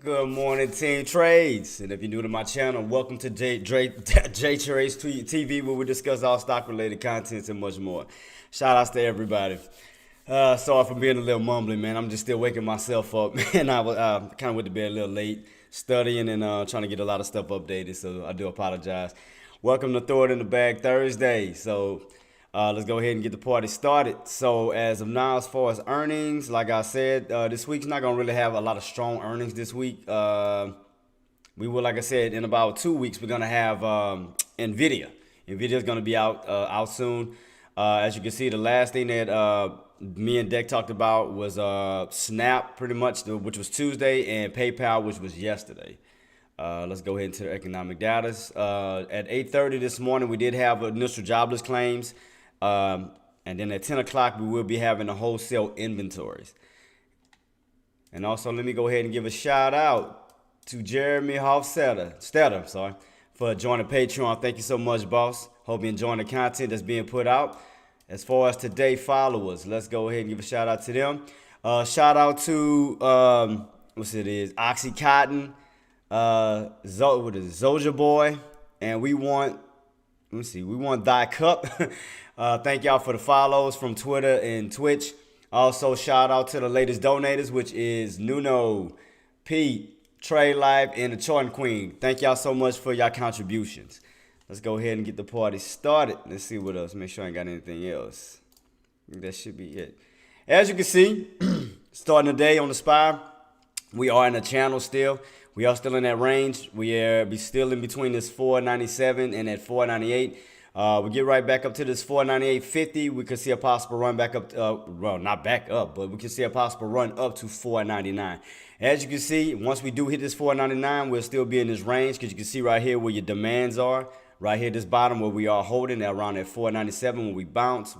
Good morning, Team Trades. And if you're new to my channel, welcome to J Trades TV, where we discuss all stock-related contents and much more. Shout outs to everybody. Sorry for being a little mumbling, man. I'm just still waking myself up, man. I was kind of went to bed a little late, studying and trying to get a lot of stuff updated, so I do apologize. Welcome to Throw It in the Bag Thursday. Let's go ahead and get the party started. So as of now, as far as earnings, like I said, this week's not going to really have a lot of strong earnings this week. We will, like I said, in about 2 weeks, we're going to have NVIDIA. NVIDIA is going to be out soon. As you can see, the last thing that me and Deck talked about was Snap, pretty much, which was Tuesday, and PayPal, which was yesterday. Let's go ahead into the economic data. At 8:30 this morning, we did have initial jobless claims. And then at 10 o'clock, we will be having the wholesale inventories. And also, let me go ahead and give a shout out to Jeremy Hofstetter, for joining Patreon. Thank you so much, boss. Hope you're enjoying the content that's being put out. As far as today followers, let's go ahead and give a shout out to them. Shout out to, Oxycontin, Zolja Boy, and we want Thy Cup. Thank y'all for the follows from Twitter and Twitch. Also, shout out to the latest donators, which is Nuno, Pete, Trey Life, and the Jordan Queen. Thank y'all so much for y'all contributions. Let's go ahead and get the party started. Let's see what else. Make sure I ain't got anything else. I think that should be it. As you can see, starting the day on the SPY, we are in a channel still. We are still in that range. We are still in between this 497 and that 498. We get right back up to this 498.50. We could see a possible run back up. Well, not back up, but we can see a possible run up to 499. As you can see, once we do hit this 499, we'll still be in this range because you can see right here where your demands are. Right here, this bottom where we are holding around at 497. When we bounce.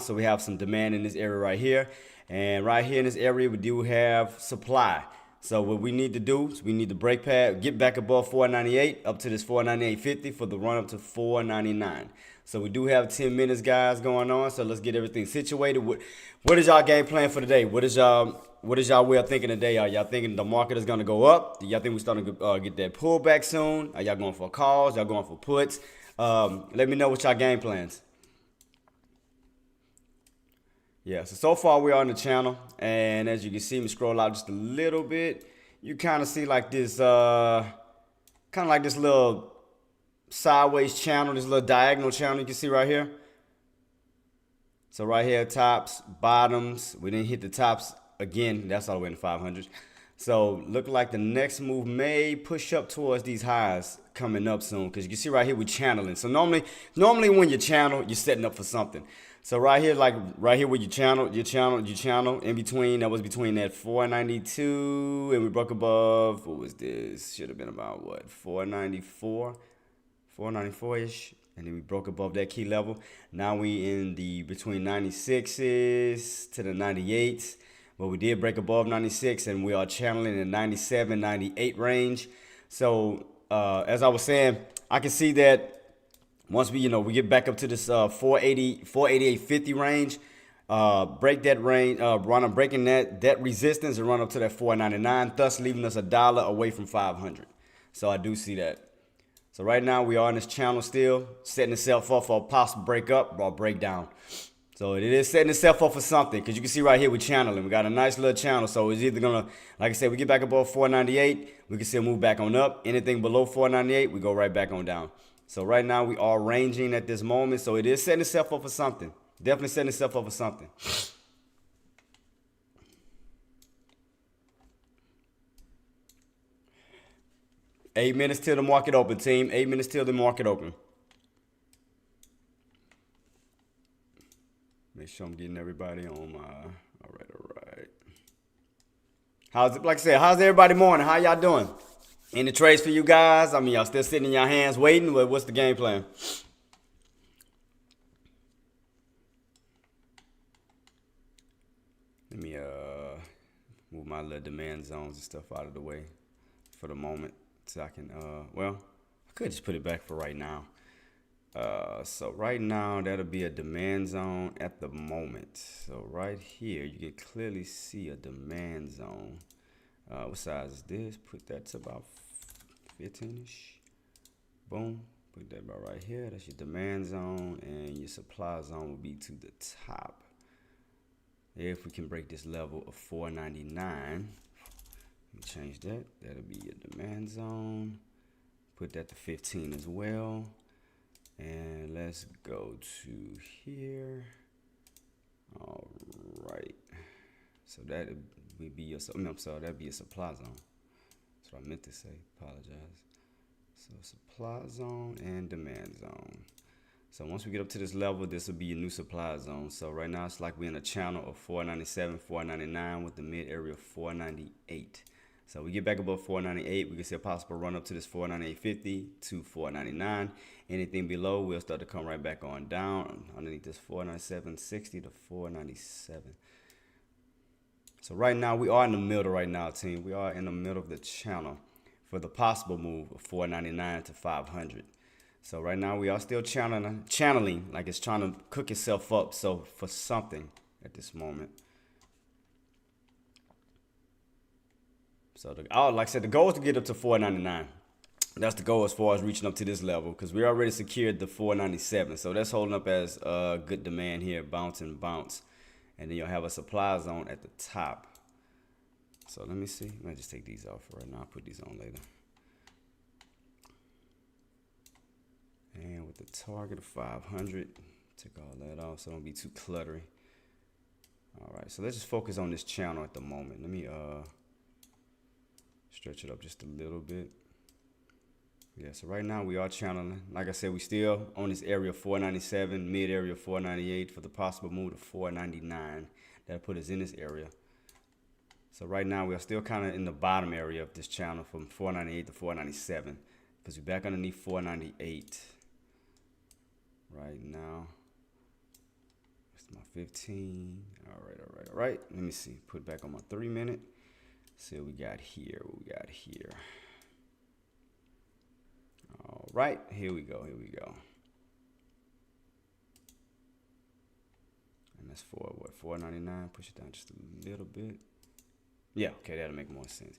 So we have some demand in this area right here. And right here in this area, we do have supply. So what we need to do is we need to break pad, get back above 498, up to this 498.50 for the run up to 499. So we do have 10 minutes, guys, going on. So let's get everything situated. What is y'all game plan for today? What is y'all way of thinking today? Are y'all thinking the market is gonna go up? Do y'all think we're starting to get that pullback soon? Are y'all going for calls? Y'all going for puts? Let me know what y'all game plans. Yeah, so far we are on the channel, and as you can see, me scroll out just a little bit, you kind of see like this, little sideways channel, this little diagonal channel you can see right here. So right here, tops, bottoms, we didn't hit the tops again, that's all the way in the 500s. So look like the next move may push up towards these highs coming up soon, because you can see right here we're channeling. So normally when you channel, you're setting up for something. So right here where you channel in between, that was between that 492 and we broke above, what was this? Should have been about what, 494-ish, and then we broke above that key level. Now we in the between 96s to the 98s. Well, we did break above 96 and we are channeling in the 97, 98 range. So as I was saying, I can see that once we get back up to this 488.50 range, break that range, run up breaking that resistance and run up to that 499, thus leaving us $1 away from 500. So I do see that. So right now we are in this channel still, setting itself up for a possible break up or break down. So it is setting itself up for something, because you can see right here we're channeling. We got a nice little channel, so it's either gonna, like I said, we get back above 498, we can still move back on up. Anything below 498, we go right back on down. So right now we are ranging at this moment. So it is setting itself up for something. Definitely setting itself up for something. Eight minutes till the market open, team. 8 minutes till the market open. Make sure I'm getting everybody on my. All right. How's it? Like I said, how's everybody morning? How y'all doing? Any trades for you guys? I mean, y'all still sitting in your hands waiting? What's the game plan? Let me move my little demand zones and stuff out of the way for the moment, so I can I could just put it back for right now. So right now that'll be a demand zone at the moment. So right here you can clearly see a demand zone. What size is this? Put that to about 15-ish. Boom. Put that about right here. That's your demand zone, and your supply zone will be to the top. If we can break this level of 499, let me change that. That'll be your demand zone. Put that to 15 as well. And let's go to here. All right. So that would be your, I'm sorry, that'd be a supply zone. That's what I meant to say. Apologize. So supply zone and demand zone. So once we get up to this level, this will be your new supply zone. So right now it's like we're in a channel of 497, 499 with the mid area of 498. So we get back above 498, we can see a possible run up to this 498.50 to 499. Anything below, we'll start to come right back on down underneath this 497.60 to 497. So right now we are in the middle right now, team. We are in the middle of the channel for the possible move of 499 to 500. So right now we are still channeling like it's trying to cook itself up. So for something at this moment. So like I said, the goal is to get up to 499. That's the goal as far as reaching up to this level, because we already secured the 497. So that's holding up as good demand here, bounce and bounce. And then you'll have a supply zone at the top. So let me see. Let me just take these off for right now. I'll put these on later. And with the target of 500, take all that off so it don't be too cluttery. All right, so let's just focus on this channel at the moment. Let me stretch it up just a little bit. Yeah, so right now we are channeling. Like I said, we still on this area 497, mid area 498 for the possible move to 499. That'll put us in this area. So right now we are still kind of in the bottom area of this channel from 498 to 497 because we're back underneath 498 right now. It's my 15. All right. Let me see. Put back on my 3 minute. See what we got here. All right, here we go. And that's for what, 499. Push it down just a little bit. Yeah, okay, that'll make more sense.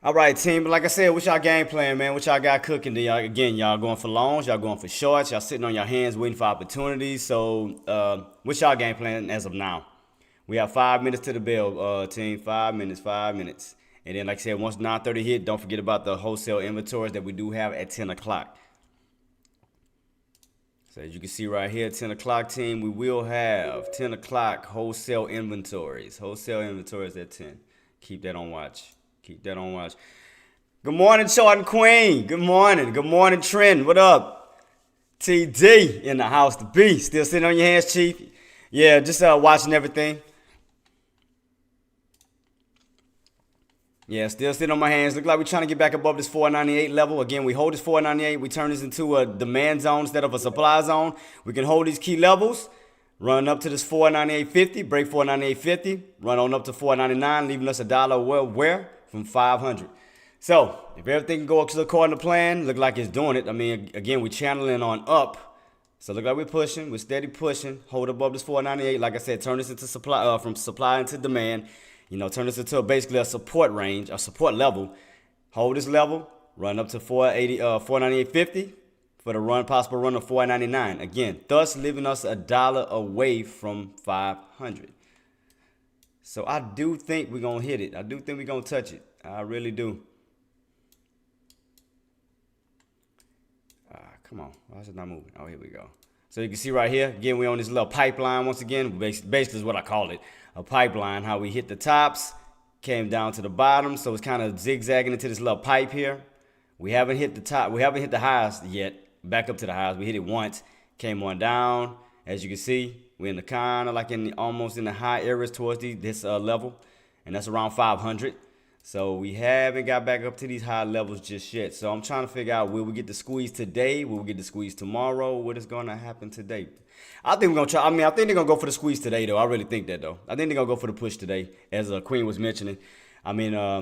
All right, team. But like I said, what's y'all game plan, man? What y'all got cooking? Again, y'all going for longs, y'all going for shorts, y'all sitting on your hands waiting for opportunities. So, what's y'all game plan as of now? We have 5 minutes to the bell, team. 5 minutes. And then, like I said, once 9:30 hit, don't forget about the wholesale inventories that we do have at 10 o'clock. So as you can see right here, 10 o'clock, team, we will have 10 o'clock wholesale inventories. Wholesale inventories at 10. Keep that on watch. Good morning, Short Queen. Good morning, Trent. What up? TD in the house to be. Still sitting on your hands, Chief? Yeah, just watching everything. Yeah, still sitting on my hands. Look like we're trying to get back above this 498 level. Again, we hold this 498. We turn this into a demand zone instead of a supply zone. We can hold these key levels, run up to this 498.50, break 498.50, run on up to 499, leaving us $1 where? From 500. So if everything goes according to plan, look like it's doing it. I mean, again, we're channeling on up. So look like we're pushing. We're steady pushing. Hold above this 498. Like I said, turn this into supply, from supply into demand. You know, turn this into basically a support range, a support level. Hold this level, run up to 498.50 for the possible run of 499. Again, thus leaving us $1 away from 500. So I do think we're gonna hit it. I do think we're gonna touch it. I really do. Come on, why is it not moving? Oh, here we go. So you can see right here, again, we're on this little pipeline once again. Basically is what I call it, a pipeline. How we hit the tops, came down to the bottom, so it's kind of zigzagging into this little pipe here. We haven't hit the top. We haven't hit the highs yet. Back up to the highs. We hit it once, came on down. As you can see, we're in the kind of like almost in the high areas towards this level, and that's around 500. So we haven't got back up to these high levels just yet. So I'm trying to figure out, will we get the squeeze today? Will we get the squeeze tomorrow? What is going to happen today? I think we're going to try. I think they're going to go for the squeeze today, though. I really think that, though. I think they're going to go for the push today, as Queen was mentioning. I mean, a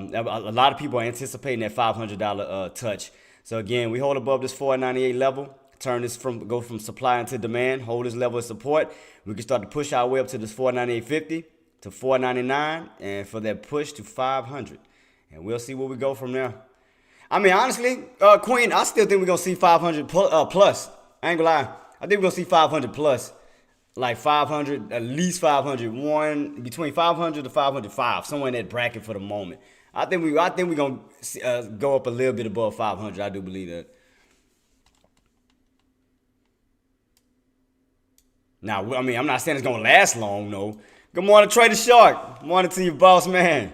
lot of people are anticipating that $500 touch. So, again, we hold above this 498 level. Turn this go from supply into demand. Hold this level of support. We can start to push our way up to this 498.50. to 499, and for that push to 500. And we'll see where we go from there. I mean, honestly, Queen, I still think we're going to see 500 plus. I ain't gonna lie. I think we're going to see 500 plus. Like 500, at least 500. Between 500 to 505. Somewhere in that bracket for the moment. I think we're going to go up a little bit above 500. I do believe that. Now, I mean, I'm not saying it's going to last long, no. Good morning, Trader Shark. Morning to you, boss man.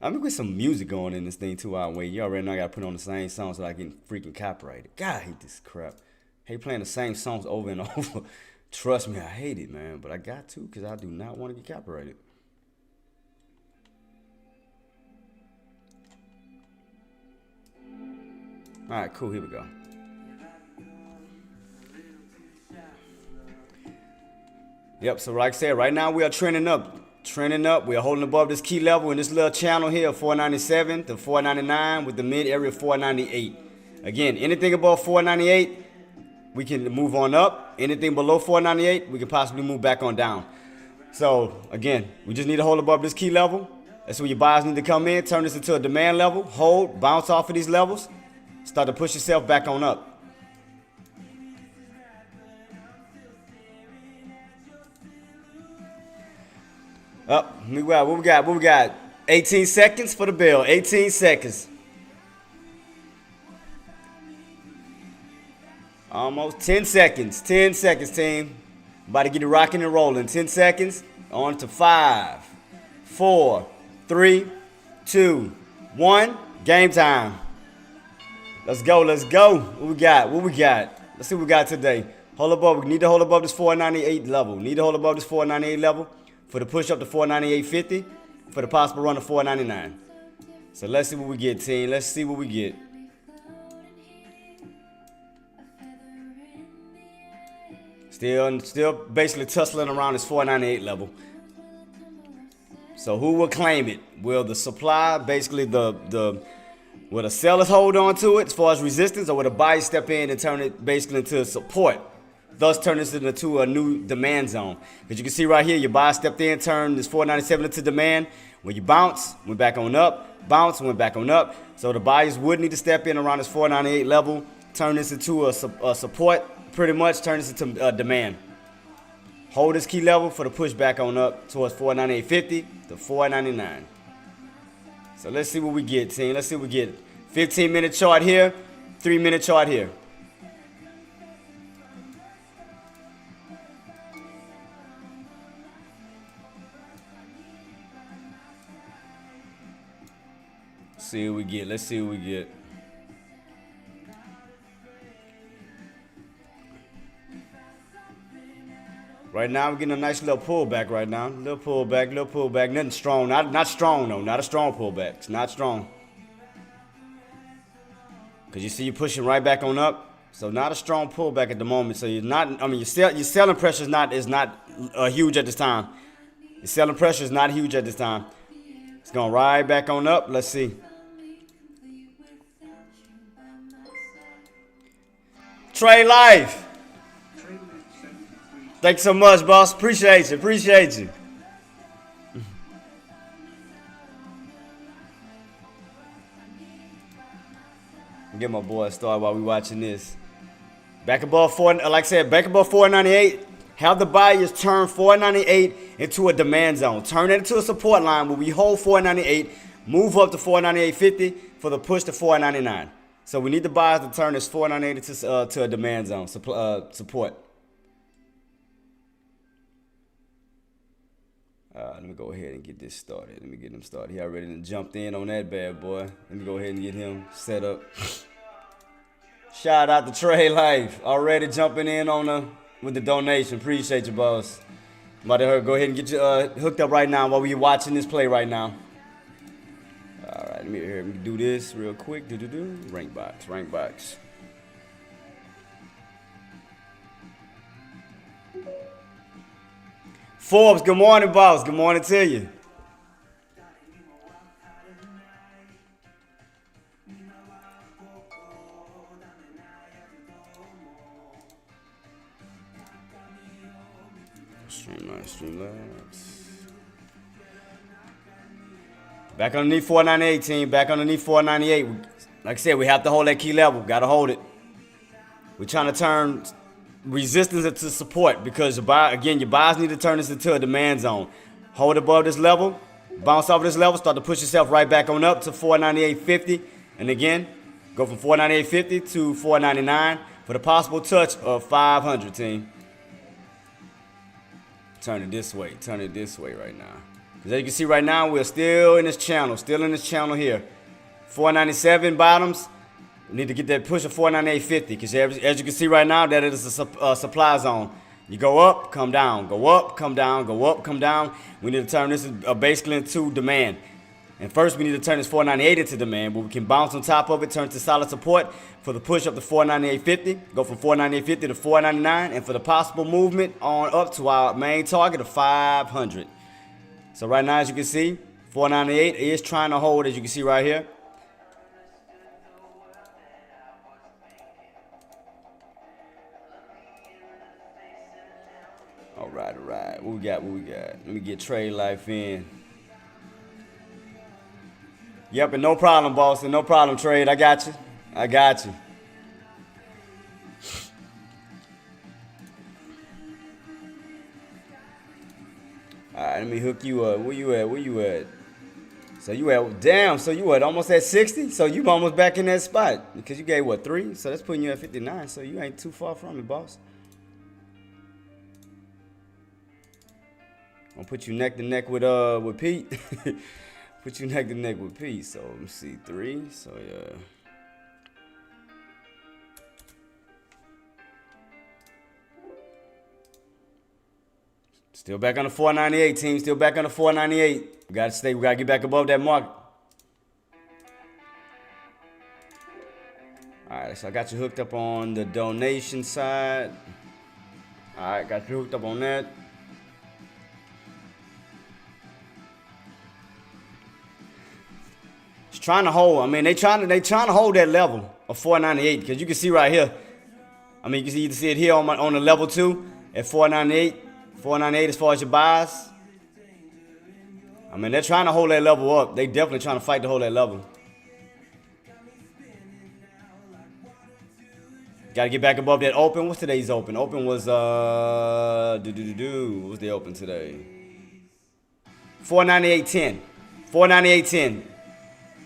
I'm going to get some music going in this thing, too. Wait, you already know I got to put on the same song so I can freaking copyright it. God, I hate this crap. I hate playing the same songs over and over. Trust me, I hate it, man. But I got to because I do not want to get copyrighted. All right, cool. Here we go. Yep, so like I said, right now we are trending up. We are holding above this key level in this little channel here, 497 to 499 with the mid area 498. Again, anything above 498, we can move on up. Anything below 498, we can possibly move back on down. So again, we just need to hold above this key level. That's where your buyers need to come in, turn this into a demand level, hold, bounce off of these levels, start to push yourself back on up. What we got? 18 seconds for the bell. 18 seconds. Almost 10 seconds. 10 seconds, team. About to get it rocking and rolling. 10 seconds. On to 5, 4, 3, 2, 1. Game time. Let's go. What we got? Let's see what we got today. Hold above. We need to hold above this 498 level. For the push up to 498.50, for the possible run to 499. So let's see what we get, team. Let's see what we get. Still basically tussling around this 498 level. So who will claim it? Will the supply, basically will the sellers hold on to it as far as resistance, or will the buyers step in and turn it basically into support? Thus turn this into a new demand zone. Because you can see right here, your buyer stepped in, turned this 497 into demand. When you bounce, went back on up, bounce, went back on up. So the buyers would need to step in around this 498 level, turn this into a support, pretty much turn this into demand. Hold this key level for the push back on up towards 498.50 to 499. So let's see what we get, team. Let's see what we get. 15-minute chart here, 3-minute chart here. See what we get. Let's see what we get. Right now, we're getting a nice little pullback right now. Little pullback. Nothing strong. Not strong, though. Not a strong pullback. It's not strong. Because you see you're pushing right back on up. So not a strong pullback at the moment. So you're not, I mean, your selling pressure is not huge at this time. Your selling pressure is not huge at this time. It's going right back on up. Let's see. Trade Life. Thanks so much, boss. Appreciate you. Get my boy started while we watching this. Back above 498. Have the buyers turn 498 into a demand zone. Turn it into a support line where we hold 498, move up to 498.50 for the push to 499. So we need the buyers to turn this 498 to a demand zone support. Let me go ahead and get this started. Let me get him started. He already jumped in on that bad boy. Let me go ahead and get him set up. Shout out to Trade Life. Already jumping in with the donation. Appreciate you, boss. I'm about to go ahead and get you hooked up right now while we're watching this play right now. All right, let me do this real quick. Rank box. Forbes, good morning, boss. Good morning to you. Streamlabs. Back underneath 498, team. Back underneath 498. Like I said, we have to hold that key level. Got to hold it. We're trying to turn resistance into support because, your buyers need to turn this into a demand zone. Hold above this level. Bounce off this level. Start to push yourself right back on up to 498.50. And again, go from 498.50 to 499 for the possible touch of 500, team. Turn it this way. Turn it this way right now. Because as you can see right now, we're still in this channel. Still in this channel here. 497 bottoms. We need to get that push of 498.50. Because as you can see right now, that is a supply zone. You go up, come down. Go up, come down. Go up, come down. We need to turn this basically into demand. And first, we need to turn this 498 into demand, but we can bounce on top of it, turn to solid support for the push up to 498.50, go from 498.50 to 499, and for the possible movement on up to our main target of 500. So right now, as you can see, 498 is trying to hold, as you can see right here. All right, all right. What we got? What we got? Let me get Trade Life in. Yep, and no problem, boss. And no problem, Trade. I got you. I got you. All right, let me hook you up. Where you at? Where you at? So you at, damn, so you at almost at 60? So you almost back in that spot. Because you gave, what, 3? So that's putting you at 59. So you ain't too far from it, boss. I'm gonna put you neck to neck with Pete. Put you neck to neck with Pete. So let me see, 3. So yeah. Still back on the 498, team. Still back on the 498. We gotta get back above that mark. Alright, so I got you hooked up on the donation side. Alright, got you hooked up on that. It's trying to hold. I mean, they trying to hold that level of 498 because you can see right here. I mean, you can see it here on the level 2 at 498. 498 as far as your buys. I mean, they're trying to hold that level up. They definitely trying to fight to hold that level. Got to get back above that open. What's today's open? Open was what was the open today? 498.10. 498.10.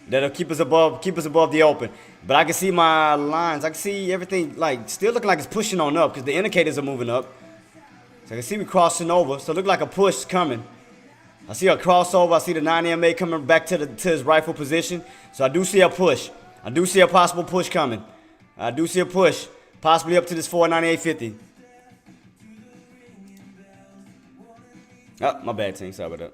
That'll keep us above the open. But I can see my lines. I can see everything like still looking like it's pushing on up because the indicators are moving up. So I can see we crossing over. So it look like a push coming. I see a crossover. I see the 9 EMA coming back to his rightful position. So I do see a push. I do see a possible push coming. I do see a push. Possibly up to this 498.50. Oh, my bad, team. Sorry about that.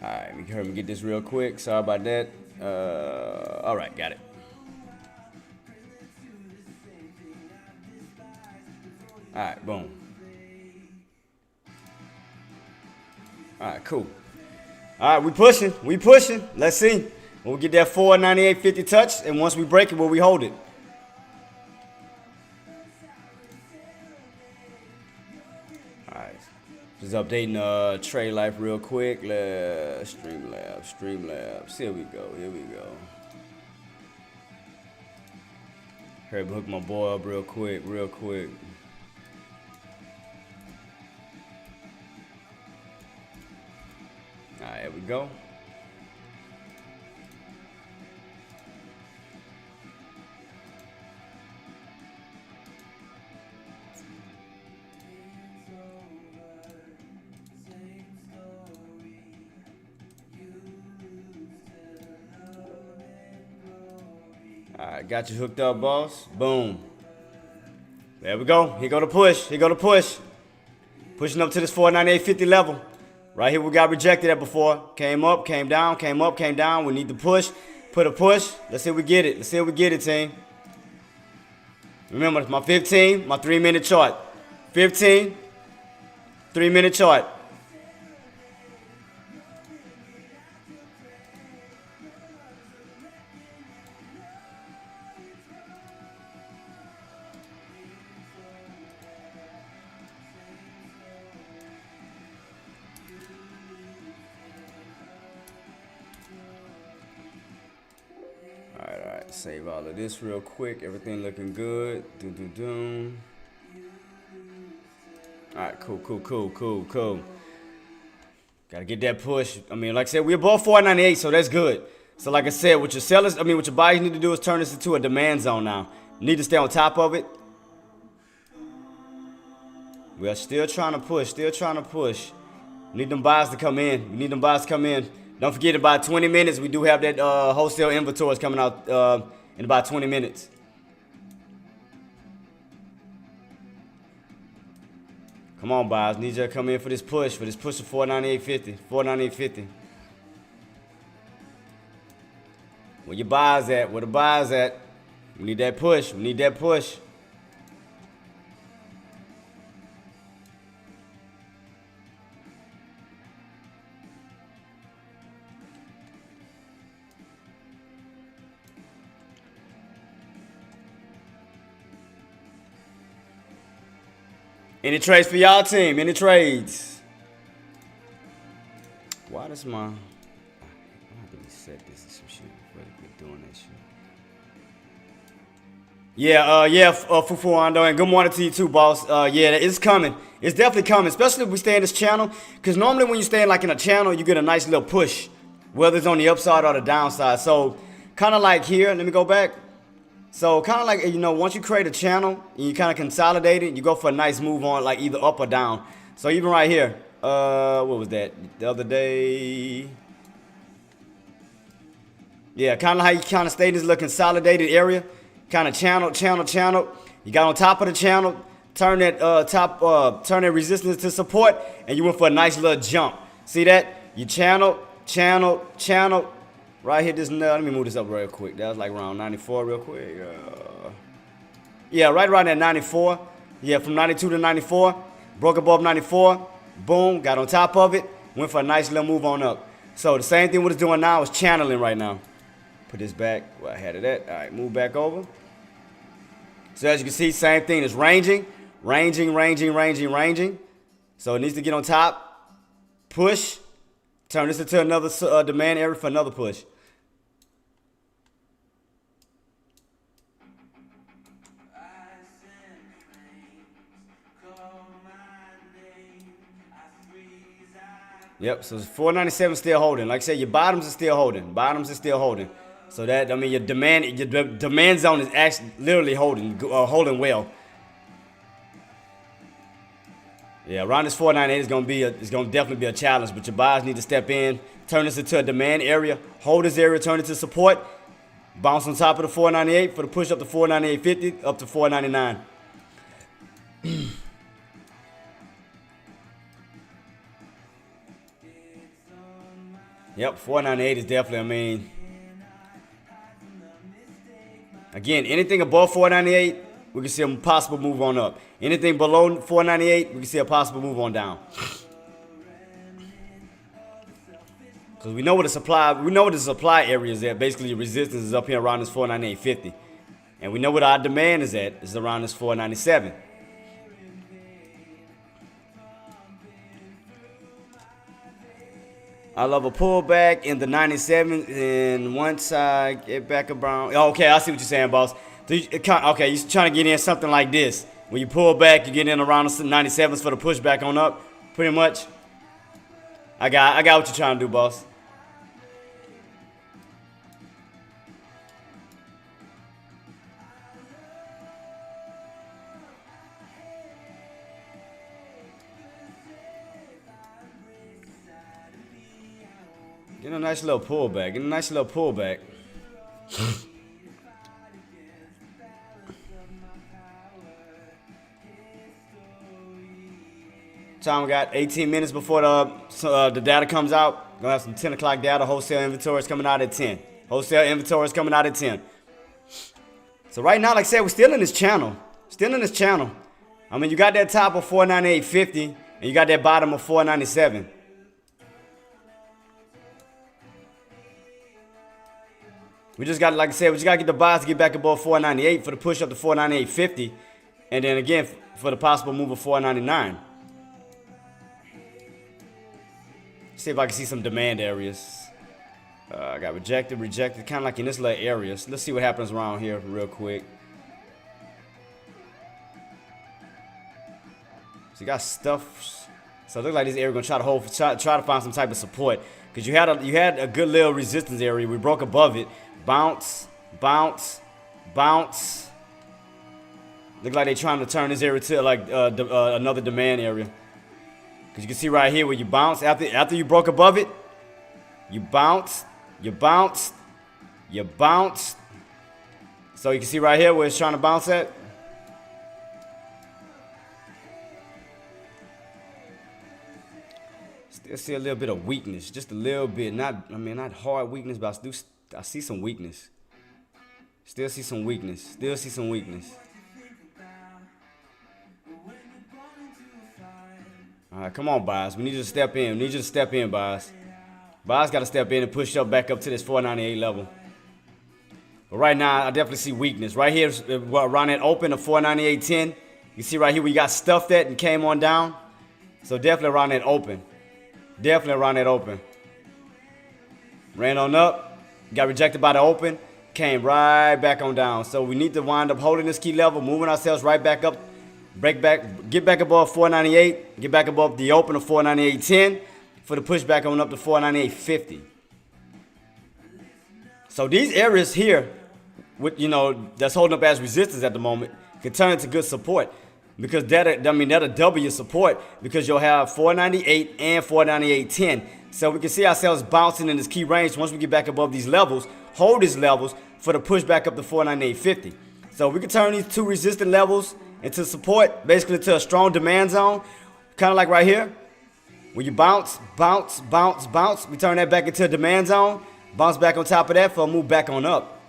Alright, let me get this real quick. Sorry about that. Alright, got it. Alright, boom. Alright, cool. Alright, we pushing. Let's see. We'll get that 498.50 touch, and once we break it, will we hold it? Alright. Just updating Trade Life real quick. Streamlabs. Here we go. Here, hook my boy up real quick. Alright, here we go. Alright, got you hooked up, boss. Boom. There we go. Here go the push. Pushing up to this 498.50 level. Right here we got rejected at before. Came up, came down, came up, came down. We need to push. Put a push. Let's see if we get it. Team. Remember, my 15, my 3-minute chart. 15, 3-minute chart. Save all of this real quick. Everything looking good. All right, cool. Gotta get that push. I mean, like I said, we're above 498, so that's good. So like I said, what your sellers, what your buyers need to do is turn this into a demand zone now. You need to stay on top of it. We are still trying to push. We need them buyers to come in. Don't forget, in about 20 minutes, we do have that wholesale inventory coming out in about 20 minutes. Come on, buyers. Need you to come in for this push of 498.50. 498.50. Where your buyers at? Where the buyers at? We need that push. Any trades for y'all team? Any trades? Why does my... I have to reset this and some shit before they quit doing that shit. Yeah, Fufu Ando, and good morning to you too, boss. Yeah, it's coming. It's definitely coming, especially if we stay in this channel. Because normally when you stay in, like, in a channel, you get a nice little push, whether it's on the upside or the downside. So, kind of like here, let me go back. So kind of like, once you create a channel and you kind of consolidate it, you go for a nice move on, like either up or down. So even right here, what was that? The other day. Yeah, kind of how you kind of stay in this little consolidated area. Kind of channel. You got on top of the channel, turn that resistance to support, and you went for a nice little jump. See that? You channel. Right here, let me move this up real quick. That was like around 94 real quick. Yeah, right around at 94. Yeah, from 92 to 94. Broke above 94. Boom, got on top of it. Went for a nice little move on up. So the same thing what it's doing now is channeling right now. Put this back where I had it at. All right, move back over. So as you can see, same thing. It's ranging. So it needs to get on top. Push. Turn this into another demand area for another push. Yep, so 497 still holding. Like I said, your bottoms are still holding. So that, your demand zone is actually literally holding well. Yeah, around this 498 it's gonna definitely be a challenge, but your buyers need to step in, turn this into a demand area, hold this area, turn it to support, bounce on top of the 498 for the push up to 498.50, up to 499. Yep, 498 is definitely, again, anything above 498, we can see a possible move on up. Anything below 498, we can see a possible move on down. Because we know what the supply area is at. Basically, resistance is up here around this 498.50. And we know what our demand is at. It's around this 497. I love a pullback in the 97, and once I get back around. Okay, I see what you're saying, boss. Okay, you're trying to get in something like this. When you pull back, you get in around the 97s for the pushback on up, pretty much. I got what you're trying to do, boss. Get a nice little pullback. Time we got 18 minutes before the data comes out. Gonna have some 10 o'clock data. Wholesale inventory is coming out at 10. So right now, like I said, we're still in this channel. You got that top of 498.50 and you got that bottom of 497. We just got, like I said, we just got to get the buyers to get back above 498 for the push up to 498.50. And then again, for the possible move of 499. See if I can see some demand areas. I got rejected, kind of like in this little area. So let's see what happens around here real quick. So you got stuff. So it looks like this area gonna try to find some type of support, because you had a good little resistance area. We broke above it. Bounce, bounce, bounce. Look like they're trying to turn this area to like another demand area. Because you can see right here where you bounce after you broke above it, you bounce, you bounce, you bounce. So you can see right here where it's trying to bounce at. Still see a little bit of weakness, just a little bit. Not hard weakness, but I see some weakness. Still see some weakness. Still see some weakness. All right, come on, Bias. We need you to step in. We need you to step in, Bias. Bias got to step in and push up back up to this 498 level. But right now, I definitely see weakness. Right here, around that open of 498.10. You see right here where you got stuffed at and came on down. So definitely around that open. Definitely around that open. Ran on up. Got rejected by the open. Came right back on down. So we need to wind up holding this key level, moving ourselves right back up. Break back, get back above 498, get back above the open of 498.10 for the push back on up to 498.50. So these areas here, that's holding up as resistance at the moment, can turn into good support, because that'll double your support, because you'll have 498 and 498.10. So we can see ourselves bouncing in this key range once we get back above these levels, hold these levels for the push back up to 498.50. So we can turn these two resistant levels into support, basically to a strong demand zone, kind of like right here, where you bounce, bounce, bounce, bounce. We turn that back into a demand zone, bounce back on top of that for a move back on up.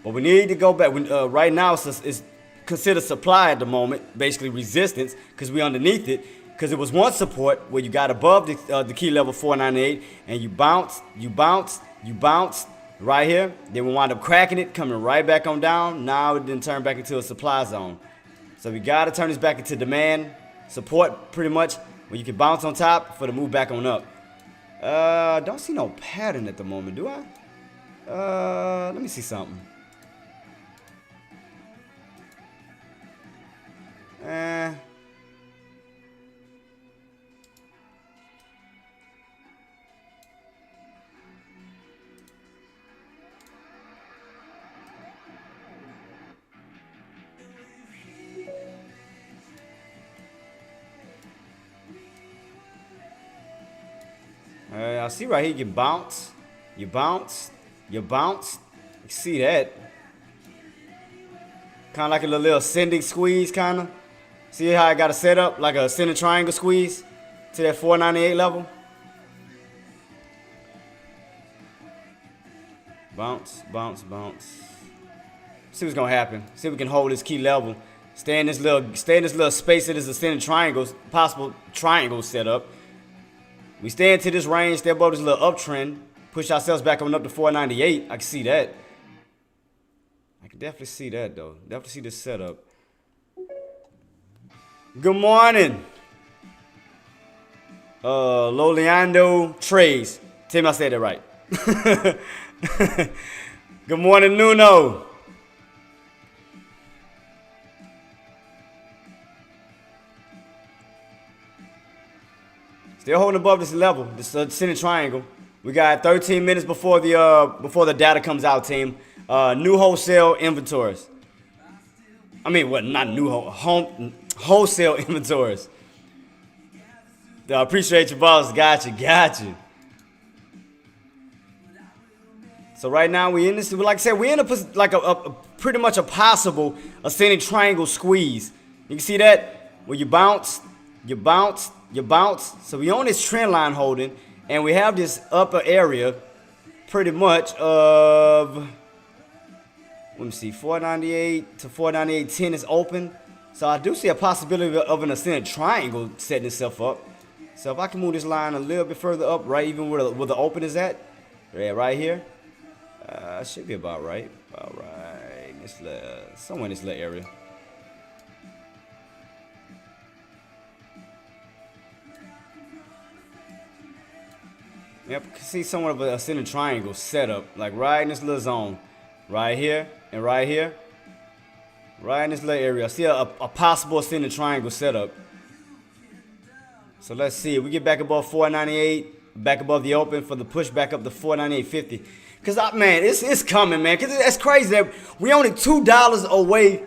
But we need to go back. Right now, it's considered supply at the moment, basically resistance, because we're underneath it, because it was one support where you got above the key level 498, and you bounce, you bounce, you bounce right here. Then we wind up cracking it, coming right back on down. Now it didn't turn back into a supply zone. So we got to turn this back into demand support, pretty much, where you can bounce on top for the move back on up. Don't see no pattern at the moment, do I? Let me see something. I see right here you can bounce, you bounce, you bounce. You see that? Kind of like a little ascending squeeze, kind of. See how I got it set up like a ascending triangle squeeze to that 498 level? Bounce, bounce, bounce. See what's gonna happen. See if we can hold this key level. Stay in this little space of this ascending triangles, possible triangle setup. We stay into this range, stay above this little uptrend, push ourselves back on up to 498. I can see that. I can definitely see that though. Definitely see this setup. Good morning. Loliando Trays. Tell me I said that right. Good morning, Nuno. Still holding above this level, this ascending triangle. We got 13 minutes before the data comes out, team. New wholesale inventories. I mean, what? Not new wholesale inventories. I appreciate you, boss. Got you. So right now we in this. Like I said, we in a pretty much a possible ascending triangle squeeze. You can see that where you bounce, you bounce, you bounce. So we on this trend line holding, and we have this upper area, pretty much of. Let me see, 498 to 498.10 is open. So I do see a possibility of an ascending triangle setting itself up. So if I can move this line a little bit further up, right, even where the open is at, yeah, right here, should be about right. About right. Somewhere in this little area. Yep, you can see somewhat of a ascending triangle setup, like right in this little zone, right here and right here, right in this little area. I see a possible ascending triangle setup. So let's see if we get back above 498, back above the open for the push back up to 498.50. Cause man, it's coming, man. Cause it's crazy that we only $2 away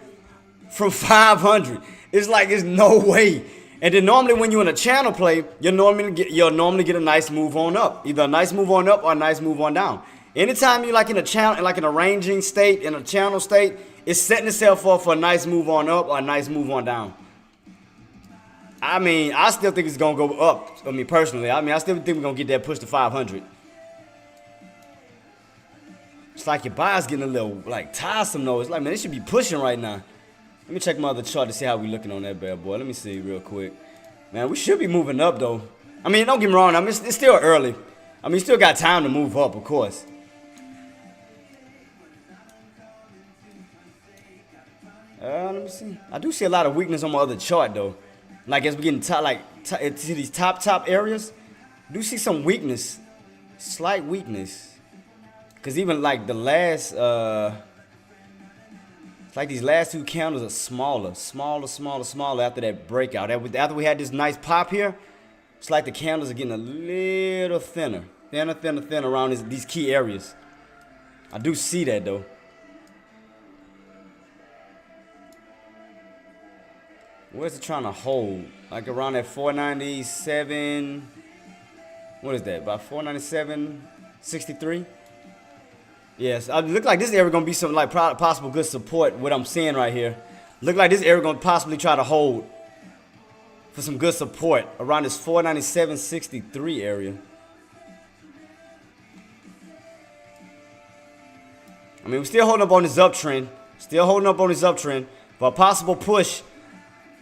from 500. It's like there's no way. And then normally when you're in a channel play, you'll normally get a nice move on up, either a nice move on up or a nice move on down. Anytime you're like in a channel, like in a ranging state, in a channel state, it's setting itself up for a nice move on up or a nice move on down. I mean, I still think it's gonna go up. I mean, personally, I still think we're gonna get that push to 500. It's like your buy's getting a little like tiresome though. It's like, man, it should be pushing right now. Let me check my other chart to see how we looking on that bad boy. Let me see real quick. Man, we should be moving up though. I mean, don't get me wrong. I mean, it's still early. I mean, you still got time to move up, of course. Let me see. I do see a lot of weakness on my other chart though. Like as we get to these top areas, I do see some weakness, slight weakness. Cause even like the last, it's like these last two candles are smaller after that breakout. After we had this nice pop here, it's like the candles are getting a little thinner around these key areas. I do see that though. Where's it trying to hold? Like around that 497. What is that? About 497.63. Yes, it look like this area gonna be some like possible good support. What I'm seeing right here, look like this area gonna possibly try to hold for some good support around this 497.63 area. I mean, we're still holding up on this uptrend, for a possible push.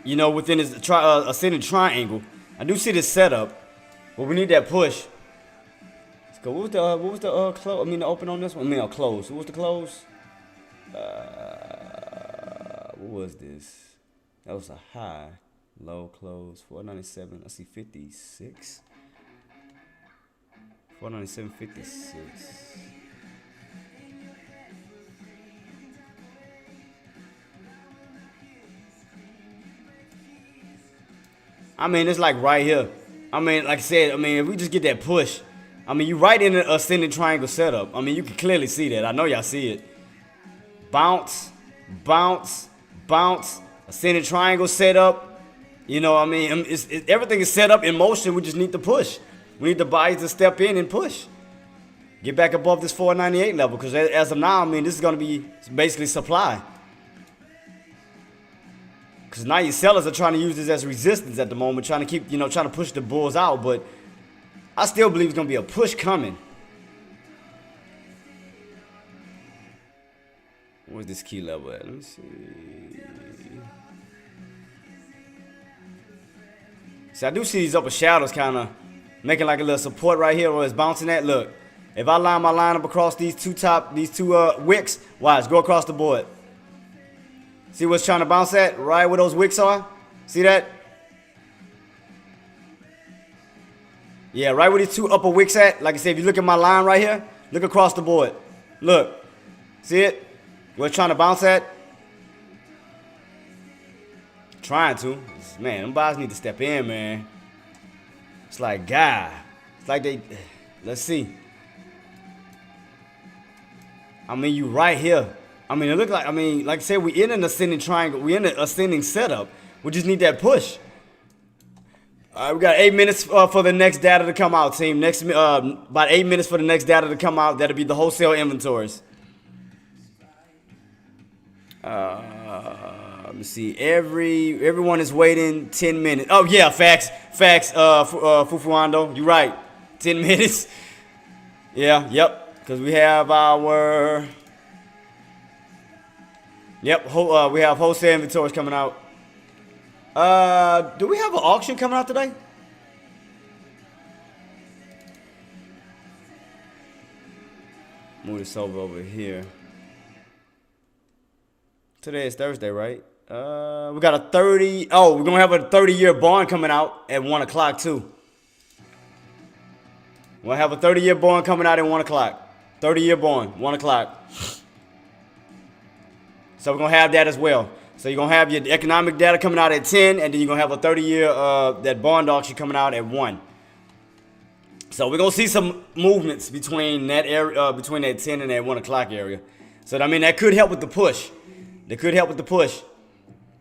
You know, within this ascending triangle, I do see this setup, but we need that push. Let's go. What was the close? I mean, the open on this one. I mean, close. What was the close? What was this? That was a high, low, close. 497. I see 56. 497.56. I mean, it's like right here. I mean, like I said, I mean, if we just get that push, I mean, you right in the ascending triangle setup. I mean, you can clearly see that. I know y'all see it. Bounce, bounce, bounce, ascending triangle setup. You know, I mean, everything is set up in motion. We just need to push. We need the buyers to step in and push. Get back above this 498 level, because as of now, I mean, this is going to be basically supply. Because now your sellers are trying to use this as resistance at the moment, trying to keep, trying to push the bulls out. But I still believe it's going to be a push coming. Where's this key level at? Let me see. See, I do see these upper shadows kind of making like a little support right here where it's bouncing at. Look, if I line my line up across these two wicks, watch, go across the board. See what's trying to bounce at? Right where those wicks are? See that? Yeah, right where these two upper wicks at. Like I said, if you look at my line right here, look across the board. Look. See it? Where it's trying to bounce at? Trying to. Man, them buyers need to step in, man. It's like, God. It's like they... Let's see. I mean, you right here. I mean, it look like, like I said, we in an ascending triangle. We in an ascending setup. We just need that push. All right, we got 8 minutes for the next data to come out, team. About 8 minutes for the next data to come out. That'll be the wholesale inventories. Let me see. Everyone is waiting 10 minutes. Oh yeah, facts. Fufuando, you right. 10 minutes. Yeah, yep. Because we have our... Yep, we have wholesale inventories coming out. Do we have an auction coming out today? Move this over here. Today is Thursday, right? We got a 30. Oh, we're gonna have a 30-year bond coming out at 1 o'clock too. We'll have a 30-year bond coming out at 1 o'clock. 30-year bond, 1 o'clock. So we're going to have that as well. So you're going to have your economic data coming out at 10, and then you're going to have a 30-year that bond auction coming out at 1. So we're going to see some movements between that area, between that 10 and that 1 o'clock area. So, I mean, that could help with the push. That could help with the push.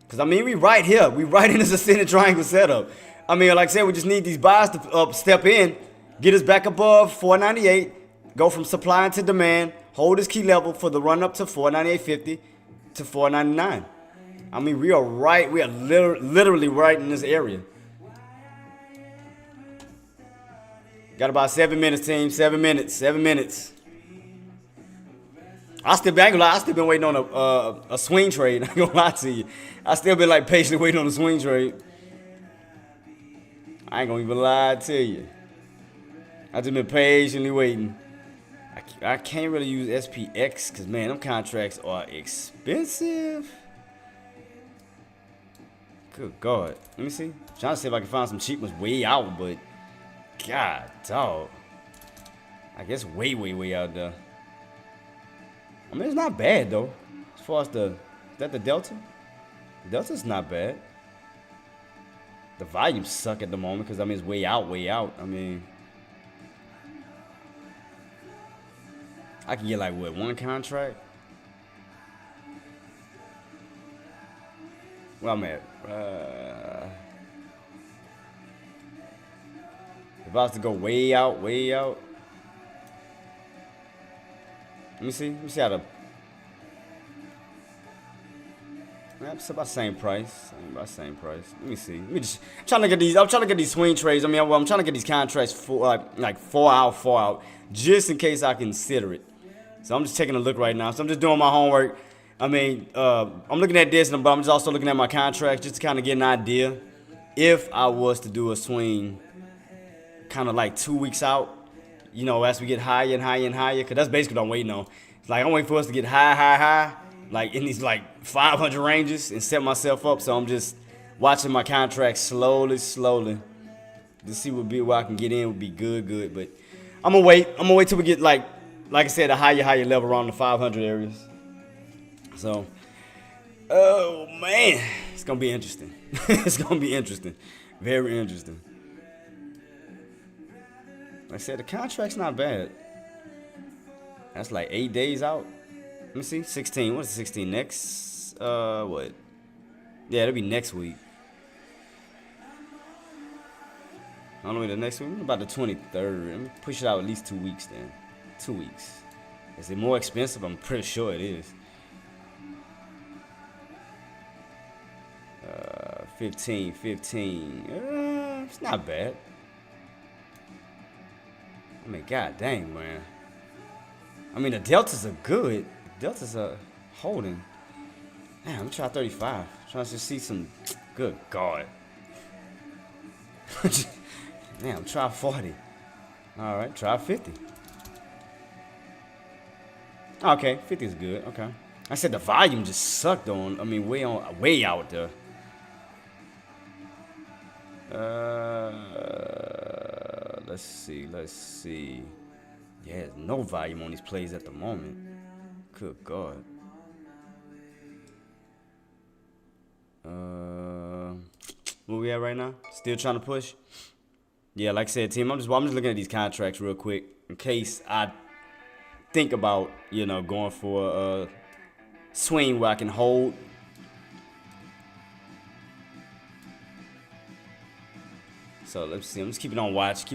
Because, I mean, we right here. We right in this ascending triangle setup. I mean, like I said, we just need these buys to step in, get us back above 498, go from supply into demand, hold this key level for the run up to 498.50 to 499. I mean, we are right. We are literally right in this area. Got about 7 minutes, team. 7 minutes. 7 minutes. I still been waiting on a swing trade. I ain't gonna lie to you. I still been like patiently waiting on a swing trade. I ain't gonna even lie to you. I just been patiently waiting. I can't really use SPX because, man, them contracts are expensive. Good God. Let me see. I'm trying to see if I can find some cheap ones way out, but God, dog. I guess way out there. I mean, it's not bad, though. As far as is that the Delta? The Delta's not bad. The volumes suck at the moment because, I mean, it's way out. I mean, I can get, like, what, one contract? Where I'm at? If I was to go way out. Let me see how the. It's about the same price. Let me see. I'm trying to get these. I'm trying to get these swing trades. I mean, I'm trying to get these contracts for like far out, just in case I consider it. So I'm just taking a look right now. So I'm just doing my homework. I mean, I'm looking at this, but I'm just also looking at my contracts just to kind of get an idea if I was to do a swing, kind of like 2 weeks out. You know, as we get higher and higher, because that's basically what I'm waiting on. It's like I'm waiting for us to get high, like in these like 500 ranges and set myself up. So I'm just watching my contracts slowly to see where I can get in would be good. But I'm gonna wait till we get like I said, a higher level around the 500 areas. So, oh man, it's gonna be interesting. It's gonna be interesting, very interesting. Like I said, the contract's not bad. That's like 8 days out. Let me see. 16. What's the 16? Next, what? Yeah, it'll be next week. All the way to next week. About the 23rd. Let me push it out at least 2 weeks then. 2 weeks. Is it more expensive? I'm pretty sure it is. 15. It's not bad. I mean, god dang, man. I mean, the deltas are good. Deltas are holding. Damn, I'm trying 35. Trying to see some. Good God. Damn, try 40. All right, try 50. Okay, 50 is good. Okay. I said the volume just sucked on. I mean, way out there. Let's see. Yeah, there's no volume on these plays at the moment. Good God. Where we at right now? Still trying to push? Yeah, like I said, team, I'm just looking at these contracts real quick in case I think about, going for a swing where I can hold. So let's see. I'm just keeping on watch.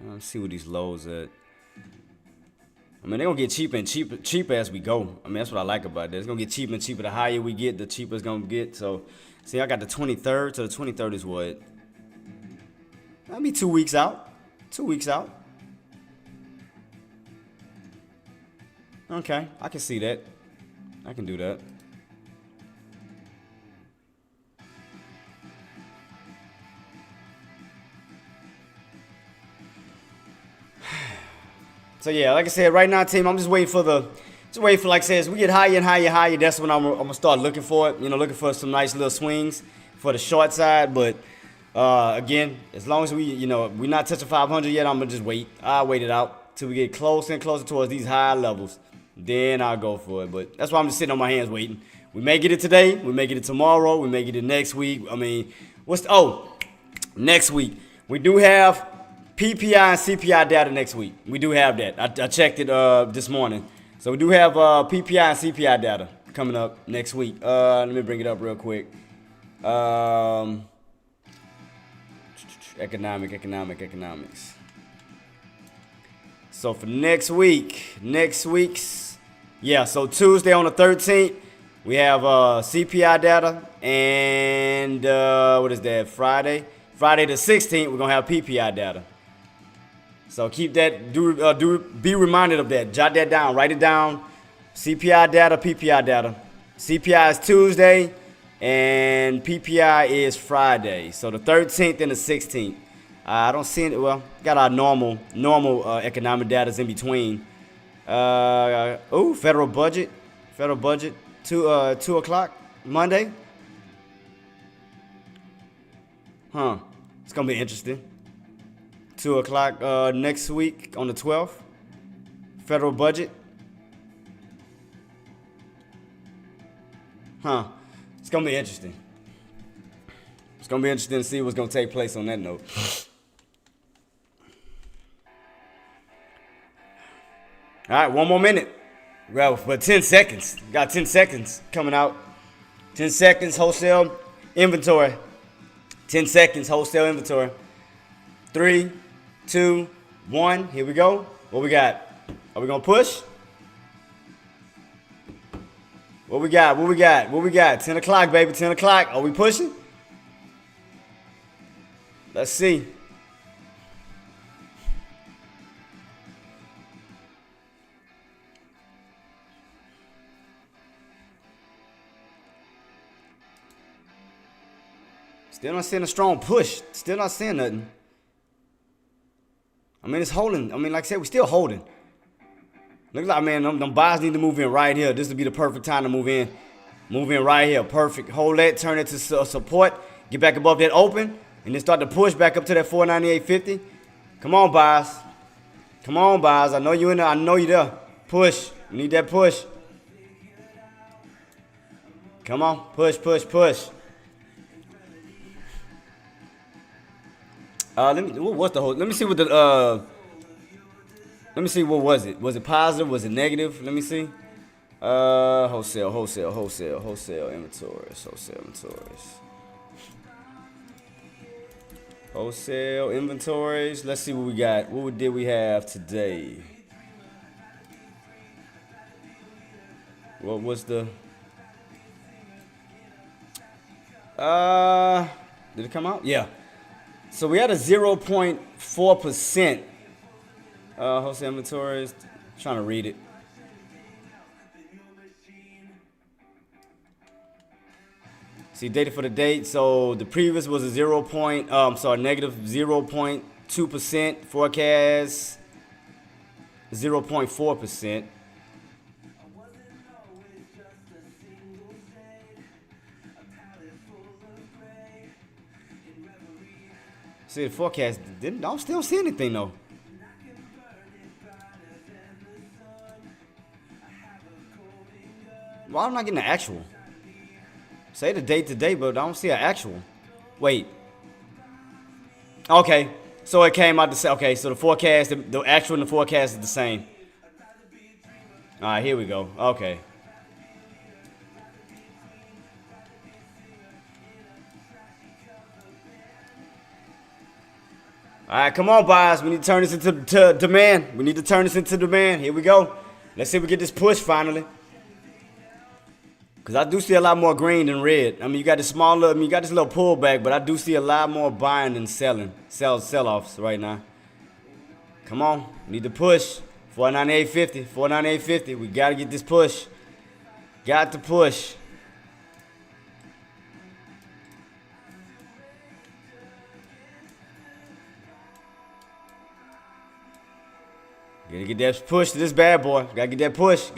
Let's see what these lows at. I mean, they're going to get cheaper as we go. I mean, that's what I like about this. It's going to get cheaper and cheaper. The higher we get, the cheaper it's going to get. So, see, I got the 23rd. So, the 23rd is what? That'll be 2 weeks out. 2 weeks out. Okay, I can see that. I can do that. So yeah, like I said, right now, team, I'm just waiting for like I said, as we get higher and higher, that's when I'm gonna start looking for it. Looking for some nice little swings for the short side. But Again, as long as we're not touching 500 yet, I'm gonna just wait. I'll wait it out till we get closer and closer towards these high levels. Then I'll go for it. But that's why I'm just sitting on my hands waiting. We may get it today. We may get it tomorrow. We may get it next week. I mean, next week we do have PPI and CPI data next week. We do have that. I checked it this morning. So we do have PPI and CPI data coming up next week. Let me bring it up real quick. Economics. So for next week's, so Tuesday on the 13th, we have CPI data, and what is that, Friday the 16th, we're going to have PPI data. So keep that, be reminded of that. Jot that down, write it down. CPI data, PPI data. CPI is Tuesday, and PPI is Friday. So the 13th and the 16th. I don't see it. Well, got our normal economic data in between. Federal budget, 2 o'clock Monday. It's gonna be interesting. 2 o'clock next week on the 12th. Federal budget. It's gonna be interesting. It's gonna be interesting to see what's gonna take place on that note. All right, one more minute. Well, but 10 seconds. Got 10 seconds coming out. 10 seconds wholesale inventory. 10 seconds wholesale inventory. 3, 2, 1. Here we go. What we got? Are we gonna push? What we got? 10 o'clock, baby. 10 o'clock. Are we pushing? Let's see. Still not seeing a strong push. Still not seeing nothing. I mean, it's holding. I mean, like I said, we're still holding. Look like, man, them buyers need to move in right here. This would be the perfect time to move in. Move in right here. Perfect. Hold that. Turn it to support. Get back above that open. And then start to push back up to that 498.50. Come on, buyers. Come on, buyers. I know you in there. I know you there. Push. We need that push. Come on. Push. Let me see what was it? Was it positive? Was it negative? Let me see. Wholesale inventories. Wholesale inventories. Let's see what we got. What did we have today? What was the did it come out? Yeah. So we had a 0.4% wholesale inventories. Trying to read it. See, data for the date. So the previous was a negative 0.2%. Forecast 0.4%. See, the forecast I don't still see anything though. Why am I not getting the actual? Say the date today, but I don't see an actual. Wait. Okay, so it came out to say, okay, so the forecast, the actual and the forecast is the same. All right, here we go. Okay. All right, come on, buyers. We need to turn this into demand. Here we go. Let's see if we get this push finally. Because I do see a lot more green than red. I mean, you got this little pullback, but I do see a lot more buying than selling. Sell-offs right now. Come on. We need to push. 498.50. 498.50. We got to get this push. Got to push. Gotta get that push to this bad boy. Gotta get that push.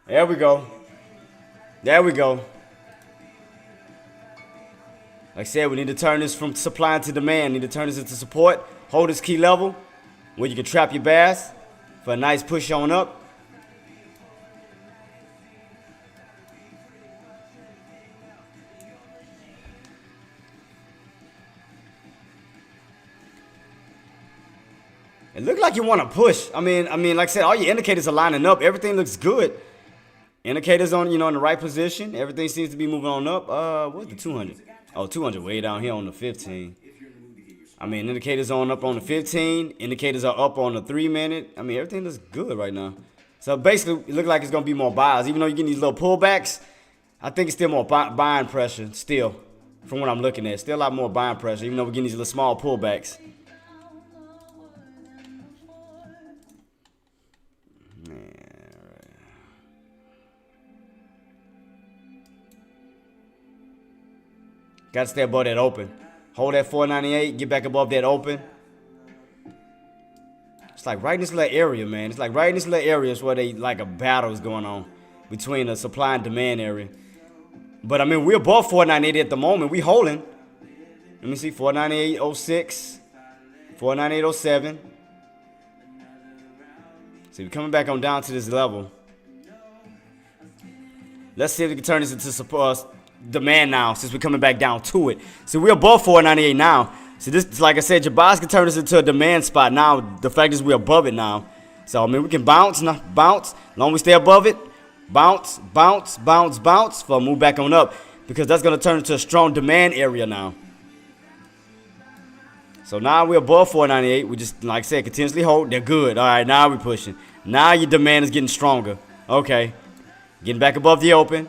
There we go. Like I said, we need to turn this from supply into demand. Need to turn this into support. Hold this key level where you can trap your bass for a nice push on up. It looked like you want to push. I mean, like I said, all your indicators are lining up. Everything looks good. Indicators on, in the right position. Everything seems to be moving on up. What's the 200? Oh, 200 way down here on the 15. I mean, indicators on up on the 15. Indicators are up on the 3-minute. I mean, everything looks good right now. So basically, it looks like it's going to be more buys. Even though you're getting these little pullbacks, I think it's still more buying pressure still from what I'm looking at. Still a lot more buying pressure, even though we're getting these little small pullbacks. Got to stay above that open. Hold that 498. Get back above that open. It's like right in this little area, man. It's like right in this little area is where like a battle is going on between the supply and demand area. But I mean, we're above 498 at the moment. We holding. Let me see, 498.06, 498.07. See, we're coming back on down to this level. Let's see if we can turn this into support. Demand now, since we're coming back down to it. So we're above 498 now. So this, like I said, your buys can turn this into a demand spot now. The fact is we're above it now. So I mean, we can bounce, as long as we stay above it. Bounce, bounce, bounce, bounce, for a move back on up, because that's gonna turn into a strong demand area now. So now we're above 498. We just, like I said, continuously hold. They're good. All right, now we're pushing. Now your demand is getting stronger. Okay, getting back above the open.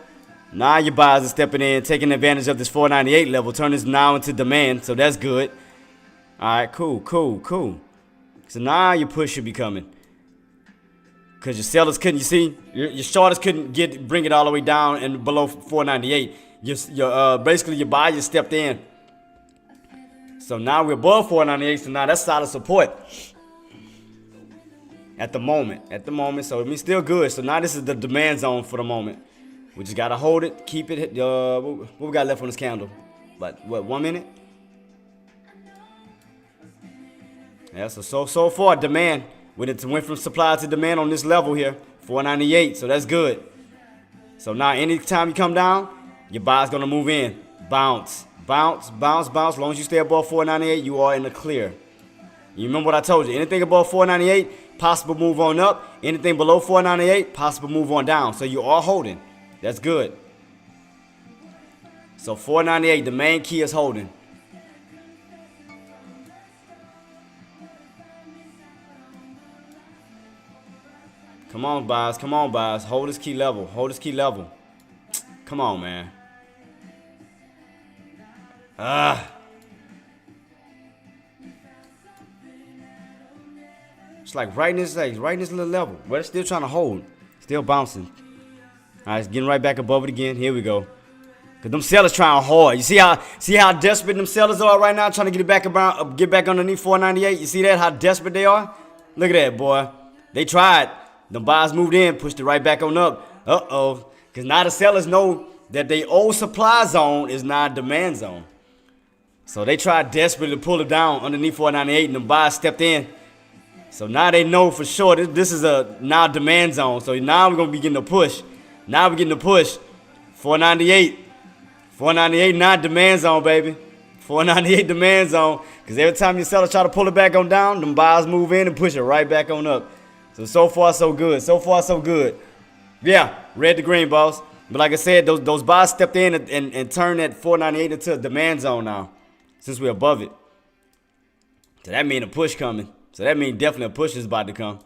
Now your buyers are stepping in, taking advantage of this 498 level, turn this now into demand, so that's good. All right, cool. So now your push should be coming. Because your sellers couldn't, you see, your shorters couldn't bring it all the way down and below 498. Basically your buyers stepped in. So now we're above 498, so now that's solid support. At the moment, so I mean, still good. So now this is the demand zone for the moment. We just gotta hold it, keep it. What we got left on this candle? But what, 1 minute? Yeah, so far demand. When it went from supply to demand on this level here, 498. So that's good. So now anytime you come down, your buy's gonna move in. Bounce, bounce, bounce, bounce. As long as you stay above 498, you are in the clear. You remember what I told you? Anything above 498, possible move on up. Anything below 498, possible move on down. So you are holding. That's good. So 498, the main key is holding. Come on, buys. Hold this key level. Come on, man. It's like right in this little level. But it's still trying to hold. Still bouncing. All right, it's getting right back above it again. Here we go. Cause them sellers trying hard. You see how desperate them sellers are right now, trying to get back underneath 498. You see that, how desperate they are? Look at that, boy. They tried. The buyers moved in, pushed it right back on up. Cause now the sellers know that they old supply zone is now a demand zone. So they tried desperately to pull it down underneath 498, and the buyers stepped in. So now they know for sure this is a now demand zone. So now we're gonna be getting a push. 498. 498 not demand zone, baby. 498 demand zone. Because every time your sellers try to pull it back on down, them buyers move in and push it right back on up. So far, so good. Yeah, red to green, boss. But like I said, those buyers stepped in and turned that 498 into a demand zone now, since we're above it. So that means a push coming. So that means definitely a push is about to come.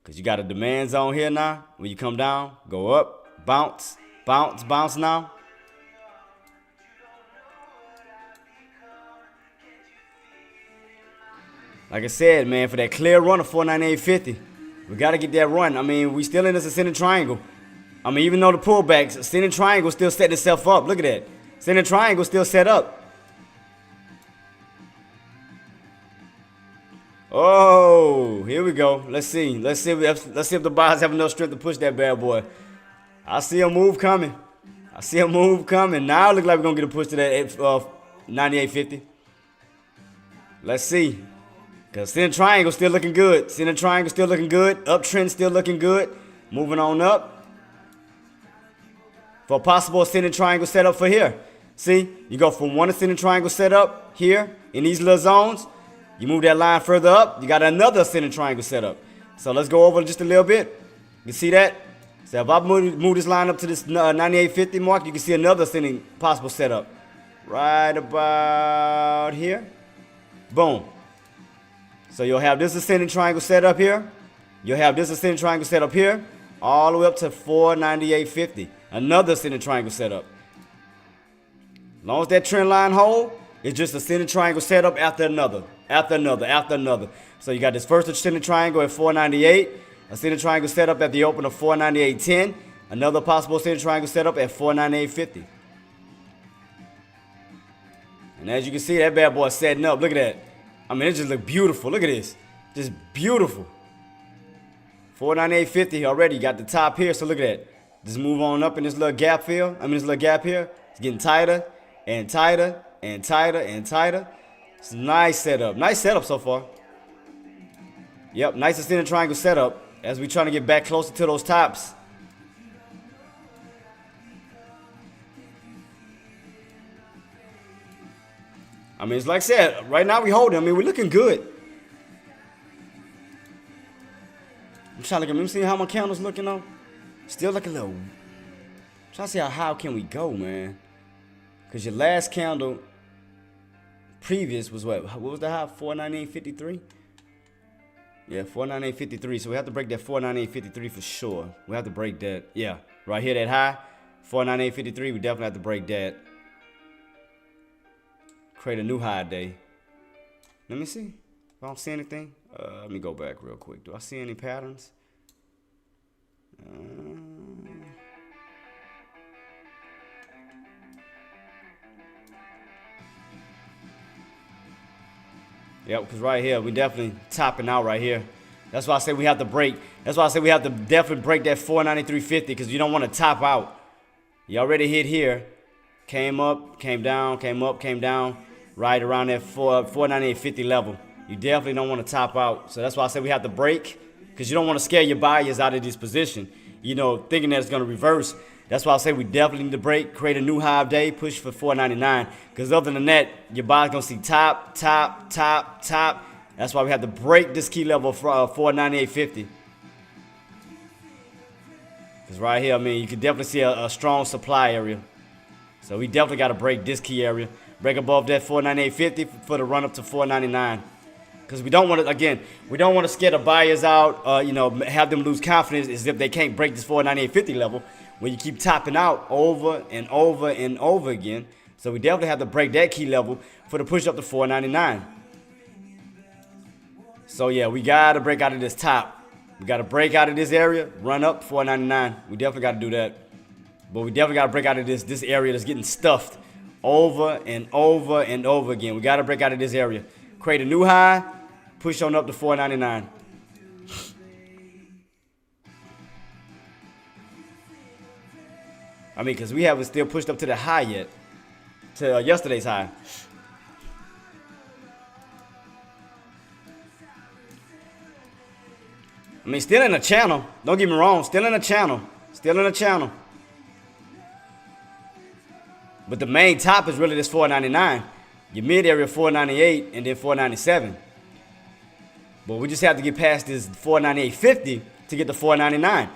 Because you got a demand zone here now. When you come down, go up, bounce, bounce, bounce now. Like I said, man, for that clear run of 498.50, we got to get that run. I mean, we still in this ascending triangle. I mean, even though the pullbacks, ascending triangle still setting itself up. Look at that. Ascending triangle still set up. Oh, here we go. Let's see. Let's see if the buyers have enough strength to push that bad boy. I see a move coming. I see a move coming. Now it looks like we're going to get a push to that 98.50. Let's see. Because Center Triangle still looking good. Center Triangle still looking good. Uptrend still looking good. Moving on up. For a possible ascending triangle setup for here. See, you go from one ascending triangle setup here in these little zones. You move that line further up, you got another ascending triangle setup. So let's go over just a little bit. You see that? So if I move this line up to this 98.50 mark, you can see another ascending possible setup. Right about here. Boom. So you'll have this ascending triangle set up here. You'll have this ascending triangle set up here. All the way up to 498.50. Another ascending triangle setup. As long as that trend line hold, it's just a ascending triangle setup after another, after another, after another. So you got this first ascending triangle at 498, ascending triangle setup at the open of 498.10, another possible ascending triangle setup at 498.50. And as you can see, that bad boy is setting up. Look at that. I mean, it just look beautiful. Look at this. Just beautiful. 498.50 already. You got the top here, so look at that. Just move on up in this little gap here. This little gap here. It's getting tighter and tighter and tighter and tighter. It's a nice setup. Nice setup so far. Yep, nice ascending triangle setup as we trying to get back closer to those tops. I mean, it's like I said, right now we holding. I mean, we're looking good. I'm trying to let me see how my candle's looking though. Still looking a little. I'm trying to see how high can we go, man. Because your last candle previous was what? What was the high? 498.53? Yeah, 498.53. So we have to break that 498.53 for sure. We have to break that. Yeah, right here, that high. 498.53. We definitely have to break that. Create a new high day. Let me see if I don't see anything. Let me go back real quick. Do I see any patterns? Yep, because right here, we definitely topping out right here. That's why I say we have to break. That's why I say we have to definitely break that 493.50 because you don't want to top out. You already hit here. Came up, came down, came up, came down. Right around that 498.50 level. You definitely don't want to top out. So that's why I say we have to break because you don't want to scare your buyers out of this position. You know, thinking that it's going to reverse. That's why I say we definitely need to break, create a new high of day, push for 499. Because other than that, your buyer's going to see top, top, top, top. That's why we have to break this key level for 498.50. Because right here, I mean, you can definitely see a strong supply area. So we definitely got to break this key area. Break above that 498.50 for the run up to 499. Because we don't want to, again, we don't want to scare the buyers out, you know, have them lose confidence as if they can't break this 498.50 level when you keep topping out over and over and over again. So we definitely have to break that key level for the push up to 499. So yeah, we got to break out of this top. We got to break out of this area, run up 499. We definitely got to do that. But we definitely got to break out of this area that's getting stuffed over and over and over again. We got to break out of this area. Create a new high, push on up to 499. I mean, because we haven't still pushed up to the high yet. To yesterday's high. I mean, still in the channel. Don't get me wrong. Still in the channel. Still in the channel. But the main top is really this 499. Your mid area 498 and then 497. But we just have to get past this 498.50 to get to 499.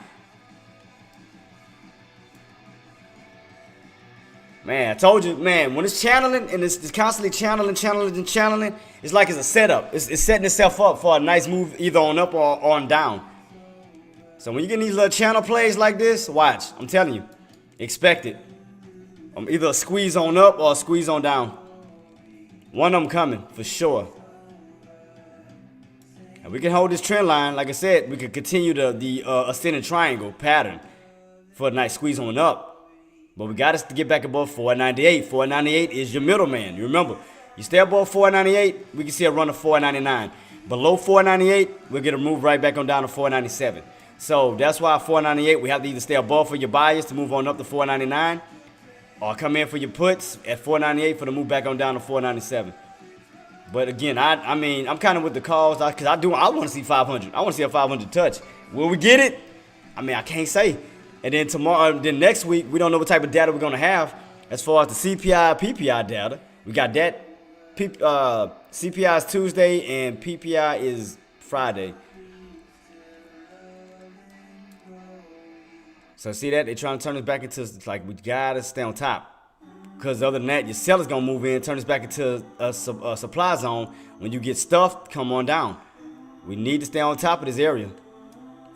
Man, I told you, man, when it's channeling and it's constantly channeling, it's like it's a setup. It's setting itself up for a nice move either on up or on down. So when you get these little channel plays like this, watch. I'm telling you, expect it. Either a squeeze on up or a squeeze on down. One of them coming for sure. And we can hold this trend line. Like I said, we can continue the ascending triangle pattern for a nice squeeze on up. But we got to get back above 498. 498 is your middleman. You remember, you stay above 498, we can see a run of 499. Below 498, we'll get a move right back on down to 497. So that's why 498, we have to either stay above for your buyers to move on up to 499, or come in for your puts at 498 for the move back on down to 497. But again, I mean, I'm kind of with the calls because I want to see 500. I want to see a 500 touch. Will we get it? I mean, I can't say. And then then next week, we don't know what type of data we're going to have as far as the CPI, PPI data. We got that. CPI is Tuesday and PPI is Friday. So see that? They're trying to turn us back into, like, we got to stay on top. Because other than that, your seller's going to move in, turn us back into a supply zone. When you get stuffed, come on down. We need to stay on top of this area.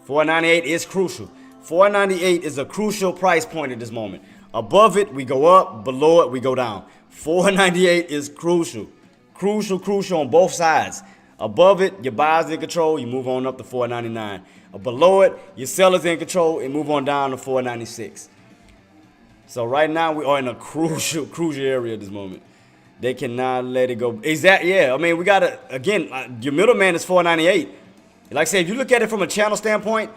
498 is crucial. 498 is a crucial price point at this moment. Above it, we go up. Below it, we go down. 498 is crucial. Crucial on both sides. Above it, your buyer's in control. You move on up to 499. Below it, your seller's in control and move on down to 496. So right now, we are in a crucial area at this moment. They cannot let it go. Exactly, yeah. I mean, we got to, again, your middleman is 498. Like I said, if you look at it from a channel standpoint,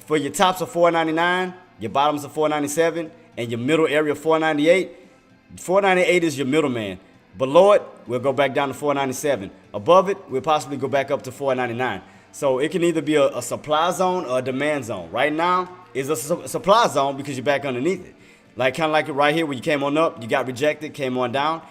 for your tops are 499, your bottoms are 497, and your middle area 498. 498 is your middleman. Below it, we'll go back down to 497. Above it, we'll possibly go back up to 499. So it can either be a supply zone or a demand zone. Right now, it's a supply zone because you're back underneath it. Like kind of like right here where you came on up, you got rejected, came on down.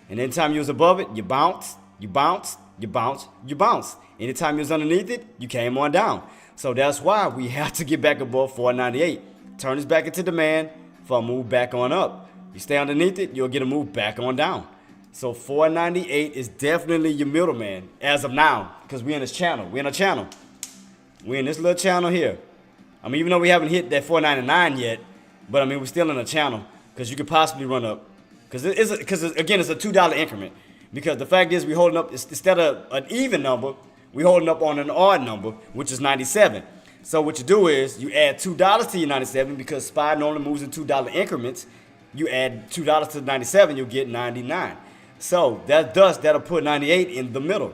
And anytime you was above it, you bounce, you bounce, you bounce, you bounce. Anytime you was underneath it, you came on down. So that's why we have to get back above 498. Turn this back into demand for a move back on up. You stay underneath it, you'll get a move back on down. So 498 is definitely your middleman as of now because we're in this channel. We're in a channel. We're in this little channel here. I mean, even though we haven't hit that 499 yet, but I mean, we're still in a channel because you could possibly run up. Because again, it's a $2 increment. Because the fact is, we're holding up, instead of an even number, we're holding up on an odd number, which is 97. So what you do is you add $2 to your 97 because SPY normally moves in $2 increments. You add $2 to 97, you'll get 99. So that'll put 98 in the middle.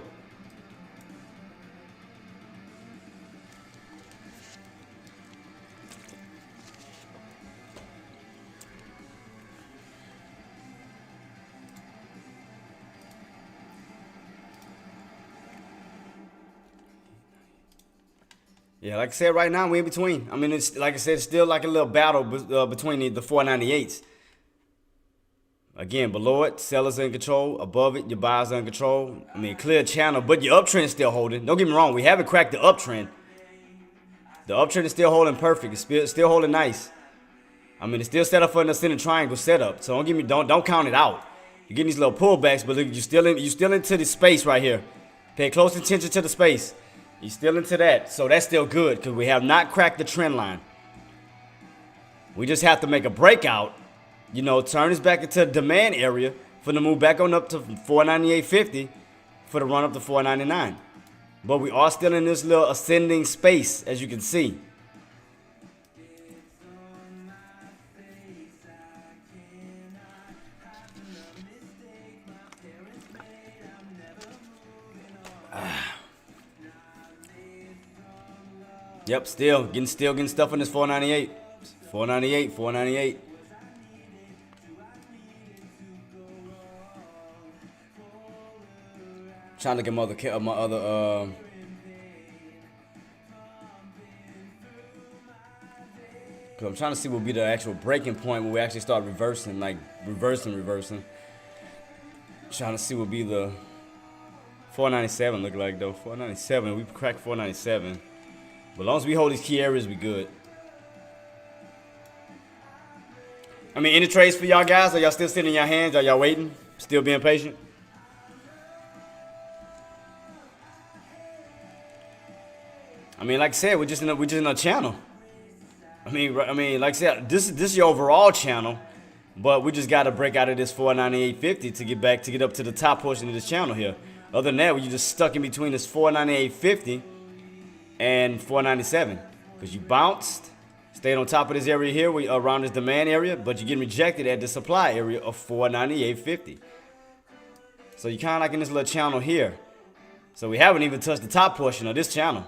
Yeah, like I said, right now we're in between. I mean, it's like I said, it's still like a little battle between the 498s. Again, below it, sellers in control. Above it, your buyers are in control. I mean, clear channel, but your uptrend is still holding. Don't get me wrong, we haven't cracked the uptrend. The uptrend is still holding perfect. It's still holding nice. I mean, it's still set up for an ascending triangle setup. So don't count it out. You're getting these little pullbacks, but look, you're still into the space right here. Pay close attention to the space. You're still into that. So that's still good because we have not cracked the trend line. We just have to make a breakout. You know, turn this back into the demand area for the move back on up to 498.50 for the run up to 499. But we are still in this little ascending space, as you can see. Yep, still getting stuff in this 498. 498, 498. Trying to get my other because I'm trying to see what will be the actual breaking point when we actually start reversing, like reversing. Trying to see what will be the 497 look like though. 497, we cracked 497. But as long as we hold these key areas, we good. I mean, any trades for y'all guys? Are y'all still sitting in your hands? Are y'all waiting? Still being patient? I mean, like I said, we're just in a channel. I mean, like I said, this is your overall channel, but we just got to break out of this 498.50 to get up to the top portion of this channel here. Other than that, we're just stuck in between this 498.50 and 497 because you bounced, stayed on top of this area here, around this demand area, but you're getting rejected at the supply area of 498.50. So you're kind of like in this little channel here. So we haven't even touched the top portion of this channel.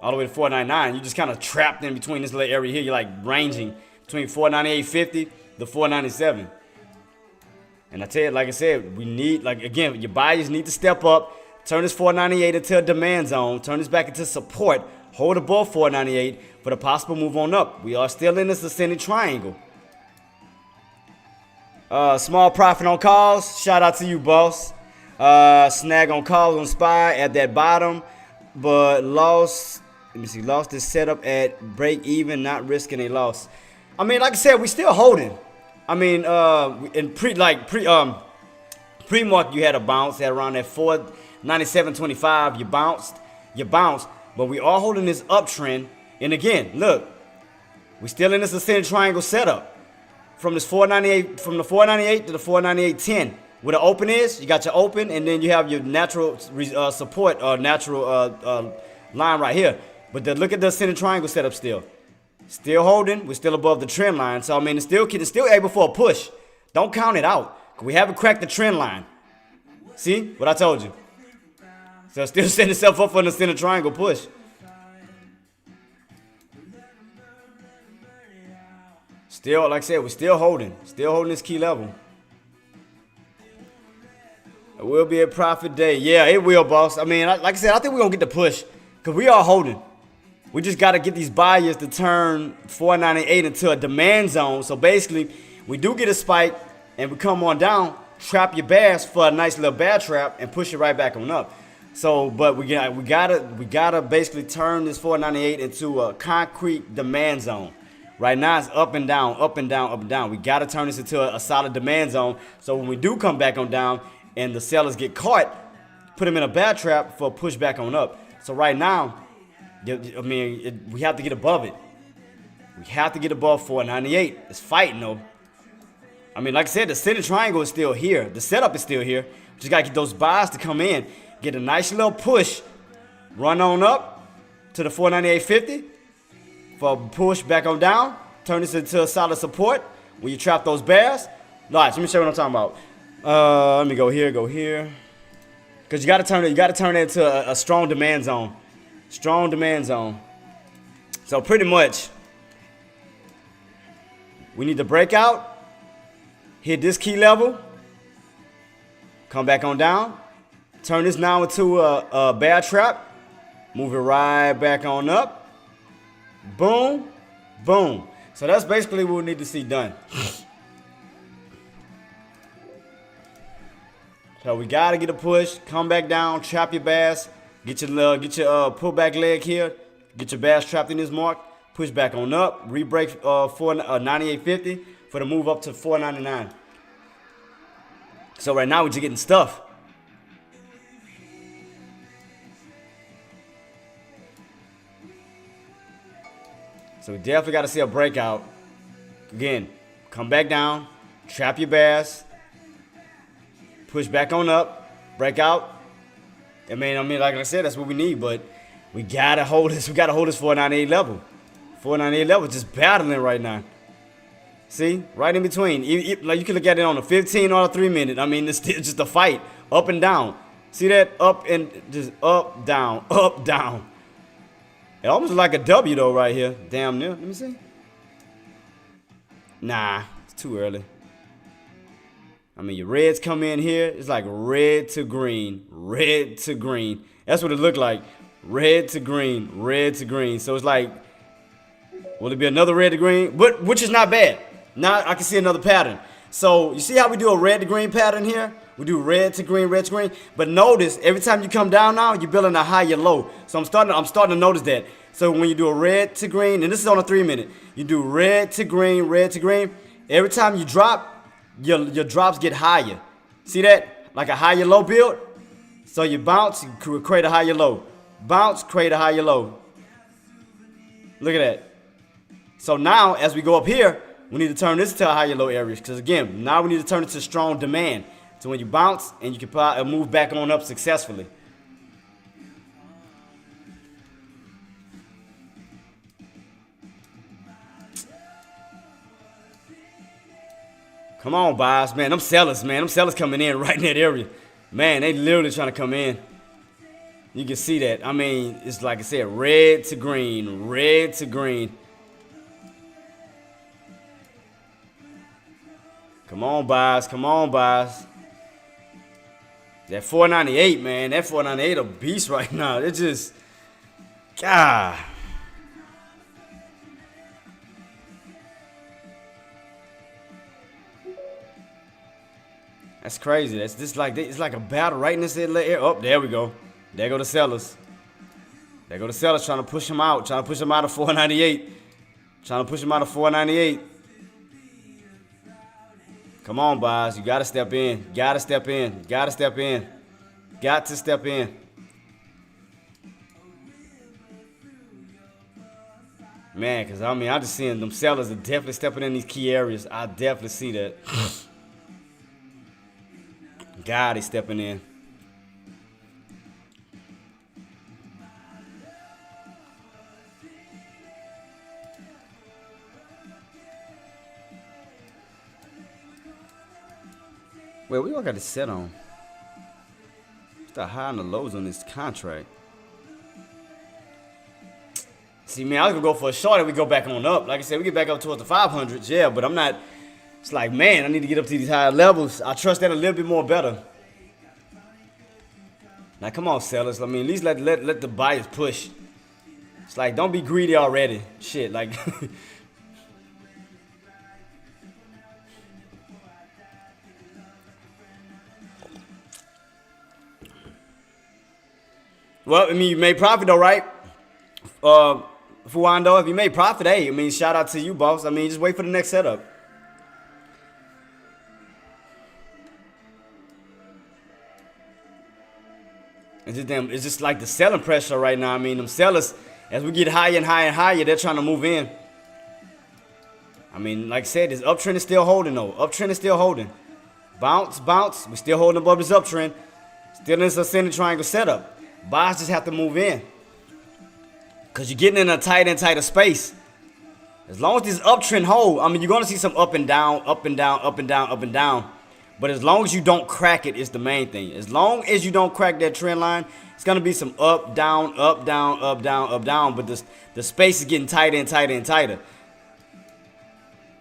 All the way to 499, you're just kind of trapped in between this little area here. You're like ranging between 498.50 the 497. And I tell you, like I said, we need, like, again, your buyers need to step up, turn this 498 into a demand zone, turn this back into support, hold above 498 for the possible move on up. We are still in this ascending triangle. Small profit on calls. Shout out to you, boss. Snag on calls on SPY at that bottom, but lost. Let me see. Lost this setup at break even, not risking a loss. I mean, like I said, we still holding. I mean, in pre-market you had a bounce at around that 497.25. You bounced, but we are holding this uptrend. And again, look, we still in this ascending triangle setup. From this 498, from the 498 to the 498.10. Where the open is, you got your open, and then you have your natural support or natural line right here. But look at the ascending triangle setup still. Still holding, we're still above the trend line. So I mean, it's still able for a push. Don't count it out. We haven't cracked the trend line. See what I told you? So still setting itself up for an ascending triangle push. Still, like I said, we're still holding this key level. It will be a profit day. Yeah, it will, boss. I mean, like I said, I think we're going to get the push because we are holding. We just got to get these buyers to turn 498 into a demand zone. So basically, we do get a spike and we come on down, trap your bass for a nice little bear trap and push it right back on up. So, but we gotta basically turn this 498 into a concrete demand zone. Right now it's up and down, up and down, up and down. We got to turn this into a solid demand zone. So when we do come back on down and the sellers get caught, put them in a bad trap for a push back on up. So right now, I mean, we have to get above it. We have to get above 498. It's fighting though. I mean, like I said, the ascending triangle is still here. The setup is still here. We just got to get those buys to come in, get a nice little push, run on up to the 498.50. For a push back on down, turn this into a solid support. When you trap those bears, let me show you what I'm talking about. Let me go here, because you got to turn it into a strong demand zone, So pretty much, we need to break out, hit this key level, come back on down, turn this now into a bear trap, move it right back on up. Boom, boom. So that's basically what we need to see done. So we gotta get a push, come back down, trap your bass, get your pullback leg here, get your bass trapped in this mark, push back on up, re-break 98.50 for the move up to 499. So right now we're just getting stuff. So we definitely got to see a breakout. Again, come back down, trap your bass, push back on up, break out. I mean, like I said, that's what we need. But we gotta hold this. We gotta hold this 498 level. 498 level, just battling right now. See, right in between. Like you can look at it on a 15 or a 3 minute. I mean, it's still just a fight, up and down. See that? Up and just up, down, up, down. It almost like a W though right here. Damn near. Let me see. Nah, it's too early. I mean, your reds come in here. It's like red to green, red to green. That's what it looked like. Red to green, red to green. So it's like, will it be another red to green? But which is not bad. Now I can see another pattern. So you see how we do a red to green pattern here? We do red to green, red to green. But notice every time you come down now, you're building a higher low. So I'm starting to notice that. So when you do a red to green, and this is on a 3 minute, you do red to green, red to green. Every time you drop, your drops get higher. See that? Like a higher low build. So you bounce, you create a higher low. Bounce, create a higher low. Look at that. So now as we go up here, we need to turn this to a higher low area. Because again, now we need to turn it to strong demand. So when you bounce and you can move back on up successfully. Come on, buyers, man. Them sellers coming in right in that area. Man, they literally trying to come in. You can see that. I mean, it's like I said, red to green, red to green. Come on, buys. Come on, buys. That 498, man. That 498 a beast right now. It just, God. That's crazy. That's just like it's like a battle right in this area. Oh, there we go. There go the sellers. There go the sellers trying to push him out. Trying to push him out of 498. Trying to push him out of 498. Come on, buys. You gotta step in. Gotta step in. Gotta step in. Got to step in. Man, because I mean, I'm just seeing them sellers are definitely stepping in these key areas. I definitely see that. God, he's stepping in. Wait, we all got to set on. What's the high and the lows on this contract? See, man, I was going to go for a short and we go back on up. Like I said, we get back up towards the 500s, yeah, but I'm not. It's like, man, I need to get up to these higher levels. I trust that a little bit more better. Now, come on, sellers. I mean, at least let the buyers push. It's like, don't be greedy already. Shit, like. Well, I mean, you made profit though, right? Fuando, if you made profit, hey, I mean, shout out to you, boss. I mean, just wait for the next setup. It's just like the selling pressure right now. I mean, them sellers, as we get higher and higher and higher, they're trying to move in. I mean, like I said, this uptrend is still holding though. Uptrend is still holding. Bounce, bounce. We're still holding above this uptrend. Still in this ascending triangle setup. Buys just have to move in. Because you're getting in a tighter and tighter space. As long as this uptrend hold, I mean, you're going to see some up and down, up and down, up and down, up and down. But as long as you don't crack it, is the main thing. As long as you don't crack that trend line, it's going to be some up, down, up, down, up, down, up, down. But the space is getting tighter and tighter and tighter.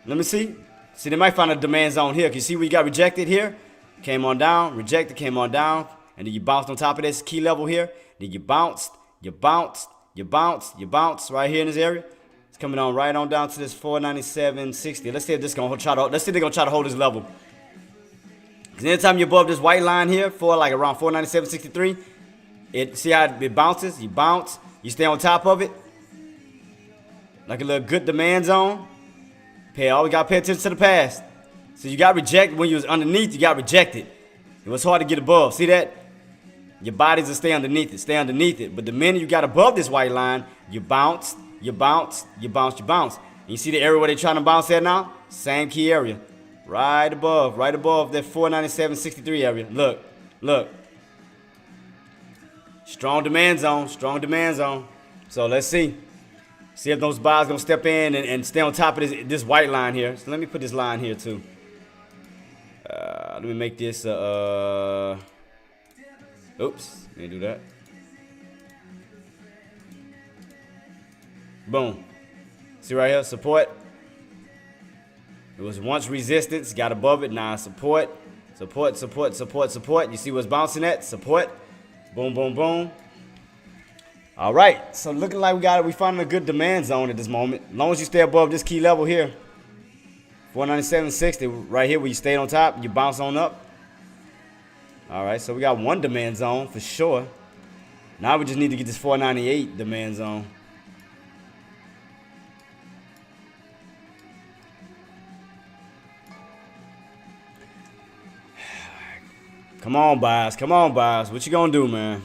Let me see. See, they might find a demand zone here. Can you see we got rejected here? Came on down, rejected, came on down. And then you bounced on top of this key level here. Then you bounced, you bounced, you bounced, you bounced right here in this area. It's coming on right on down to this 497.60. Let's see if this gonna try to. Let's see if they're gonna try to hold this level. Because anytime you're above this white line here for like around 497.63, see how it bounces. You bounce, you stay on top of it, like a little good demand zone. Always gotta pay attention to the past. So you got rejected when you was underneath. You got rejected. It was hard to get above. See that? Your bodies will stay underneath it. Stay underneath it. But the minute you got above this white line, you bounce, you bounce, you bounce, you bounce. And you see the area where they're trying to bounce at now? Same key area. Right above that 497.63 area. Look, look. Strong demand zone, strong demand zone. So let's see. See if those buys gonna step in and stay on top of this white line here. So let me put this line here too. Let me make this oops, let me do that. Boom. See right here, support. It was once resistance, got above it, now support. Support, support, support, support. You see what's bouncing at? Support. Boom, boom, boom. All right, so looking like we finding a good demand zone at this moment. As long as you stay above this key level here. 497.60 right here where you stay on top, you bounce on up. All right, so we got one demand zone for sure. Now we just need to get this 498 demand zone. Come on, buys. Come on, buys. What you gonna do, man?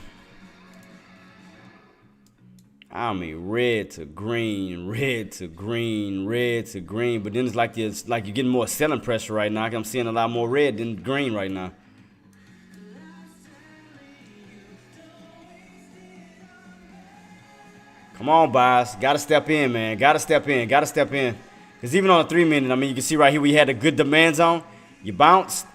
I mean, red to green, red to green, red to green. But then it's like you're getting more selling pressure right now. I'm seeing a lot more red than green right now. Come on, buys. Gotta step in, man. Gotta step in. Gotta step in. Because even on a 3 minute, I mean, you can see right here we had a good demand zone. You bounced.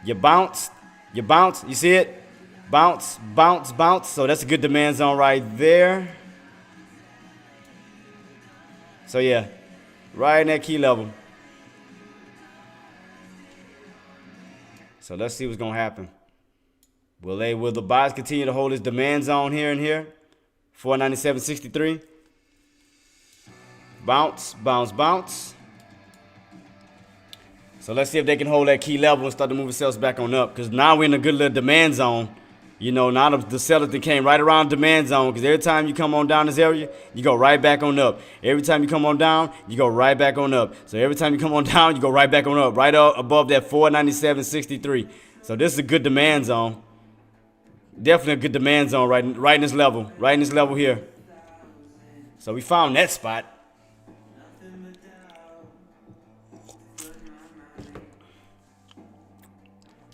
You bounced. You bounce, you see it? Bounce, bounce, bounce. So that's a good demand zone right there. So yeah, right in that key level. So let's see what's going to happen. Will the buyers continue to hold this demand zone here and here? 497.63. Bounce, bounce, bounce. So let's see if they can hold that key level and start to move themselves back on up. Because now we're in a good little demand zone. You know, now the sellers that came right around demand zone. Because every time you come on down this area, you go right back on up. Every time you come on down, you go right back on up. So every time you come on down, you go right back on up. Right up above that 497.63. So this is a good demand zone. Definitely a good demand zone right in this level. Right in this level here. So we found that spot.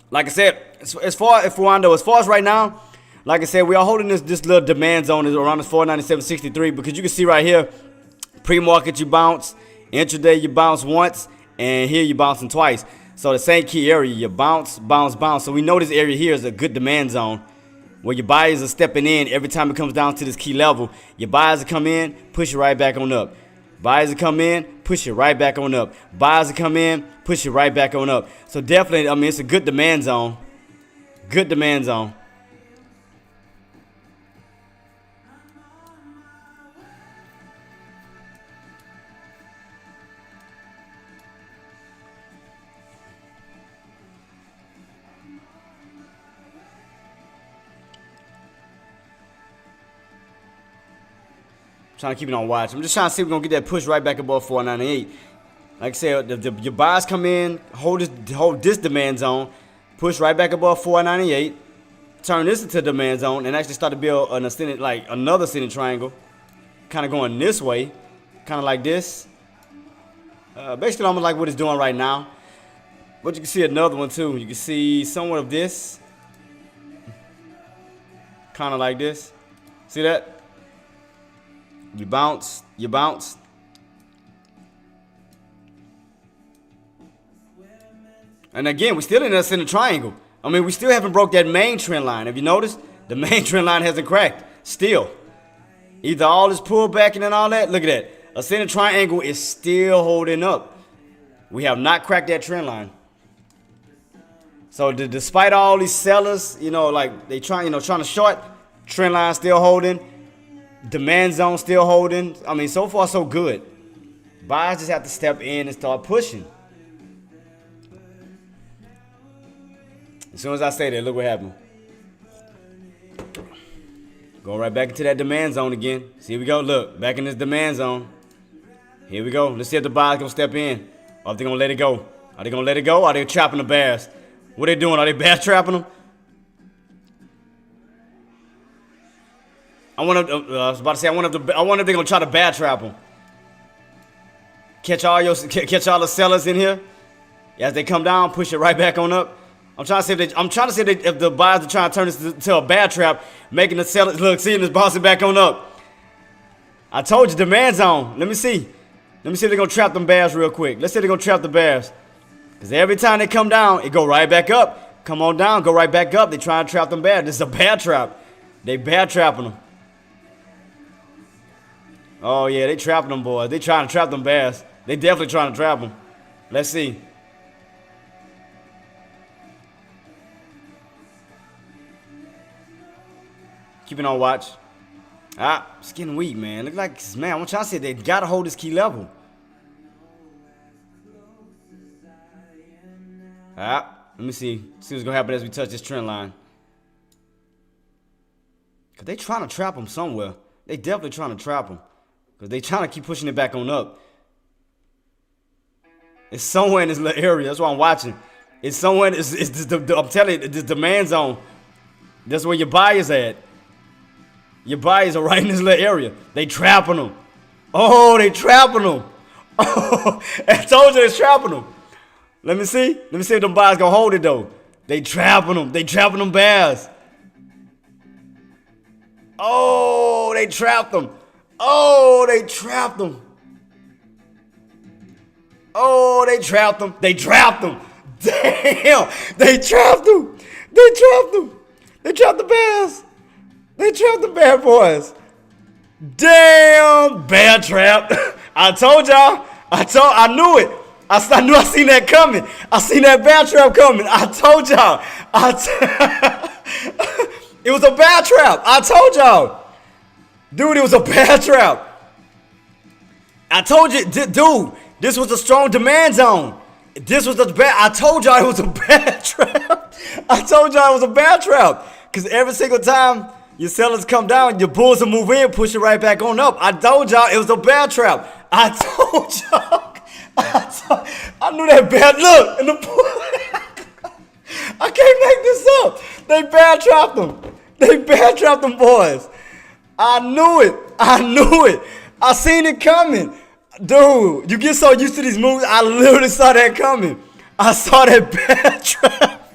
Like I said, as far as right now, like I said, we are holding this little demand zone is around this 497.63 because you can see right here, pre-market you bounce, intraday you bounce once, and here you bouncing twice. So the same key area, you bounce, bounce, bounce. So we know this area here is a good demand zone where your buyers are stepping in every time it comes down to this key level. Your buyers will come in, push it right back on up. Buyers will come in, push it right back on up. Buyers will come in, push it right back on up. So definitely, I mean, it's a good demand zone. Good demand zone. Trying to keep it on watch. I'm just trying to see if we're going to get that push right back above 498. Like I said, your buyers come in, hold this demand zone, push right back above 498, turn this into demand zone, and actually start to build an ascendant, like another ascendant triangle, kind of going this way, kind of like this. Basically, almost like what it's doing right now. But you can see another one too. You can see somewhat of this, kind of like this. See that? You bounce, you bounce. And again, we're still in that center triangle. I mean, we still haven't broke that main trend line. Have you noticed? The main trend line hasn't cracked. Still. Either all this pullback and all that. Look at that. A center triangle is still holding up. We have not cracked that trend line. So despite all these sellers, you know, like they trying to short, trend line still holding. Demand zone still holding. I mean, so far so good. Buyers just have to step in and start pushing. As soon as I say that, look what happened. Go right back into that demand zone again. See, here we go. Look, back in this demand zone. Here we go. Let's see if the buyers gonna step in, or if they gonna let it go. Are they gonna let it go? Or are they trapping the bears? What are they doing? Are they bear trapping them? I was about to say I wonder if they're gonna try to bear trap them. Catch all the sellers in here. As they come down, push it right back on up. I'm trying to see if the buyers are trying to turn this into a bear trap, making the sellers look, seeing this bouncing back on up. I told you, demand zone. Let me see. Let me see if they're gonna trap them bears real quick. Let's see if they're gonna trap the bears. Because every time they come down, it go right back up. Come on down, go right back up. They try to trap them bears. This is a bear trap. They bear trapping them. Oh yeah, they trapping them boys. They trying to trap them bears. They definitely trying to trap them. Let's see. Keep it on watch. It's getting weak, man. Look like, man, I'm trying to say they gotta hold this key level. Let me see what's gonna happen as we touch this trend line. Cause they trying to trap them somewhere. They definitely trying to trap them. Cause they trying to keep pushing it back on up. It's somewhere in this little area. That's why I'm watching. It's somewhere. I'm telling you, this demand zone. That's where your buyers at. Your buyers are right in this little area. They trapping them. Oh, they trapping them. Oh, I told you they trapping them. Let me see. Let me see if them buyers gonna hold it though. They trapping them. They trapping them bears. Oh, they trapped them. Oh, they trapped them. Oh, they trapped them. They trapped them. Damn. They trapped them. They trapped them. They trapped the bears. They trapped the bear boys. Damn, bear trap. I told y'all. I knew it. I knew I seen that coming. I seen that bear trap coming. I told y'all. It was a bear trap. I told y'all. Dude, it was a bear trap. I told you, dude, this was a strong demand zone. This was a bear. I told y'all it was a bear trap. I told y'all it was a bear trap. Because every single time your sellers come down, your bulls will move in, push it right back on up. I told y'all it was a bear trap. I told y'all. I knew that bear. Look, in the pool. I can't make this up. They bear trapped them. They bear trapped them boys. I knew it. I knew it. I seen it coming. Dude, you get so used to these moves. I literally saw that coming. I saw that bear trap.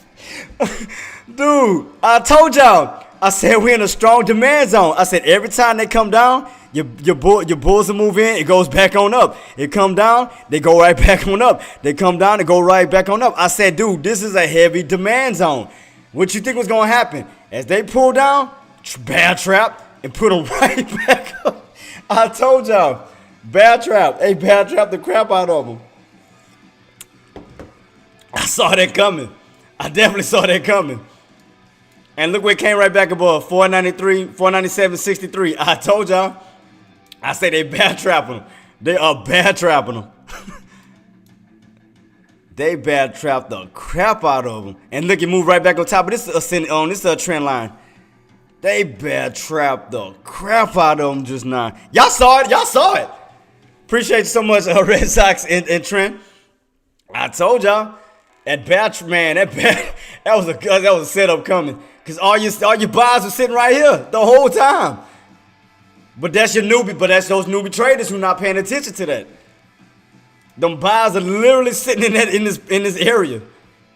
Dude, I told y'all. I said we're in a strong demand zone. I said every time they come down, your bulls will move in, it goes back on up. It come down, they go right back on up. They come down, they go right back on up. I said, dude, this is a heavy demand zone. What you think was going to happen? As they pull down, bear trap, and put them right back up. I told y'all, bear trap. Hey, bear trap the crap out of them. I saw that coming. I definitely saw that coming. And look where it came right back above, 493, 497.63. I told y'all. I say they bear trapping them. They are bear trapping them. They bear trapped the crap out of them. And look, it moved right back on top. But this is a trend line. They bear trapped the crap out of them just now. Y'all saw it. Y'all saw it. Appreciate you so much, Red Sox and Trent. I told y'all. That was a setup coming. Cause all your buys were sitting right here the whole time. But that's your newbie. But that's those newbie traders who not paying attention to that. Them buys are literally sitting in this area.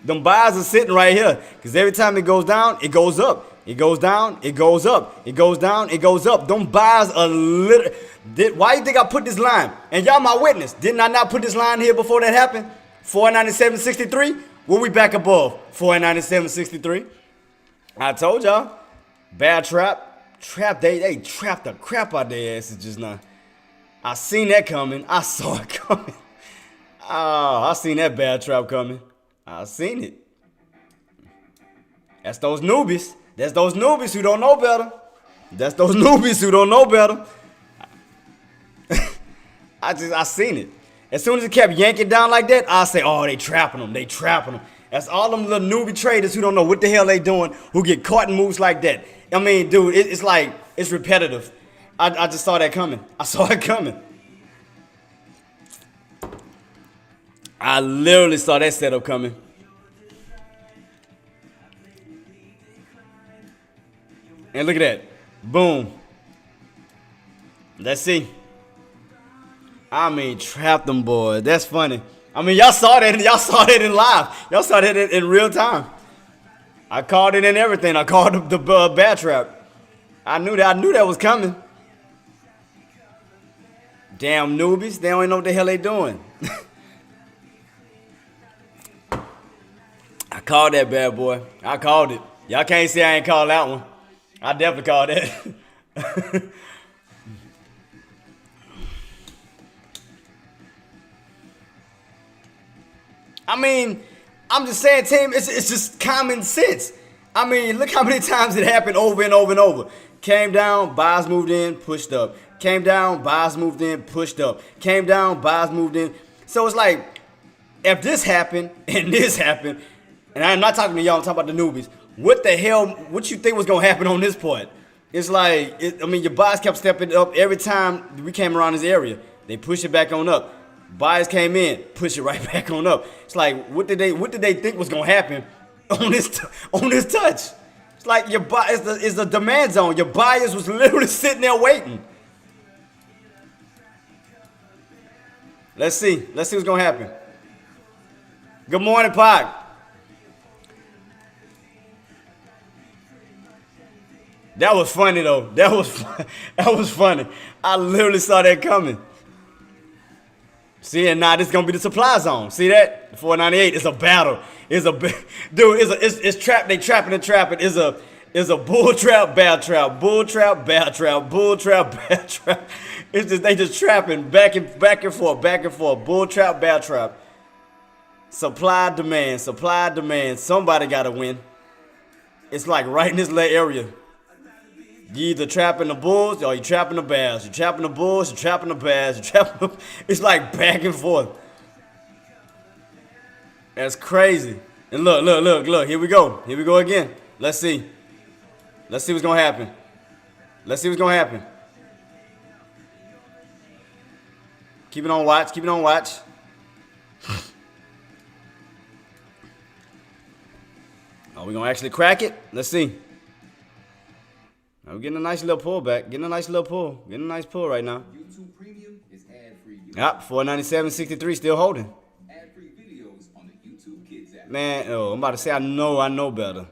Them buys are sitting right here. Cause every time it goes down, it goes up. It goes down, it goes up. It goes down, it goes up. Them buys are why you think I put this line? And y'all my witness. Didn't I not put this line here before that happened? 497.63. Well, we back above 497.63. I told y'all, bad trap, they trapped the crap out their asses just now. I seen that coming. I saw it coming. Oh, I seen that bad trap coming. I seen it. That's those newbies. That's those newbies who don't know better. That's those newbies who don't know better. I seen it. As soon as it kept yanking down like that, I say, oh, they trapping them. They trapping them. That's all them little newbie traders who don't know what the hell they doing, who get caught in moves like that. I mean, dude, it's like, it's repetitive. I just saw that coming. I saw it coming. I literally saw that setup coming. And look at that. Boom. Let's see. I mean, trap them boys. That's funny. I mean, y'all saw that in live. Y'all saw that in real time. I called it in everything. I called the bad trap. I knew that was coming. Damn newbies. They don't even know what the hell they doing. I called that bad boy. I called it. Y'all can't say I ain't called that one. I definitely called that. I mean, I'm just saying, team, it's just common sense. I mean, look how many times it happened over and over and over. Came down, buys moved in, pushed up. Came down, buys moved in, pushed up. Came down, buys moved in. So it's like, if this happened and this happened, and I'm not talking to y'all, I'm talking about the newbies. What the hell, what you think was going to happen on this part? It's like, your buys kept stepping up every time we came around this area. They push it back on up. Buyers came in, push it right back on up. It's like, what did they think was gonna happen on this touch? It's like it's the demand zone. Your buyers was literally sitting there waiting. Let's see what's gonna happen. Good morning, Pac. That was funny though. That was funny. I literally saw that coming. See, and now this is gonna be the supply zone. See that? 498 is a battle. It's trap. They trapping and trapping. Is a bull trap, bear trap, bull trap, bear trap, bull trap, bear trap. It's just they just trapping back and forth, bull trap, bear trap. Supply, demand, supply, demand. Somebody got to win. It's like right in this little area. You either trapping the bulls or you trapping the bears. You trapping the bulls, you trapping the bears, you trapping the... It's like back and forth. That's crazy. And look. Here we go. Here we go again. Let's see. Let's see what's going to happen. Let's see what's going to happen. Keep it on watch. Keep it on watch. Are we going to actually crack it? Let's see. Now we're getting a nice little pull back. Getting a nice little pull. Getting a nice pull right now. YouTube Premium is ad-free. Yep, 497.63 still holding. Ad-free videos on the YouTube Kids app. Man, I'm about to say I know better.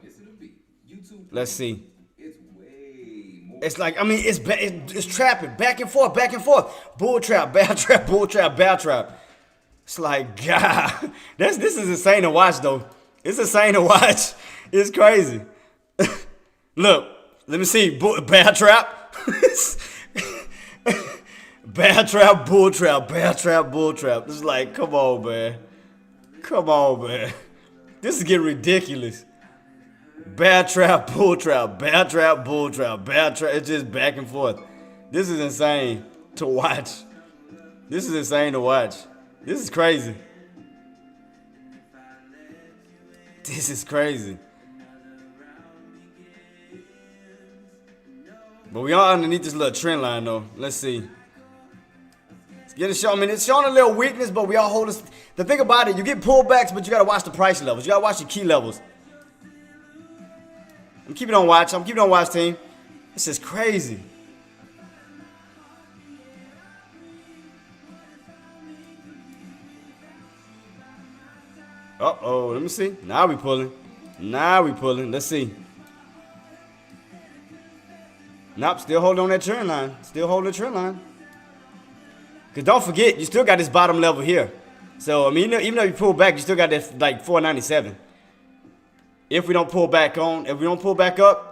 Let's see. It's way more. It's like, I mean, it's trapping back and forth. Bull trap, bear trap, bull trap, bear trap. It's like, God, this is insane to watch though. It's insane to watch. It's crazy. Look, let me see. Bear trap. Bear trap, bull trap, bear trap, bull trap. It's like, come on, man. Come on, man. This is getting ridiculous. Bear trap, bull trap, bear trap, bull trap, bear trap. It's just back and forth. This is insane to watch. This is insane to watch. This is crazy. This is crazy. But we are underneath this little trend line though. Let's see. It's getting shown. I mean, it's showing a little weakness, but we all hold us. The thing about it, you get pullbacks, but you gotta watch the price levels. You gotta watch your key levels. I'm keeping on watch. Team. This is crazy. Uh-oh, let me see. Now we pulling. Let's see. Nope, still holding on that trend line. Because don't forget, you still got this bottom level here. So, I mean, even though you pull back, you still got that, like, 497. If we don't pull back up,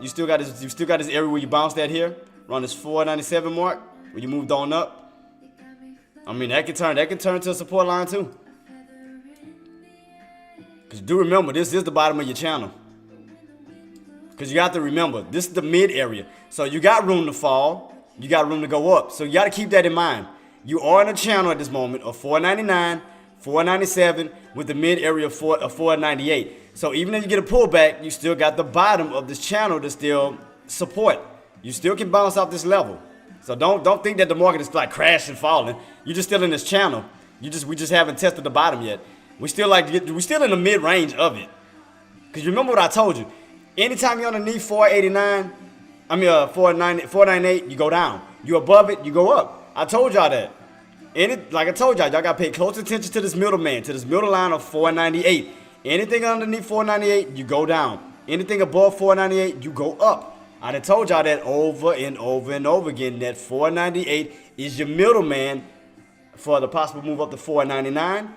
you still got this area where you bounced at here, around this 497 mark, where you moved on up. I mean, that can turn to a support line too. Because do remember, this is the bottom of your channel. Because you got to remember, this is the mid area. So you got room to fall, you got room to go up. So you got to keep that in mind. You are in a channel at this moment of 499, 497 with the mid area of 498. So even if you get a pullback, you still got the bottom of this channel to still support. You still can bounce off this level. So don't think that the market is like crashing, falling. You're just still in this channel. We just haven't tested the bottom yet. We're still in the mid range of it. Cause you remember what I told you. Anytime you're underneath 489, 498, you go down. You above it, you go up. I told y'all that. Like I told y'all gotta pay close attention to this middleman, to this middle line of 498. Anything underneath 498, you go down. Anything above 498, you go up. I done told y'all that over and over and over again, that 498 is your middleman for the possible move up to 499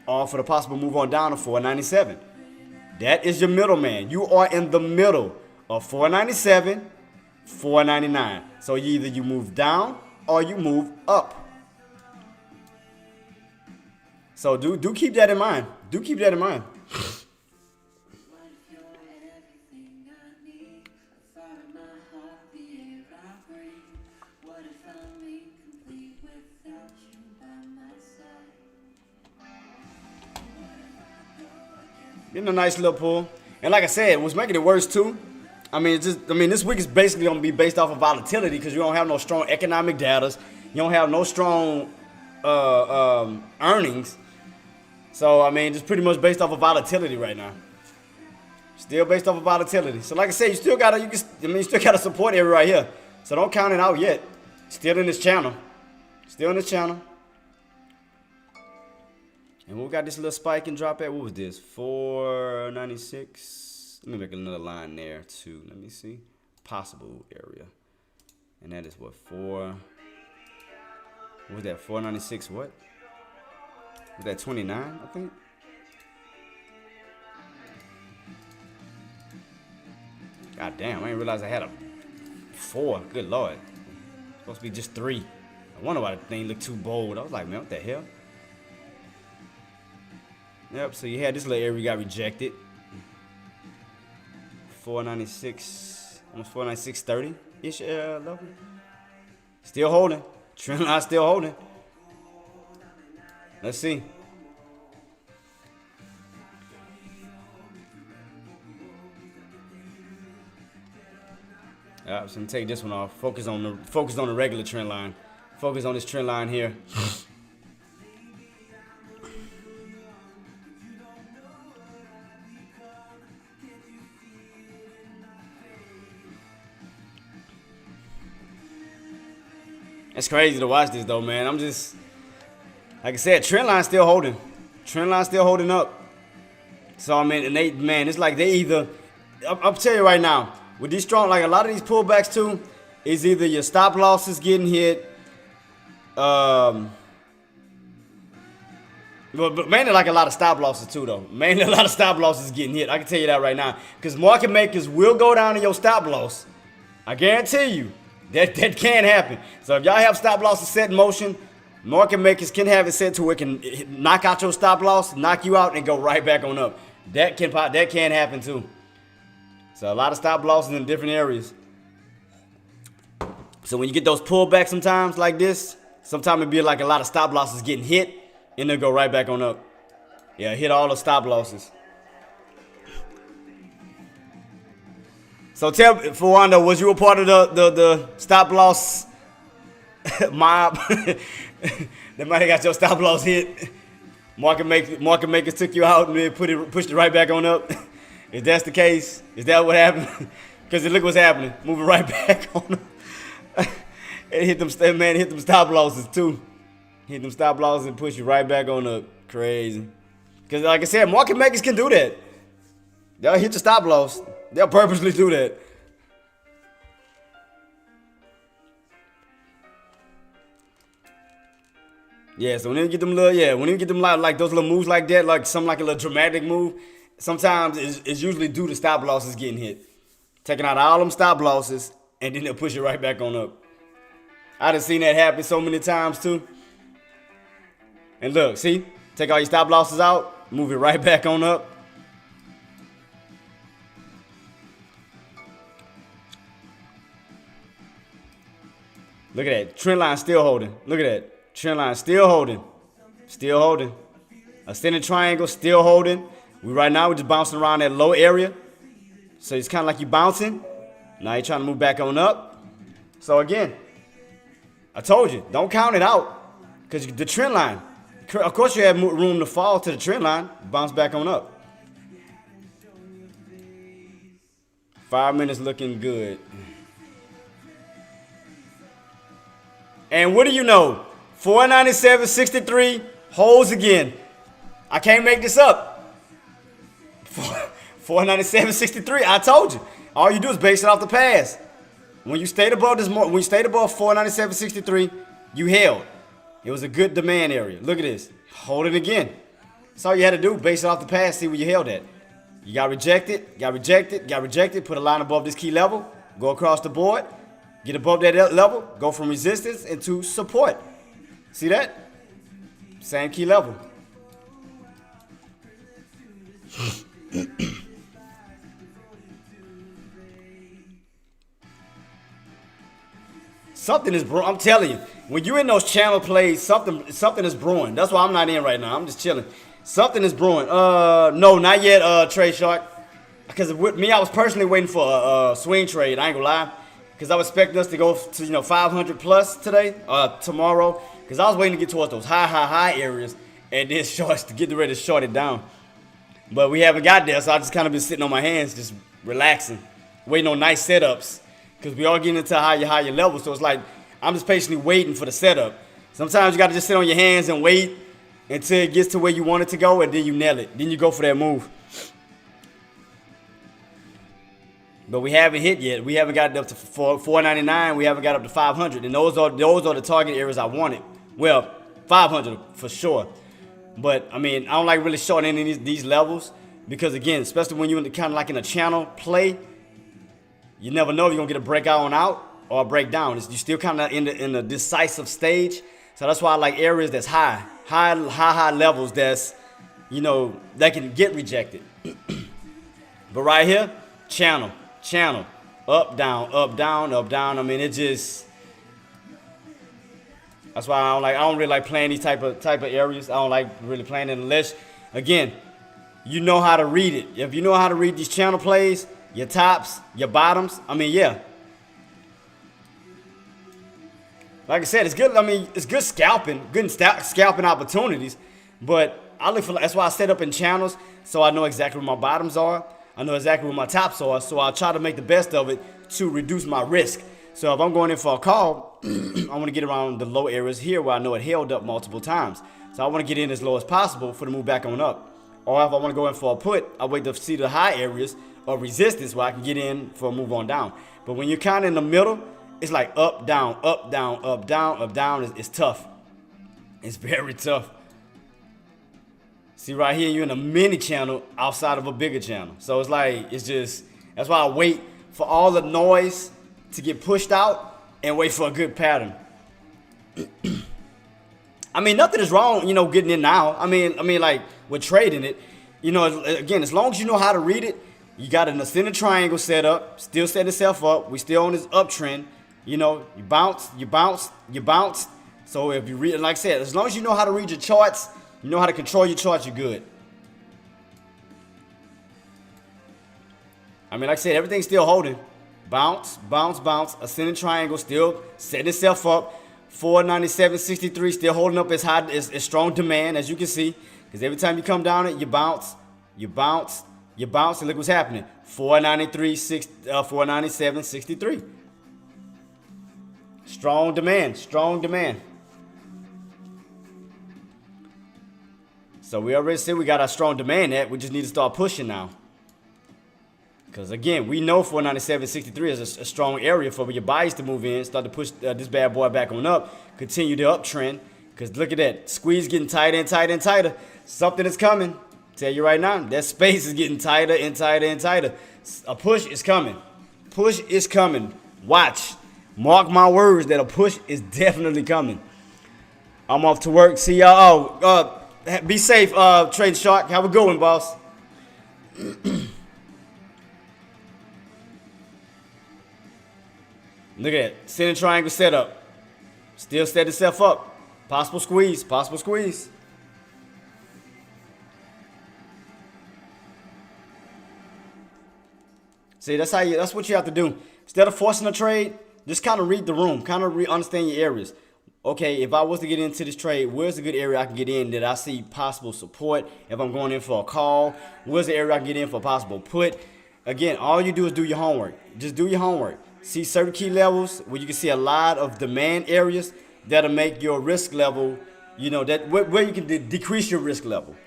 or for the possible move on down to 497. That is your middleman. You are in the middle of 497, 499. So either you move down or you move up. So do keep that in mind. Do keep that in mind. Getting a nice little pull. And like I said, what's making it worse too, this week is basically going to be based off of volatility because you don't have no strong economic data. You don't have no strong earnings. So, just pretty much based off of volatility right now. Still based off of volatility. So, like I said, you still got a support area right here. So, don't count it out yet. Still in this channel. And we got this little spike and drop at, what was this? 496. Let me make another line there too. Let me see. Possible area. And that is what? What was that? 496 what? Was that 29, I think? God damn, I didn't realize I had a 4. Good Lord. Supposed to be just 3. I wonder why the thing looked too bold. I was like, man, what the hell? Yep, so you had this little area got rejected. 496, almost 496.30-ish level. Still holding. Trend line still holding. Let's see. All right, so I'm gonna take this one off. Focus on the regular trend line. Focus on this trend line here. It's crazy to watch this though, man. I'm just, like I said, trend line still holding. Trend line still holding up. So I mean, and it's like they either, I'll tell you right now, with these strong, like a lot of these pullbacks too, is either your stop losses getting hit, but mainly like a lot of stop losses too though. Mainly a lot of stop losses getting hit. I can tell you that right now, because market makers will go down to your stop loss. I guarantee you. That can happen. So if y'all have stop losses set in motion, market makers can have it set to where it can knock out your stop loss, knock you out, and go right back on up. That can happen too. So a lot of stop losses in different areas. So when you get those pullbacks sometimes like this, sometimes it be like a lot of stop losses getting hit, and they'll go right back on up. Yeah, hit all the stop losses. So tell me, Fawanda, was you a part of the stop loss mob? They might have got your stop loss hit. Market makers took you out and then pushed it right back on up. If that's the case, is that what happened? Because look what's happening, moving right back on up. It hit them stop losses too. Hit them stop losses and push you right back on up. Crazy. Because like I said, market makers can do that. They'll hit your stop loss. They'll purposely do that. Yeah, so when you get them like those little moves like that, like something like a little dramatic move, sometimes it's usually due to stop losses getting hit. Taking out all them stop losses, and then they'll push it right back on up. I done seen that happen so many times too. And look, see? Take all your stop losses out, move it right back on up. Look at that. Trend line still holding. Look at that. Trend line still holding. Still holding. Ascending triangle still holding. Right now we're just bouncing around that low area. So it's kind of like you bouncing. Now you're trying to move back on up. So again, I told you, don't count it out. Because the trend line, of course you have room to fall to the trend line. Bounce back on up. 5 minutes looking good. And what do you know? 497.63 holds again. I can't make this up. 497.63. I told you. All you do is base it off the past. When you stayed above when you stayed above 497.63, you held. It was a good demand area. Look at this. Hold it again. That's all you had to do. Base it off the past. See where you held at. You got rejected. Put a line above this key level. Go across the board. Get above that level, go from resistance into support. See that? Same key level. Something is brewing. I'm telling you, when you're in those channel plays, something is brewing. That's why I'm not in right now. I'm just chilling. Something is brewing. No, not yet, Trade Shark. Because with me, I was personally waiting for a swing trade. I ain't gonna lie. Because I was expecting us to go to 500 plus today, tomorrow. Because I was waiting to get towards those high areas and then shorts to get ready to short it down. But we haven't got there, so I just kind of been sitting on my hands, just relaxing, waiting on nice setups. Because we all getting into higher levels, so it's like I'm just patiently waiting for the setup. Sometimes you got to just sit on your hands and wait until it gets to where you want it to go, and then you nail it. Then you go for that move. But we haven't hit yet. We haven't gotten up to 499. We haven't got up to 500. And those are the target areas I wanted. Well, 500 for sure. But, I mean, I don't like really shorting any of these levels. Because, again, especially when you're kind of like in a channel play, you never know if you're going to get a breakout on out or a breakdown. You're still kind of in the decisive stage. So that's why I like areas that's high levels that's that can get rejected. But right here, channel, up, down, up, down, up, down. I mean, it just, that's why I don't really like playing these type of areas. I don't like really playing it unless, again, you know how to read it. If you know how to read these channel plays, your tops, your bottoms, I mean, yeah. Like I said, it's good. I mean, it's good scalping, scalping opportunities. But I look for, that's why I set up in channels, so I know exactly where my bottoms are. I know exactly where my tops are, so I try to make the best of it to reduce my risk. So if I'm going in for a call, I want to get around the low areas here where I know it held up multiple times. So I want to get in as low as possible for the move back on up. Or if I want to go in for a put, I wait to see the high areas of resistance where I can get in for a move on down. But when you're kind of in the middle, it's like up, down, up, down, up, down, up, down. It's tough. It's very tough. See right here, you're in a mini channel outside of a bigger channel. So it's like, that's why I wait for all the noise to get pushed out and wait for a good pattern. I mean, nothing is wrong, getting in now. I mean, like, with trading it, again, as long as you know how to read it, you got an ascending triangle set up, still setting itself up. We still on this uptrend. You bounce, you bounce, you bounce. So if you read, like I said, as long as you know how to read your charts, you know how to control your charts, you're good. I mean, like I said, everything's still holding. Bounce, bounce, bounce. Ascending triangle still setting itself up. 497.63 still holding up as high as strong demand, as you can see. Because every time you come down it, you bounce, you bounce, you bounce, and look what's happening. 497.63. Strong demand, strong demand. So we already said we got our strong demand at. We just need to start pushing now. Because again, we know 497.63 is a strong area for your buyers to move in, start to push this bad boy back on up, continue the uptrend. Because look at that, squeeze getting tighter and tighter and tighter. Something is coming. Tell you right now, that space is getting tighter and tighter and tighter. A push is coming. Push is coming. Watch. Mark my words that a push is definitely coming. I'm off to work. See y'all. Be safe, Trade Shark. Have a good one, boss. Look at that. Center triangle setup. Still set itself up. Possible squeeze. Possible squeeze. See, that's what you have to do. Instead of forcing a trade, just kind of read the room. Kind of understand your areas. Okay, if I was to get into this trade, where's a good area I can get in that I see possible support? If I'm going in for a call, where's the area I can get in for possible put? Again, all you do is do your homework. Just do your homework. See certain key levels where you can see a lot of demand areas that'll make your risk level, where you can decrease your risk level,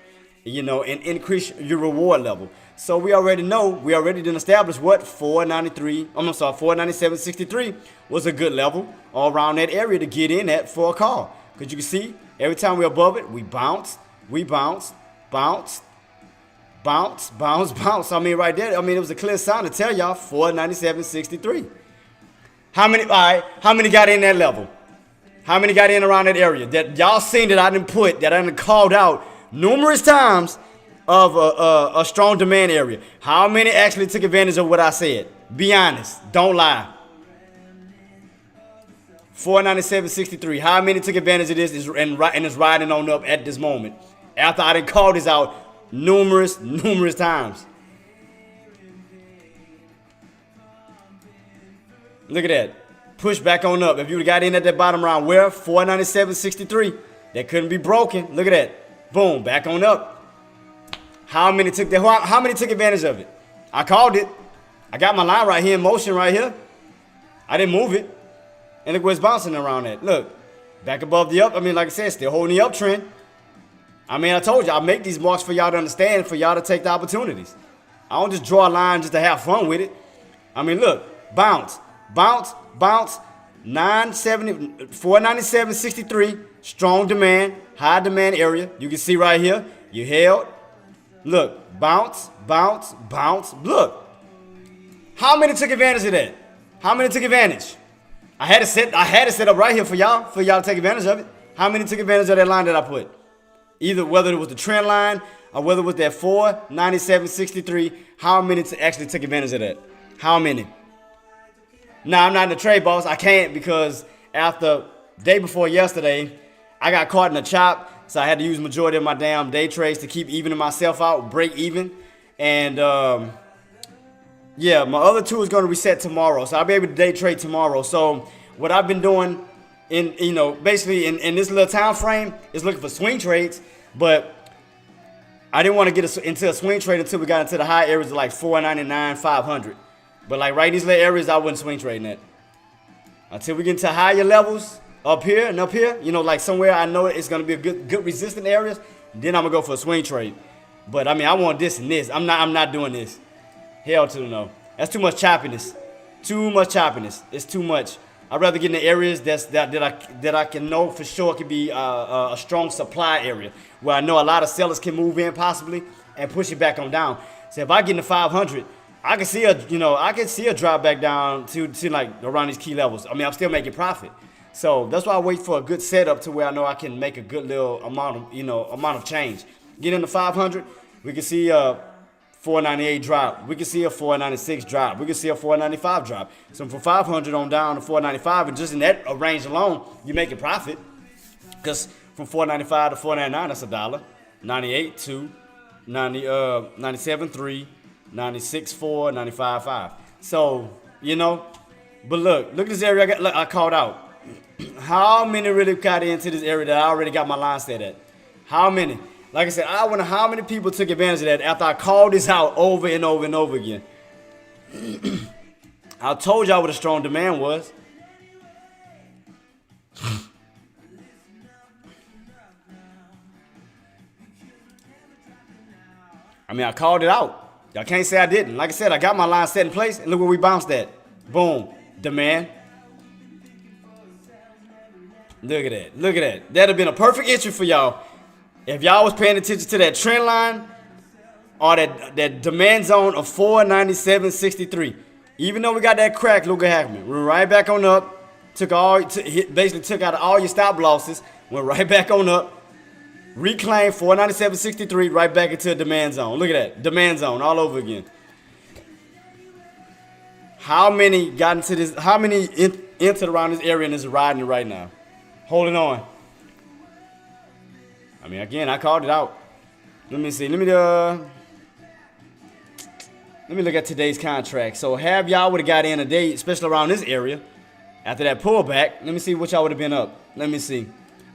and increase your reward level. So we already know, we already done established what 497.63 was a good level all around that area to get in at for a call. Because you can see every time we're above it, we bounce, bounce, bounce. I mean, right there, it was a clear sign to tell y'all 497.63. How many got in that level? How many got in around that area that y'all seen that I didn't put, that I didn't called out numerous times of a strong demand area? How many actually took advantage of what I said? Be honest. Don't lie. 497.63. How many took advantage of this and is riding on up at this moment? After I done called this out numerous times. Look at that. Push back on up. If you would have got in at that bottom round, where 497.63, that couldn't be broken. Look at that. Boom, back on up. How many took advantage of it? I called it. I got my line right here in motion right here. I didn't move it. And look where it's bouncing around at. Look, back above the up. Like I said, still holding the uptrend. I told you, I make these marks for y'all to understand, for y'all to take the opportunities. I don't just draw a line just to have fun with it. Look, bounce, 497.63, strong demand, high demand area. You can see right here, you held. Look, bounce. Look, how many took advantage of that? How many took advantage? I had it set up right here for y'all to take advantage of it. How many took advantage of that line that I put? Either whether it was the trend line, or whether it was that 497.63, how many actually took advantage of that? How many? Now, I'm not in the trade, boss. I can't because after day before yesterday, I got caught in a chop. So I had to use majority of my damn day trades to keep evening myself out, break even. And yeah, my other two is going to reset tomorrow. So I'll be able to day trade tomorrow. So what I've been doing basically in this little time frame is looking for swing trades. But I didn't want to get into a swing trade until we got into the high areas of like 499, 500. But like right in these little areas, I wouldn't swing trading that. Until we get into higher levels up here and up here, like somewhere I know it's going to be a good resistant areas, then I'm going to go for a swing trade. But I mean, I want this and this. I'm not doing this. Hell to the no. That's too much choppiness. Too much choppiness. It's too much. I'd rather get in the areas that I can know for sure could be a strong supply area where I know a lot of sellers can move in possibly and push it back on down. So if I get into 500, I can see a drop back down to like around these key levels. I mean, I'm still making profit. So that's why I wait for a good setup to where I know I can make a good little amount of change. Get into 500, we can see a 498 drop. We can see a 496 drop. We can see a 495 drop. So from 500 on down to 495, and just in that range alone, you make a profit. Because from 495 to 499, that's $1. 98 2, 97 3, 96 4, 95 5. So but look at this area I called out. How many really got into this area that I already got my line set at? How many? Like I said, I wonder how many people took advantage of that after I called this out over and over and over again. I told y'all what a strong demand was. I mean, I called it out. Y'all can't say I didn't. Like I said, I got my line set in place, and look where we bounced at. Boom. Demand. Look at that. Look at that. That'd have been a perfect entry for y'all if y'all was paying attention to that trend line or that demand zone of 497.63. Even though we got that crack, look what happened. We went right back on up. Basically took out all your stop losses. Went right back on up. Reclaimed 497.63 right back into a demand zone. Look at that. Demand zone all over again. How many got into this? How many entered around this area and is riding it right now? Holding on. I mean, again, I called it out. Let me see. Let me look at today's contract. So have y'all would have got in today, especially around this area, after that pullback. Let me see what y'all would have been up. Let me see.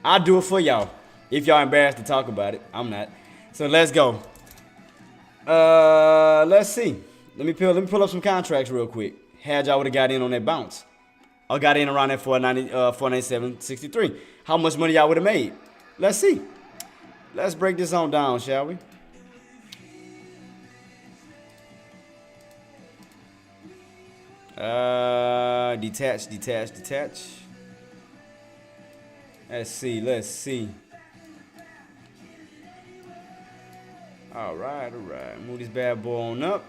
I'll do it for y'all. If y'all embarrassed to talk about it. I'm not. So let's go. Let's see. Let me pull up some contracts real quick. Had y'all would have got in on that bounce. I got in around that 497.63. How much money y'all would have made? Let's see. Let's break this on down, shall we? Detach. Let's see. All right. Move this bad boy on up.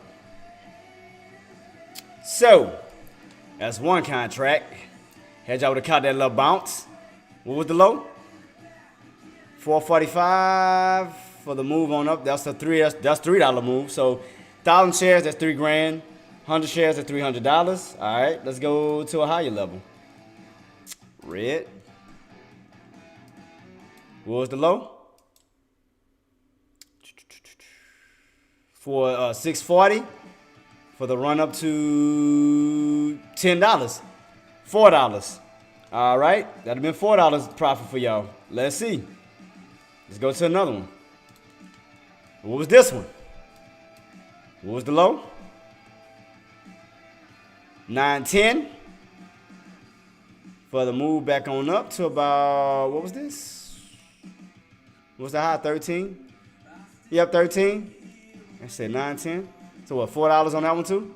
So, that's one contract. Had y'all would have caught that little bounce. What was the low? 445 for the move on up. That's $3 move. So 1,000 shares, that's $3 grand. 100 shares, that's $300. All right, let's go to a higher level. Red. What was the low? For 640 for the run up to $10. $4. All right, that'd have been $4 profit for y'all. Let's see. Let's go to another one. What was this one? What was the low? 910 for the move back on up to about, what was this? What was the high? 13? Yep, 13. I said 910. So what, $4 on that one too?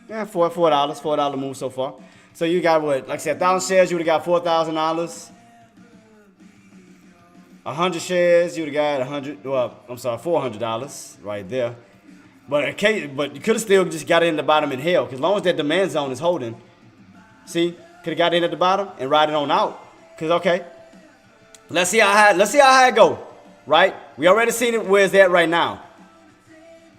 Yeah, $4 move so far. So you got what? Like I said, 1,000 shares, you would have got $4,000. 100 shares, you would have got $400 right there. But you could have still just got in the bottom and held, because as long as that demand zone is holding, see, could have got in at the bottom and ride it on out. Cause okay, let's see how high it go. right? We already seen it where it's at right now.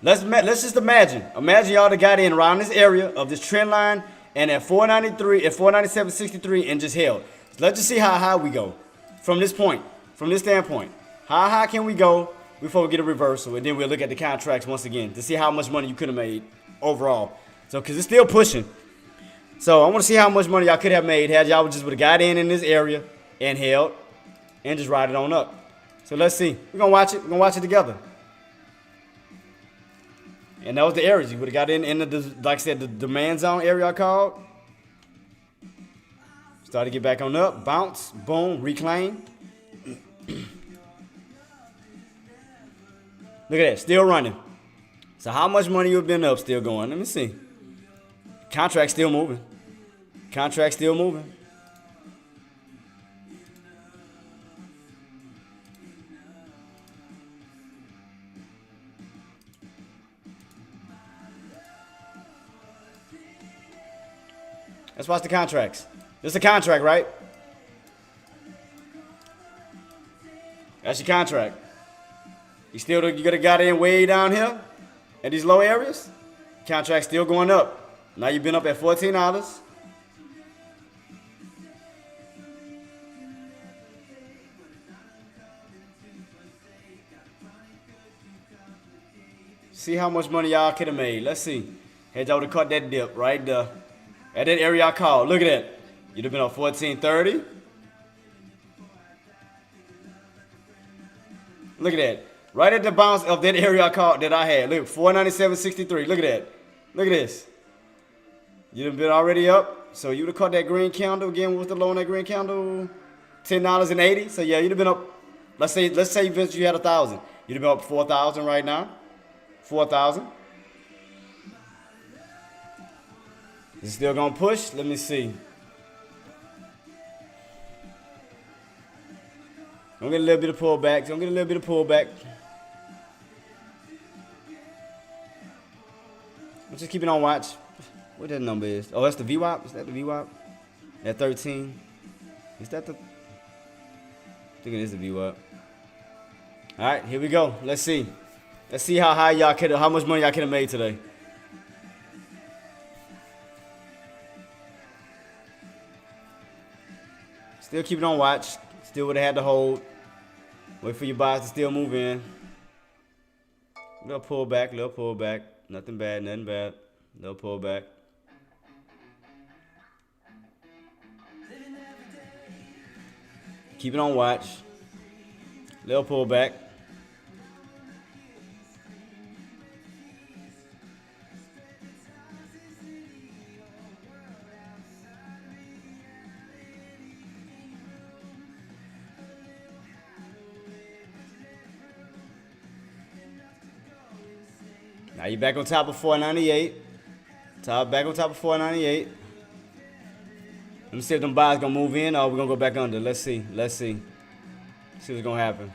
Let's just imagine y'all that got in around this area of this trend line and at 493, at 497.63 and just held. So let's just see how high we go from this point, from this standpoint. How high can we go before we get a reversal? And then we'll look at the contracts once again to see how much money you could have made overall. So, because it's still pushing. So, I want to see how much money y'all could have made had y'all just would have got in this area and held and just ride it on up. So, let's see. We're going to watch it. We're going to watch it together. And that was the areas. You would have got in the, like I said, the demand zone area I called. Started to get back on up. Bounce. Boom. Reclaim. Look at that. Still running. So how much money you have been up still going? Let me see. Contract still moving. Contract still moving. Let's watch the contracts. This is a contract, right? That's your contract. You could have got in way down here at these low areas. Contract still going up. Now you've been up at $14. See how much money y'all could have made. Let's see. Had y'all would have caught that dip right there. At that area I called. Look at that. You'd have been up 14.30. Look at that. Right at the bounce of that area I called that I had. Look, 497.63. Look at that. Look at this. You'd have been already up. So you would have caught that green candle. Again, what's the low on that green candle? $10.80. So yeah, you'd have been up. Let's say eventually you had 1,000. You'd have been up 4,000 right now. 4,000. Is it still gonna push? Let me see. Don't get a little bit of pullback. Don't get a little bit of pullback. I'm just keeping on watch. What that number is? Oh, that's the VWAP. Is that the VWAP? At 13. Is that the? I think it is the VWAP. All right, here we go. Let's see. Let's see how high y'all could, how much money y'all could have made today. Still keep it on watch. Still would have had to hold. Wait for your buys to still move in. Little pullback, little pullback. Nothing bad, nothing bad. Little pullback. Keep it on watch. Little pullback. Now you back on top of 498. Back on top of 498. Let me see if them buys gonna move in or we're gonna go back under. Let's see. Let's see. See what's gonna happen.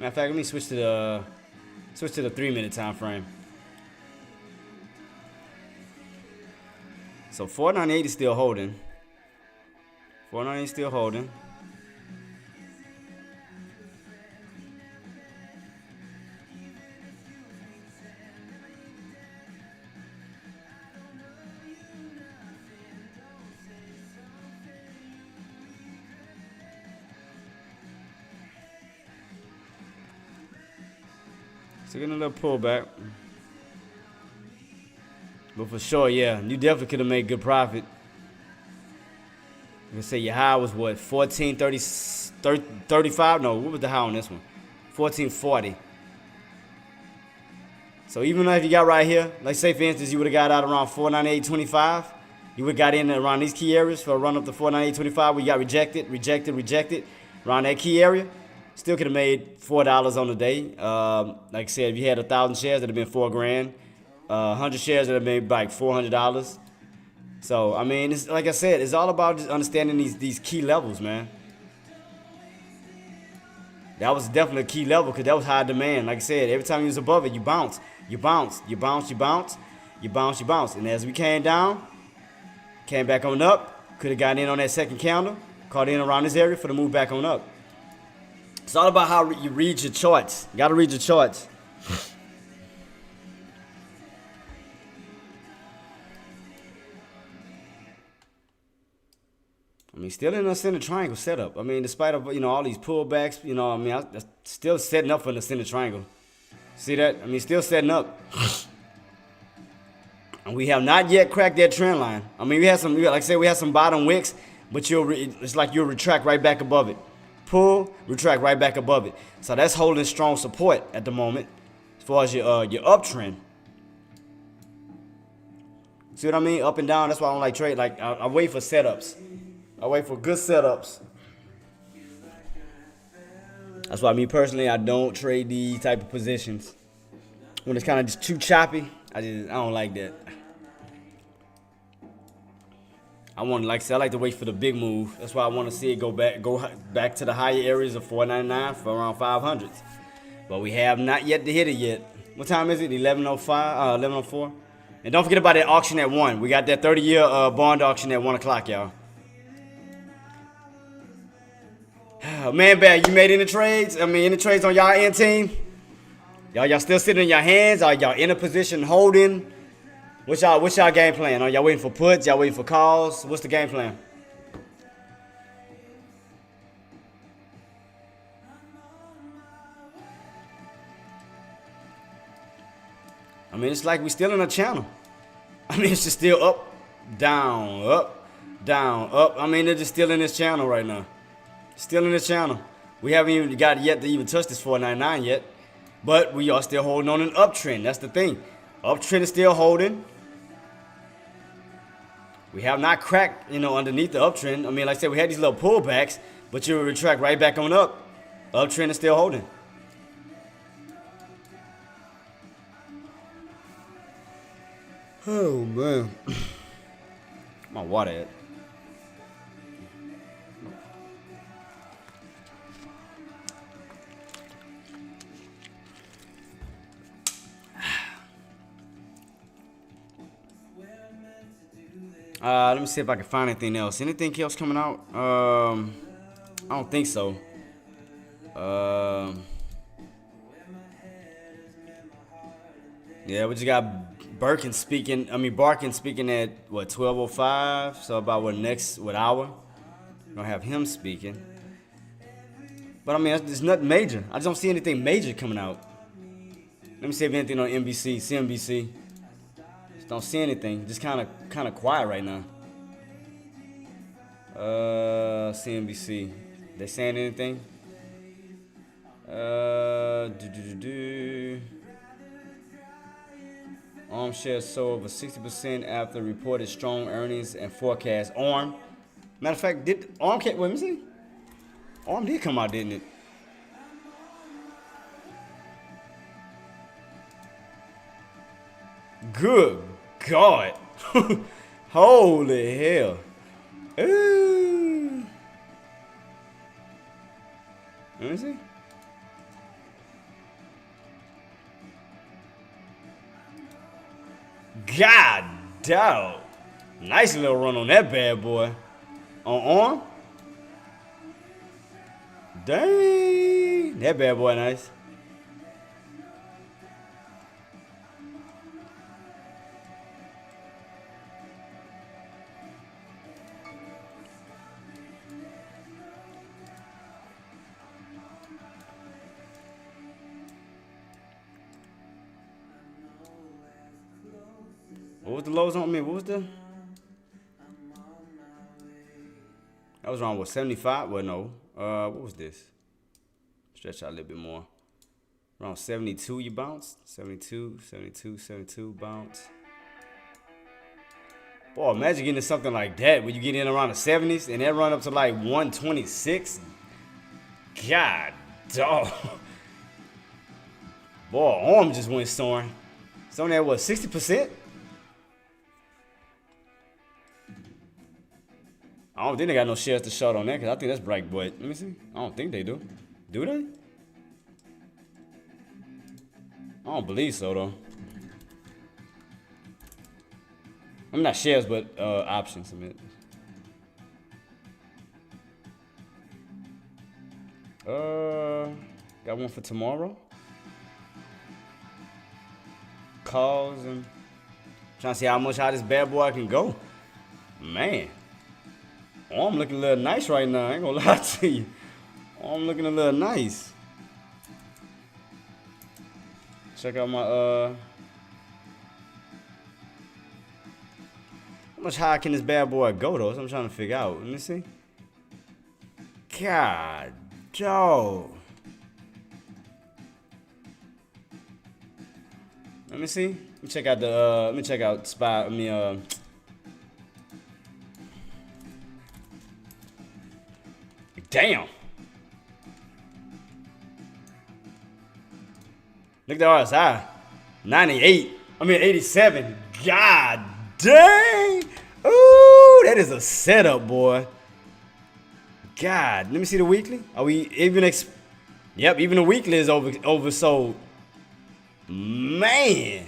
Matter of fact, let me switch to the 3-minute time frame. So 498 is still holding. 498 is still holding. So getting a little pullback. But for sure, yeah, you definitely could have made good profit. You can say your high was what, 14.35? No, what was the high on this one? 14.40. So even if you got right here, like say for instance, you would have got out around 498.25. You would have got in around these key areas for a run up to 498.25. We got rejected. Around that key area. Still could have made $4 on the day. Like I said, if you had 1,000 shares, that'd have been $4,000. 100 shares, that'd have been like $400. So I mean, it's, like I said, it's all about just understanding these key levels, man. That was definitely a key level because that was high demand. Like I said, every time you was above it, you bounce, you bounce, you bounce, you bounce, you bounce, you bounce. And as we came down, came back on up, Could have gotten in on that second candle, caught in around this area for the move back on up. It's all about how you read your charts. You gotta read your charts. I mean, still in a center triangle setup. I mean, despite of all these pullbacks, I mean, I'm still setting up for the center triangle. See that? I mean, still setting up. And we have not yet cracked that trend line. I mean, we had some, like I said, we had some bottom wicks, but it's like you'll retract right back above it. Pull, retract right back above it. So that's holding strong support at the moment as far as your uptrend. See what I mean? Up and down. That's why I don't like trade. Like I wait for setups. I wait for good setups. That's why me personally, I don't trade these type of positions. When it's kind of just too choppy, I don't like that. I like to wait for the big move. That's why I want to see it go back to the higher areas of 499 for around 500s. But we have not yet to hit it yet. What time is it? 11:05, 11:04. And don't forget about that auction at 1. We got that 30-year bond auction at 1 o'clock, y'all. Man, Bad, you made any trades? I mean, any trades on y'all end team? Y'all still sitting in your hands? Are y'all in a position holding? What's y'all game plan? Are y'all waiting for puts? Y'all waiting for calls? What's the game plan? I mean, it's like we still in a channel. I mean, it's just still up, down, up, down, up. I mean, they're just still in this channel right now. Still in this channel. We haven't even got yet to even touch this 499 yet. But we are still holding on an uptrend. That's the thing. Uptrend is still holding. We have not cracked, underneath the uptrend. I mean, like I said, we had these little pullbacks, but you retract right back on up. Uptrend is still holding. Oh, man. My water at? Let me see if I can find anything else. Anything else coming out? I don't think so. Yeah, we just got Barkin speaking at what, 12:05? So about what hour? We're gonna have him speaking. But I mean, there's nothing major. I just don't see anything major coming out. Let me see if anything on NBC, CNBC. Just don't see anything. Just kind of quiet right now. CNBC. They saying anything? ARM shares sold over 60% after reported strong earnings and forecast. ARM. Matter of fact, did ARM wait, let me see. ARM did come out, didn't it? Good God. Holy hell. Ooh. Let me see. God dog. Nice little run on that bad boy. On ARM. Dang. That bad boy nice. What was the lows on me? What was the? That was around what, 75? Well, no. What was this? Stretch out a little bit more. Around 72 you bounced? 72, 72, 72 bounce. Boy, imagine getting to something like that when you get in around the 70s and that run up to like 126. God dog. Boy, arm just went soaring. It's on that, what, 60%? I don't think they got no shares to short on that because I think that's bright, but let me see. I don't think they do. Do they? I don't believe so, though. I'm not shares, but options. I mean, Got one for tomorrow. Calls and trying to see how this bad boy can go. Man, I'm looking a little nice right now. I ain't gonna lie to you. I'm looking a little nice. Check out my how much higher can this bad boy go though? That's what I'm trying to figure out. Let me see. God, dog. Let me see. Let me check out the. Let me check out spot. Damn. Look at the RSI. 98. 87. God dang. Ooh, that is a setup, boy. God. Let me see the weekly. Are we even? Yep, even the weekly is oversold. Man.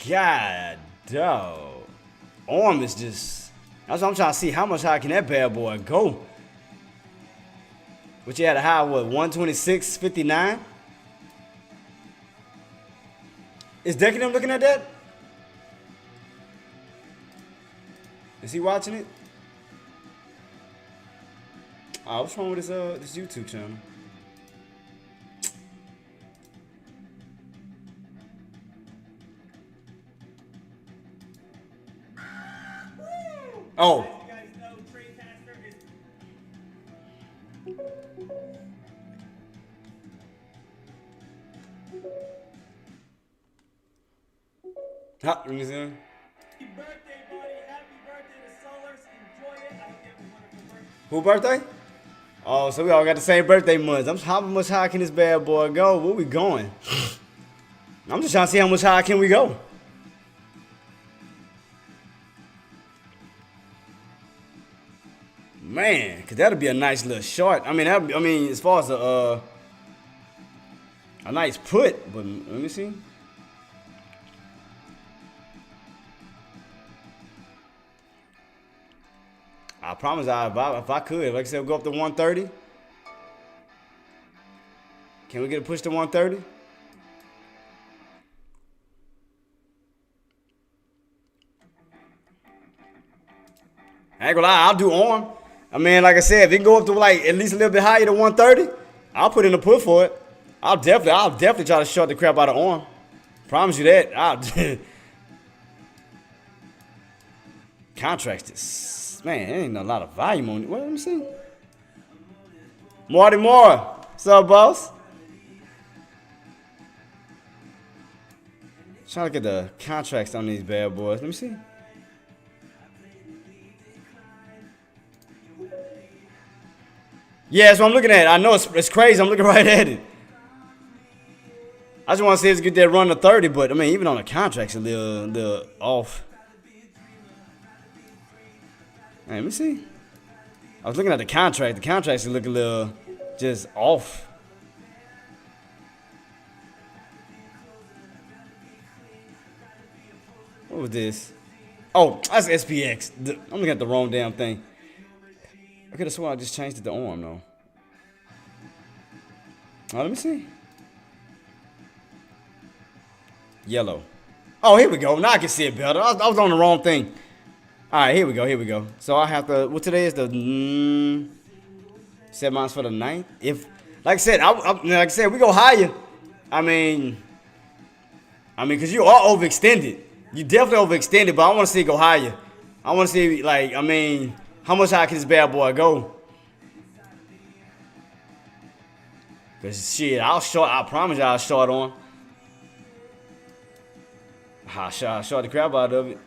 God, dog. Arm is just. That's what I'm trying to see. How much high can that bad boy go? Which you had a high, what, 126.59? Is Decadem looking at that? Is he watching it? Oh, what's wrong with this YouTube channel? Oh. Let me see. Happy birthday, buddy. Happy birthday to Solars. Enjoy it. I hope you have a wonderful birthday. Who birthday? Oh, so we all got the same birthday months. How much higher can this bad boy go? Where we going? I'm just trying to see how much higher can we go. Man, cause that'll be a nice little short. As far as a nice put, but let me see. I promise if I could, like I said, we'll go up to 130. Can we get a push to 130? I ain't gonna lie, I'll do arm. Like I said, if it can go up to like at least a little bit higher than 130, I'll put in a put for it. I'll definitely try to short the crap out of arm. Promise you that. Contracts this. Man, there ain't a lot of volume on it. Let me see. Marty Moore. What's up, boss? Trying to get the contracts on these bad boys. Let me see. Yeah, that's what I'm looking at. I know it's crazy. I'm looking right at it. I just want to see if it's get that run to 30, but even on the contracts, a little off. Hey, let me see. I was looking at the contract. The contracts look a little just off. What was this? Oh, that's SPX. I'm looking at the wrong damn thing. I could have sworn I just changed it to arm, though. Oh, let me see. Yellow. Oh, here we go. Now I can see it better. I was on the wrong thing. All right, here we go. So I have to. What today is the 7 months for the 9th. If, like I said, we go higher. Because you are overextended. You definitely overextended, but I want to see it go higher. I want to see, how much higher can this bad boy go? Because, shit, I promise you I'll short on. I'll short the crap out of it.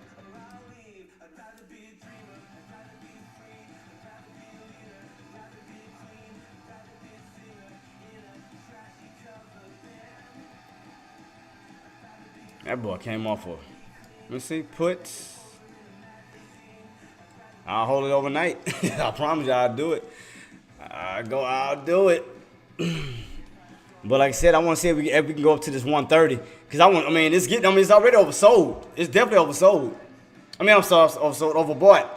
That boy came off of. Let's see, puts. I'll hold it overnight. I promise you I'll do it. I'll do it. But like I said, I want to see if we can go up to this 130. Because it's already oversold. It's definitely oversold. I'm sorry, oversold, overbought.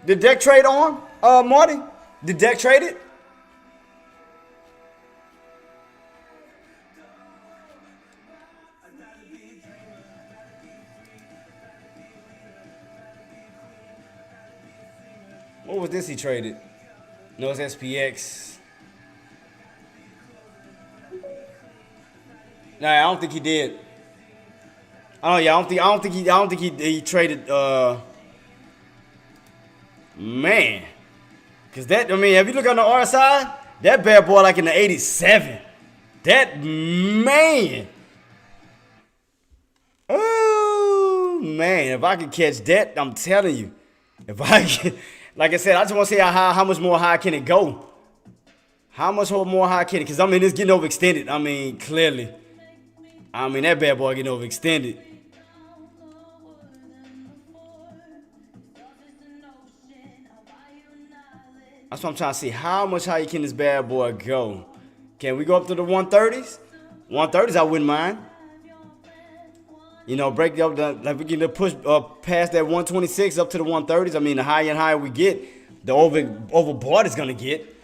Did Deck trade on? Marty? Did Deck trade it? What was this he traded? No, it's SPX. Nah, I don't think he did. Oh yeah, I don't think he traded. Man, cause that, I mean, if you look on the RSI, that bad boy like in the 87. That man. Oh man, if I could catch that, I'm telling you. If I can, like I said, I just want to see how much more high can it go. How much more high can it? Cause I mean, it's getting overextended. I mean, clearly. I mean, that bad boy getting overextended. That's what I'm trying to see. How much higher can this bad boy go? Can we go up to the 130s? 130s, I wouldn't mind. You know, break up like we can push past that 126 up to the 130s. I mean, the higher and higher we get, the overboard is gonna get.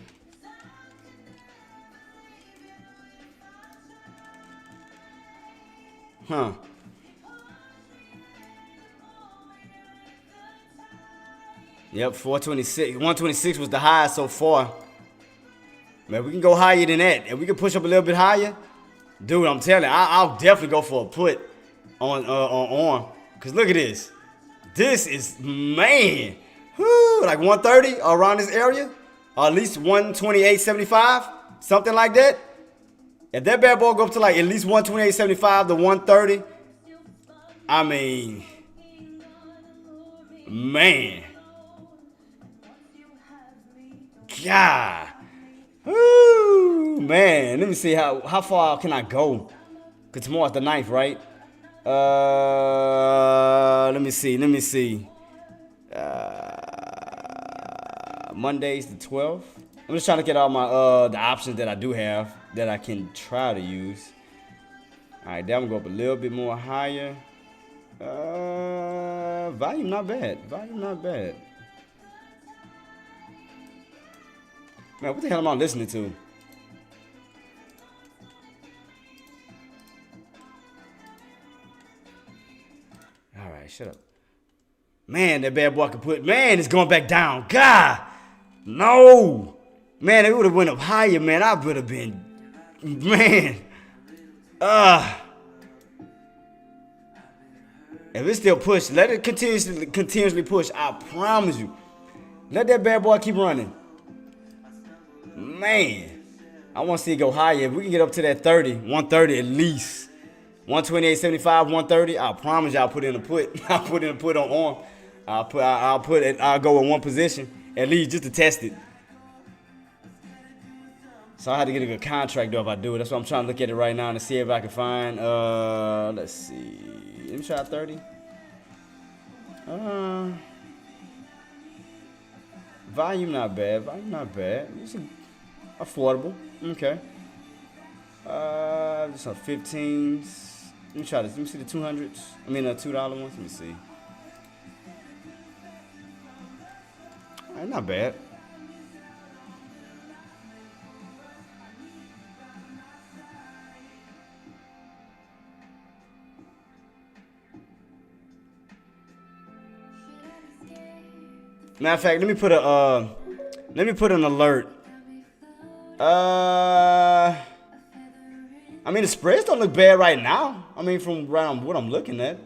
Huh. Yep, 426. 126 was the highest so far. Man, we can go higher than that. If we can push up a little bit higher, dude, I'm telling you, I'll definitely go for a put on. Cause look at this. This is, man, whoo, like 130 around this area, or at least 128.75, something like that. If that bad boy go up to like at least 128.75 to 130, I mean, man. God. Woo, man. Let me see how far can I go? Cause tomorrow's the 9th, right? Let me see. Monday's the 12th. I'm just trying to get all my the options that I do have that I can try to use. Alright, then I'm gonna go up a little bit more higher. Volume not bad. Man, what the hell am I listening to? Alright, shut up. Man, that bad boy can put, man, it's going back down. God, no. Man, it would have went up higher, man. I would have been, man. If it still push, let it continuously push. I promise you. Let that bad boy keep running. Man, I want to see it go higher. If we can get up to that 130 at least. 128.75, 130. I promise you I'll put in a put. I'll put in a put on. I'll go in one position at least just to test it. So I had to get a good contract though if I do it. That's why I'm trying to look at it right now to see if I can find let's see. Let me try 30. Volume not bad. It's affordable. Okay. Just some 15s. Let me try this. Let me see the 200s. I mean the $2 ones. Let me see. Not bad. Matter of fact, let me put an alert. I mean, the spreads don't look bad right now. I mean, from what I'm looking at,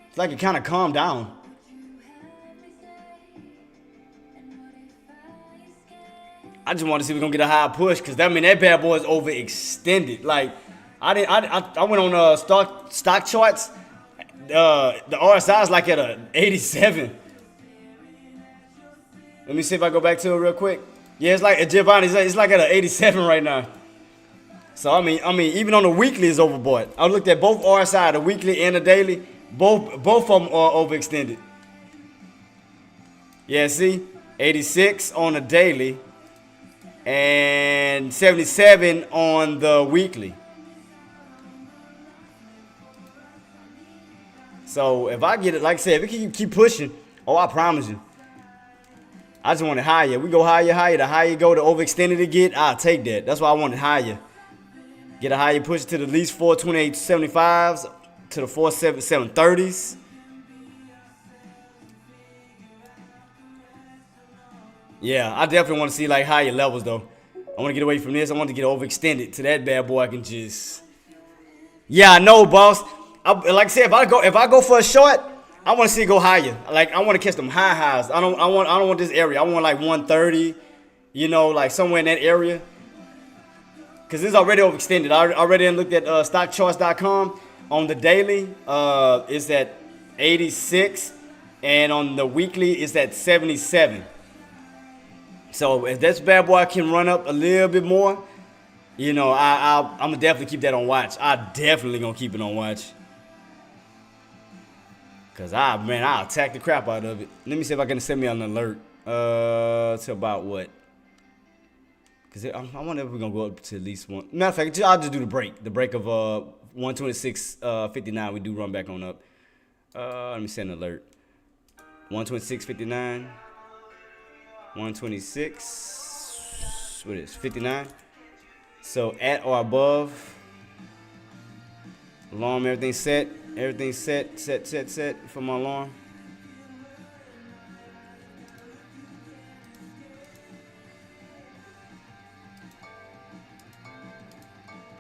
it's like it kind of calmed down. I just want to see if we're gonna get a high push, cause that bad boy is overextended. Like, I went on stock charts. The RSI is like at a 87. Let me see if I go back to it real quick. Yeah, it's like Giovanni's. It's like at an 87 right now. So I mean, even on the weekly is overbought. I looked at both RSI, the weekly and the daily. Both of them are overextended. Yeah, see, 86 on the daily and 77 on the weekly. So if I get it, like I said, if it keep pushing, oh, I promise you. I just want it higher. We go higher. The higher you go, the overextended it get, I'll take that. That's why I want it higher. Get a higher push to the least 428.75s to the 477.30s. Yeah, I definitely want to see like higher levels though. I want to get away from this. I want to get overextended to that bad boy. I can just. Yeah, I know, boss. Like I said, if I go for a short, I want to see it go higher. Like I want to catch them high highs. I don't want this area. I want like 130. You know, like somewhere in that area. Cause it's already overextended. I already looked at stockcharts.com on the daily. It's at 86, and on the weekly it's at 77. So if this bad boy can run up a little bit more, you know, I'm gonna definitely keep that on watch. I definitely gonna keep it on watch. Cause I'll attack the crap out of it. Let me see if I can send me an alert. To about what? Cause I wonder if we're gonna go up to at least one. Matter of fact, I'll just do the break. The break of 126.59. We do run back on up. Let me send an alert. 126.59. 126. What is 59? So at or above. Alarm, everything set. Everything set for my alarm.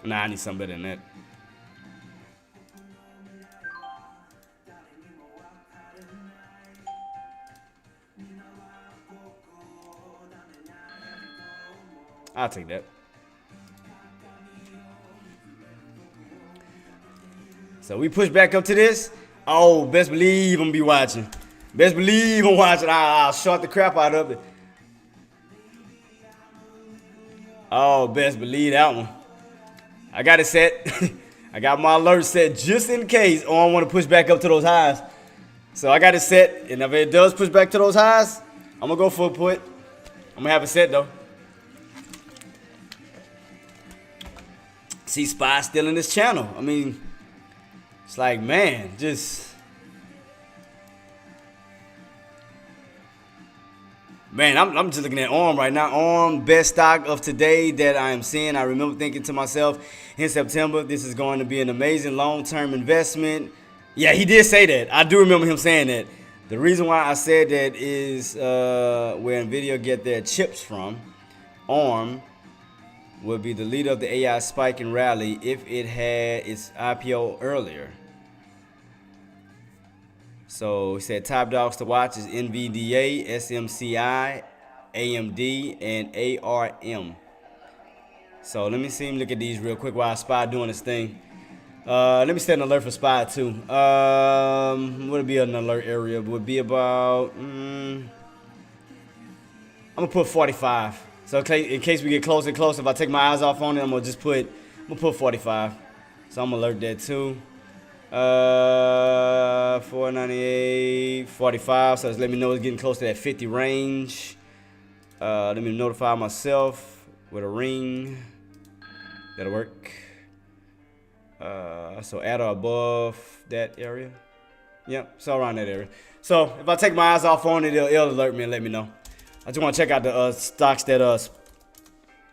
Nah, I need something better than that. I'll take that. So we push back up to this. Oh, best believe I'm gonna be watching. Best believe I'm watching. I'll short the crap out of it. Oh, best believe that one. I got it set. I got my alert set just in case I want to push back up to those highs. So I got it set, and if it does push back to those highs, I'm gonna go for a put. I'm gonna have it set though. See, Spy still in this channel. I mean, it's like, man, just. Man, I'm just looking at ARM right now. ARM, best stock of today that I am seeing. I remember thinking to myself in September, this is going to be an amazing long-term investment. Yeah, he did say that. I do remember him saying that. The reason why I said that is where NVIDIA get their chips from. ARM would be the leader of the AI spike and rally if it had its IPO earlier. So he said top dogs to watch is NVDA, SMCI, AMD, and ARM. So let me see him look at these real quick while Spy doing his thing. Let me set an alert for Spy too. Would it be an alert area? Would be about. I'm gonna put 45. So in case we get closer and closer, if I take my eyes off on it, I'm gonna put 45. So I'm gonna alert that too. 498, 45. So just let me know it's getting close to that 50 range. Let me notify myself with a ring. That'll work. So at or above that area. Yep, so around that area. So if I take my eyes off on it, it'll alert me and let me know. I just want to check out the stocks that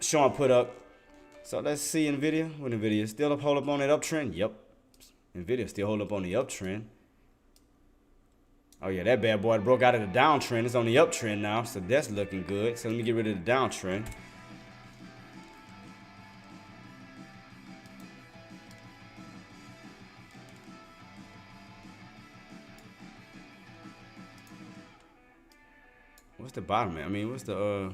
Sean put up. So let's see NVIDIA. What NVIDIA still hold up on that uptrend? Yep. NVIDIA still hold up on the uptrend. Oh yeah, that bad boy broke out of the downtrend. It's on the uptrend now, so that's looking good. So let me get rid of the downtrend. What's the bottom, man? I mean, what's the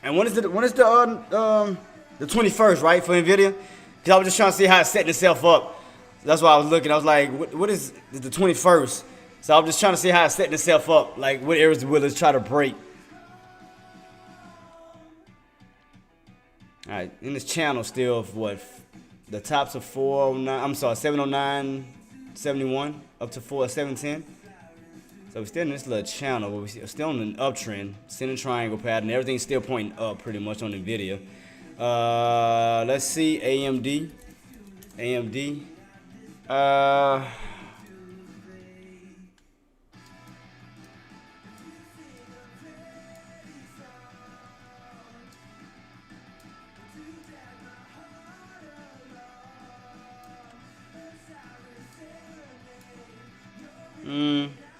And when is the 21st, right, for NVIDIA? Because I was just trying to see how it's setting itself up. That's why I was looking. I was like, what is the 21st? So I'm just trying to see how it's setting itself up. Like, what areas will it try to break? All right, in this channel still, what, the tops of 409, I'm sorry, 709, 71, up to 710. So we're still in this little channel, but we're still on an uptrend, center triangle pattern. Everything's still pointing up pretty much on NVIDIA. Let's see, AMD.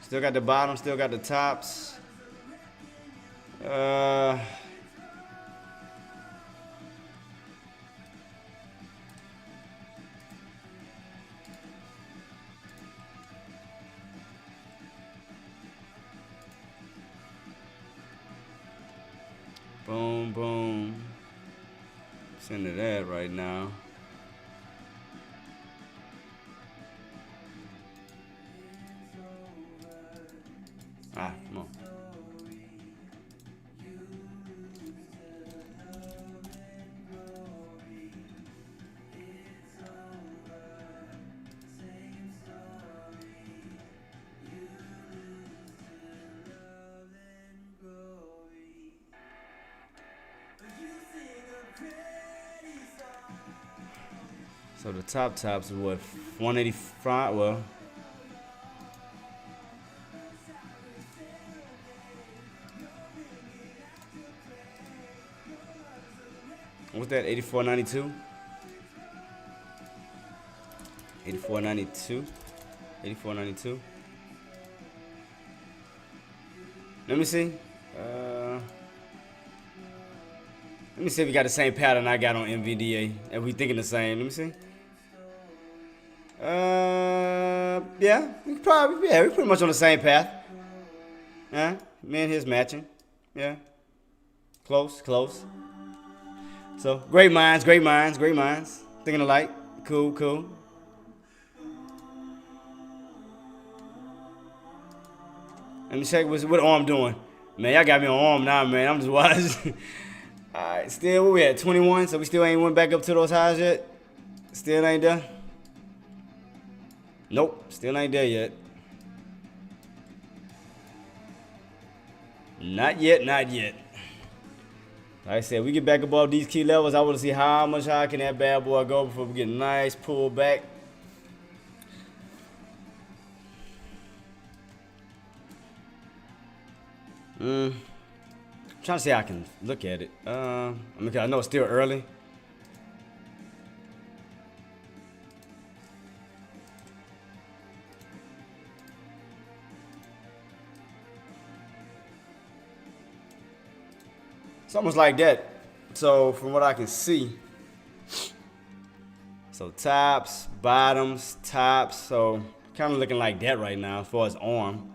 Still got the bottom, still got the tops. Boom, boom. Send to that right now. Ah, come on. So the tops is what, 185? Well, what's that? 84.92. 84.92. 84.92. Let me see. Let me see if we got the same pattern I got on NVDA. If we thinking the same. Let me see. Yeah, we pretty much on the same path. Me and his matching. Yeah. Close. So, great minds. Thinking alike. Cool. Let me check what arm doing. Man, y'all got me on arm now, man. I'm just watching. Alright, still, where we at? 21, so we still ain't went back up to those highs yet? Still ain't there? Nope, still ain't there yet. Not yet. Like I said, we get back above these key levels. I want to see how much higher can that bad boy go before we get a nice pull back. Trying to see how I can look at it. I mean, I know it's still early. It's almost like that. So from what I can see, so tops, bottoms, tops. So kind of looking like that right now as far as arm.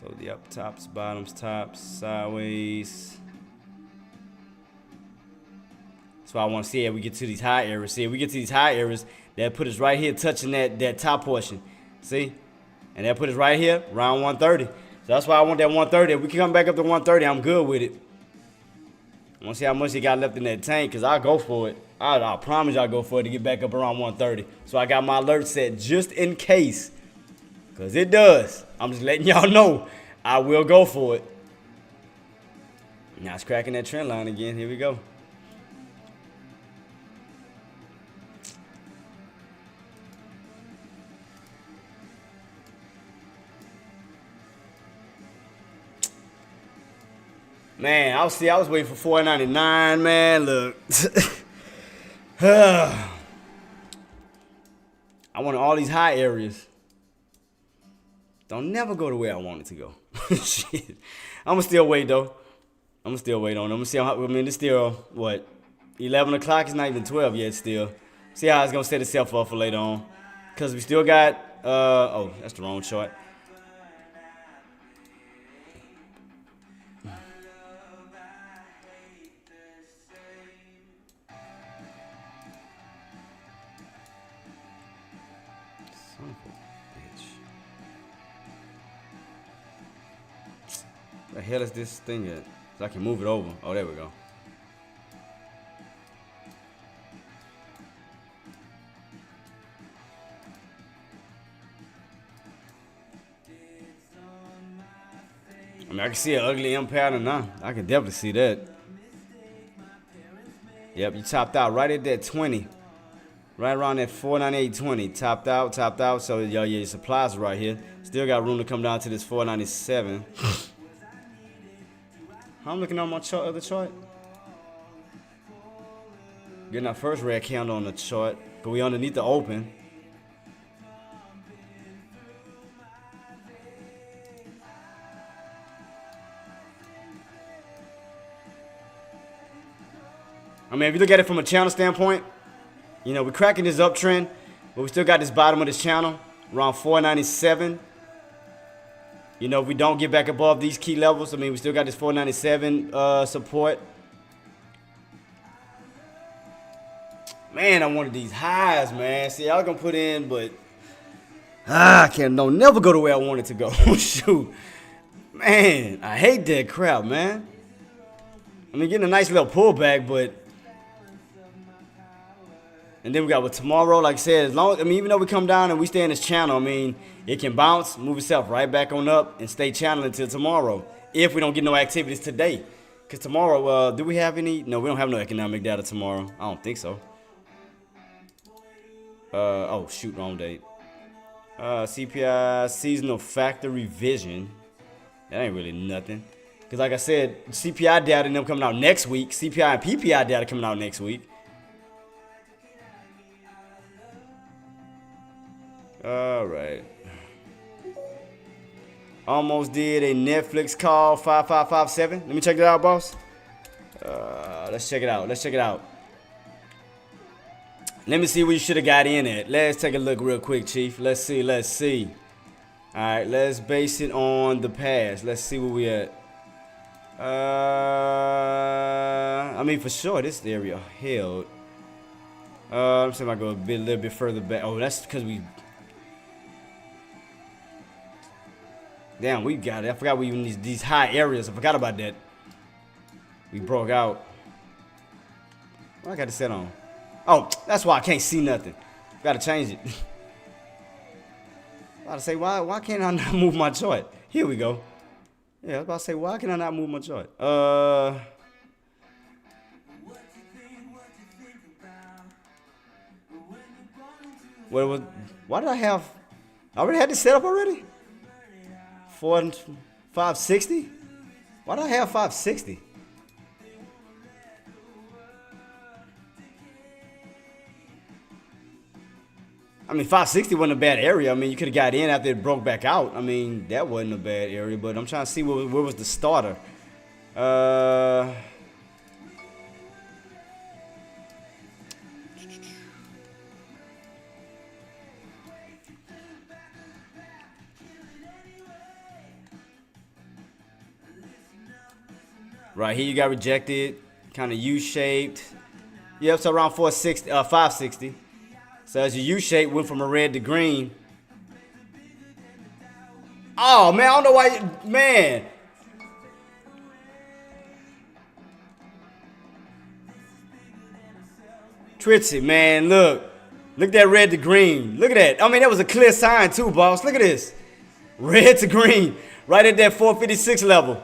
So the up tops, bottoms, tops, sideways. That's why I want to see if we get to these high areas. See, if we get to these high areas, that put us right here touching that top portion. See? And that put us right here, around 130. So that's why I want that 130. If we can come back up to 130, I'm good with it. I want to see how much he got left in that tank, because I'll go for it. I promise I'll go for it to get back up around 130. So I got my alert set just in case. Because it does. I'm just letting y'all know I will go for it. Now it's cracking that trend line again. Here we go. Man, I was waiting for $4.99, man. Look. I wanted all these high areas. Don't never go the way I want it to go. Shit. I'ma still wait though. I'ma still wait on it. I'ma see how, I mean, it's still, what, 11 o'clock? It's not even 12 yet still. See how it's gonna set itself up for later on. Cause we still got, oh, that's the wrong chart. The hell is this thing at? So I can move it over. Oh, there we go. I mean, I can see an ugly M pattern now. I can definitely see that. Yep, you topped out right at that 20. Right around that 498.20. Topped out. So, yeah, your supplies are right here. Still got room to come down to this 497. How I'm looking on my chart, other chart? Getting our first red candle on the chart. But we underneath the open. I mean, if you look at it from a channel standpoint, you know, we're cracking this uptrend, but we still got this bottom of this channel around 497. You know, if we don't get back above these key levels, I mean, we still got this 497 support. Man, I wanted these highs, man. See, I was gonna put in, but I can't never go the way I want it to go. Shoot, man, I hate that crap, man. I mean, getting a nice little pullback, but. And then we got with tomorrow, like I said, even though we come down and we stay in this channel, I mean, it can bounce, move itself right back on up and stay channeling until tomorrow. If we don't get no activities today. Because tomorrow, do we have any? No, we don't have no economic data tomorrow. I don't think so. Oh, shoot, wrong date. CPI seasonal factor revision. That ain't really nothing. Because like I said, CPI data and them coming out next week. CPI and PPI data coming out next week. All right. Almost did a Netflix call 5557. Let me check that out, boss. Let's check it out. Let me see where you should have got in at. Let's take a look real quick, Chief. Let's see. All right, let's base it on the past. Let's see where we at. I mean, for sure, this area held. I'm saying I go a little bit further back. Oh, that's because we. Damn, we got it. I forgot we even these high areas. I forgot about that. We broke out. What I got to set on? Oh, that's why I can't see nothing. Got to change it. I was about to say, why can't I not move my chart? Here we go. Yeah, I was about to say, why can I not move my chart? Why did I have? I already had this set up already? 560? Why do I have 560? I mean, 560 wasn't a bad area. I mean, you could have got in after it broke back out. I mean, that wasn't a bad area, but I'm trying to see where was the starter. Right here, you got rejected, kind of U-shaped. Yep, so around 560. So as your U-shape went from a red to green. Oh man, I don't know why, man. Twitchy, man, look at that red to green. Look at that. I mean, that was a clear sign too, boss. Look at this, red to green, right at that 456 level.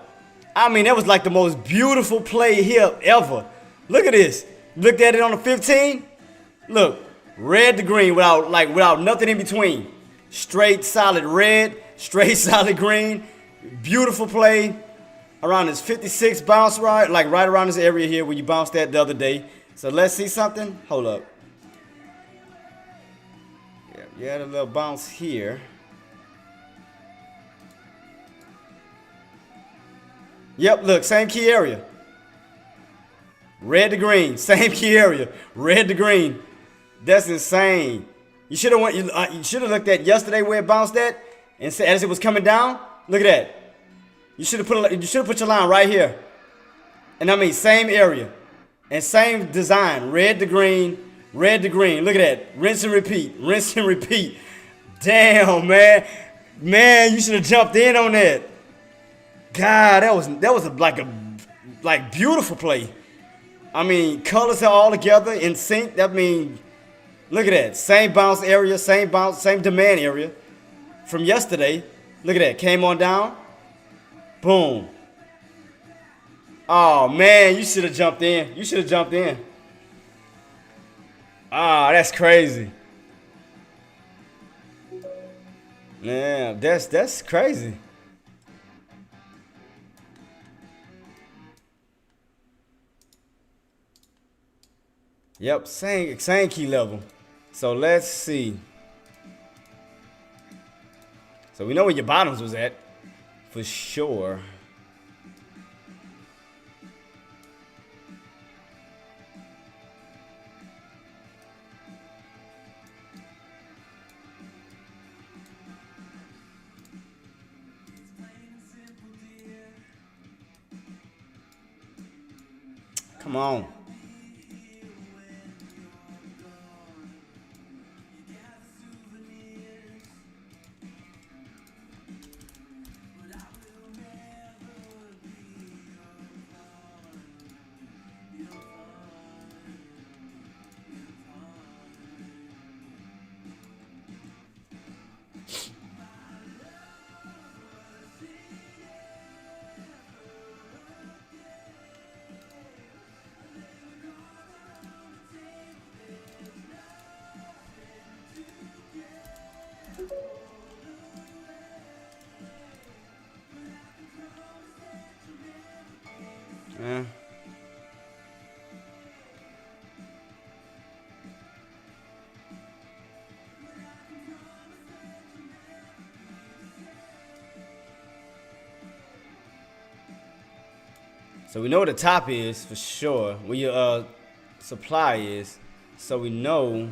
I mean, that was like the most beautiful play here ever. Look at this. Looked at it on the 15. Look, red to green without nothing in between. Straight solid red, straight solid green. Beautiful play around this 56 bounce right around this area here where you bounced that the other day. So let's see something. Hold up. Yeah, you had a little bounce here. Yep, look, same key area. Red to green, same key area. Red to green. That's insane. You should have looked at yesterday where it bounced at and said as it was coming down. Look at that. You should have put your line right here. And I mean same area and same design. Red to green, red to green. Look at that. Rinse and repeat. Rinse and repeat. Damn, man. Man, you should have jumped in on that. God, that was like beautiful play. I mean, colors are all together in sync. That mean, look at that. Same bounce area, same bounce, same demand area from yesterday. Look at that. Came on down. Boom. Oh man, you should have jumped in. You should have jumped in. Ah, that's crazy. Yeah, that's crazy. Yep, same key level. So let's see. So we know where your bottoms was at, for sure. Come on. Yeah. So we know what the top is for sure. Where your supply is. So we know.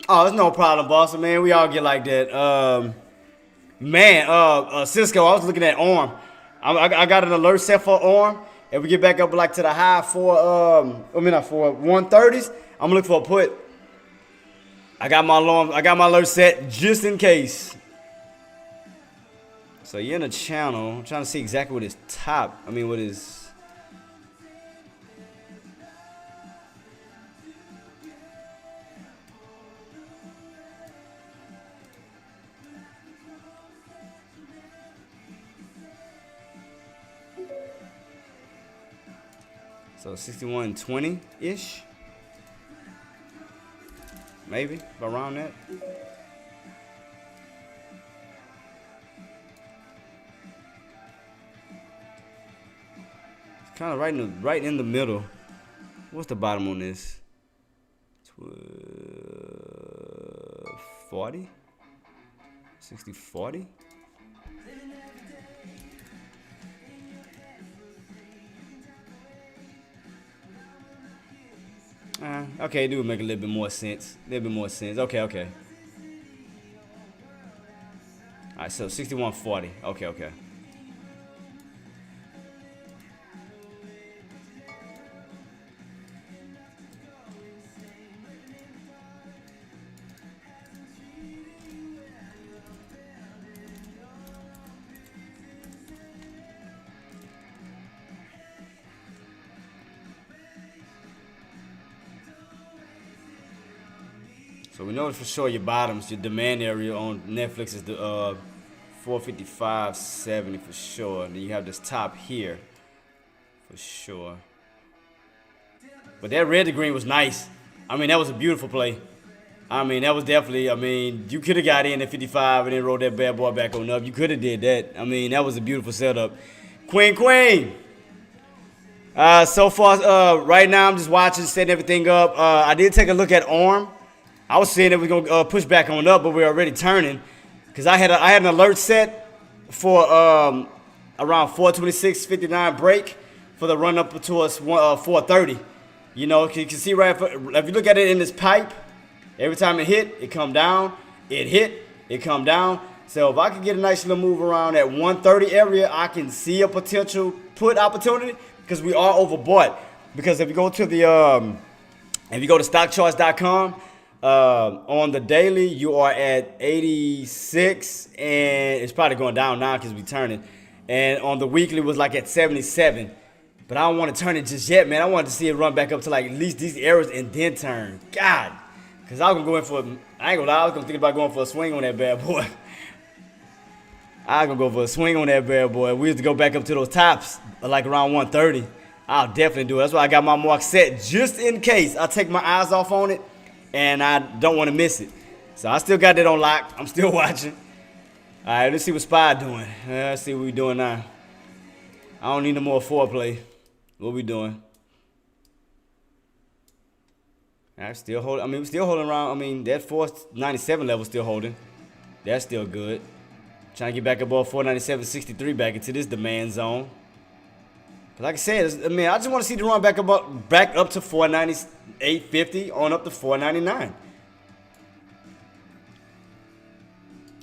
Oh, it's no problem, boss. Man, we all get like that. Cisco, I was looking at arm. I got an alert set for arm. If we get back up like to the high for not for 130s, I'm looking for a put. I got my alarm. I got my alert set just in case. So you're in the channel. I'm trying to see exactly what his top. I mean, what his. So 61.20-ish. Maybe around that. It's kind of right in the middle. What's the bottom on this? 40? 60-40? Okay, it would make a little bit more sense. Okay. All right, so 61.40. Okay. So we know for sure your bottoms, your demand area on Netflix is the 455.70 for sure. And then you have this top here for sure. But that red to green was nice. I mean, that was a beautiful play. I mean, that was definitely, I mean, you could have got in at 55 and then rolled that bad boy back on up. You could have did that. I mean, that was a beautiful setup. Queen. So far, right now I'm just watching, setting everything up. I did take a look at arm. I was saying that we're going to push back on up, but we're already turning. Because I had an alert set for around 426.59 break for the run up towards 430. You know, you can see right, if you look at it in this pipe, every time it hit, it come down. It hit, it come down. So if I can get a nice little move around that 130 area, I can see a potential put opportunity because we are overbought. Because if you go to the stockcharts.com, on the daily, you are at 86, and it's probably going down now because we're turning. And on the weekly, it was like at 77. But I don't want to turn it just yet, man. I wanted to see it run back up to like at least these areas and then turn. God. Because I was going to go in for, I ain't going to lie, I was going to think about going for a swing on that bad boy. I was going to go for a swing on that bad boy. We used to go back up to those tops, like around 130. I'll definitely do it. That's why I got my mark set just in case I take my eyes off on it and I don't want to miss it. So I still got that on lock. I'm still watching. All right, let's see what Spy doing. Let's see what we doing now. I don't need no more foreplay. What we doing? All right, still holding. I mean, we're still holding around. I mean, that 497 level still holding. That's still good. Trying to get back above 497.63 back into this demand zone. But like I said, I mean, I just want to see the run back up to 498.50 on up to 499.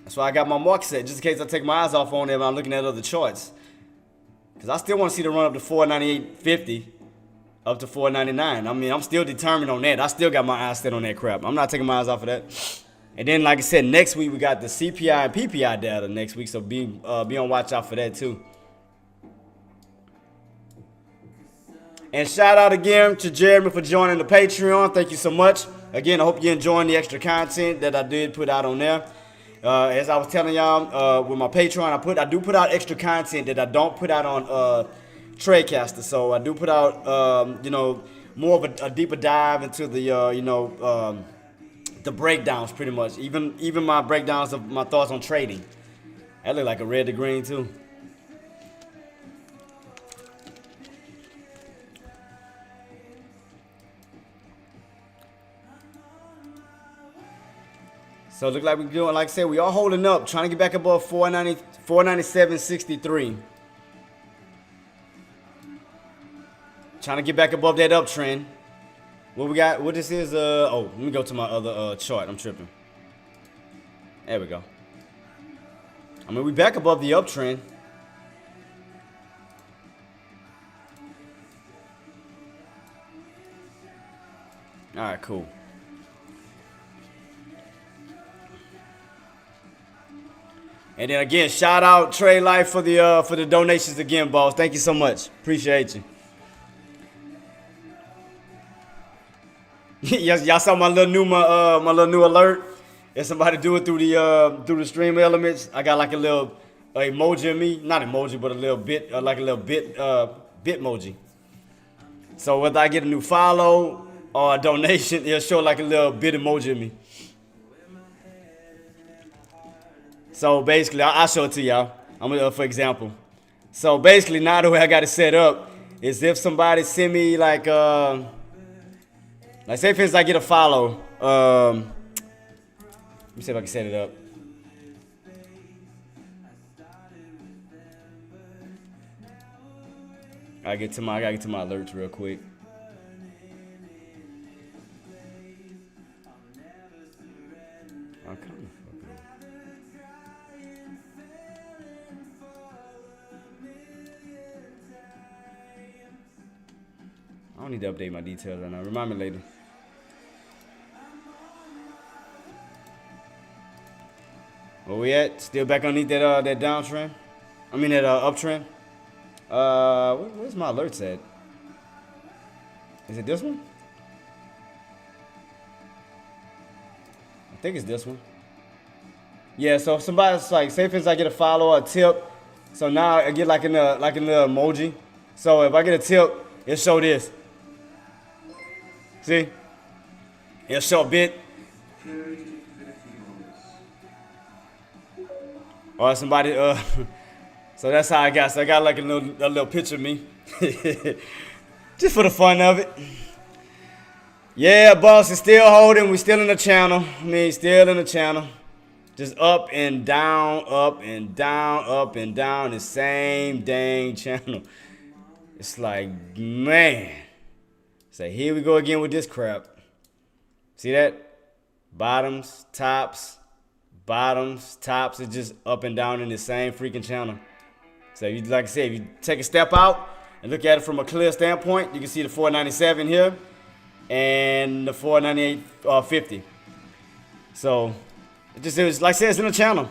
That's why I got my mark set, just in case I take my eyes off on it when I'm looking at other charts. Because I still want to see the run up to 498.50, up to 499. I mean, I'm still determined on that. I still got my eyes set on that crap. I'm not taking my eyes off of that. And then, like I said, next week we got the CPI and PPI data next week, so be on watch out for that too. And shout out again to Jeremy for joining the Patreon. Thank you so much. Again, I hope you're enjoying the extra content that I did put out on there. As I was telling y'all, with my Patreon, I do put out extra content that I don't put out on Tradecaster. So I do put out, more of a deeper dive into the, the breakdowns pretty much. Even my breakdowns of my thoughts on trading. That look like a red to green too. So it look like we're doing, like I said, we are holding up, trying to get back above 497.63. Trying to get back above that uptrend. What we got? What this is? Let me go to my other chart. I'm tripping. There we go. I mean, we back above the uptrend. All right, cool. And then again, shout out Trade Life for the donations again, boss. Thank you so much. Appreciate you. Y'all saw my little new alert. If somebody do it through the stream elements, I got like a little emoji of me, not emoji, but a little bit, like a little bit emoji. So whether I get a new follow or a donation, it'll show like a little bit emoji of me. So basically, I'll show it to y'all. I'm gonna, for example. So basically, now the way I got it set up is if somebody send me like say for instance I get a follow. Let me see if I can set it up. I gotta get to my alerts real quick. I don't need to update my details right now. Remind me later. Where we at? Still back underneath that downtrend? I mean that uptrend? Where's my alerts at? Is it this one? think it's this one. Yeah, so if somebody's like, say for instance I get a follow or a tip, so now I get like an emoji. So if I get a tip, it'll show this. See? It'll show a bit. Or somebody, so that's how I got. So I got like a little picture of me. Just for the fun of it. Yeah, boss is still holding. We still in the channel. Still in the channel. Just up and down, up and down, up and down. The same dang channel. It's like, man. So here we go again with this crap. See that? Bottoms, tops, bottoms, tops. It's just up and down in the same freaking channel. So you, like I said, if you take a step out and look at it from a clear standpoint, you can see the 497 here and the 498.50. So it was like I said, it's in the channel.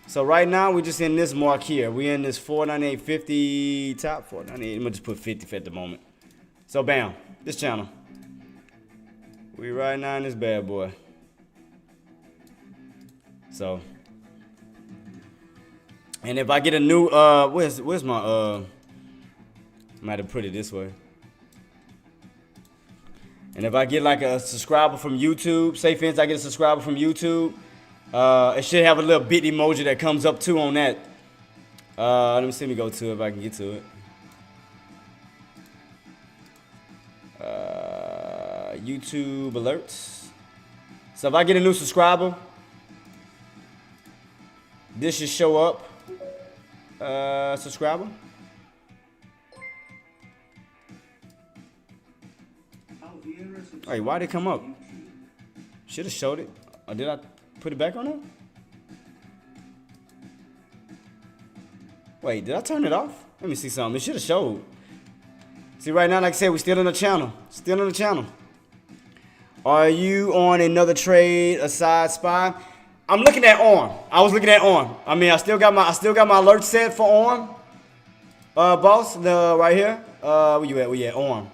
So right now we're just in this mark here. We're in this 498.50 top, 498. I'm gonna just put 50 at the moment. So bam, this channel. We right now in this bad boy. So, and if I get a new where's my might have put it this way. And if I get like a subscriber from YouTube, say for instance I get a subscriber from YouTube, it should have a little bit emoji that comes up too on that. Let me see me go to it if I can get to it. YouTube alerts. So if I get a new subscriber, this should show up. Subscriber. Wait, why'd it come up? Should have showed it. Or did I put it back on there? Wait, did I turn it off? Let me see something. It should have showed. See, right now, like I said, we're still in the channel. Still in the channel. Are you on another trade aside SPY? I'm looking at ARM. I was looking at ARM. I mean, I still got my alert set for ARM. Boss, right here. Where you at? We at ARM.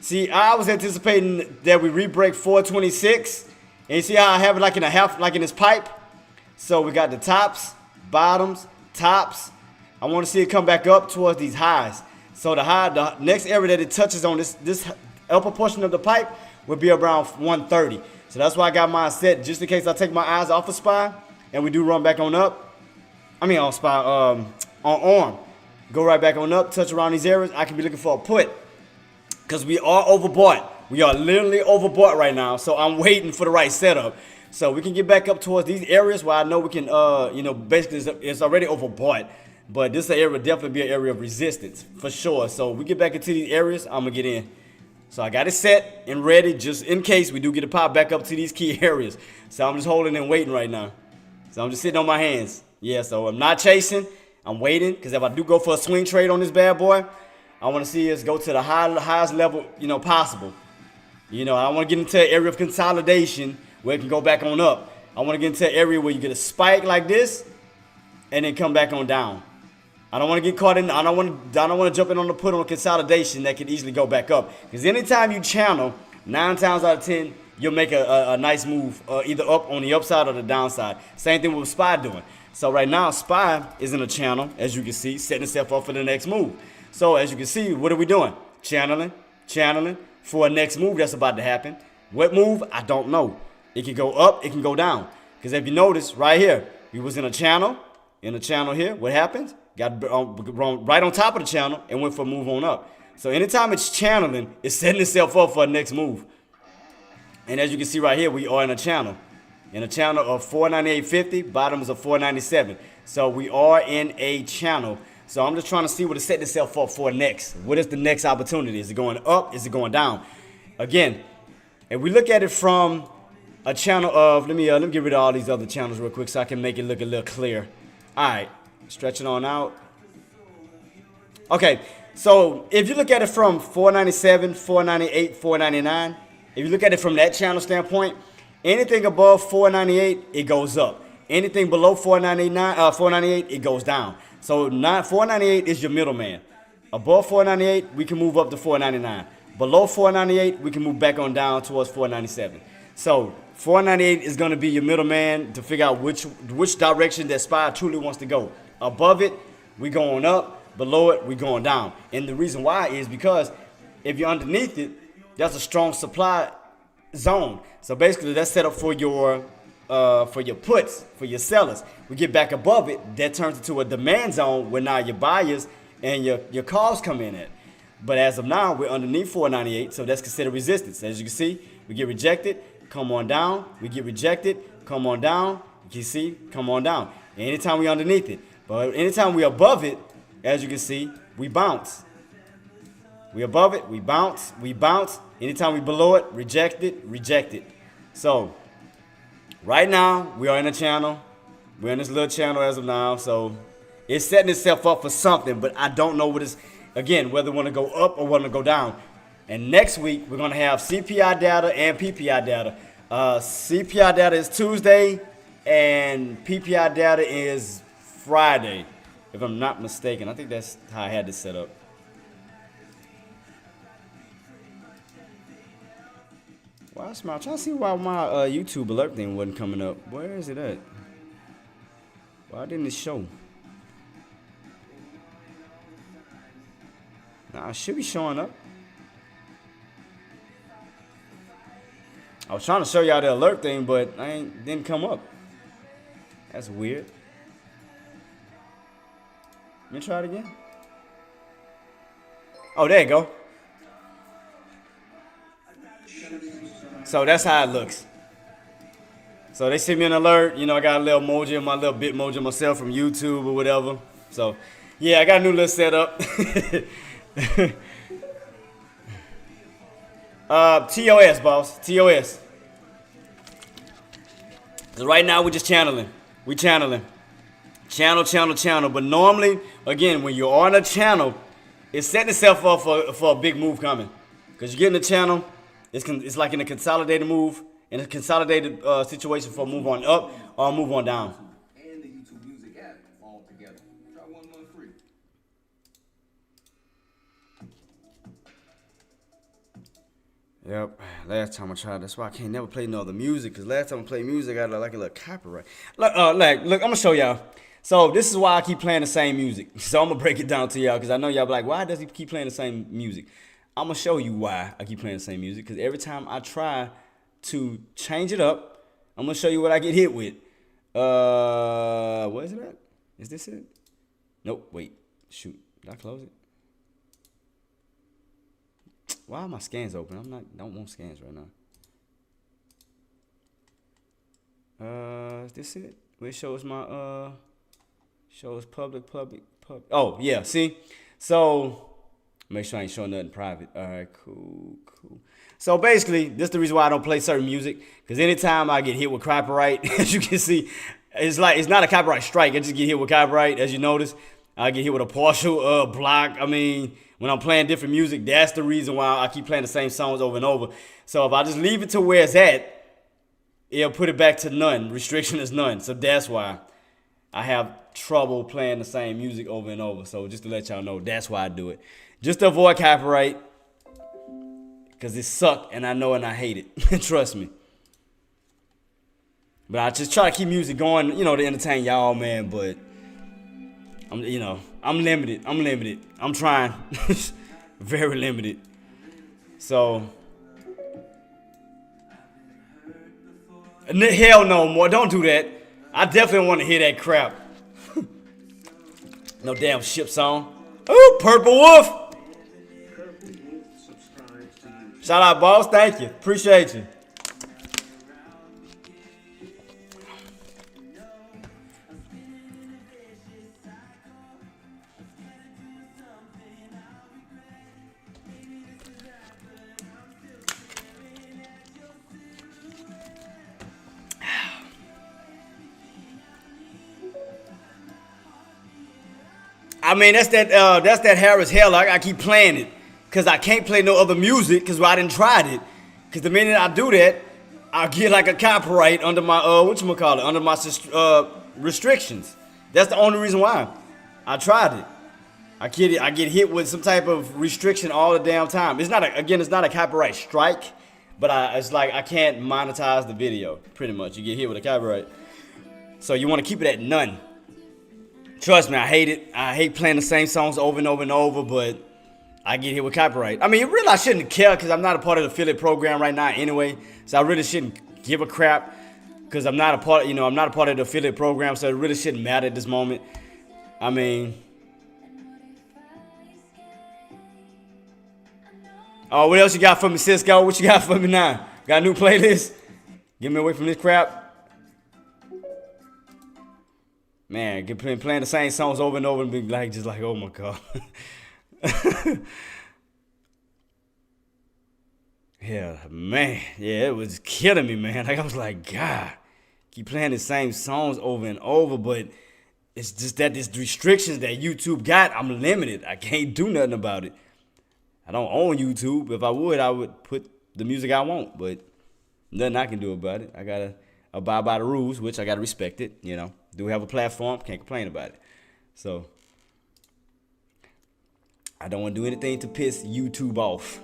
See, I was anticipating that we re-break 426. And you see how I have it like in a half, like in this pipe? So we got the tops, bottoms, tops. I want to see it come back up towards these highs. So the next area that it touches on this upper portion of the pipe would be around 130. So that's why I got mine set, just in case I take my eyes off of SPY and we do run back on up. I mean on SPY, on ARM. Go right back on up, touch around these areas. I can be looking for a put. Because we are overbought. We are literally overbought right now. So I'm waiting for the right setup. So we can get back up towards these areas where I know we can, basically it's already overbought. But this area would definitely be an area of resistance for sure. So we get back into these areas, I'm going to get in. So I got it set and ready just in case we do get a pop back up to these key areas. So I'm just holding and waiting right now. So I'm just sitting on my hands. Yeah, so I'm not chasing. I'm waiting because if I do go for a swing trade on this bad boy, I want to see us go to the highest level, possible. I want to get into an area of consolidation where it can go back on up. I want to get into an area where you get a spike like this and then come back on down. I don't want to get caught in. I don't want to jump in on the put on consolidation that could easily go back up. Because anytime you channel, 9 times out of 10, you'll make a nice move either up on the upside or the downside. Same thing with SPY doing. So right now, SPY is in a channel, as you can see, setting itself up for the next move. So as you can see, what are we doing? Channeling for a next move that's about to happen. What move? I don't know. It can go up, it can go down. Because if you notice right here, we was in a channel here. What happens? Got right on top of the channel and went for a move on up. So anytime it's channeling, it's setting itself up for a next move. And as you can see right here, we are in a channel. In a channel of 498.50, bottoms of 497. So we are in a channel. So I'm just trying to see what it's setting itself up for next. What is the next opportunity? Is it going up? Is it going down? Again, if we look at it from a channel of, let me get rid of all these other channels real quick so I can make it look a little clear. All right, stretching on out. Okay, so if you look at it from 497, 498, 499, if you look at it from that channel standpoint, anything above 498, it goes up. Anything below 498, it goes down. So 498 is your middleman. Above 498, we can move up to 499. Below 498, we can move back on down towards 497. So $4.98 is going to be your middleman to figure out which direction that SPY truly wants to go. Above it, we going up. Below it, we going down. And the reason why is because if you're underneath it, that's a strong supply zone. So basically, that's set up for your puts, for your sellers. We get back above it, that turns into a demand zone where now your buyers and your calls come in at. But as of now, we're underneath $4.98, so that's considered resistance. As you can see, we get rejected, come on down. We get rejected, come on down. You can see, come on down. And anytime we're underneath it. But anytime we're above it, as you can see, we bounce. We above it, we bounce, we bounce. Anytime we below it, reject it, reject it. So, right now, we are in a channel. We're in this little channel as of now. So, it's setting itself up for something, but I don't know what it's, again, whether we want to go up or want to go down. And next week, we're going to have CPI data and PPI data. CPI data is Tuesday, and PPI data is Friday, if I'm not mistaken. I think that's how I had this set up. Why I'm trying to see why my YouTube alert thing wasn't coming up. Where is it at? Why didn't it show? Nah, it should be showing up. I was trying to show y'all the alert thing, but didn't come up. That's weird. Let me try it again. Oh, there you go. So that's how it looks. So they sent me an alert. You know, I got a little emoji, my little Bitmoji myself from YouTube or whatever. So, yeah, I got a new little setup. TOS, boss. TOS. So right now we're just channeling. We channeling. Channel. But normally, again, when you're on a channel, it's setting itself up for a big move coming. Because you get in the channel, it's like in a consolidated move, in a consolidated situation for a move on up or a move on down. And the YouTube Music app all together. Try 1 month free. Yep, last time I tried, that's why I can't never play no other music, because last time I played music, I got like a little copyright. Look, I'm going to show y'all. So this is why I keep playing the same music. So I'm going to break it down to y'all, because I know y'all be like, why does he keep playing the same music? I'm going to show you why I keep playing the same music, because every time I try to change it up, I'm going to show you what I get hit with. What is it at? Is this it? Nope, wait, shoot, did I close it? Why are my scans open? Don't want scans right now. Is this it? Where it shows my shows public. Oh yeah, see. So make sure I ain't showing nothing private. All right, cool. So basically, this is the reason why I don't play certain music, because anytime I get hit with copyright, as you can see, it's not a copyright strike. I just get hit with copyright, as you notice. I get hit with a partial block. I mean, when I'm playing different music, that's the reason why I keep playing the same songs over and over. So if I just leave it to where it's at, it'll put it back to none. Restriction is none. So that's why I have trouble playing the same music over and over. So just to let y'all know, that's why I do it. Just to avoid copyright, because it sucks, and I know and I hate it. Trust me. But I just try to keep music going, to entertain y'all, man, but I'm limited. I'm trying. Very limited. So, hell no more. Don't do that. I definitely want to hear that crap. No damn ship song. Ooh, Purple Wolf. Shout out, boss. Thank you. Appreciate you. I mean, that's that Harris Hell. I keep playing it because I can't play no other music because I didn't try it. Because the minute I do that, I get like a copyright under my under my restrictions. That's the only reason why I tried it. I get hit with some type of restriction all the damn time. It's not a copyright strike, but it's like I can't monetize the video. Pretty much, you get hit with a copyright. So you want to keep it at none. Trust me, I hate it. I hate playing the same songs over and over and over, but I get hit with copyright. I mean, really, I shouldn't care because I'm not a part of the affiliate program right now anyway. So I really shouldn't give a crap because I'm not a part. I'm not a part of the affiliate program, so it really shouldn't matter at this moment. I mean, oh, what else you got for me, Cisco? What you got for me now? Got a new playlist? Get me away from this crap. Man, playing the same songs over and over and be like, just like, oh my God. Yeah, man. Yeah, it was killing me, man. Like, I was like, God, keep playing the same songs over and over, but it's just that these restrictions that YouTube got, I'm limited. I can't do nothing about it. I don't own YouTube. If I would put the music I want, but nothing I can do about it. I gotta abide by the rules, which I gotta respect it, Do have a platform, can't complain about it. So I don't want to do anything to piss YouTube off.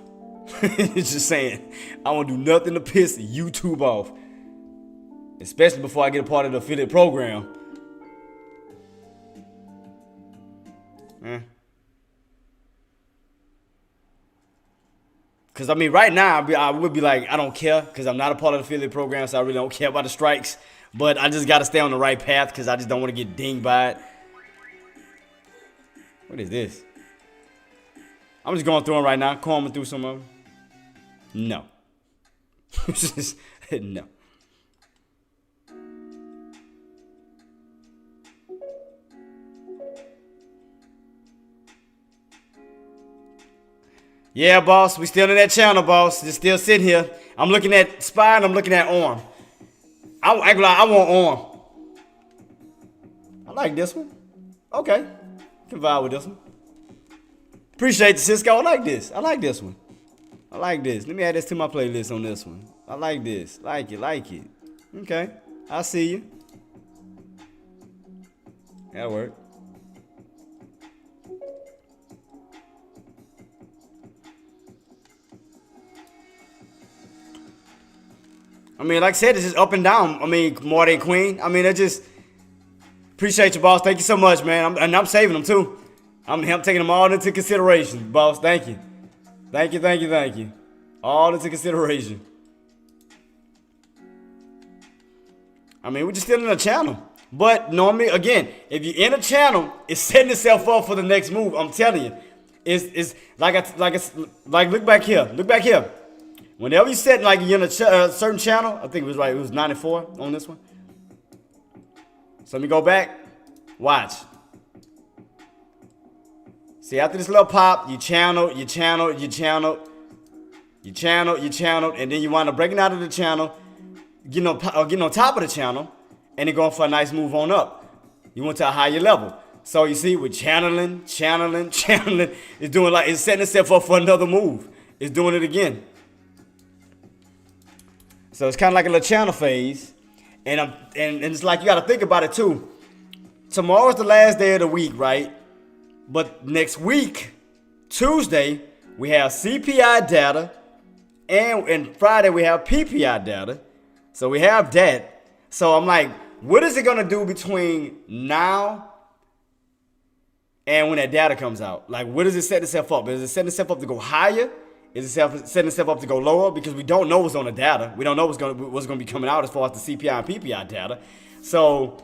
Just saying, I won't do nothing to piss YouTube off, especially before I get a part of the affiliate program. Because, I mean, right now, I would be like, I don't care because I'm not a part of the affiliate program, so I really don't care about the strikes. But I just got to stay on the right path because I just don't want to get dinged by it. What is this? I'm just going through them right now, combing through some of them. No. No. Yeah, boss, we still in that channel, boss. Just still sitting here. I'm looking at spine, I'm looking at arm. I want arm. I like this one. Okay. Can vibe with this one. Appreciate the Cisco. I like this. I like this one. I like this. Let me add this to my playlist on this one. I like this. Like it. Okay. I see you. That'll work. I mean, like I said, it's just up and down. I mean, more than Queen. I mean, I just appreciate you, boss. Thank you so much, man. I'm saving them too. I'm taking them all into consideration, boss. Thank you. Thank you. All into consideration. I mean, we're just still in a channel. But normally, again, if you're in a channel, it's setting itself up for the next move. I'm telling you. It's like look back here. Look back here. Whenever you set like you're in a certain channel, I think it was right. It was 94 on this one. So let me go back. Watch. See, after this little pop, you channel, and then you wind up breaking out of the channel, getting on top of the channel, and then going for a nice move on up. You went to a higher level. So you see, with channeling, it's doing like it's setting itself up for another move. It's doing it again. So it's kind of like a little channel phase, and it's like you got to think about it too. Tomorrow's the last day of the week, right? But next week, Tuesday, we have CPI data, and Friday we have PPI data. So we have that. So I'm like, what is it gonna do between now and when that data comes out? Like, what does it set itself up? Is it setting itself up to go higher? Is it setting itself up to go lower? Because we don't know what's on the data. We don't know what's gonna be coming out as far as the CPI and PPI data. So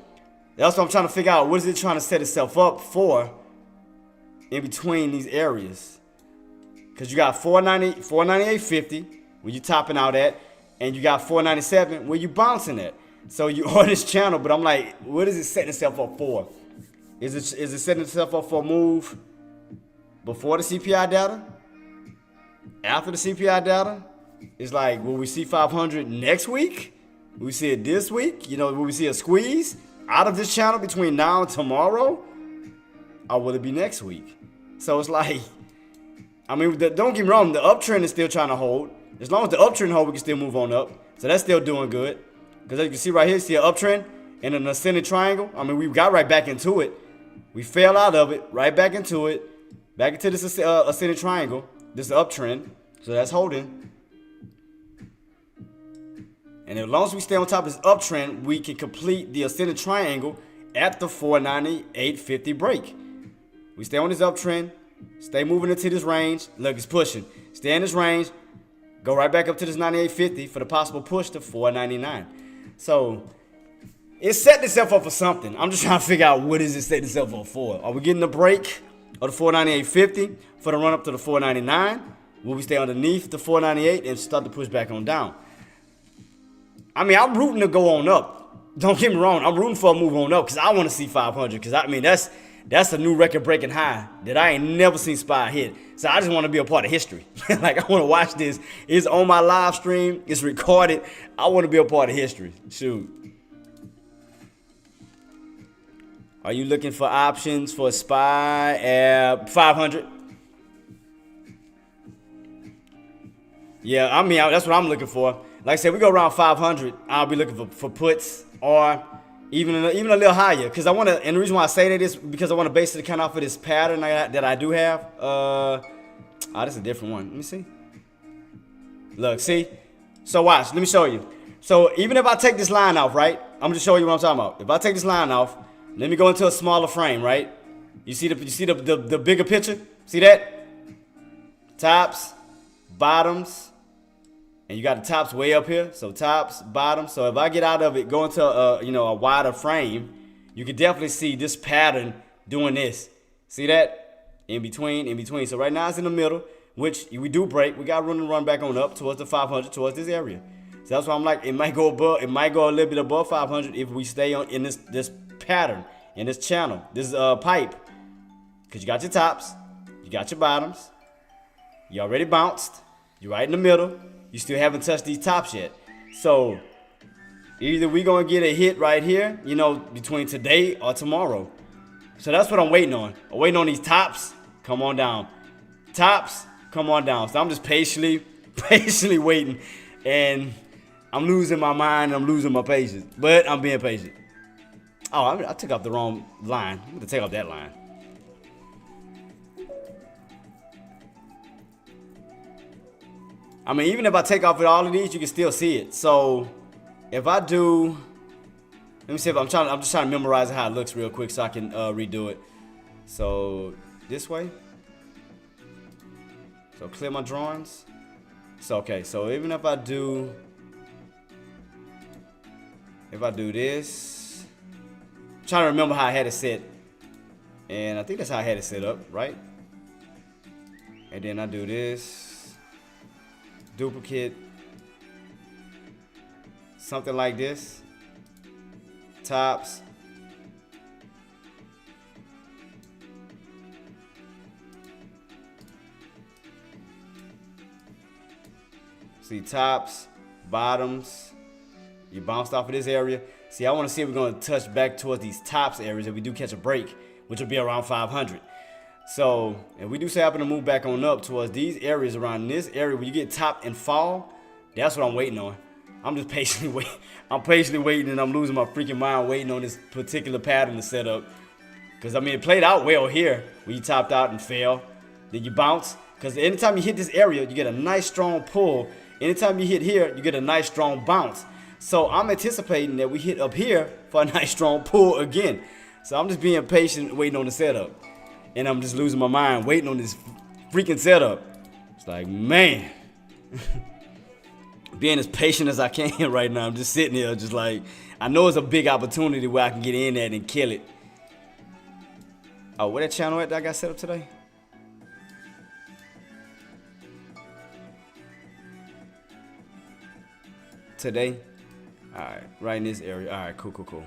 that's what I'm trying to figure out. What is it trying to set itself up for in between these areas? Because you got 498.50 where you topping out at, and you got 497 where you bouncing at. So you on this channel, but I'm like, what is it setting itself up for? Is it setting itself up for a move before the CPI data? After the CPI data? It's like, will we see 500 next week? Will we see it this week? Will we see a squeeze out of this channel between now and tomorrow? Or will it be next week? So it's like, I mean, don't get me wrong, the uptrend is still trying to hold. As long as the uptrend hold, we can still move on up. So that's still doing good. Because as you can see right here, see an uptrend and an ascending triangle. I mean, we got right back into it. We fell out of it, right back into it. Back into this ascending triangle. This is the uptrend. So that's holding. And as long as we stay on top of this uptrend, we can complete the ascending triangle at the 498.50 break. We stay on this uptrend, stay moving into this range. Look, it's pushing. Stay in this range, go right back up to this 98.50 for the possible push to 499. So it's setting itself up for something. I'm just trying to figure out what is it setting itself up for. Are we getting a break of the 498.50 for the run up to the 499? Will we stay underneath the 498 and start to push back on down? I mean, I'm rooting to go on up. Don't get me wrong. I'm rooting for a move on up because I want to see 500. Because, I mean, that's a new record-breaking high that I ain't never seen SPY hit. So I just want to be a part of history. Like, I want to watch this. It's on my live stream. It's recorded. I want to be a part of history. Shoot. Are you looking for options for SPY at 500? Yeah, I mean, that's what I'm looking for. Like I said, we go around 500. I'll be looking for puts or even a little higher. Because I want to, and the reason why I say that is because I want to base it kind of off of this pattern that I do have. This is a different one. Let me see. Look, see? So watch. Let me show you. So even if I take this line off, right? I'm going to show you what I'm talking about. If I take this line off, let me go into a smaller frame, right? You see the bigger picture? See that? Tops, bottoms. And you got the tops way up here, so tops, bottom. So if I get out of it, go into a wider frame, you can definitely see this pattern doing this. See that? In between. So right now it's in the middle, which we do break. We got room to run back on up towards the 500, towards this area. So that's why I'm like, it might go above, it might go a little bit above 500 if we stay on in this pattern, in this channel, this pipe. Because you got your tops, you got your bottoms, you already bounced, you're right in the middle. You still haven't touched these tops yet. So either we gonna get a hit right here, between today or tomorrow. So that's what I'm waiting on. I'm waiting on these tops. Come on down. Tops, come on down. So I'm just patiently waiting. And I'm losing my mind. I'm losing my patience. But I'm being patient. Oh, I took off the wrong line. I'm gonna take off that line. I mean, even if I take off with all of these, you can still see it. So if I do, let me see if I'm just trying to memorize how it looks real quick so I can redo it. So this way. So clear my drawings. So okay, so even if I do this, I'm trying to remember how I had it set. And I think that's how I had it set up, right? And then I do this. Duplicate, something like this, tops, see tops, bottoms, you bounced off of this area. See, I want to see if we're going to touch back towards these tops areas if we do catch a break, which will be around 500. So if we do happen to move back on up towards these areas, around this area where you get top and fall, that's what I'm waiting on. I'm just patiently waiting. I'm patiently waiting, and I'm losing my freaking mind waiting on this particular pattern to set up. Because, I mean, it played out well here where you topped out and fell. Then you bounce. Because anytime you hit this area, you get a nice strong pull. Anytime you hit here, you get a nice strong bounce. So I'm anticipating that we hit up here for a nice strong pull again. So I'm just being patient waiting on the setup. And I'm just losing my mind waiting on this freaking setup. It's like, man. Being as patient as I can right now. I'm just sitting here just like, I know it's a big opportunity where I can get in at and kill it. Oh, where that channel at that I got set up today? Today? Alright, right in this area. Alright, cool.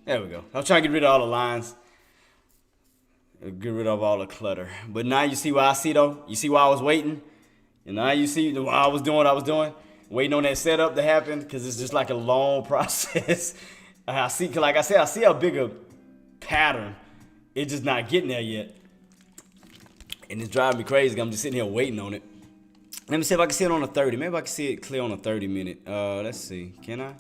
There we go. I'm trying to get rid of all the lines. Get rid of all the clutter. But now you see what I see though? You see why I was waiting? And now you see why I was doing what I was doing? Waiting on that setup to happen because it's just like a long process. I see, like I said, I see a bigger pattern. It's just not getting there yet. And it's driving me crazy. I'm just sitting here waiting on it. Let me see if I can see it on a 30. Maybe I can see it clear on a 30 minute. Let's see. Can I?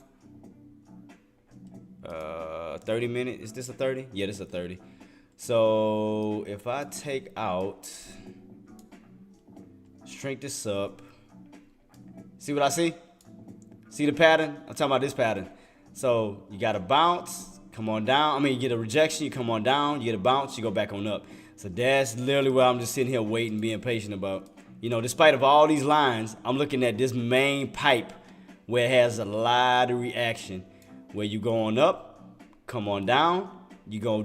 30 minute. Is this a 30? Yeah, this is a 30. So if I take out, shrink this up. See what I see? See the pattern? I'm talking about this pattern. So you got a bounce, come on down. I mean, you get a rejection, you come on down. You get a bounce, you go back on up. So that's literally what I'm just sitting here waiting, being patient about. You know, despite of all these lines, I'm looking at this main pipe where it has a lot of reaction. Where you go on up, come on down, you go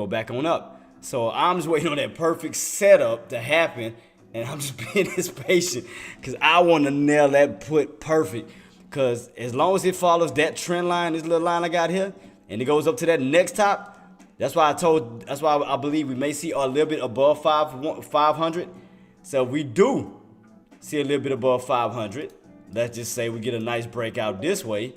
back on up. So I'm just waiting on that perfect setup to happen, and I'm just being this patient because I want to nail that put perfect. Because as long as it follows that trend line, this little line I got here, and it goes up to that next top, that's why I believe we may see a little bit above 500. So if we do see a little bit above 500, let's just say we get a nice breakout this way.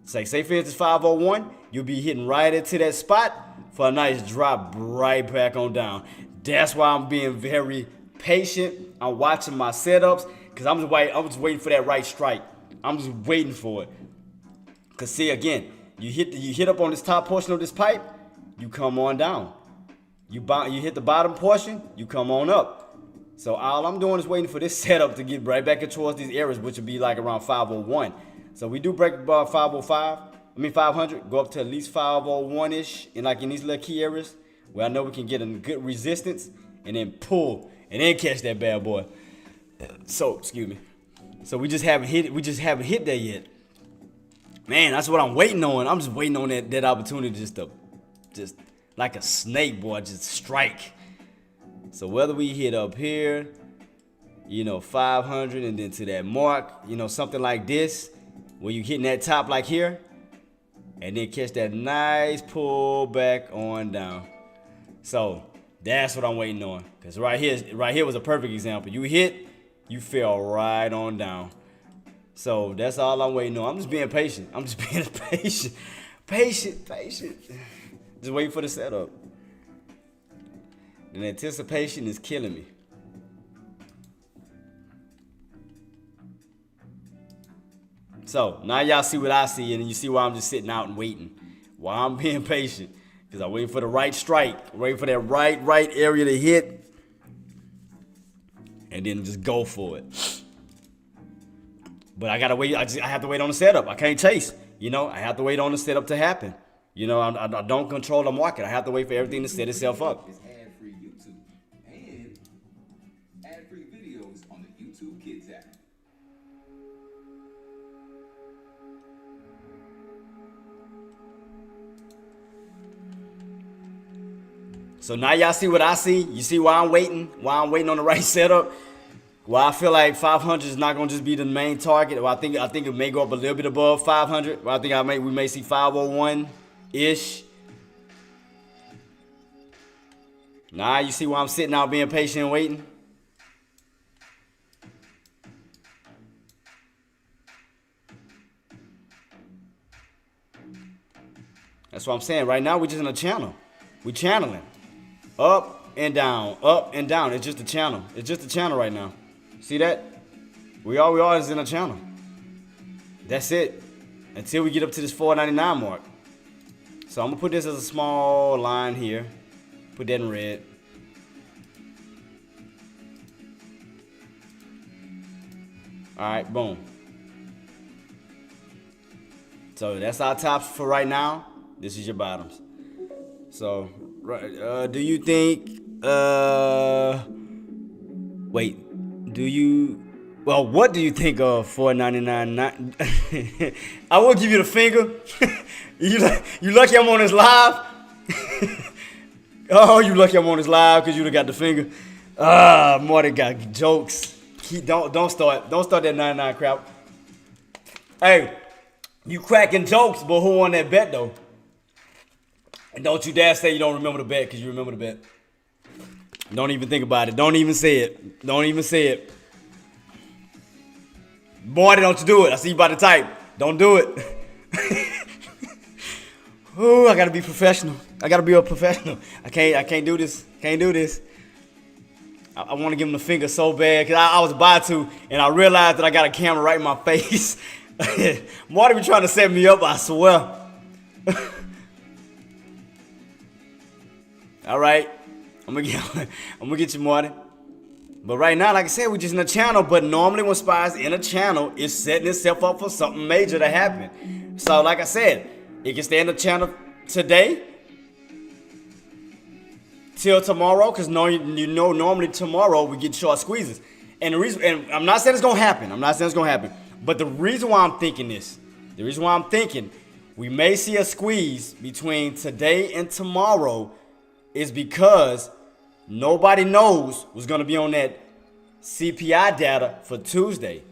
Say for instance 501, you'll be hitting right into that spot for a nice drop right back on down. That's why I'm being very patient. I'm watching my setups because I'm just waiting for that right strike. I'm just waiting for it. Cause see again, you hit up on this top portion of this pipe, you come on down. You hit the bottom portion, you come on up. So all I'm doing is waiting for this setup to get right back towards these areas, which would be like around 501. So we do break above 500, go up to at least 501-ish, and like in these little key areas where I know we can get a good resistance, and then pull, and then catch that bad boy. So, excuse me. So we just haven't hit that yet. Man, that's what I'm waiting on. I'm just waiting on that opportunity just like a snake, boy, just strike. So whether we hit up here, 500 and then to that mark, something like this, where you hitting that top like here, and then catch that nice pull back on down. So that's what I'm waiting on. Because right here was a perfect example. You hit, you fell right on down. So that's all I'm waiting on. I'm just being patient. I'm just being patient. Patient. Just waiting for the setup. The anticipation is killing me. So now y'all see what I see, and you see why I'm just sitting out and waiting. Why I'm being patient. Because I'm waiting for the right strike. Waiting for that right area to hit. And then just go for it. But I gotta wait. I have to wait on the setup. I can't chase. I have to wait on the setup to happen. I don't control the market. I have to wait for everything to set itself up. Is ad-free YouTube and ad-free videos on the YouTube Kids app. So now y'all see what I see. You see why I'm waiting? Why I'm waiting on the right setup? Well, I feel like 500 is not gonna just be the main target. Well, I think it may go up a little bit above 500. Well, I think we may see 501-ish. Now you see why I'm sitting out being patient and waiting? That's what I'm saying. Right now we're just in a channel. We're channeling. Up and down, up and down. It's just a channel. It's just a channel right now. See that? We are is in a channel. That's it. Until we get up to this 499 mark. So I'm gonna put this as a small line here. Put that in red. Alright, boom. So that's our tops for right now. This is your bottoms. So, do you think, what do you think of 499? I will give you the finger. You lucky I'm on this live? Oh, you lucky I'm on this live because you done got the finger. Marty got jokes. Don't start that 99 crap. Hey, you cracking jokes, but who won that bet though? And don't you dare say you don't remember the bet, because you remember the bet. Don't even think about it. Don't even say it. Don't even say it. Boy, don't you do it. I see you about to type. Don't do it. Ooh, I gotta be professional. I gotta be a professional. I can't do this. Can't do this. I want to give him the finger so bad because I was about to, and I realized that I got a camera right in my face. Marty be trying to set me up, I swear. All right, I'm gonna get you, Marty. But right now, like I said, we're just in a channel. But normally when SPY's in a channel, it's setting itself up for something major to happen. So like I said, it can stay in the channel today till tomorrow, because normally tomorrow we get short squeezes. And the reason, and I'm not saying it's gonna happen. But the reason why I'm thinking this, we may see a squeeze between today and tomorrow is because nobody knows what's gonna be on that CPI data for Tuesday.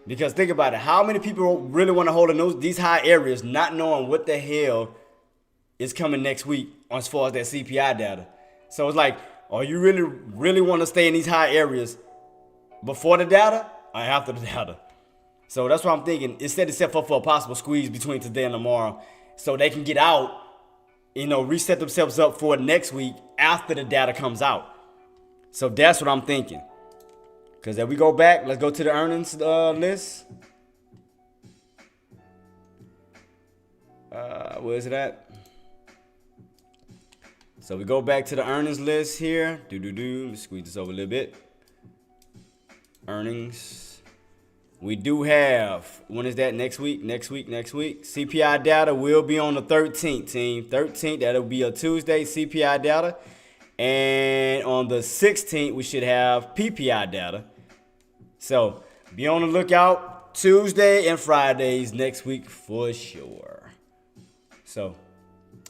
Because think about it, how many people really want to hold in these high areas not knowing what the hell is coming next week as far as that CPI data? So it's like, are you really want to stay in these high areas before the data or after the data? So that's what I'm thinking. It set itself up for a possible squeeze between today and tomorrow, so they can get out, reset themselves up for next week after the data comes out. So that's what I'm thinking. Because if we go back, let's go to the earnings list. Where is it at? So we go back to the earnings list here. Let me squeeze this over a little bit. Earnings. We do have, when is that? Next week. CPI data will be on the 13th, team. 13th, that'll be a Tuesday, CPI data. And on the 16th, we should have PPI data. So be on the lookout Tuesday and Fridays next week for sure. So,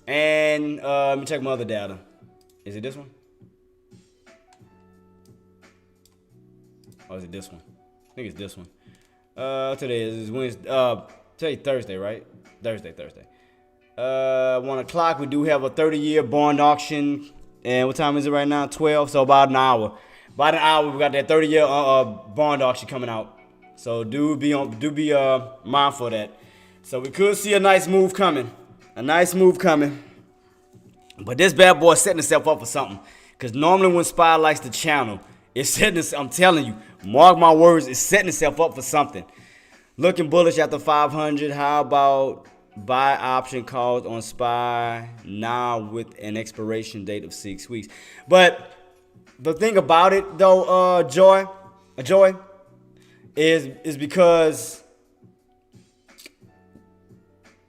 and let me check my other data. Is it this one? Or is it this one? I think it's this one. Today is Wednesday. Today Thursday, right? Thursday. 1 o'clock. We do have a 30-year bond auction. And what time is it right now? 12. So about an hour. We got that 30-year bond auction coming out. So do be mindful of that. So we could see a nice move coming. But this bad boy is setting itself up for something. Because normally when SPY likes the channel, I'm telling you, mark my words, it's setting itself up for something. Looking bullish after 500. How about buy option calls on SPY now with an expiration date of 6 weeks? But the thing about it though, Joy, is because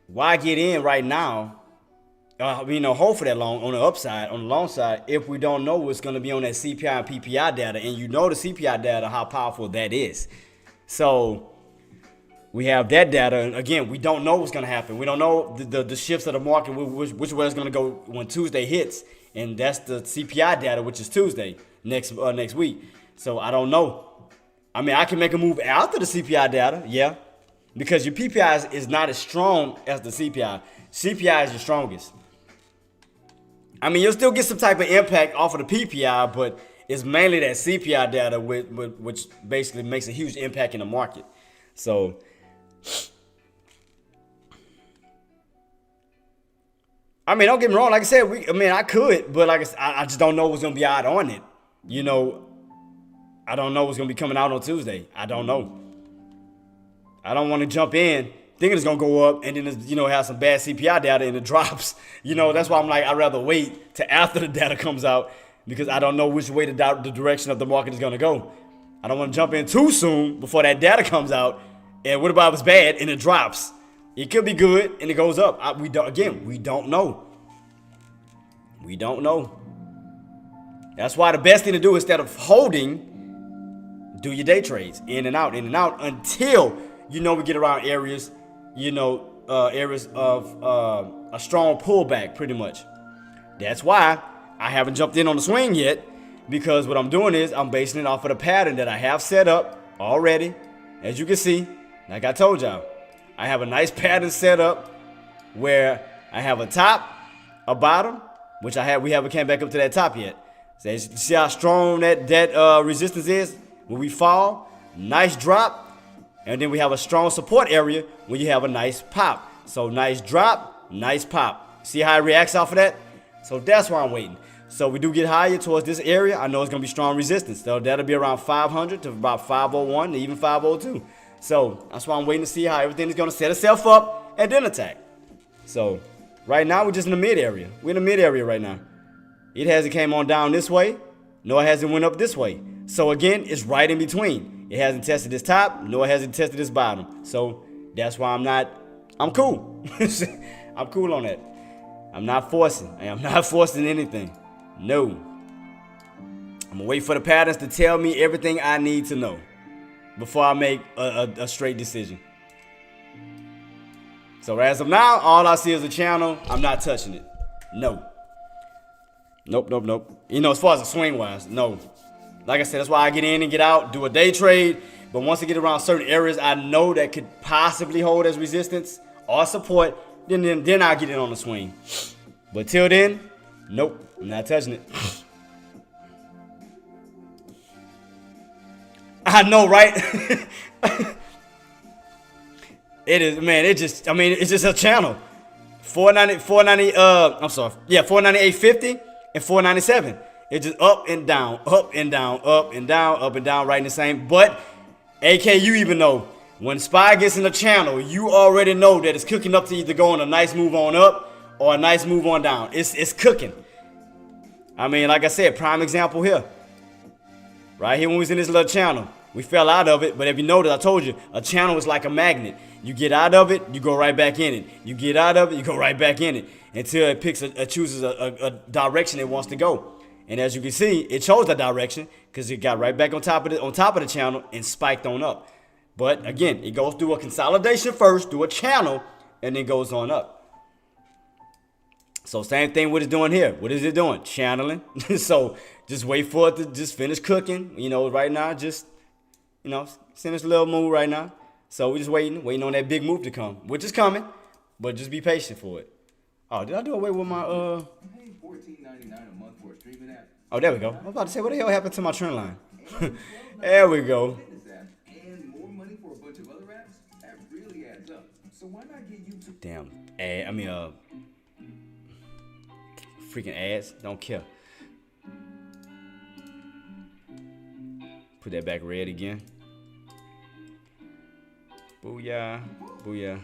why get in right now? Hold for that long on the upside, on the long side, if we don't know what's going to be on that CPI and PPI data, and the CPI data, how powerful that is. So we have that data, and again, we don't know what's going to happen. We don't know the shifts of the market, which way it's going to go when Tuesday hits, and that's the CPI data, which is Tuesday next week. So I don't know. I mean, I can make a move after the CPI data, yeah, because your PPI is not as strong as the CPI. CPI is your strongest. I mean, you'll still get some type of impact off of the PPI, but it's mainly that CPI data which basically makes a huge impact in the market. So, I mean, don't get me wrong. Like I said, I could, but I just don't know what's gonna be out on it. I don't know what's gonna be coming out on Tuesday. I don't know. I don't want to jump in thinking it's gonna go up and then have some bad CPI data and it drops. That's why I'm like, I'd rather wait till after the data comes out, because I don't know which way the direction of the market is gonna go. I don't want to jump in too soon before that data comes out. And what about if it's bad and it drops? It could be good and it goes up. We don't know. We don't know. That's why the best thing to do, instead of holding, do your day trades in and out until we get around areas of a strong pullback, pretty much. That's why I haven't jumped in on the swing yet, because what I'm doing is I'm basing it off of the pattern that I have set up already. As you can see, like I told y'all, I have a nice pattern set up where I have a top, a bottom, which we haven't came back up to that top yet. So see how strong that resistance is when we fall? Nice drop. And then we have a strong support area when you have a nice pop. So nice drop, nice pop. See how it reacts off of that? So that's why I'm waiting. So we do get higher towards this area. I know it's going to be strong resistance. So that'll be around 500 to about 501 to even 502. So that's why I'm waiting to see how everything is going to set itself up and then attack. So right now we're just in the mid area. We're in the mid area right now. It hasn't came on down this way. No, it hasn't went up this way. So again, it's right in between. It hasn't tested this top. No, it hasn't tested this bottom. So that's why I'm cool. I'm cool on that. I'm not forcing. I am not forcing anything. No. I'm gonna wait for the patterns to tell me everything I need to know before I make a straight decision. So as of now, all I see is a channel. I'm not touching it. No. Nope. You know, as far as the swing wise, no. Like I said, that's why I get in and get out, do a day trade. But once I get around certain areas I know that could possibly hold as resistance or support, then I'll get in on the swing. But till then, nope, I'm not touching it. I know, right? It is, man, it's just a channel. 498.50 and 497. It's just up and down, up and down, up and down, up and down, right in the same. But AK, you even know when SPY gets in the channel, you already know that it's cooking up to either go on a nice move on up or a nice move on down. It's cooking. I mean, like I said, prime example here. Right here when we was in this little channel. We fell out of it, but if you notice, I told you, a channel is like a magnet. You get out of it, you go right back in it. You get out of it, you go right back in it. Until it chooses a direction it wants to go. And as you can see, it chose that direction because it got right back on top of the channel and spiked on up. But again, it goes through a consolidation first, through a channel, and then goes on up. So same thing what it's doing here. What is it doing? Channeling. So just wait for it to just finish cooking. You know, right now, just, you know, send us a little move right now. So we're just waiting on that big move to come, which is coming, but just be patient for it. Oh, did I do away with my I'm paying $14.99 a month for a streaming app. Oh, there we go. I was about to say, what the hell happened to my trend line? There we go. And more money for a bunch of other apps? That really adds up. So why not get YouTube? Damn. Freaking ads. Don't care. Put that back red again. Booyah. Booyah.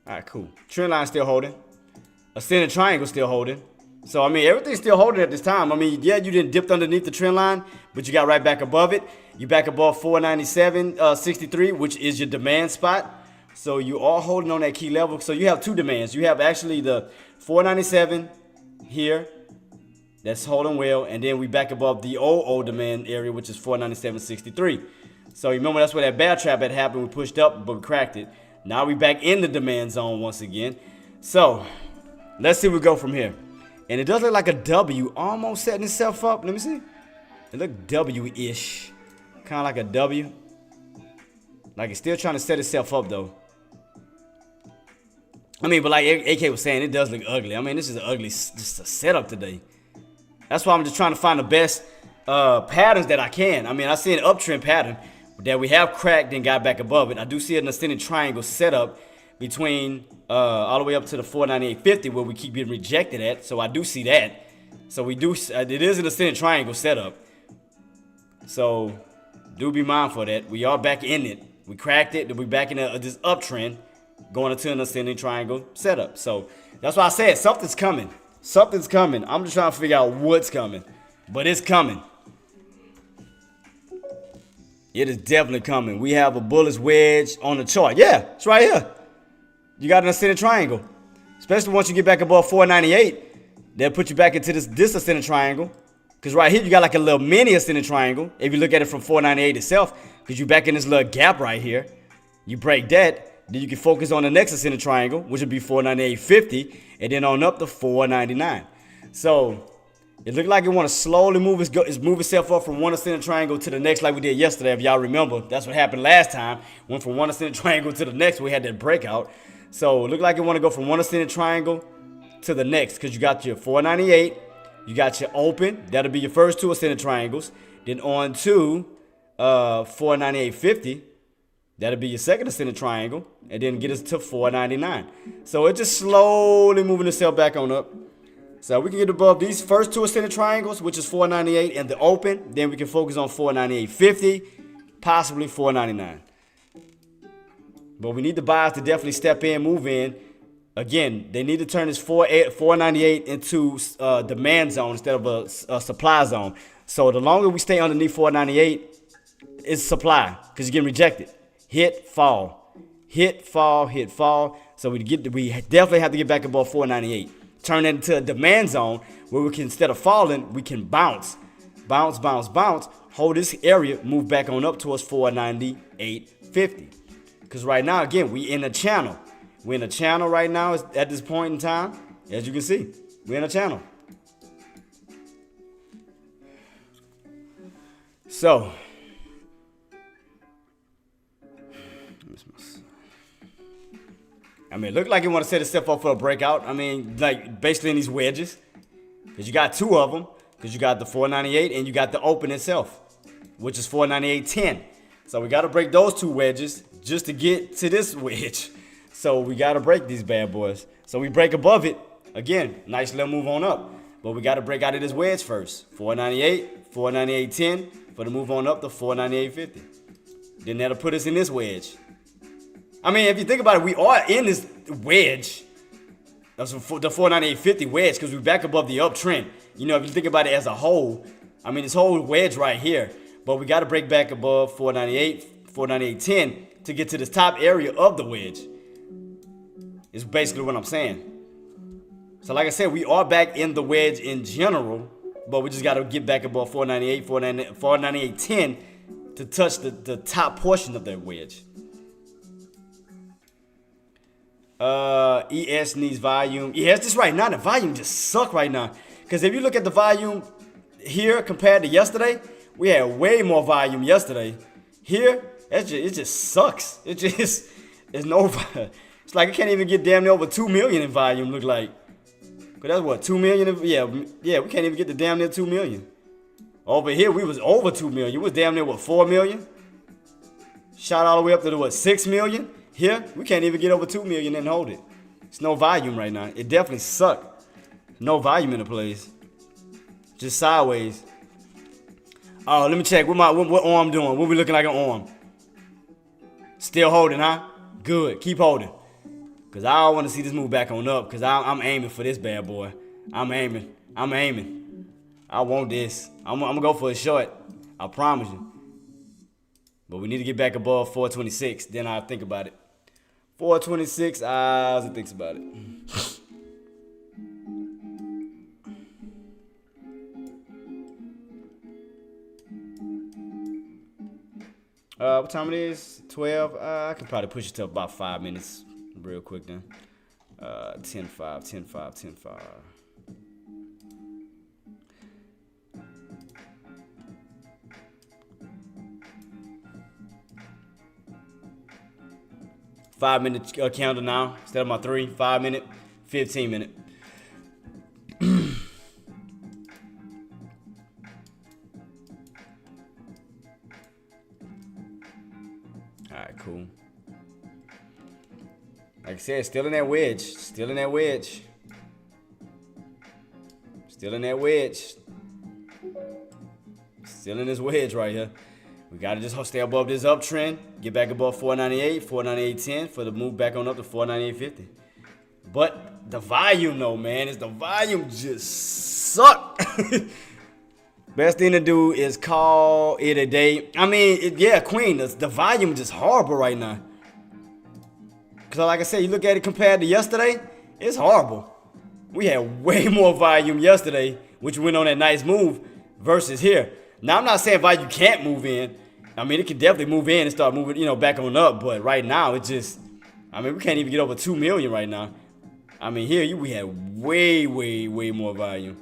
All right, cool. Trend line still holding. Ascending triangle still holding. So, I mean, everything's still holding at this time. I mean, yeah, you didn't dip underneath the trend line, but you got right back above it. You back above 497.63, which is your demand spot. So you are holding on that key level. So you have two demands. You have actually the 497 here. That's holding well. And then we back above the old demand area, which is 497.63. So you remember that's where that bear trap had happened. We pushed up, but we cracked it. Now we back in the demand zone once again. So let's see where we go from here. And it does look like a W almost setting itself up. Let me see. It look W-ish. Kind of like a W. Like it's still trying to set itself up though. I mean, but like AK was saying, it does look ugly. I mean, this is an ugly just a setup today. That's why I'm just trying to find the best patterns that I can. I mean, I see an uptrend pattern that we have cracked and got back above it. I do see an ascending triangle setup between all the way up to the 498.50 where we keep getting rejected at. So I do see that. So we do. It is an ascending triangle setup. So do be mindful of that. We are back in it. We cracked it. We back in this uptrend, going into an ascending triangle setup. So that's why I said something's coming. Something's coming. I'm just trying to figure out what's coming, but it's coming. It is definitely coming. We have a bullish wedge on the chart. Yeah, it's right here. You got an ascending triangle. Especially once you get back above 498, they'll put you back into this ascending triangle. Because right here, you got like a little mini ascending triangle. If you look at it from 498 itself, because you're back in this little gap right here. You break that, then you can focus on the next ascending triangle, which would be 498.50, and then on up to 499. So it looked like it want to slowly move itself up from one ascending triangle to the next like we did yesterday, if y'all remember. That's what happened last time. Went from one ascending triangle to the next. We had that breakout. So it looked like it want to go from one ascending triangle to the next because you got your 498. You got your open. That'll be your first two ascending triangles. Then on to 498.50. That'll be your second ascending triangle, and then get us to 499. So it's just slowly moving itself back on up. So we can get above these first two ascending triangles, which is 498 and the open. Then we can focus on 498.50, possibly 499. But we need the buyers to definitely step in, move in. Again, they need to turn this 498 into demand zone instead of a supply zone. So the longer we stay underneath 498, it's supply because you're getting rejected. Hit, fall, hit, fall, hit, fall. So we definitely have to get back above 498. Turn that into a demand zone where we can, instead of falling, we can bounce, bounce, bounce, bounce. Hold this area, move back on up towards 498.50. Because right now, again, we in a channel. We're in a channel right now at this point in time. As you can see, we're in a channel. So, I mean, it looked like you want to set itself up for a breakout. I mean, like basically in these wedges. Because you got two of them. Because you got the 498 and you got the open itself, which is 498.10. So we got to break those two wedges just to get to this wedge. So we got to break these bad boys. So we break above it. Again, nice little move on up. But we got to break out of this wedge first. 498, 498.10 for the move on up to 498.50. Then that'll put us in this wedge. I mean, if you think about it, we are in this wedge. That's the 498.50 wedge because we're back above the uptrend. You know, if you think about it as a whole, I mean, this whole wedge right here. But we got to break back above 498, 498.10 to get to this top area of the wedge. Is basically what I'm saying. So like I said, we are back in the wedge in general, but we just got to get back above 498, 498.10 to touch the top portion of that wedge. ES needs volume. Yeah, it's just right now. The volume just suck right now. Because if you look at the volume here compared to yesterday, we had way more volume yesterday. Here, it just sucks. It's no. It's like it can't even get damn near over 2 million in volume. Look like. Cause that's what 2 million. Yeah. We can't even get to damn near 2 million. Over here, we was over 2 million. It was damn near what 4 million. Shot all the way up to the what 6 million. Here, we can't even get over 2 million and hold it. It's no volume right now. It definitely sucked. No volume in the place. Just sideways. Oh, let me check. What arm doing? What we looking like an arm? Still holding, huh? Good. Keep holding. Because I want to see this move back on up. Because I'm aiming for this bad boy. I'm aiming. I want this. I'm going to go for a short. I promise you. But we need to get back above 426. Then I'll think about it. 426, Ozzy thinks about it. What time it is? 12. I can probably push it to about 5 minutes real quick then. 10-5, 10-5, 10-5. Five-minute counter now instead of my 3. 5 minute, 15 minute. All right, cool. Like I said, still in that wedge. Still in that wedge. Still in that wedge. Still in this wedge right here. We got to just stay above this uptrend. Get back above 498, 498.10 for the move back on up to 498.50. But the volume, though, man, is the volume just suck. Best thing to do is call it a day. I mean, yeah, Queen, the volume is just horrible right now. Because like I said, you look at it compared to yesterday, it's horrible. We had way more volume yesterday, which went on that nice move, versus here. Now, I'm not saying volume can't move in. I mean, it can definitely move in and start moving, back on up. But right now, it just, I mean, we can't even get over 2 million right now. I mean, here we had way, way, way more volume.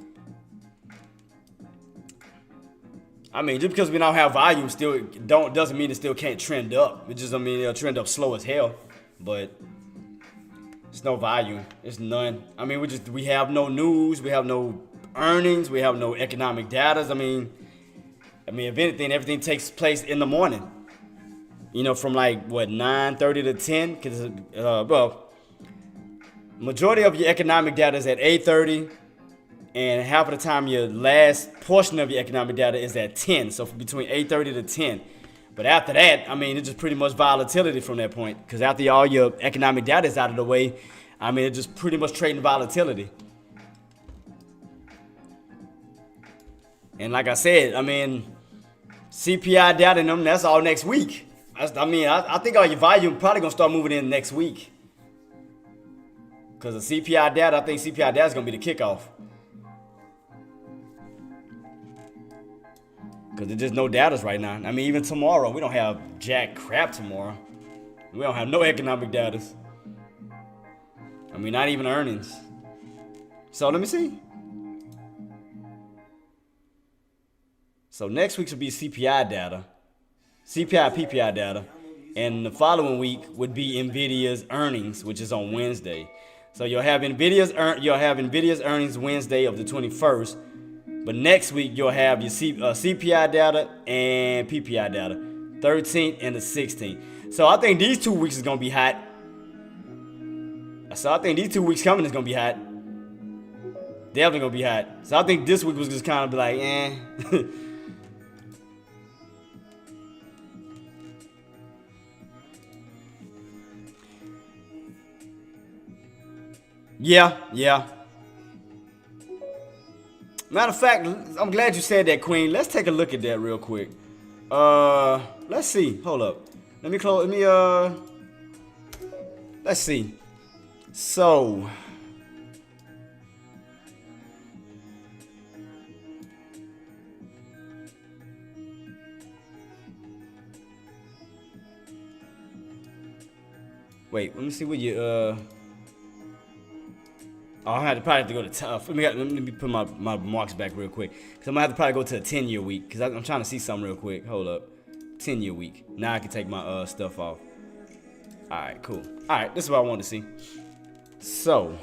I mean, just because we don't have volume still doesn't mean it still can't trend up. It just, I mean, it'll trend up slow as hell. But it's no volume. It's none. I mean, we have no news. We have no earnings. We have no economic data. I mean, I mean, if anything, everything takes place in the morning. You know, from like what 9:30 to 10, because well, majority of your economic data is at 8:30, and half of the time your last portion of your economic data is at 10. So between 8:30 to 10. But after that, I mean, it's just pretty much volatility from that point. Because after all your economic data is out of the way, I mean, it's just pretty much trading volatility. And like I said, I mean, CPI data and them, that's all next week. I think all your volume probably going to start moving in next week. Because the CPI data, I think CPI data is going to be the kickoff. Because there's just no data right now. I mean, even tomorrow, we don't have jack crap tomorrow. We don't have no economic data. I mean, not even earnings. So let me see. So next week should be CPI data. CPI, PPI data. And the following week would be NVIDIA's earnings, which is on Wednesday. So you'll have NVIDIA's earnings Wednesday of the 21st. But next week, you'll have your CPI data and PPI data, 13th and the 16th. So I think these 2 weeks is going to be hot. So I think these 2 weeks coming is going to be hot. Definitely going to be hot. So I think this week was just kind of like, eh. Yeah. Matter of fact, I'm glad you said that, Queen. Let's take a look at that real quick. Let's see. Hold up. Let's see. So, wait, let me see what you, I probably have to go to tough. Let me put my marks back real quick. Because I'm going to have to probably go to a 10-year week. Because I'm trying to see something real quick. Hold up. 10-year week. Now I can take my stuff off. Alright, cool. Alright, this is what I want to see. So.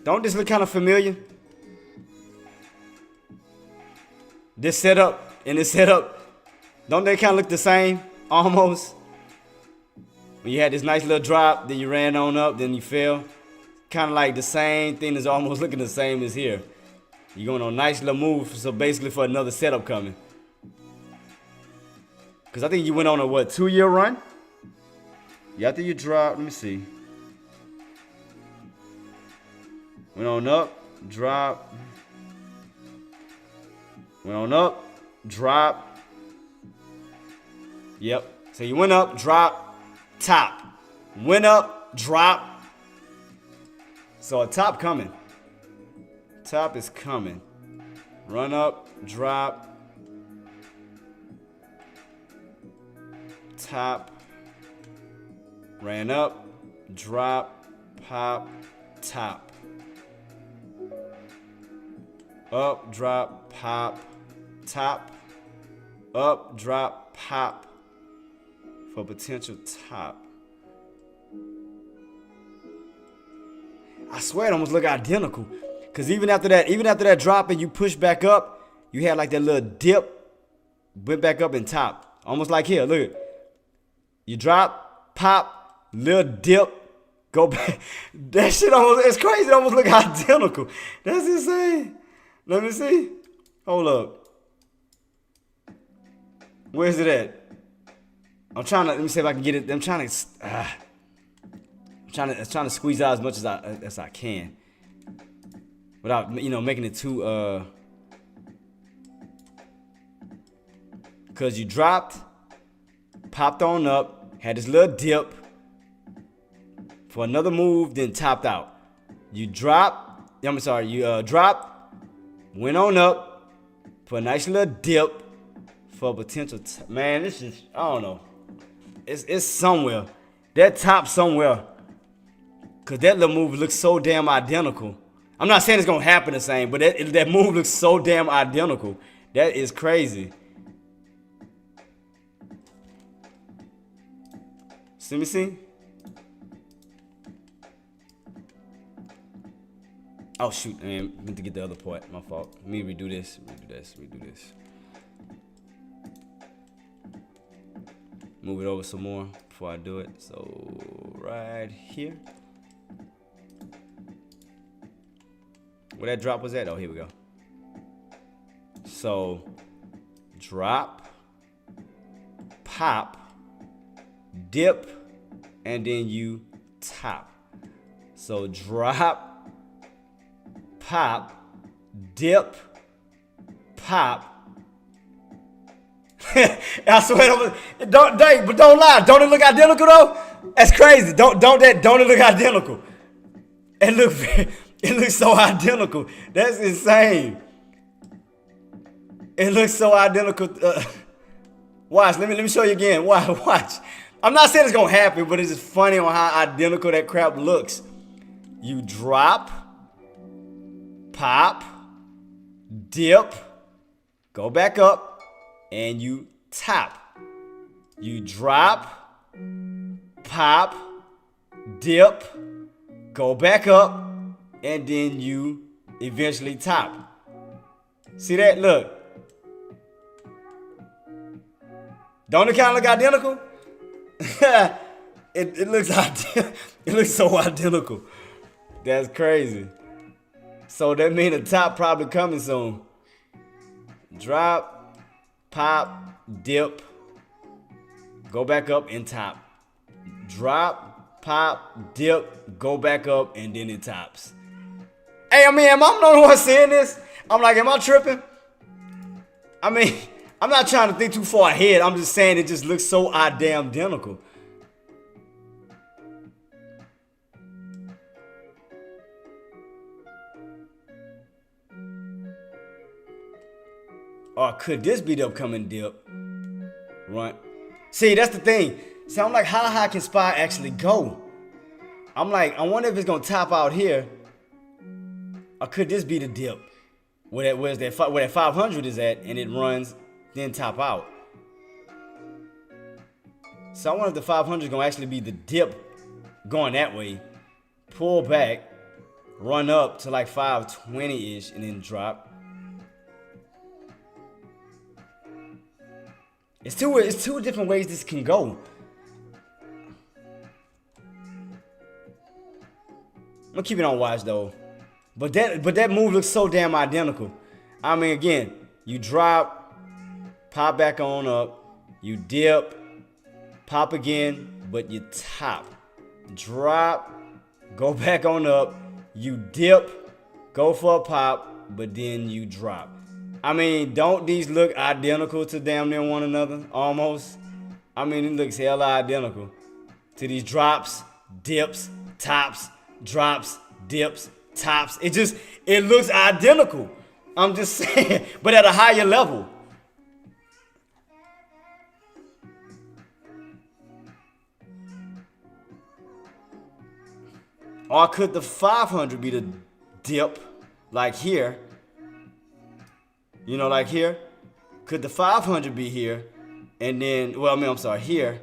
Don't this look kind of familiar? This setup and this setup. Don't they kind of look the same, almost? When you had this nice little drop, then you ran on up, then you fell. Kind of like the same thing is almost looking the same as here. You're going on a nice little move, so basically for another setup coming. Because I think you went on a, 2-year run? Yeah, after you dropped, let me see. Went on up, drop. Went on up, drop. Yep. So you went up, drop, top. Went up, drop. So a top coming. Top is coming. Run up, drop. Top. Ran up, drop, pop, top. Up, drop, pop, top. Up, drop, pop. For potential top. I swear it almost look identical. Cause even after that drop and you push back up, you had like that little dip, went back up and top. Almost like here, look. You drop, pop, little dip, go back. That shit almost, it's crazy. It almost look identical. That's insane. Let me see. Hold up. Where's it at? I'm trying to, let me see if I can get it. I'm trying to squeeze out as much as I can. Without, making it too, cause you dropped, popped on up, had this little dip for another move, then topped out. You dropped, dropped, went on up for a nice little dip for potential, man, this is, I don't know. It's somewhere. That top somewhere. Cause that little move looks so damn identical. I'm not saying it's gonna happen the same, but that move looks so damn identical. That is crazy. Let me see. Oh shoot, man, I meant to get the other part. My fault. Let me redo this. Redo this. Move it over some more before I do it. So right here. Where that drop was at? Oh, here we go. So drop, pop, dip, and then you top. So drop, pop, dip, pop. I swear, don't lie. Don't it look identical though? That's crazy. Don't it look identical? It looks so identical. That's insane. It looks so identical. Watch. Let me show you again. Watch. I'm not saying it's gonna happen, but it's just funny on how identical that crap looks. You drop, pop, dip, go back up, and you top. You drop, pop, dip, go back up, and then you eventually top. See that? Look. Don't it kind of look identical? It looks it looks so identical. That's crazy. So that means the top probably coming soon. Drop, pop, dip, go back up and top. Drop, pop, dip, go back up, and then it tops. Hey, I mean, am I the only one saying this? I'm like, am I tripping? I mean, I'm not trying to think too far ahead. I'm just saying it just looks so identical. Or could this be the upcoming dip? Right. See, that's the thing. See, I'm like, how high can Spy actually go? I'm like, I wonder if it's gonna top out here. Or could this be the dip? Where that 500 is at, and it runs, then top out. So I wonder if the 500 is gonna actually be the dip going that way. Pull back, run up to like 520-ish, and then drop. It's two different ways this can go. I'm gonna keep it on watch though. But that move looks so damn identical. I mean, again, you drop, pop back on up, you dip, pop again, but you top. Drop, go back on up, you dip, go for a pop, but then you drop. I mean, don't these look identical to damn near one another? Almost. I mean, it looks hella identical to these drops, dips, tops, drops, dips, tops. It looks identical. I'm just saying, but at a higher level. Or could the 500 be the dip, like here? You know, like here? Could the 500 be here? And then, well, I mean, I'm sorry, here.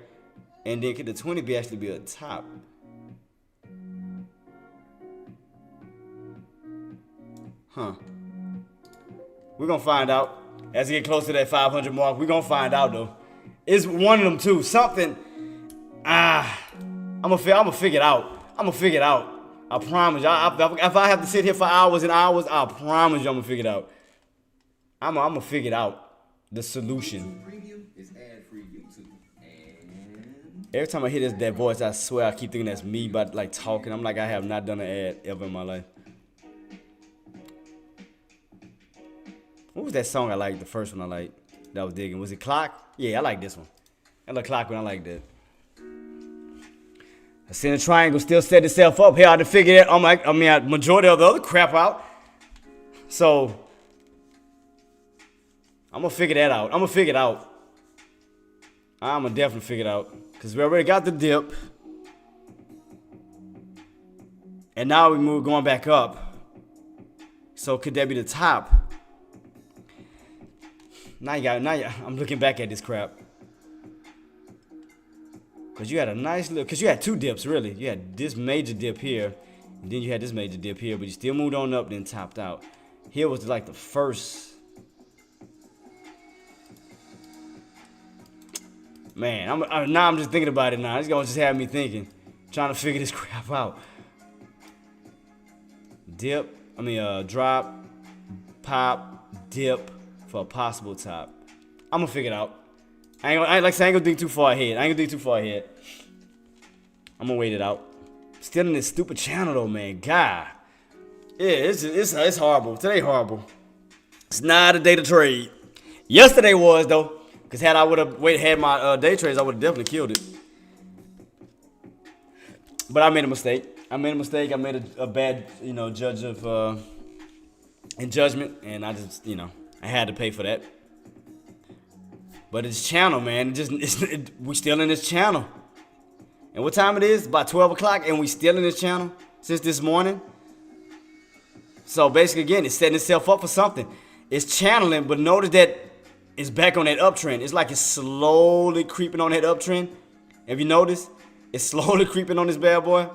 And then could the 20 be actually be a top? Huh. We're going to find out. As we get close to that 500 mark, we're going to find out, though. It's one of them, too. Something. I'm going to figure it out. I'm going to figure it out. I promise you. If I have to sit here for hours and hours, I promise you I'm going to figure it out. I'm going to figure it out. The solution. Premium is ad-free YouTube. And Every time I hear that voice, I swear I keep thinking that's me, but like talking. I'm like, I have not done an ad ever in my life. What was that song I liked? The first one I liked that I was digging. Was it Clock? Yeah, I like this one. I like Clock when I like that. I see the triangle still set itself up. Here I had to figure it. Majority of the other crap out. So I'm gonna figure that out. I'm gonna definitely figure it out. Because we already got the dip. And now we're going back up. So could that be the top? I'm looking back at this crap. Because you had a nice little, because you had two dips really. You had this major dip here. Then you had this major dip here, but you still moved on up, then topped out. Here was like the first. Man, now I'm just thinking about it now. It's gonna just have me thinking, trying to figure this crap out. Drop, pop, dip for a possible top. I'm gonna figure it out. I ain't gonna dig too far ahead. I'm gonna wait it out. Still in this stupid channel though, man. God. Yeah, it's horrible. Today horrible. It's not a day to trade. Yesterday was though. Cause had I would have had my day trades, I would have definitely killed it. But I made a mistake. I made a bad, judge of in judgment, and I just, I had to pay for that. But it's channel, man. We still in this channel. And what time it is? About 12 o'clock, and we still in this channel since this morning. So basically, again, it's setting itself up for something. It's channeling, but notice that it's back on that uptrend. It's like it's slowly creeping on that uptrend. Have you noticed? It's slowly creeping on this bad boy.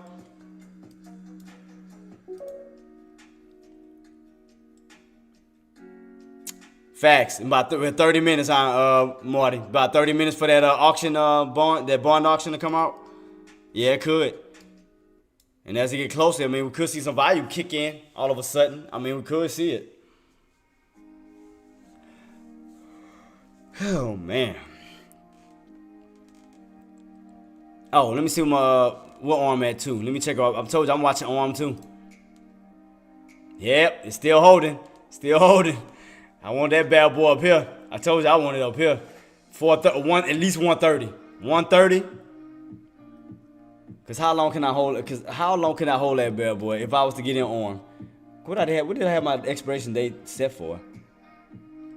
Facts. About 30 minutes, Marty. About 30 minutes for that auction, that bond auction to come out. Yeah, it could. And as it get closer, we could see some value kick in all of a sudden. We could see it. Oh, man. Oh, let me see what arm at, too. Let me check out. I told you I'm watching arm, too. Yep, it's still holding. I want that bad boy up here. I told you I want it up here. At least 130. 130. Because how long can I hold it? Because how long can I hold that bad boy if I was to get in arm? What did I have my expiration date set for?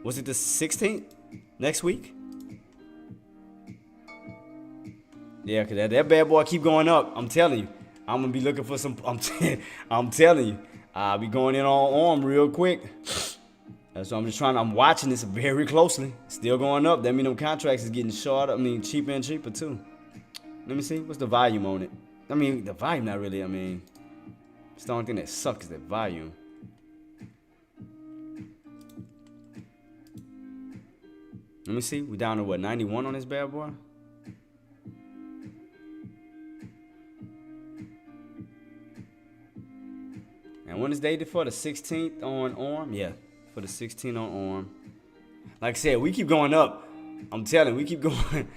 Was it the 16th? Next week? Yeah, because that bad boy keep going up. I'm telling you. I'm going to be looking for some. I'm telling you. I'll be going in on arm real quick. So I'm watching this very closely. Still going up. That means them contracts is getting shorter. Cheaper and cheaper too. Let me see. What's the volume on it? The volume not really. It's the only thing that sucks is that volume. Let me see. We down to what, 91 on this bad boy? And when is dated for? The 16th on arm? Yeah, for the 16th on arm. Like I said, we keep going up. I'm telling you, we keep going.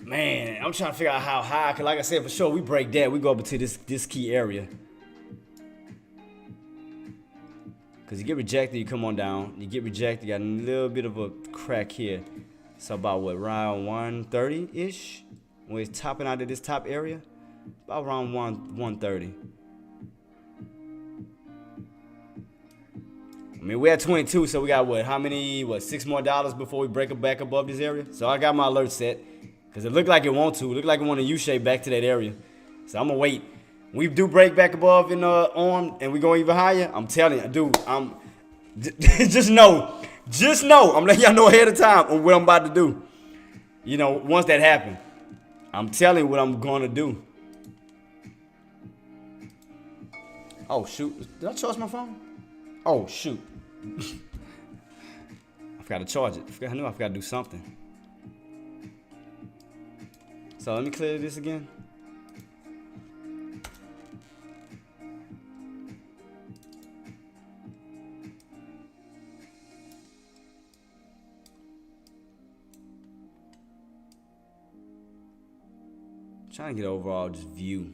Man, I'm trying to figure out how high. Because like I said, for sure, we break that. We go up into this key area. Because you get rejected, you come on down. You get rejected, you got a little bit of a crack here. So about what, around 130-ish? When it's topping out of this top area? About around 130. We're at 22, so we got what, 6 more dollars before we break it back above this area? So I got my alert set. Because it looked like it want to. It looked like it want to U-shape back to that area. So I'm going to wait. We do break back above in arm and we go even higher. I'm telling you, dude, just know, I'm letting y'all know ahead of time on what I'm about to do. Once that happens, I'm telling you what I'm going to do. Oh, shoot. Did I charge my phone? Oh, shoot. I forgot to charge it. I knew I forgot to do something. So let me clear this again. Trying to get overall just view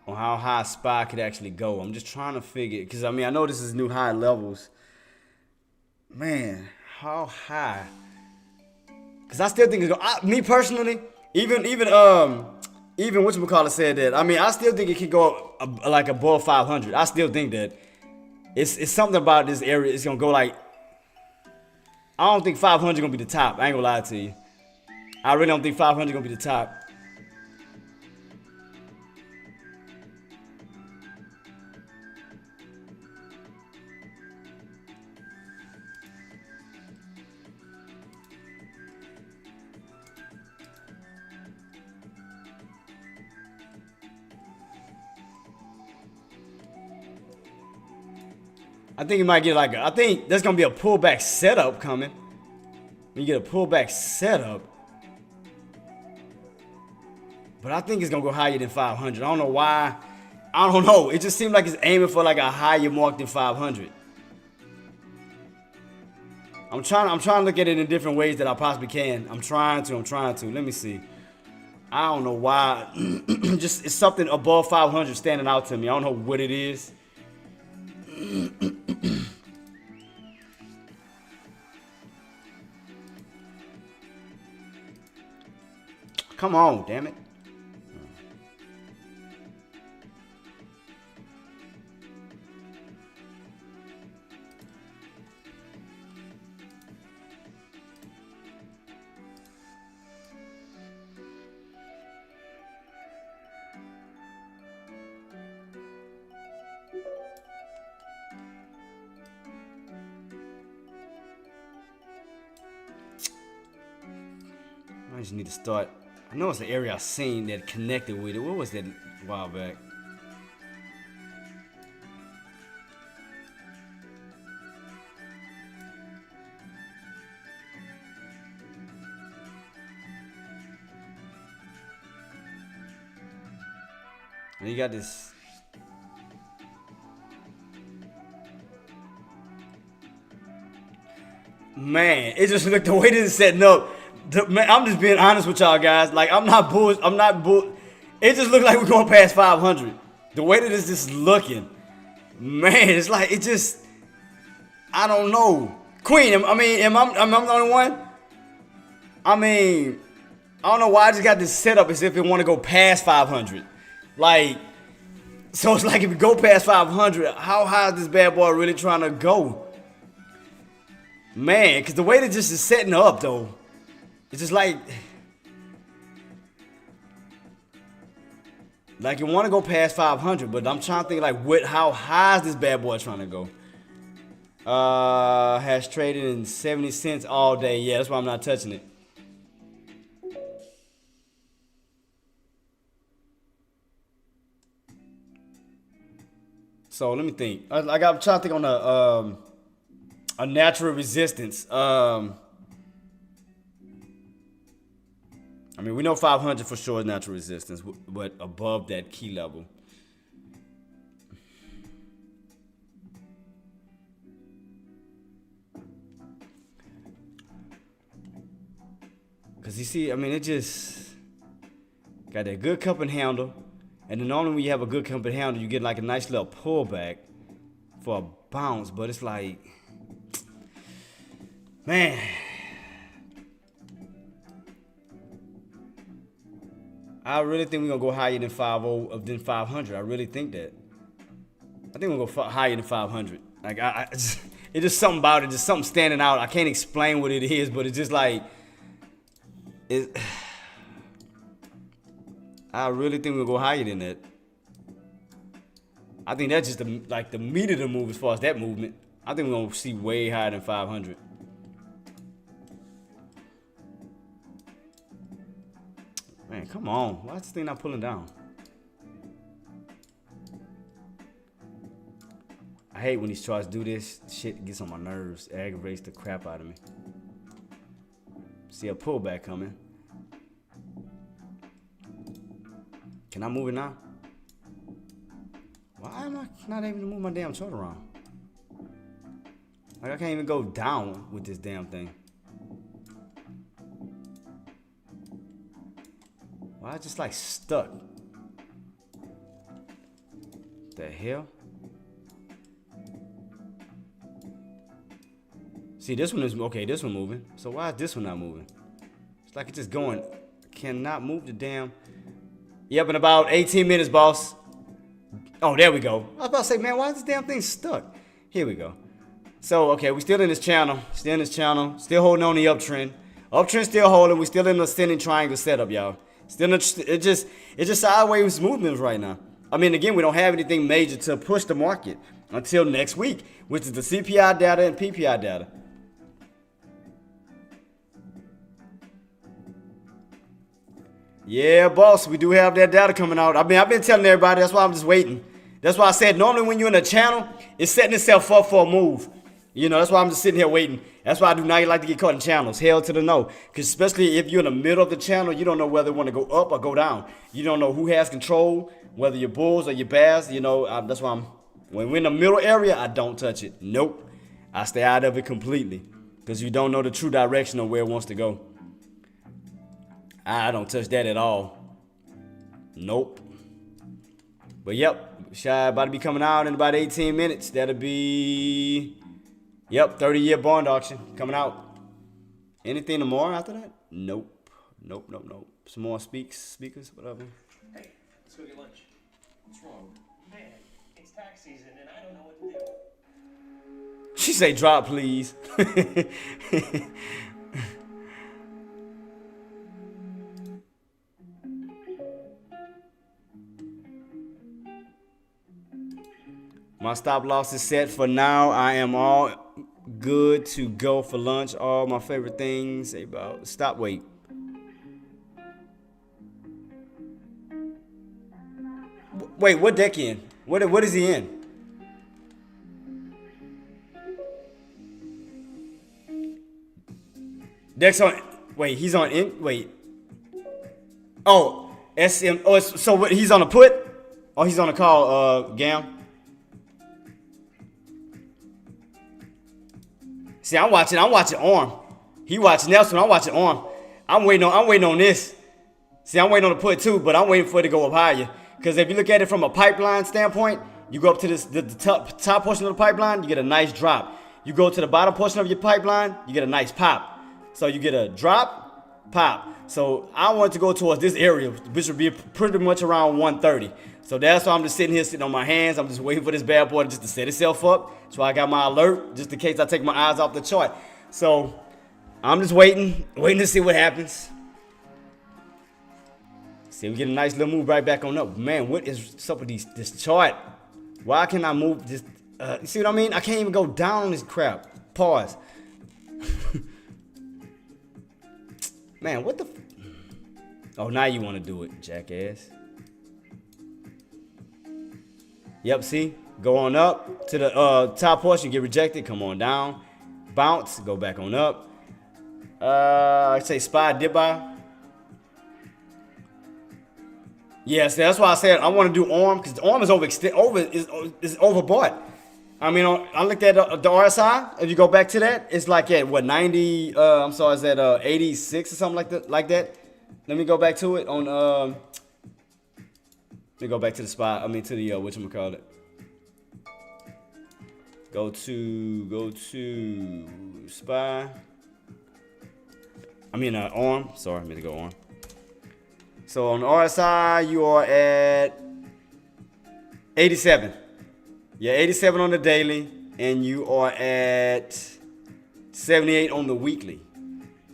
on how high a spy could actually go. I'm just trying to figure, because I know this is new high levels. Man, how high? Because I still think it's going. Me personally, even whatchamacallit said that. I still think it could go up, like above 500. I still think that it's something about this area. It's gonna go like. I don't think 500 gonna be the top. I ain't gonna lie to you. I really don't think 500 gonna be the top. I think you might get I think there's gonna be a pullback setup coming. When you get a pullback setup. But I think it's gonna go higher than 500. I don't know why. I don't know. It just seems like it's aiming for like a higher mark than 500. I'm trying to look at it in different ways that I possibly can. I'm trying to. Let me see. I don't know why. Just it's something above 500 standing out to me. I don't know what it is. Come on, damn it. I just need to start. I know it's an area I've seen that connected with it. What was that a while back? And you got this. Man, it just looked the way this is setting up. Man, I'm just being honest with y'all guys. Like I'm not bull. It just looked like we're going past 500. The way that this is looking, man, it's like it just. I don't know, Queen. Am I the only one? I mean, I don't know why I just got this set up as if it want to go past 500. Like, so it's like if we go past 500, how high is this bad boy really trying to go? Man, because the way that this is setting up though. It's just like you want to go past 500, but I'm trying to think like how high is this bad boy trying to go? Has traded in 70 cents all day. Yeah, that's why I'm not touching it. So let me think. I'm trying to think on a natural resistance. I mean, we know 500 for sure is natural resistance, but above that key level. Because you see, I mean, it just got that good cup and handle. And then normally when you have a good cup and handle, you get like a nice little pullback for a bounce. But it's like, man. I really think we're going to go higher than 500. I really think that. I think we're going to go higher than 500. Like, it's just something about it. Just something standing out. I can't explain what it is, but it's just like, I really think we'll go higher than that. I think that's just the meat of the move as far as that movement. I think we're going to see way higher than 500. Man, come on. Why is this thing not pulling down? I hate when these charts do this. Shit gets on my nerves. It aggravates the crap out of me. See a pullback coming. Can I move it now? Why am I not able to move my damn chart around? Like I can't even go down with this damn thing. Why it's just like stuck? The hell? See, this one is okay. This one moving. So why is this one not moving? It's like it's just going. Cannot move the damn. Yep, in about 18 minutes, boss. Oh, there we go. I was about to say, man, why is this damn thing stuck? Here we go. So, okay, we still in this channel. Still holding on the uptrend. Uptrend still holding. We still in the ascending triangle setup, y'all. Still, it's just sideways movements right now. I mean, again, we don't have anything major to push the market until next week, which is the CPI data and PPI data. Yeah, boss, we do have that data coming out. I mean, I've been telling everybody. That's why I'm just waiting. That's why I said normally when you're in a channel, it's setting itself up for a move. You know, that's why I'm just sitting here waiting. That's why I do not like to get caught in channels. Hell to the no. Because especially if you're in the middle of the channel, you don't know whether you want to go up or go down. You don't know who has control, whether you're bulls or your bears. You know, that's why when we're in the middle area, I don't touch it. Nope. I stay out of it completely. Because you don't know the true direction of where it wants to go. I don't touch that at all. Nope. But yep, Shy about to be coming out in about 18 minutes. That'll be, yep, 30-year bond auction coming out. Anything tomorrow after that? Nope. Nope, nope, nope. Some more speakers, whatever. Hey, let's go get lunch. What's wrong? Man, it's tax season and I don't know what to do. She say, drop, please. My stop loss is set for now. I am all good to go for lunch. All my favorite things about stop. Wait. Wait, what deck in? What is he in? Deck's on. Wait, he's on in. Wait. Oh, SM. Oh, so what? He's on a put? Oh, he's on a call. Gam. See, I'm watching arm. He watching Nelson. I'm watching arm. I'm waiting on this. See, I'm waiting on the put too, but I'm waiting for it to go up higher. Because if you look at it from a pipeline standpoint, you go up to the top portion of the pipeline, you get a nice drop. You go to the bottom portion of your pipeline, you get a nice pop. So you get a drop, pop. So I want to go towards this area, which would be pretty much around 130. So that's why I'm just sitting here, sitting on my hands. I'm just waiting for this bad boy just to set itself up. So I got my alert, just in case I take my eyes off the chart. So I'm just waiting to see what happens. See, we get a nice little move right back on up. Man, what is up with this chart? Why can't I move this? You see what I mean? I can't even go down on this crap. Pause. Man, what the? Oh, now you want to do it, jackass. Yep, see? Go on up to the top portion, get rejected, come on down. Bounce, go back on up. I say spy, dip by. Yeah, so that's why I said I want to do arm, because the arm is is overbought. I mean, I looked at the RSI. If you go back to that, it's like at what 90? I'm sorry, it's at 86 or something like that. Let me go back to it on. Let me go back to the spot. I mean to the whatchamacallit. Go to spy. I mean arm. Sorry, I meant to go arm. So on the RSI, you are at 87. Yeah, 87 on the daily, and you are at 78 on the weekly.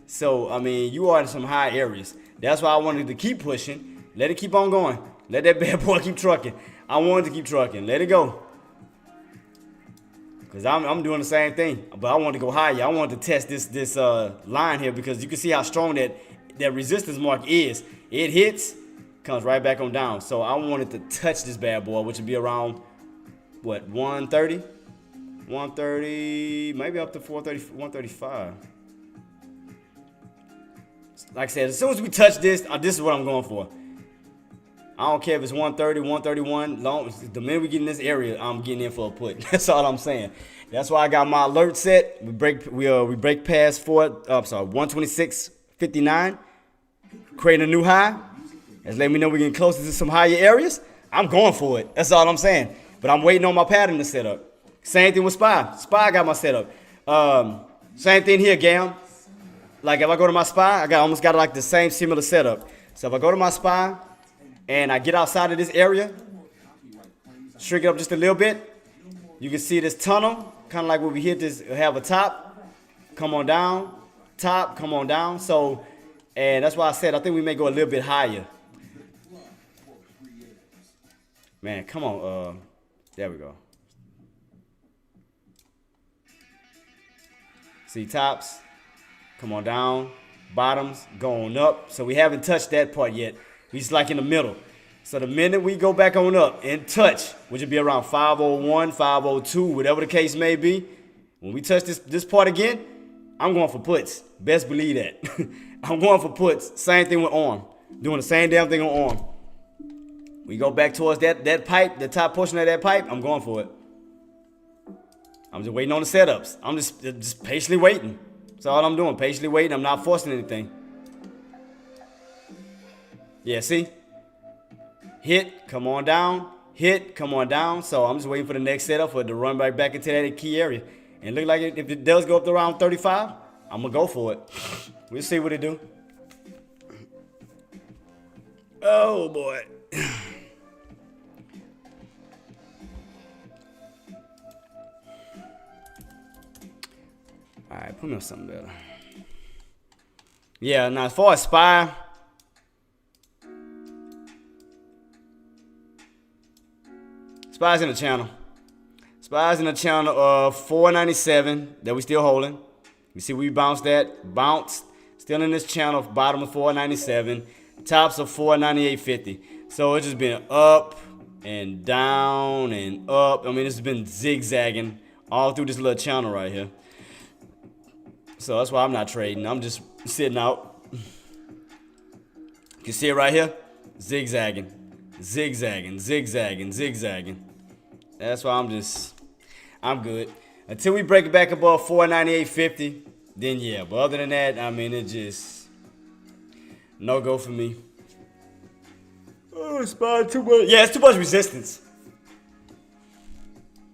So, I mean, you are in some high areas. That's why I wanted to keep pushing. Let it keep on going. Let that bad boy keep trucking. I wanted to keep trucking. Let it go. Because I'm doing the same thing. But I want to go higher. I wanted to test this line here because you can see how strong that resistance mark is. It hits, comes right back on down. So I wanted to touch this bad boy, which would be around, what, 130? 130, maybe up to 430, 135. Like I said, as soon as we touch this, this is what I'm going for. I don't care if it's 130, 131. The minute we get in this area, I'm getting in for a put. That's all I'm saying. That's why I got my alert set. We break past 126.59. Creating a new high. That's letting me know we're getting closer to some higher areas. I'm going for it. That's all I'm saying. But I'm waiting on my pattern to set up. Same thing with SPY. SPY got my setup. Same thing here, Gam. Like if I go to my SPY, I almost got like the same similar setup. So if I go to my SPY and I get outside of this area, shrink it up just a little bit, you can see this tunnel, kind of like when we hit this, have a top, come on down, top, come on down. So, and that's why I said I think we may go a little bit higher. Man, come on. There we go. See tops, come on down, bottoms, going up. So we haven't touched that part yet. We just like in the middle. So the minute we go back on up and touch, which would be around 501, 502, whatever the case may be, when we touch this part again, I'm going for puts. Best believe that. I'm going for puts. Same thing with arm. Doing the same damn thing on arm. We go back towards that pipe, the top portion of that pipe, I'm going for it. I'm just waiting on the setups. I'm just patiently waiting. That's all I'm doing. Patiently waiting. I'm not forcing anything. Yeah, see? Hit, come on down. Hit, come on down. So I'm just waiting for the next setup for it to run right back into that key area. And look like if it does go up to around 35, I'm going to go for it. We'll see what it do. Oh, boy. All right, put me on something better. Yeah, now as far as SPY, SPY's in the channel. SPY's in the channel of 497 that we still holding. You see we bounced that. Bounced. Still in this channel, bottom of 497. Tops of 498.50. So it's just been up and down and up. I mean, it's been zigzagging all through this little channel right here. So that's why I'm not trading. I'm just sitting out. You can see it right here. Zigzagging. Zigzagging. Zigzagging. Zigzagging. That's why I'm good. Until we break it back above 498.50, then yeah. But other than that, I mean, it just no go for me. Oh, SPY too much. Yeah, it's too much resistance.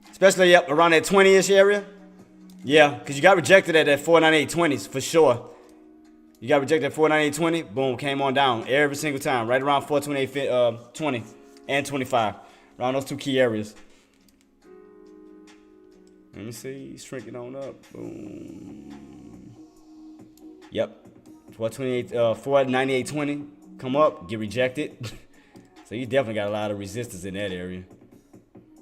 Especially up around that 20-ish area. Yeah, because you got rejected at that 498.20s for sure. You got rejected at 498.20, boom, came on down every single time. Right around 428.20 and 25. Around those two key areas. Let me see, shrinking on up. Boom. Yep. 498.20. Come up, get rejected. So you definitely got a lot of resistance in that area.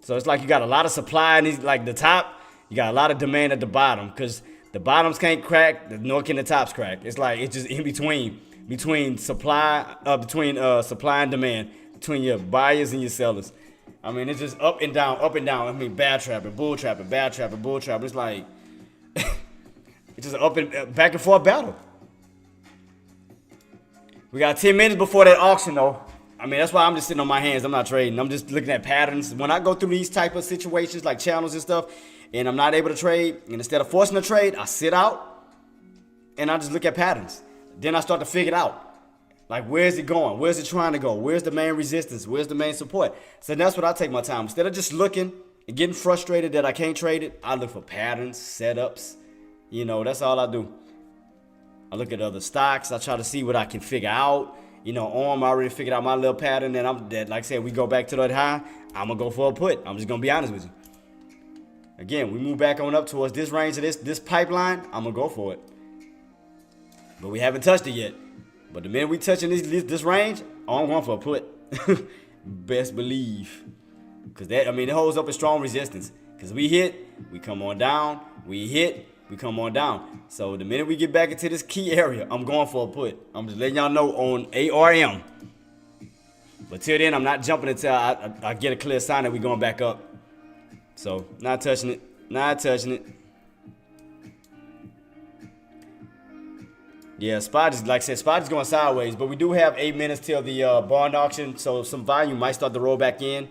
So it's like you got a lot of supply in these, like the top. You got a lot of demand at the bottom because the bottoms can't crack, nor can the tops crack. It's like it's just in between supply and demand, between your buyers and your sellers. I mean, it's just up and down, up and down. I mean, bad trapping, bull trapping, bad trapping, bull trapping. It's like it's just up and back and forth battle. We got 10 minutes before that auction though. I mean, that's why I'm just sitting on my hands. I'm not trading. I'm just looking at patterns. When I go through these type of situations like channels and stuff, and I'm not able to trade, and instead of forcing a trade, I sit out, and I just look at patterns. Then I start to figure it out. Like, where's it going? Where's it trying to go? Where's the main resistance? Where's the main support? So that's what I take my time. Instead of just looking and getting frustrated that I can't trade it, I look for patterns, setups. You know, that's all I do. I look at other stocks. I try to see what I can figure out. You know, I already figured out my little pattern, and like I said, we go back to that high, I'm going to go for a put. I'm just going to be honest with you. Again, we move back on up towards this range of this pipeline, I'm going to go for it. But we haven't touched it yet. But the minute we touching this range, I'm going for a put. Best believe. Because that, I mean, it holds up a strong resistance. Because we hit, we come on down. We hit, we come on down. So the minute we get back into this key area, I'm going for a put. I'm just letting y'all know on ARM. But till then, I'm not jumping until I get a clear sign that we're going back up. So, not touching it. Not touching it. Yeah, SPY just, like I said, SPY is going sideways. But we do have 8 minutes till the bond auction. So, some volume might start to roll back in.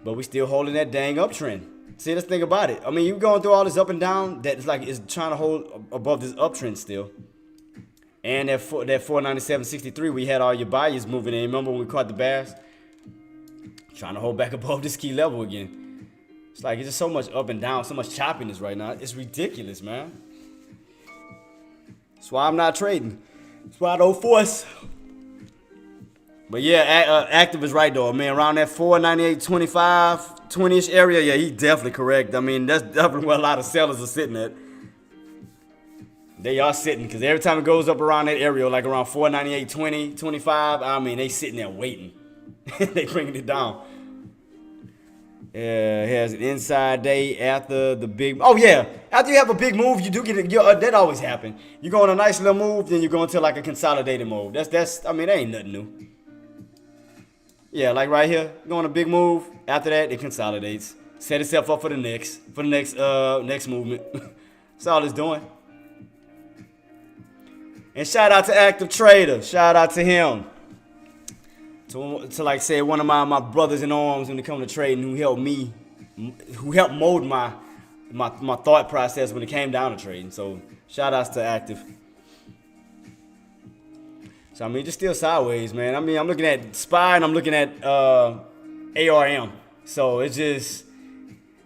But we still holding that dang uptrend. See, let's think about it. I mean, you're going through all this up and down. That it's like it's trying to hold above this uptrend still. And that 497.63, we had all your buyers moving in. Remember when we caught the bears? Trying to hold back above this key level again. It's like it's just so much up and down, so much choppiness right now. It's ridiculous, man. That's why I'm not trading. That's why I don't force. But yeah, Active is right though. I mean, around that 498.25, 20-ish area, yeah, he's definitely correct. I mean, that's definitely where a lot of sellers are sitting at. They are sitting, because every time it goes up around that area, like around 498.20, 25, I mean, they sitting there waiting. They bringing it down. Yeah, it has an inside day after the big. Oh yeah, after you have a big move, you do get it. That always happen. You go on a nice little move, then you go into like a consolidated move. That's. I mean, that ain't nothing new. Yeah, like right here, going a big move. After that, it consolidates. Set itself up for the next movement. That's all it's doing. And shout out to Active Trader. Shout out to him. To like say one of my brothers in arms when it comes to trading, who helped mold my thought process when it came down to trading. So shout outs to Active. So I mean, just still sideways, man. I mean, I'm looking at SPY and I'm looking at ARM. So it's just,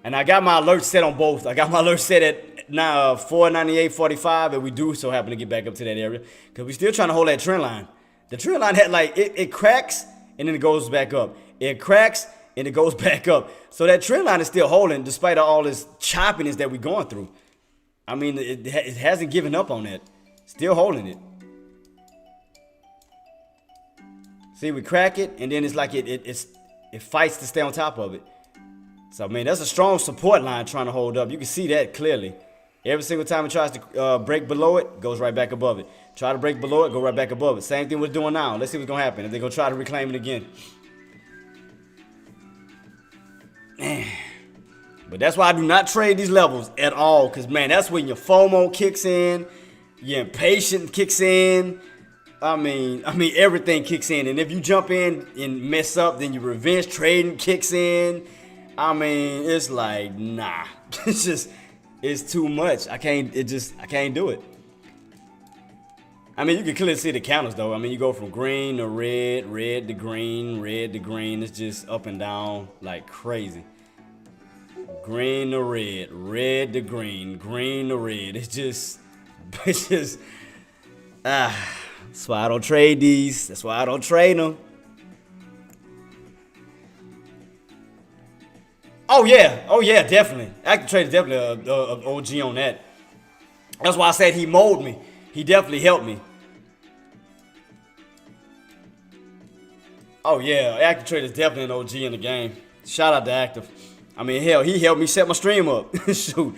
and I got my alerts set on both. I got my alerts set at now 498.45, and we do so happen to get back up to that area because we're still trying to hold that trend line. The trend line had like it cracks and then it goes back up. It cracks and it goes back up. So that trend line is still holding despite all this choppiness that we're going through. I mean, it hasn't given up on that. Still holding it. See, we crack it, and then it's like it fights to stay on top of it. So, man, that's a strong support line trying to hold up. You can see that clearly. Every single time it tries to break below it, goes right back above it. Try to break below it, go right back above it. Same thing we're doing now. Let's see what's going to happen. If they're going to try to reclaim it again. Man. But that's why I do not trade these levels at all. Because, man, that's when your FOMO kicks in. Your impatience kicks in. I mean, everything kicks in. And if you jump in and mess up, then your revenge trading kicks in. I mean, it's like, nah. It's too much. I can't do it. I mean, you can clearly see the counters, though. I mean, you go from green to red, red to green, red to green. It's just up and down like crazy. Green to red, red to green, green to red. It's just, that's why I don't trade these. That's why I don't trade them. Oh yeah, definitely. Active Trader is definitely a OG on that. That's why I said he molded me. He definitely helped me. Oh yeah, Active Trader is definitely an OG in the game. Shout out to Active. I mean, hell, he helped me set my stream up. Shoot.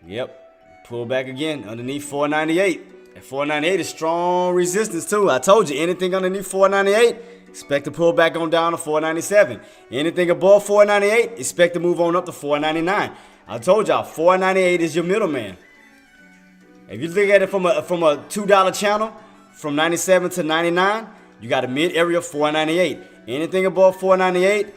Yep. Pull back again underneath 498. And 498 is strong resistance too. I told you, anything underneath 498, expect to pull back on down to 497. Anything above 498, expect to move on up to 499. I told y'all, 498 is your middleman. If you look at it from a $2 channel, from 97 to 99, you got a mid area of 498. Anything above 498,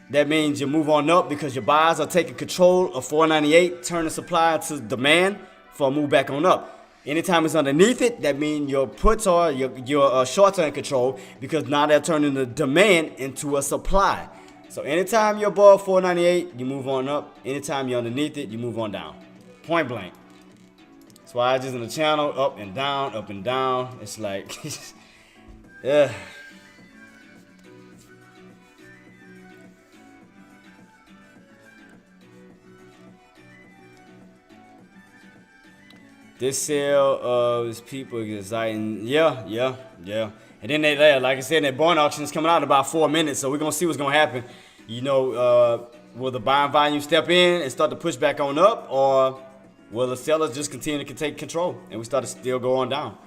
that means you move on up because your buyers are taking control of 498, turn the supply to demand for a move back on up. Anytime it's underneath it, that means your puts are your shorts are in control because now they're turning the demand into a supply. So anytime you're above 498, you move on up. Anytime you're underneath it, you move on down. Point blank. That's why I just in the channel, up and down, up and down. It's like, yeah. This sale is people exciting. Yeah. And then they, like I said, that bond auction is coming out in about 4 minutes, so we're gonna see what's gonna happen. You know, will the buying volume step in and start to push back on up, or will the sellers just continue to take control and we start to still go on down?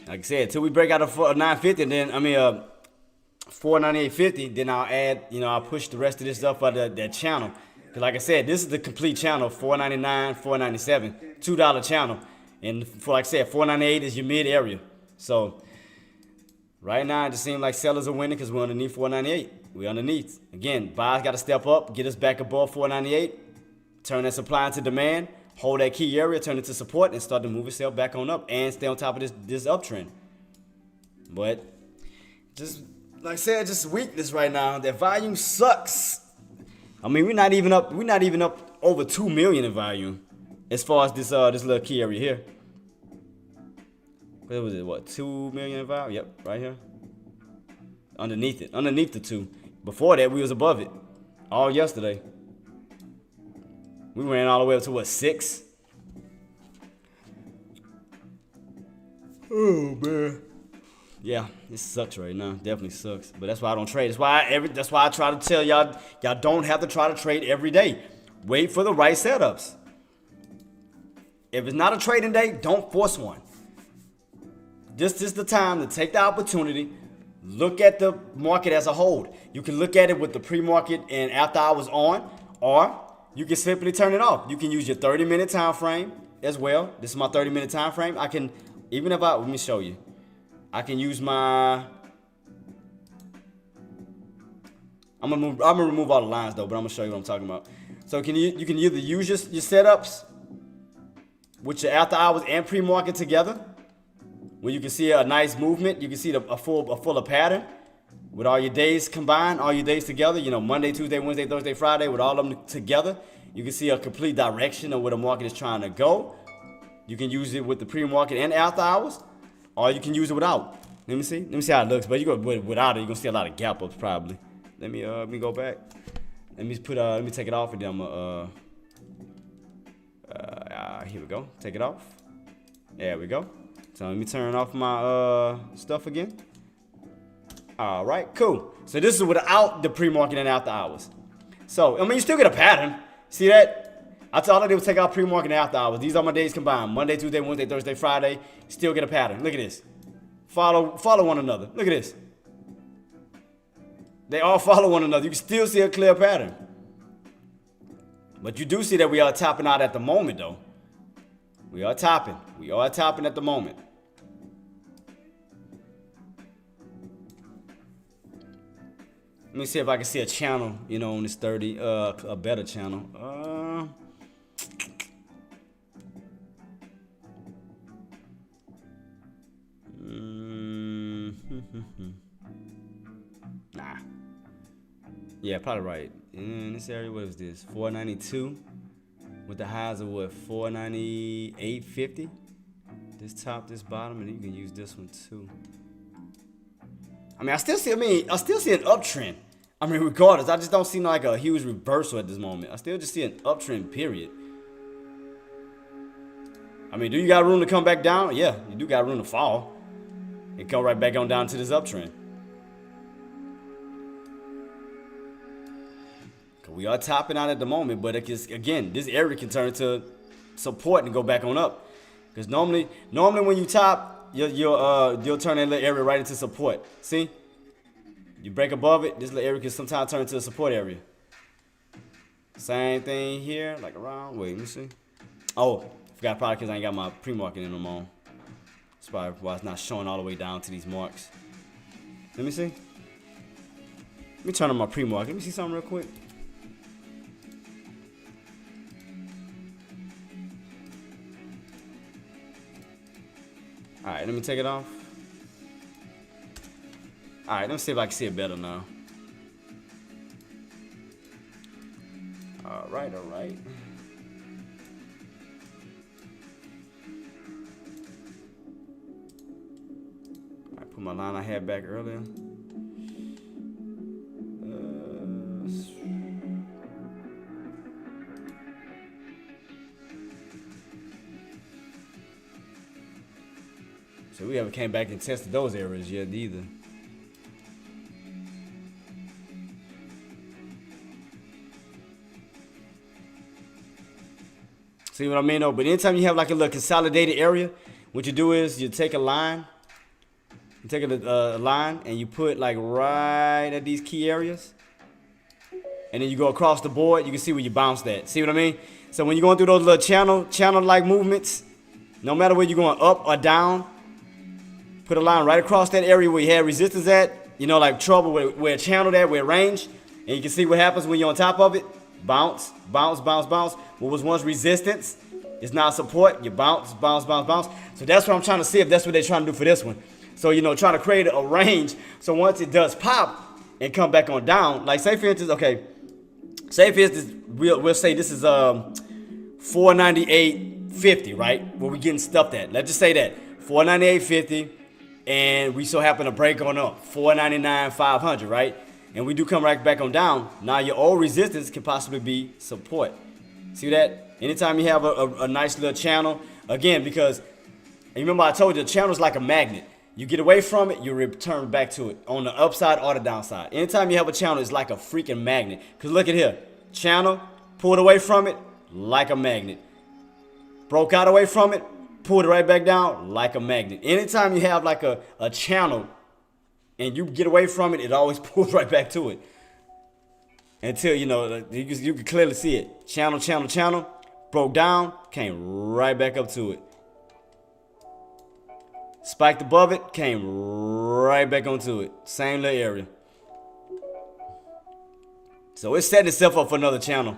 Like I said, until we break out of 950, and then 498.50, then I'll add, I'll push the rest of this up for that channel. Because like I said, this is the complete channel, 499, 497, $2 channel. And for like I said, 498 is your mid area. So right now, it just seems like sellers are winning because we're underneath 498. We're underneath. Again, buyers got to step up, get us back above 498, turn that supply into demand, hold that key area, turn it to support, and start to move itself back on up and stay on top of this uptrend. But just like I said, just weakness right now. That volume sucks. I mean, we're not even up over 2 million in volume as far as this little key area here. What was it? What, 2 million in volume? Yep, right here. Underneath it, underneath the 2. Before that, we was above it all yesterday. We ran all the way up to what, 6? Oh man. Yeah, it sucks right now. Definitely sucks. But that's why I don't trade. That's why I try to tell y'all don't have to try to trade every day. Wait for the right setups. If it's not a trading day, don't force one. This is the time to take the opportunity. Look at the market as a whole. You can look at it with the pre-market and after hours on, or you can simply turn it off. You can use your 30-minute time frame as well. This is my 30-minute time frame. I can, even if let me show you. I can use my, I'm gonna remove all the lines though, but I'm gonna show you what I'm talking about. So you can either use your setups with your after hours and pre-market together, where you can see a nice movement. You can see a fuller pattern with all your days combined, all your days together. You know, Monday, Tuesday, Wednesday, Thursday, Friday, with all of them together. You can see a complete direction of where the market is trying to go. You can use it with the pre-market and after hours. Or you can use it without. Let me see how it looks. But you go without it, you're gonna see a lot of gap ups probably. Let me go back. Let me take it off and then I'm here we go. Take it off. There we go. So let me turn off my stuff again. All right, cool. So this is without the pre-market and after hours. So I mean, you still get a pattern. See that? All I did was take out pre-market and after hours. These are my days combined. Monday, Tuesday, Wednesday, Thursday, Friday. Still get a pattern. Look at this. Follow one another. Look at this. They all follow one another. You can still see a clear pattern. But you do see that we are topping out at the moment, though. We are topping. We are topping at the moment. Let me see if I can see a channel, you know, on this 30, a better channel. Nah. Yeah, probably right. In this area, what is this? 492 with the highs of what? 498.50. This top, this bottom, and you can use this one too. I mean, I still see an uptrend. I mean, regardless, I just don't see like a huge reversal at this moment. I still just see an uptrend, period. I mean, do you got room to come back down? Yeah, you do got room to fall and come right back on down to this uptrend. We are topping out at the moment, but again, this area can turn to support and go back on up. Because normally when you top, you'll turn that little area right into support. See? You break above it, this little area can sometimes turn into a support area. Same thing here, like around. Wait, let me see. Oh, forgot probably because I ain't got my pre-market in them on. That's probably why it's not showing all the way down to these marks. Let me see. Let me turn on my pre-market. Let me see something real quick. All right, let me take it off. All right, let me see if I can see it better now. All right, all right. All right, put my line I had back earlier. So we haven't came back and tested those areas yet either. See what I mean though? But anytime you have like a little consolidated area, what you do is you take a line, and you put like right at these key areas. And then you go across the board, you can see where you bounced at. See what I mean? So when you're going through those little channel-like movements, no matter where you're going up or down, put a line right across that area where you had resistance at, you know, like trouble where it channeled at, where it ranged, and you can see what happens when you're on top of it. Bounce, bounce, bounce, bounce. What was once resistance is now support. You bounce, bounce, bounce, bounce. So that's what I'm trying to see if that's what they're trying to do for this one. So, you know, trying to create a range. So once it does pop and come back on down, like say for instance, okay, say for instance, we'll say this is 498.50, right? Where we getting stuffed at. Let's just say that 498.50. And we so happen to break on up 499.500, right? And we do come right back on down. Now your old resistance can possibly be support. See that? Anytime you have a nice little channel, again, because and remember I told you the channel is like a magnet. You get away from it, you return back to it on the upside or the downside. Anytime you have a channel, it's like a freaking magnet. Because look at here. Channel, pulled away from it like a magnet. Broke out away from it, pulled it right back down like a magnet. Anytime you have like a channel and you get away from it, it always pulls right back to it. Until, you know, you can clearly see it. Channel, channel, channel. Broke down, came right back up to it. Spiked above it, came right back onto it. Same little area. So it's setting itself up for another channel.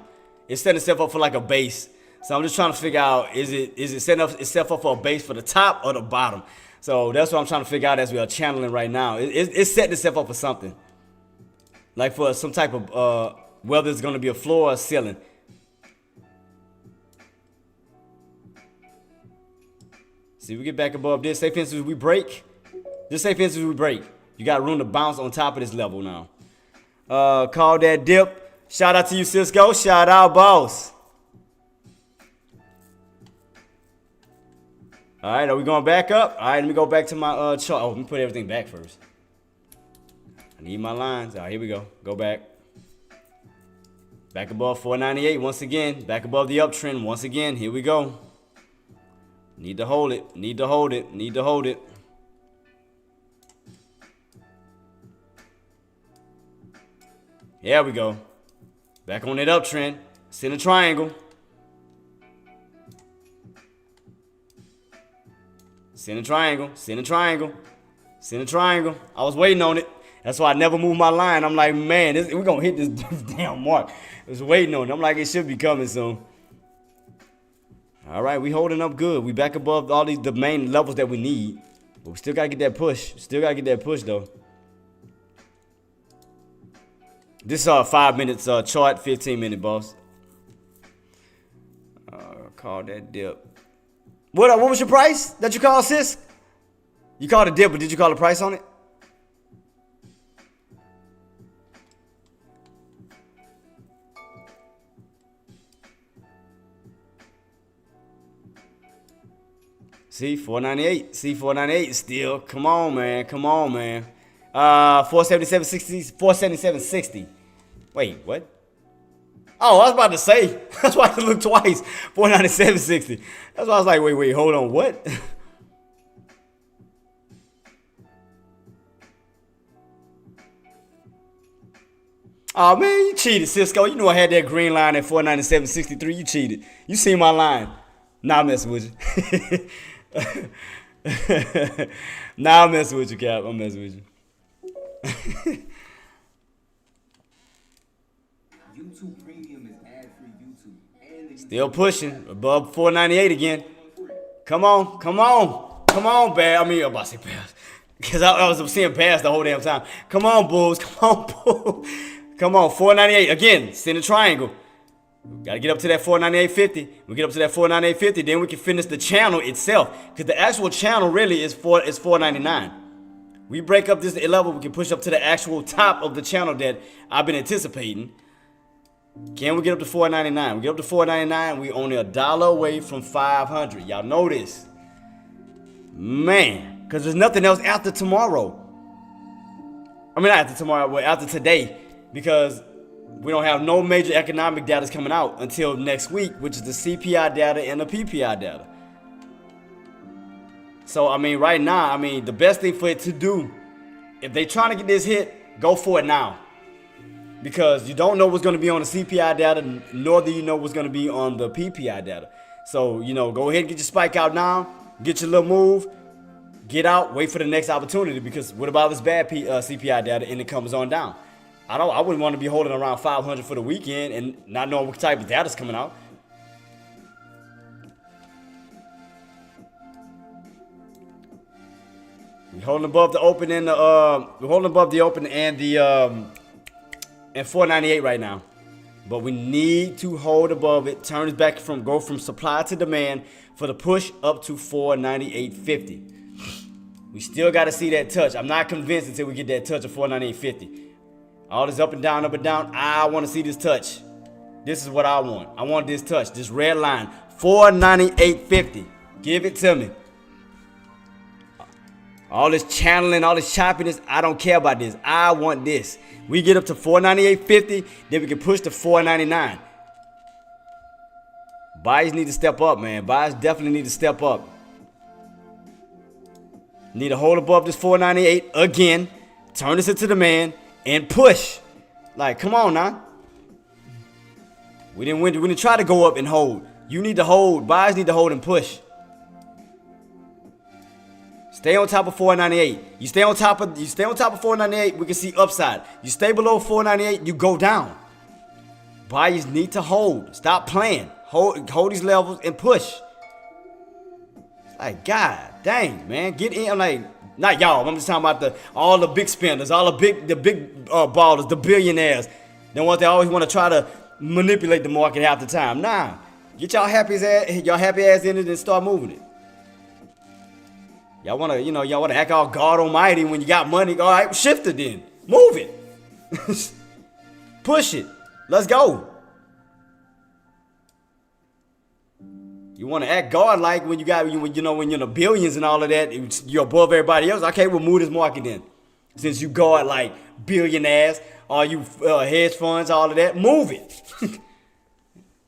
It's setting itself up for like a base. So I'm just trying to figure out, is it setting up itself up for a base for the top or the bottom? So that's what I'm trying to figure out as we are channeling right now. It's setting itself up for something. Like for some type of, whether it's going to be a floor or a ceiling. See, we get back above this. Say, for instance, we break. Just say, for instance, we break. You got room to bounce on top of this level now. Call that dip. Shout out to you, Cisco. Shout out, boss. All right, are we going back up? All right, let me go back to my chart. Oh, let me put everything back first. I need my lines. All right, here we go. Go back. Back above 498 once again. Back above the uptrend once again. Here we go. Need to hold it. Need to hold it. Need to hold it. There we go. Back on that uptrend. Send a triangle. Send a triangle. Send a triangle. Send a triangle. I was waiting on it. That's why I never moved my line. I'm like, man, we're going to hit this damn mark. I was waiting on it. I'm like, it should be coming soon. All right, we holding up good. We back above all the main levels that we need. But we still got to get that push. Still got to get that push, though. This is a 5 minutes chart, 15-minute, boss. Call that dip. What was your price that you called, sis? You called a dip, but did you call a price on it? See, 498. See, 498 still. Come on, man. Come on, man. 477.60. 477.60. Wait, what? Oh, I was about to say. That's why I had to look twice. 497.60. That's why I was like, wait, hold on. What? Oh, man, you cheated, Cisco. You know I had that green line at 497.63. You cheated. You see my line. Nah, I'm messing with you. Nah, I'm messing with you, Cap. I'm messing with you. YouTube Premium is ad-free YouTube. And Still pushing above 498 again. Come on, come on, come on, Bear. I mean, I'm about to say Bears, because I was seeing Bears the whole damn time. Come on, Bulls. Come on, Bulls. Come on, 498 again. Send a triangle. Got to get up to that 498.50. We get up to that 498.50, then we can finish the channel itself. Because the actual channel really is 499. We break up this level, we can push up to the actual top of the channel that I've been anticipating. Can we get up to 499? We get up to 499, we only $1 away from 500. Y'all know this. Man, because there's nothing else after tomorrow. I mean, not after tomorrow, but after today. Because we don't have no major economic data coming out until next week, which is the CPI data and the PPI data. So, I mean, right now, I mean, the best thing for it to do, if they trying to get this hit, go for it now. Because you don't know what's going to be on the CPI data, nor do you know what's going to be on the PPI data. So, you know, go ahead and get your spike out now, get your little move, get out, wait for the next opportunity, because what about this bad CPI data and it comes on down? I wouldn't want to be holding around 500 for the weekend and not knowing what type of data's coming out. We're holding above the open and we're holding above the open and the and 498 right now. But we need to hold above it, turn it back go from supply to demand for the push up to 498.50. We still got to see that touch. I'm not convinced until we get that touch of 498.50. All this up and down, I want to see this touch. This is what I want. I want this touch, this red line, 498.50. Give it to me. All this channeling, all this choppiness, I don't care about this. I want this. We get up to 498.50, then we can push to 499. Buyers need to step up, man. Buyers definitely need to step up. Need to hold above this 498 again, turn this into demand, and push. Like, come on now. We didn't try to go up and hold. You need to hold. Buyers need to hold and push. Stay on top of 498. You stay on top of 498, we can see upside. You stay below 498, you go down. Buyers need to hold. Stop playing. Hold these levels and push. Like, god dang, man. Get in. I'm like, not y'all. I'm just talking about all the big spenders, all the big ballers, the billionaires. The ones that always want to try to manipulate the market half the time. Nah. Get y'all happy ass in it and start moving it. Y'all wanna act all God Almighty when you got money. All right, shift it then. Move it. Push it. Let's go. You wanna act God-like when when you're in the billions and all of that. You're above everybody else. Okay, we'll move this market then. Since you God-like billionaires, all you hedge funds, all of that, move it.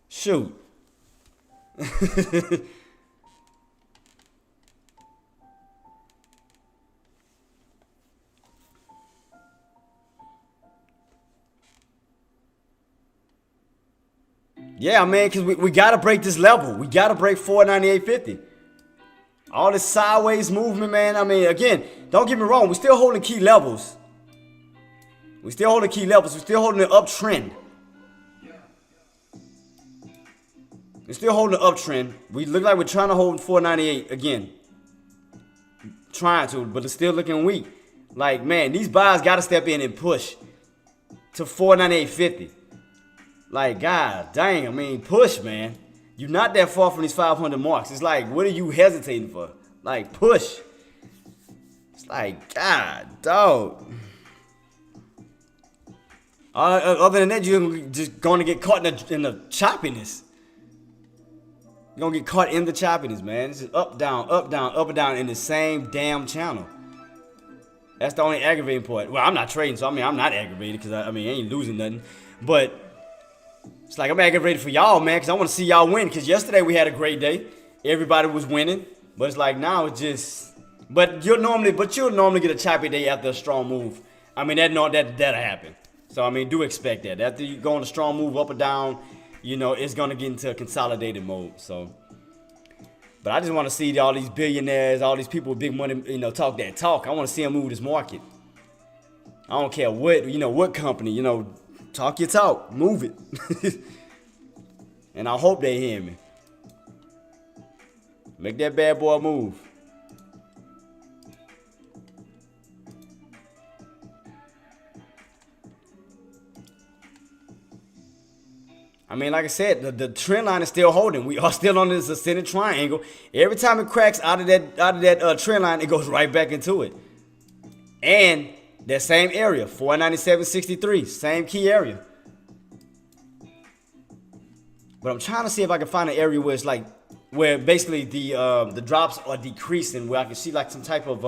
Shoot. Yeah, man, because we got to break this level. We got to break 498.50. All this sideways movement, man. I mean, again, don't get me wrong. We're still holding key levels. We're still holding an uptrend. We're still holding an uptrend. We look like we're trying to hold 498 again. Trying to, but it's still looking weak. Like, man, these buyers got to step in and push to 498.50. Like, god dang, I mean, push, man. You're not that far from these 500 marks. It's like, what are you hesitating for? Like, push. It's like, god, dog. Other than that, you're just going to get caught in the choppiness. You're going to get caught in the choppiness, man. It's just up, down, up, down, up and down in the same damn channel. That's the only aggravating part. Well, I'm not trading, so I mean, I'm not aggravated because, I ain't losing nothing. But it's like I'm aggravated for y'all, man, because I want to see y'all win. Because yesterday we had a great day. Everybody was winning. But it's like now it's just... But you'll normally get a choppy day after a strong move. I mean, that'll happen. So, I mean, do expect that. After you go on a strong move up or down, it's going to get into a consolidated mode. So, but I just want to see all these billionaires, all these people with big money, talk that talk. I want to see them move this market. I don't care what company, talk your talk, move it. And I hope they hear me. Make that bad boy move. I mean, like I said, the trend line is still holding. We are still on this ascending triangle. Every time it cracks out of that trend line, it goes right back into it. And that same area, 497.63, same key area. But I'm trying to see if I can find an area where it's like, where basically the drops are decreasing, where I can see like some type of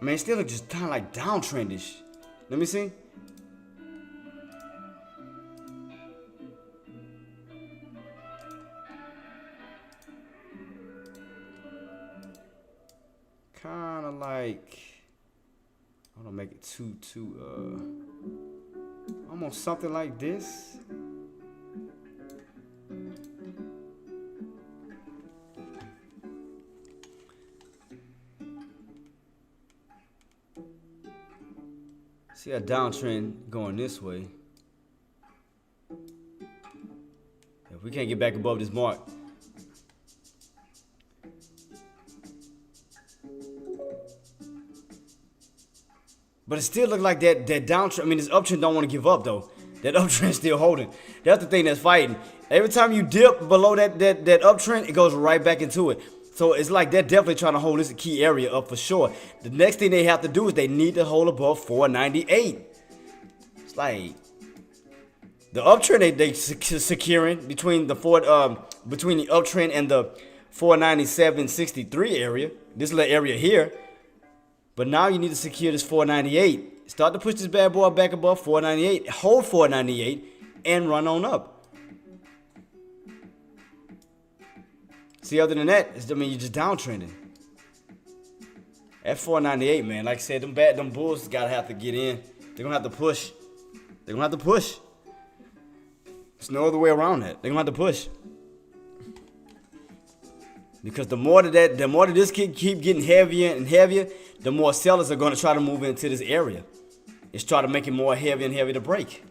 I mean, it still looks just kind of like downtrendish. Let me see. Kind of like, I don't make it too almost something like this. See a downtrend going this way. If we can't get back above this mark. But it still look like that downtrend. I mean, this uptrend don't want to give up though. That uptrend still holding. That's the thing that's fighting. Every time you dip below that uptrend, it goes right back into it. So it's like they're definitely trying to hold this key area up for sure. The next thing they have to do is they need to hold above 498. It's like, The uptrend they securing between the between the uptrend and the 497.63 area. This little area here. But now you need to secure this 498. Start to push this bad boy back above 498. Hold 498 and run on up. See, other than that, I mean, you're just downtrending. At 498, man, like I said, them bulls gotta have to get in. They're gonna have to push. They're gonna have to push. There's no other way around that. They're gonna have to push. Because the more that this keep getting heavier and heavier, the more sellers are gonna try to move into this area. It's try to make it more heavy and heavy to break.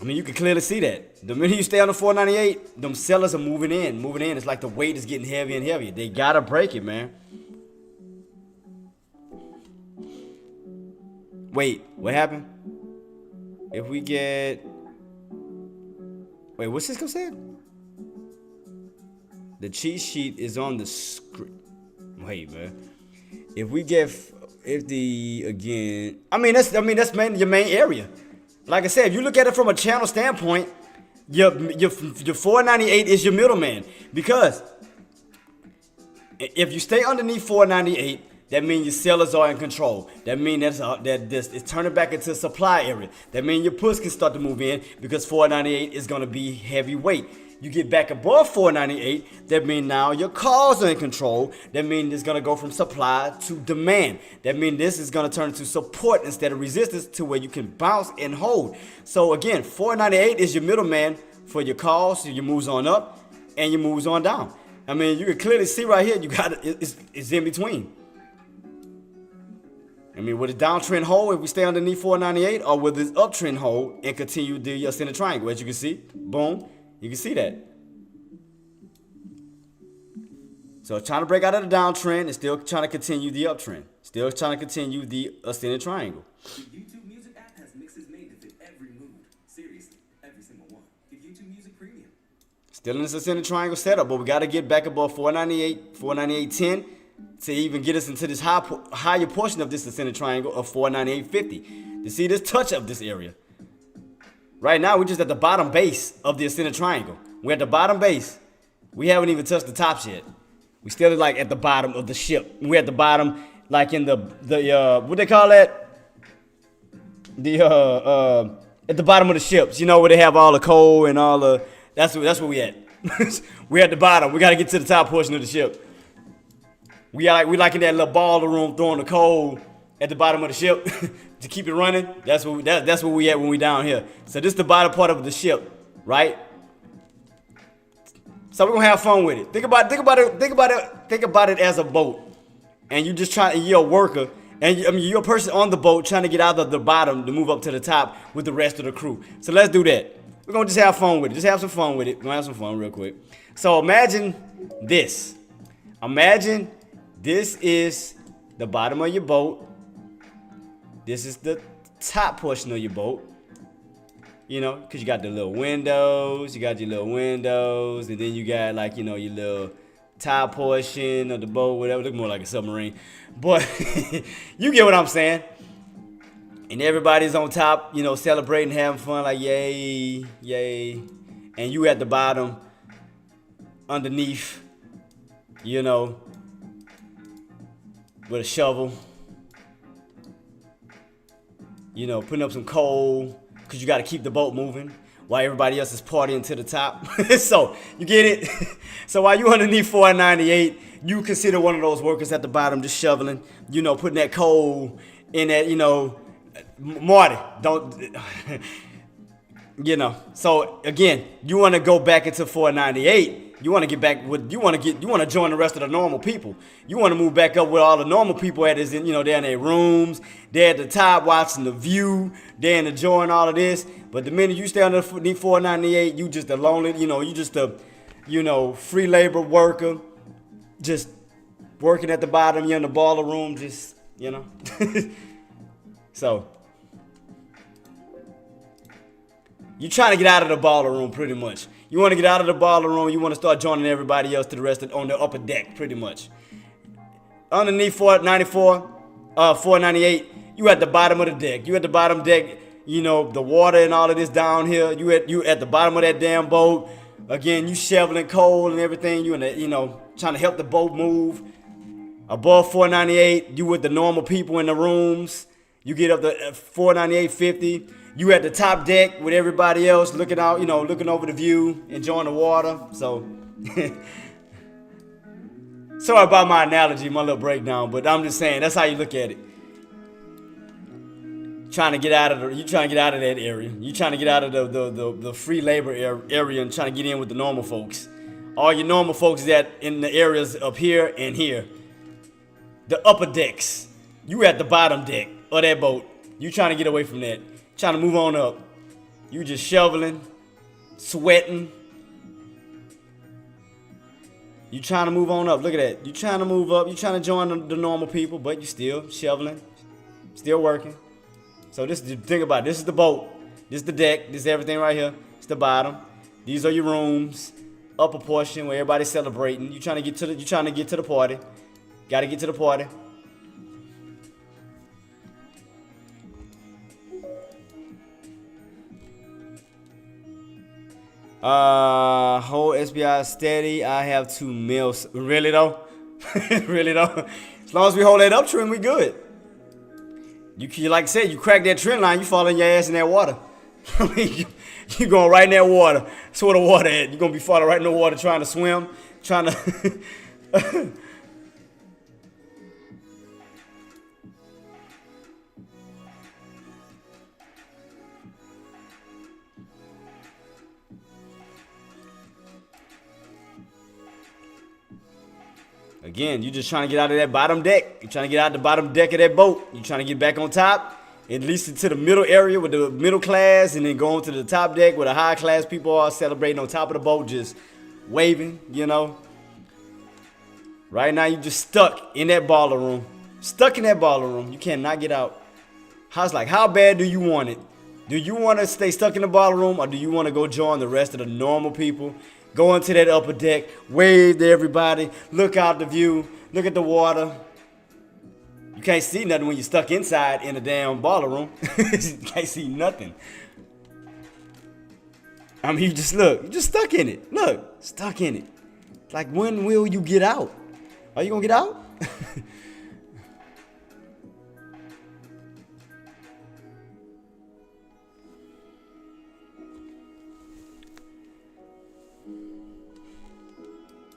I mean, you can clearly see that. The minute you stay on the 498, them sellers are moving in. It's like the weight is getting heavier and heavier. They gotta break it, man. Wait, what happened? If we get... Wait, what's Cisco said? The cheat sheet is on the screen. Wait, man. If we get... If the... Again... I mean, that's mainly your main area. Like I said, if you look at it from a channel standpoint, your 498 is your middleman. Because if you stay underneath 498, that means your sellers are in control. That means that this is turning back into a supply area. That means your push can start to move in because 498 is going to be heavyweight. You get back above 498, that means now your calls are in control. That means it's going to go from supply to demand. That means this is going to turn into support instead of resistance to where you can bounce and hold. So again, 498 is your middleman for your calls, so your moves on up and your moves on down. I mean, you can clearly see right here, you got it's in between. I mean, will the downtrend hold if we stay underneath 498, or will this uptrend hold and continue the ascending triangle? As you can see, boom. You can see that. So trying to break out of the downtrend and still trying to continue the uptrend. Still trying to continue the ascending triangle. The YouTube Music app has mixes made to fit every mood. Seriously, every single one. Get YouTube Music Premium. Still in this ascending triangle setup, but we got to get back above 498, 498.10 to even get us into this higher portion of this ascending triangle of 498.50 to see this touch of this area. Right now, we're just at the bottom base of the ascending triangle. We're at the bottom base. We haven't even touched the tops yet. We still like at the bottom of the ship. We're at the bottom, like in the what they call that? At the bottom of the ships. You know, where they have all the coal and all the. That's where we at. We're at the bottom. We gotta get to the top portion of the ship. We like in that little baller room throwing the coal at the bottom of the ship to keep it running. That's where we at when we down here. So this is the bottom part of the ship, right? So we're gonna have fun with it. Think about it as a boat, and you just you're a worker, and you're a person on the boat trying to get out of the bottom to move up to the top with the rest of the crew. So let's do that. We're gonna just have fun with it. Just have some fun with it. We're gonna have some fun real quick. So imagine this. Imagine this is the bottom of your boat. This is the top portion of your boat. You know, because you got the little windows. You got your little windows. And then you got, like, you know, your little top portion of the boat, whatever. Look more like a submarine. But you get what I'm saying. And everybody's on top, you know, celebrating, having fun, like, yay, yay. And you at the bottom, underneath, you know, with a shovel. You know, putting up some coal, because you got to keep the boat moving while everybody else is partying to the top. So, you get it? So, while you underneath 498, you consider one of those workers at the bottom just shoveling, you know, putting that coal in that, you know, Marty, don't, you know. So, again, you want to go back into 498. You want to get back with, you want to join the rest of the normal people. You want to move back up where all the normal people at is in, you know, they're in their rooms, they're at the top watching the view, they're enjoying all of this. But the minute you stay underneath 498, you just a lonely, you know, you just a, you know, free labor worker, just working at the bottom, you're in the baller room, just, you know. So, you're trying to get out of the baller room pretty much. You want to get out of the baller room. You want to start joining everybody else to the rest of, on the upper deck, pretty much. Underneath 498, you at the bottom of the deck. You at the bottom deck. you know, the water and all of this down here. You at the bottom of that damn boat. Again, you shoveling coal and everything. You in the, you know, trying to help the boat move. Above 498, you with the normal people in the rooms. You get up to 498.50. You at the top deck with everybody else looking out, you know, looking over the view, enjoying the water. So, sorry about my analogy, my little breakdown, but I'm just saying that's how you look at it. Trying to get out of that area. You trying to get out of the free labor area and trying to get in with the normal folks. All your normal folks that in the areas up here and here. The upper decks. You at the bottom deck of that boat. You trying to get away from that. Trying to move on up. You just shoveling, sweating. You trying to move on up. Look at that. You trying to move up. You trying to join the normal people, but you still shoveling, still working. So this, think about it. This is the boat. This is the deck. This is everything right here. It's the bottom. These are your rooms. Upper portion where everybody's celebrating. You trying to get to the party. Got to get to the party. Hold SBI steady. I have 2 mils. Really though? Really though? As long as we hold that up trend, we good. You like I said, you crack that trend line, you fall in your ass in that water. I mean, you going right in that water. That's where the water at. You're gonna be falling right in the water trying to swim, trying to. Again, you just trying to get out of that bottom deck. You're trying to get out the bottom deck of that boat. You're trying to get back on top, at least into the middle area with the middle class, and then going to the top deck where the high class people are celebrating on top of the boat, just waving, you know. Right now, you just stuck in that baller room. Stuck in that baller room. You cannot get out. How bad do you want it? Do you want to stay stuck in the baller room, or do you want to go join the rest of the normal people? Go into that upper deck, wave to everybody, look out the view, look at the water. You can't see nothing when you're stuck inside in a damn baller room. You can't see nothing. I mean, you just stuck in it. Look, stuck in it. Like, when will you get out? Are you gonna get out?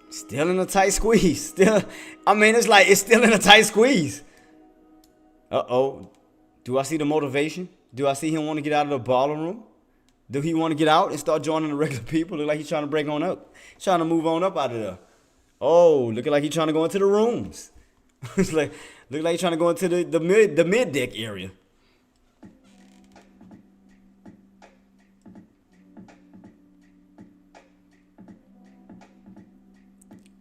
Still in a tight squeeze. It's still in a tight squeeze. Uh-oh. Do I see the motivation? Do I see him want to get out of the baller room? Do he want to get out and start joining the regular people? Look like he's trying to break on up. He's trying to move on up out of there. Oh, looking like he's trying to go into the rooms. Look like he's trying to go into the mid deck area.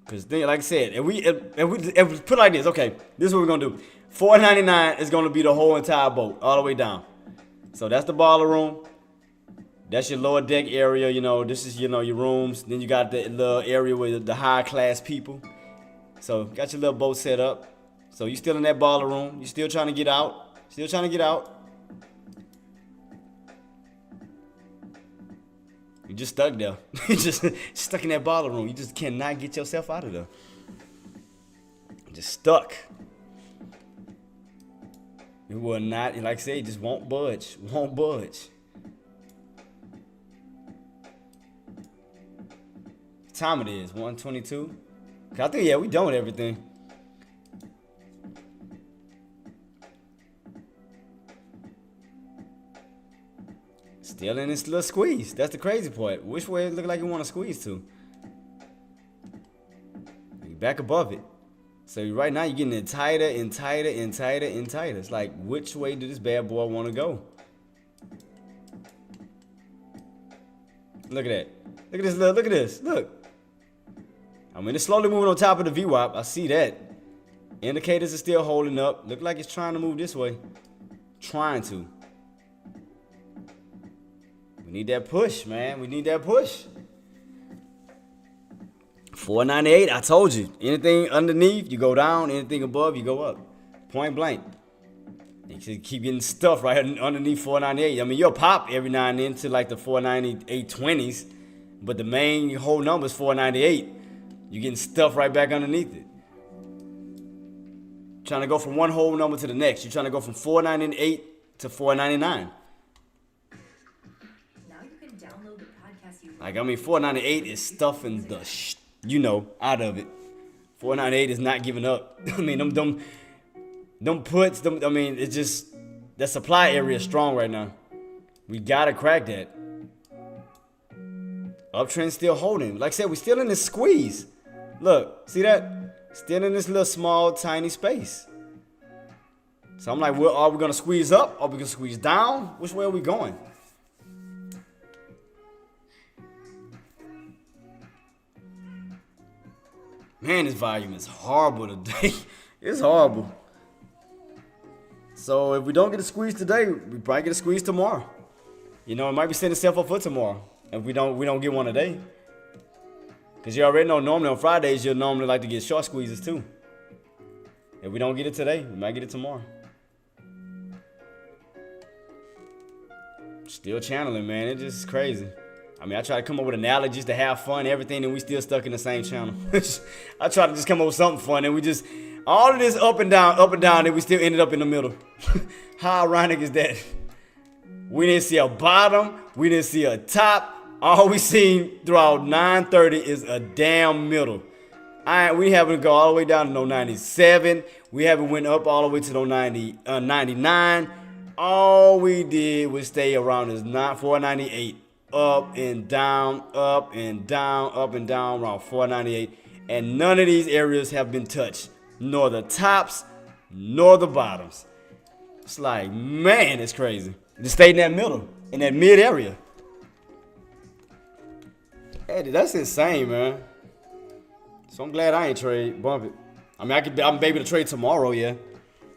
Because like I said, if we put it like this, okay, this is what we're gonna do. $4.99 is gonna be the whole entire boat, all the way down. So that's the baller room. That's your lower deck area, you know. This is, you know, your rooms. Then you got the little area with the high class people. So got your little boat set up. So you still in that baller room. You still trying to get out. Still trying to get out. You just stuck there. You just stuck in that baller room. You just cannot get yourself out of there. Just stuck. It will not, like I said, it just won't budge. Won't budge. What time it is? 1:22? I think, yeah, we done with everything. Still in this little squeeze. That's the crazy part. Which way it look like you want to squeeze to? You're back above it. So right now you're getting it tighter and tighter and tighter and tighter. It's like, which way do this bad boy want to go? Look at that. Look at this. Look at this. Look. I mean, it's slowly moving on top of the VWAP. I see that. Indicators are still holding up. Look like it's trying to move this way. Trying to. We need that push, man. We need that push. $4.98. I told you. Anything underneath, you go down. Anything above, you go up. Point blank. And You keep getting stuff right underneath 498. I mean, you'll pop every now and then to like the 498.20s, but the main whole number is 498. You're getting stuff right back underneath it. Trying to go from one whole number to the next. You're trying to go from 498 to 499. Now you can download the podcast you Like, I mean, 498 is stuffing the out of it. 498 is not giving up. I mean, them puts, I mean, it's just, the supply area is strong right now. We gotta crack that. Uptrend still holding. Like I said, we still in this squeeze. Look, see that? Still in this little small, tiny space. So I'm like, well, are we gonna squeeze up? Are we gonna squeeze down? Which way are we going? Man, this volume is horrible today. It's horrible. So if we don't get a squeeze today, we probably get a squeeze tomorrow. You know, it might be setting itself up for tomorrow. If we don't get one today. Because you already know normally on Fridays, you'll normally like to get short squeezes too. If we don't get it today, we might get it tomorrow. Still channeling, man. It's just crazy. I mean, I try to come up with analogies to have fun, everything, and we still stuck in the same channel. I try to just come up with something fun, and we just, all of this up and down, and we still ended up in the middle. How ironic is that? We didn't see a bottom. We didn't see a top. All we seen throughout 930 is a damn middle. We haven't gone all the way down to no 97. We haven't went up all the way to no 99. All we did was stay around this 498. Up and down, up and down, up and down around 498. And none of these areas have been touched. Nor the tops, nor the bottoms. It's like, man, it's crazy. Just stay in that middle, in that mid area. Hey, that's insane, man. So I'm glad I ain't trade, bump it. I mean, I'm able to trade tomorrow, yeah.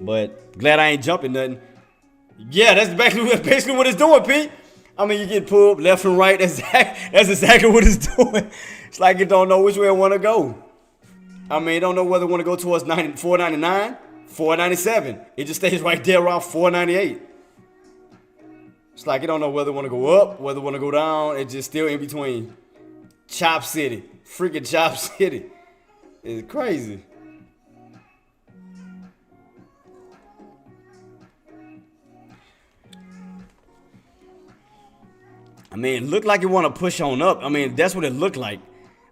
But glad I ain't jumping nothing. Yeah, that's basically what it's doing, Pete. I mean, you get pulled left and right. That's exactly what it's doing. It's like it don't know which way it want to go. I mean, it don't know whether it want to go towards 499, 497. It just stays right there around 498. It's like it don't know whether it want to go up, whether it want to go down. It's just still in between. Chop City. Freaking Chop City. It's crazy. I mean, it looked like it want to push on up. I mean, that's what it looked like.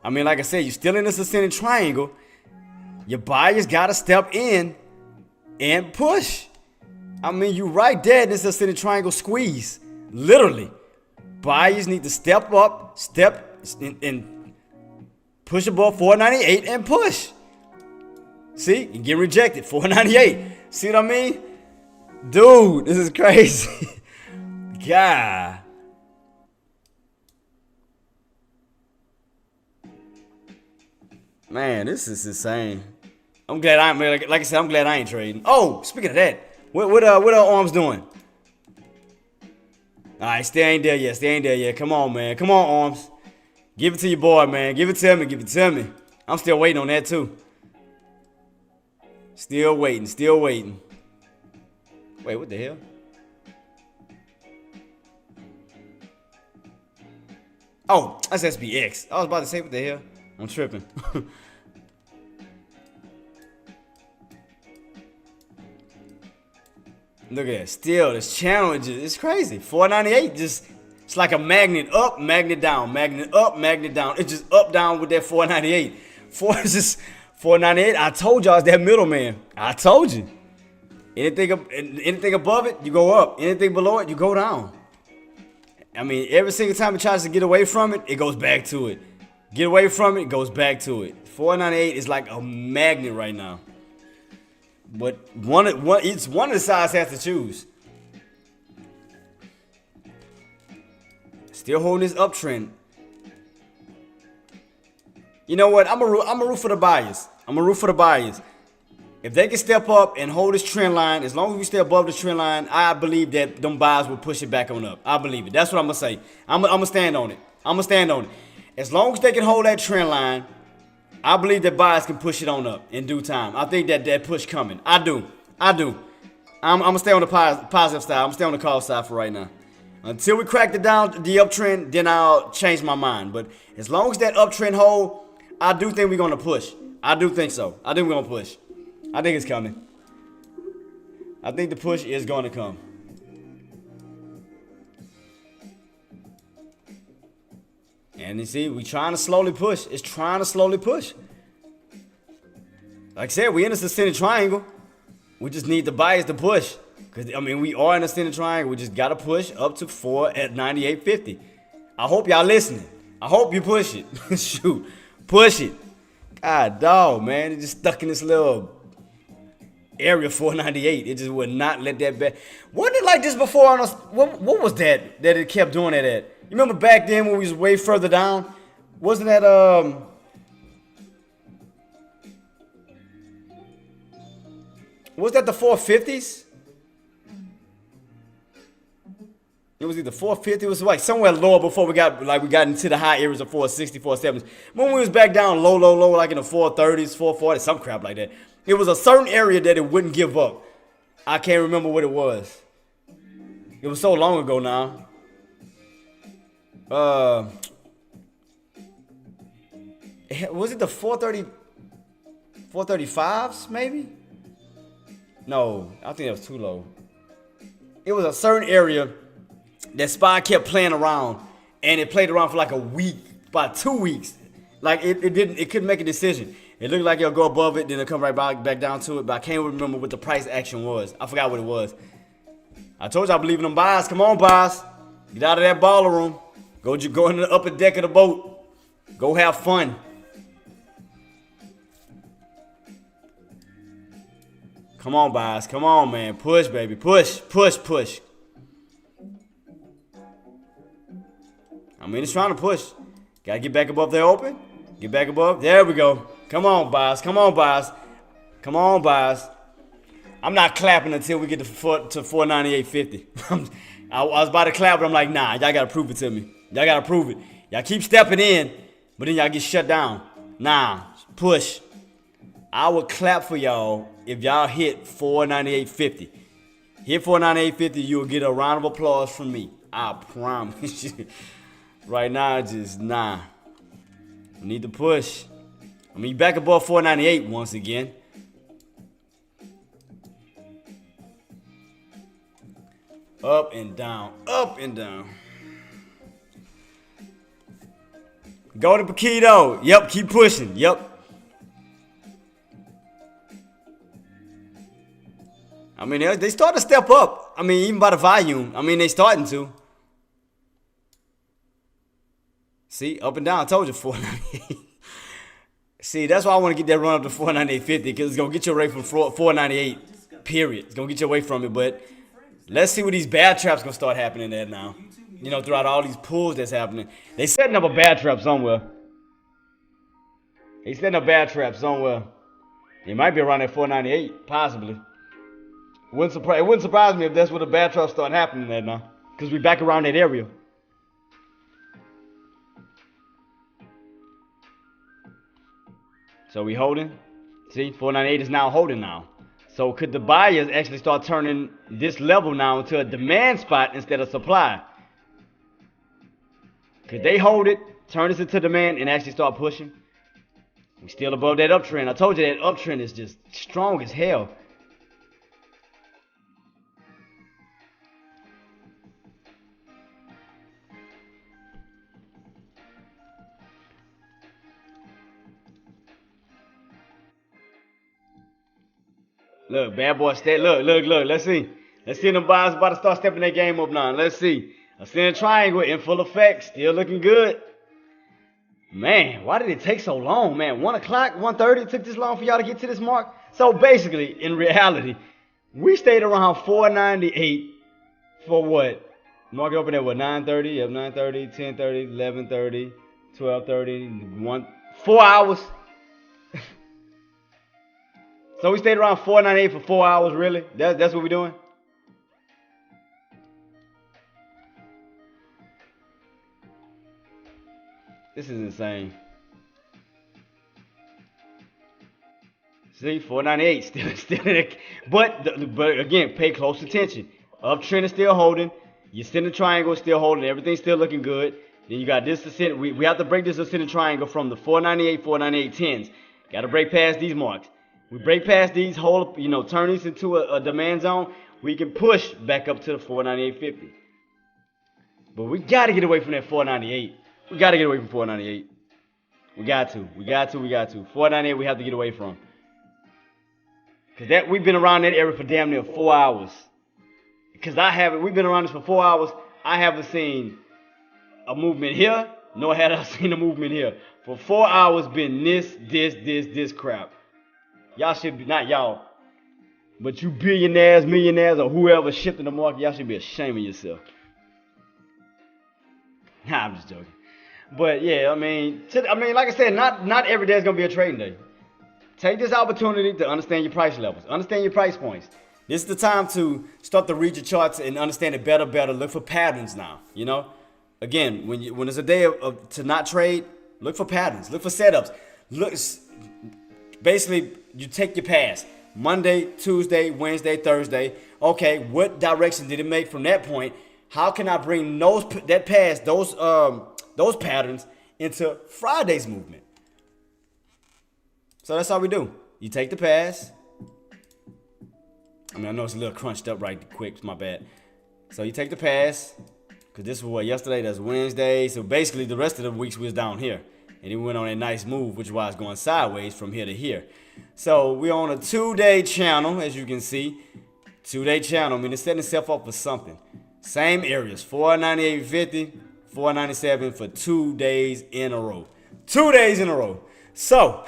I mean, like I said, you're still in this ascending triangle. Your buyers got to step in and push. I mean, you right there in this ascending triangle squeeze. Literally. Buyers need to step up, and push above 498 and push. See? You get rejected. 498. See what I mean? Dude, this is crazy. God. Man, this is insane. I'm glad like I said, I'm glad I ain't trading. Oh, speaking of that, what are arms doing? All right, still ain't there yet. Come on, man. Come on, arms. Give it to your boy, man. Give it to me. I'm still waiting on that too. Still waiting. Wait, what the hell? Oh, that's SBX. I was about to say, what the hell? I'm tripping. Look at that. Still, this channel is just, it's crazy. 498 just, it's like a magnet up, magnet down, magnet up, magnet down. It's just up, down with that 498. 498, I told y'all it's that middleman. I told you. Anything above it, you go up. Anything below it, you go down. I mean, every single time it tries to get away from it, it goes back to it. Get away from it, it goes back to it. 498 is like a magnet right now. But one of the sides has to choose. Still holding this uptrend. You know what? I'm a root for the buyers. If they can step up and hold this trend line, as long as we stay above the trend line, I believe that them buyers will push it back on up. I believe it. That's what I'm gonna say. I'm gonna stand on it. As long as they can hold that trend line, I believe that buyers can push it on up in due time. I think that push coming. I do. I'm gonna stay on the positive side. I'm gonna stay on the call side for right now. Until we crack the uptrend, then I'll change my mind. But as long as that uptrend hold, I do think we're gonna push. I do think so. I think we're gonna push. I think it's coming. I think the push is gonna come. And you see, we trying to slowly push. It's trying to slowly push. Like I said, we in a ascending triangle. We just need the buyers to push. Because, I mean, we are in a ascending triangle. We just got to push up to 4 at 98.50. I hope y'all listening. I hope you push it. Shoot. Push it. God dog, man. It just stuck in this little area 498. It just would not let that back. Wasn't it like this before on us? What was that it kept doing that at? You remember back then when we was way further down? Wasn't that was that the 450s? It was either 450. It was like somewhere lower before we got into the high areas of 460, 470s. When we was back down low, like in the 430s, 440s, some crap like that. It was a certain area that it wouldn't give up. I can't remember what it was. It was so long ago now. Was it the 435s maybe? No, I think that was too low. It was a certain area that SPY kept playing around, and it played around for like a week, about 2 weeks. Like it couldn't make a decision. It looked like it'll go above it, then it'll come right back down to it, but I can't remember what the price action was. I forgot what it was. I told you I believe in them buys. Come on, buys. Get out of that baller room. Go in the upper deck of the boat. Go have fun. Come on, buys. Come on, man. Push, baby. Push. I mean, it's trying to push. Gotta get back above there open. Get back above. There we go. Come on, buys. Come on, buys. I'm not clapping until we get to 498.50. I was about to clap, but I'm like, nah, y'all gotta prove it to me. Y'all gotta prove it. Y'all keep stepping in, but then y'all get shut down. Nah, push. I would clap for y'all if y'all hit 498.50. Hit 498.50, you'll get a round of applause from me. I promise you. Right now, just nah. We need to push. I mean, back above 498 once again. Up and down, up and down. Go to Paquito. Yep, keep pushing. Yep. I mean, they start to step up. I mean, even by the volume. I mean, they starting to. See, up and down. I told you 498. See, that's why I want to get that run up to 498.50 because it's going to get you away from 498, period. It's going to get you away from it, but let's see what these bad traps going to start happening there now. You know, throughout all these pulls that's happening. They setting up a bad trap somewhere. They setting up bad trap somewhere. It might be around at 498, possibly. It wouldn't surprise me if that's where the bad traps start happening there now. Because we back around that area. So we holding. See, 498 is now holding now. So could the buyers actually start turning this level now into a demand spot instead of supply? Could they hold it, turn this into demand, and actually start pushing? We still above that uptrend. I told you that uptrend is just strong as hell. Look, bad boy stay. Look. Let's see. Let's see them buyers about to start stepping their game up now. Let's see. Ascending triangle in full effect. Still looking good. Man, why did it take so long, man? 1 o'clock, 1:30, it took this long for y'all to get to this mark? So basically, in reality, we stayed around 498 for what? Market open at what? 9:30? Yep, 9:30, 10:30, 11:30, 12:30, 4 hours. So we stayed around 498 for 4 hours, really? That's what we're doing? This is insane. See, 498 still. But again, pay close attention. Uptrend is still holding. Your center triangle is still holding. Everything's still looking good. Then you got this ascendant. We have to break this ascendant triangle from the 498, 498 10s. Got to break past these marks. We break past these, turn these into a demand zone. We can push back up to the 498.50. But we got to get away from that 498. We got to get away from 498. We got to. 498 we have to get away from. Because we've been around that area for damn near 4 hours. Because we've been around this for 4 hours. I haven't seen a movement here, nor had I seen a movement here. For 4 hours, been this crap. Y'all should be, not y'all, but you billionaires, millionaires, or whoever shifting the market, y'all should be ashamed of yourself. Nah, I'm just joking. But yeah, I mean, like I said, not every day is gonna be a trading day. Take this opportunity to understand your price levels, understand your price points. This is the time to start to read your charts and understand it better. Look for patterns now. Again, when it's a day to not trade, look for patterns, look for setups. Basically, you take your pass. Monday, Tuesday, Wednesday, Thursday. Okay, what direction did it make from that point? How can I bring those patterns into Friday's movement? So that's how we do. You take the pass. I know it's a little crunched up right quick. It's my bad. So you take the pass. Because this was yesterday. That's Wednesday. So basically the rest of the weeks we was down here. And it went on a nice move, which is why it's going sideways from here to here. So we're on a 2-day channel, as you can see. 2-day channel. It's setting itself up for something. Same areas. 498.50, 497 for 2 days in a row. 2 days in a row. So,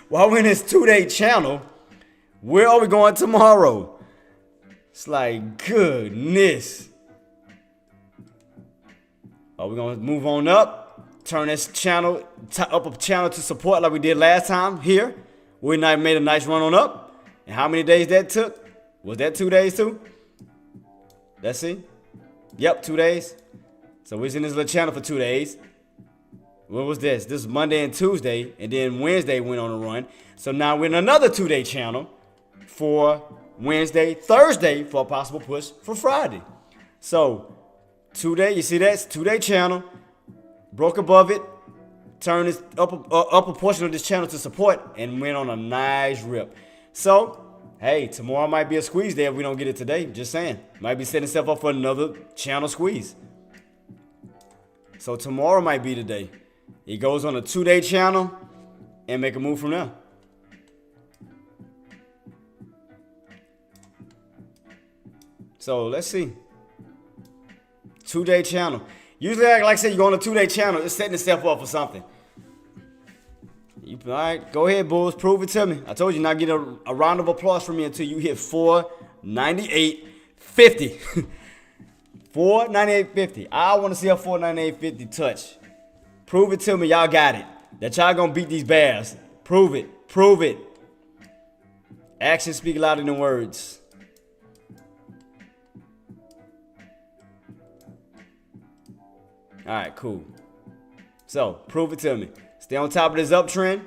while we're in this 2-day channel, where are we going tomorrow? It's like, goodness. Are we going to move on up? Turn this channel, up a channel to support like we did last time here. We made a nice run on up. And how many days that took? Was that 2 days too? Let's see. Yep, 2 days. So we're in this little channel for 2 days. What was this? This is Monday and Tuesday, and then Wednesday went on a run. So now we're in another 2-day channel for Wednesday, Thursday for a possible push for Friday. So 2 day, you see that's 2-day channel. Broke above it, turned this upper portion of this channel to support, and went on a nice rip. So, hey, tomorrow might be a squeeze day if we don't get it today. Just saying. Might be setting itself up for another channel squeeze. So tomorrow might be the day. It goes on a 2-day channel and make a move from there. So let's see. 2-day channel. Usually, like I said, you go on a 2-day channel, it's setting itself up for something. All right, go ahead, Bulls. Prove it to me. I told you not get a round of applause from me until you hit 498.50. 498.50. I want to see a 498.50 touch. Prove it to me. Y'all got it. That y'all gonna beat these Bears. Prove it. Prove it. Actions speak louder than words. All right, cool. So, prove it to me. Stay on top of this uptrend.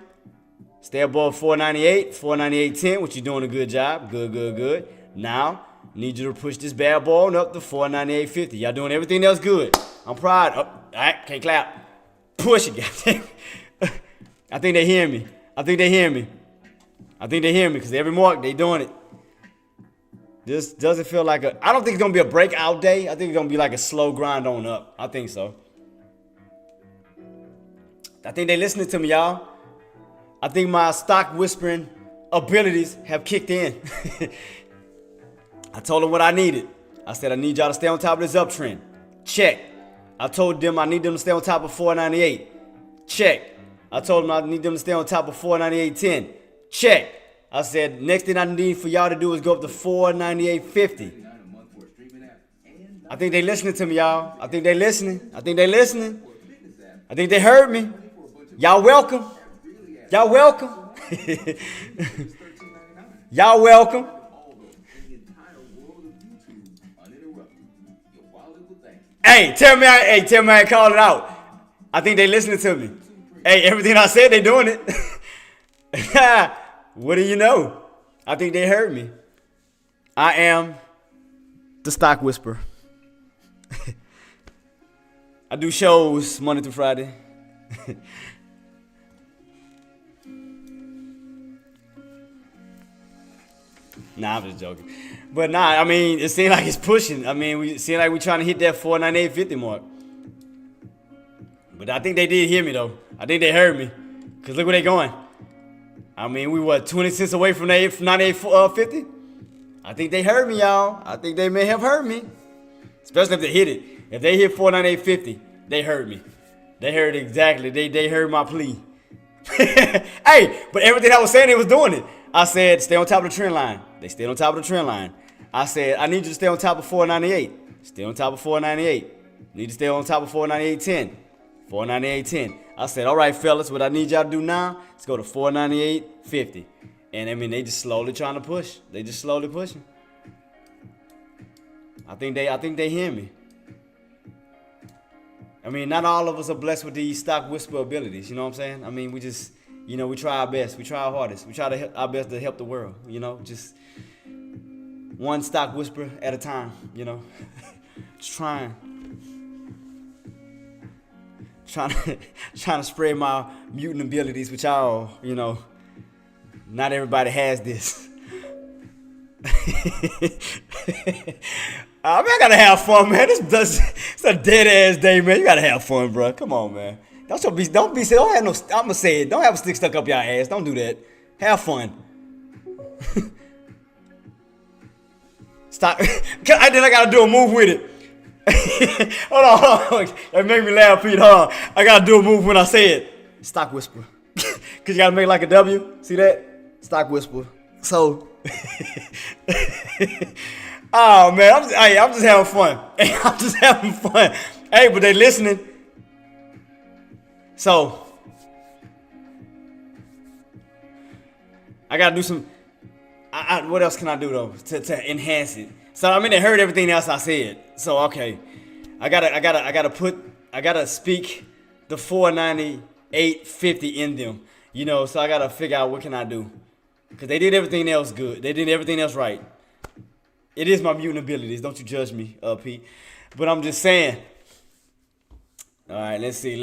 Stay above 498, 498.10, which you're doing a good job. Good. Now, need you to push this bad ball on up to 498.50. Y'all doing everything else good. I'm proud. Oh, all right, can't clap. Push it, goddamn. I think they hear me. Because every mark, they doing it. This doesn't feel like I don't think it's going to be a breakout day. I think it's going to be like a slow grind on up. I think so. I think they listening to me, y'all. I think my stock whispering abilities have kicked in. I told them what I needed. I said, I need y'all to stay on top of this uptrend. Check. I told them I need them to stay on top of 498. Check. I told them I need them to stay on top of 498.10. Check. I said, next thing I need for y'all to do is go up to 498.50. I think they listening to me, y'all. I think they listening. I think they heard me. Y'all welcome. Y'all welcome. Hey, tell me I ain't calling it out. I think they listening to me. Hey, everything I said, they doing it. What do you know? I think they heard me. I am the Stock Whisperer. I do shows Monday through Friday. Nah, I'm just joking. But nah, I mean, it seems like it's pushing. I mean, we seem like we're trying to hit that 498.50 mark. But I think they did hear me though. I think they heard me. Cause look where they going. I mean, we what, 20 cents away from the 98.50? I think they heard me, y'all. I think they may have heard me. Especially if they hit it. If they hit 498.50, they heard me. They heard exactly. They heard my plea. Hey, but everything I was saying, they was doing it. I said, stay on top of the trend line. They stayed on top of the trend line. I said, I need you to stay on top of 498. Stay on top of 498. Need to stay on top of 498.10. 498.10. I said, all right, fellas, what I need y'all to do now is go to 498.50. And I mean, they just slowly trying to push. They just slowly pushing. I think they hear me. I mean, not all of us are blessed with these stock whisper abilities. You know what I'm saying? I mean, we just, you know, we try our best. We try our hardest. We try our best to help the world. You know, just one stock whisper at a time. You know, just trying to spread my mutant abilities with y'all. You know, not everybody has this. I mean, I gotta have fun, man. It's a dead ass day, man. You gotta have fun, bro. Come on, man. Don't have no. I'ma say it. Don't have a stick stuck up your ass. Don't do that. Have fun. Stop. I gotta do a move with it. hold on. That made me laugh, Pete. Hold on. I gotta do a move when I say it. Stock whisper. Cause you gotta make like a W. See that? Stock whisper. So. Oh man, I'm just having fun. I'm just having fun. Hey, but they listening. So I gotta do some. What else can I do though to enhance it? So I mean, they heard everything else I said. So okay, I gotta speak the 498.50 in them. You know, so I gotta figure out what can I do, cause they did everything else good. They did everything else right. It is my mutant abilities. Don't you judge me, Pete. But I'm just saying. All right, let's see.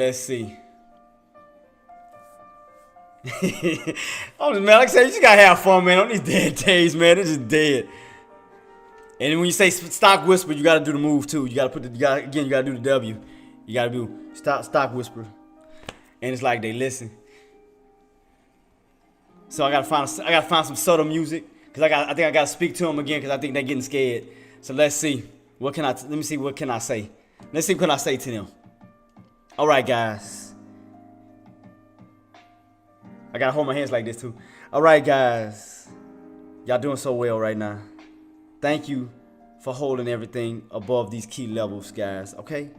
Man, like I said, you just gotta have fun, man. On these dead days, man, it's just dead. And then when you say stock whisper, you gotta do the move too. You gotta do the W. You gotta do stock whisper. And it's like they listen. So I gotta find some subtle music. Cause I think I gotta speak to them again, cause I think they're getting scared. So let's see. Let me see what can I say. Let's see what can I say to them. All right, guys. I gotta hold my hands like this too. All right, guys. Y'all doing so well right now. Thank you for holding everything above these key levels, guys. Okay.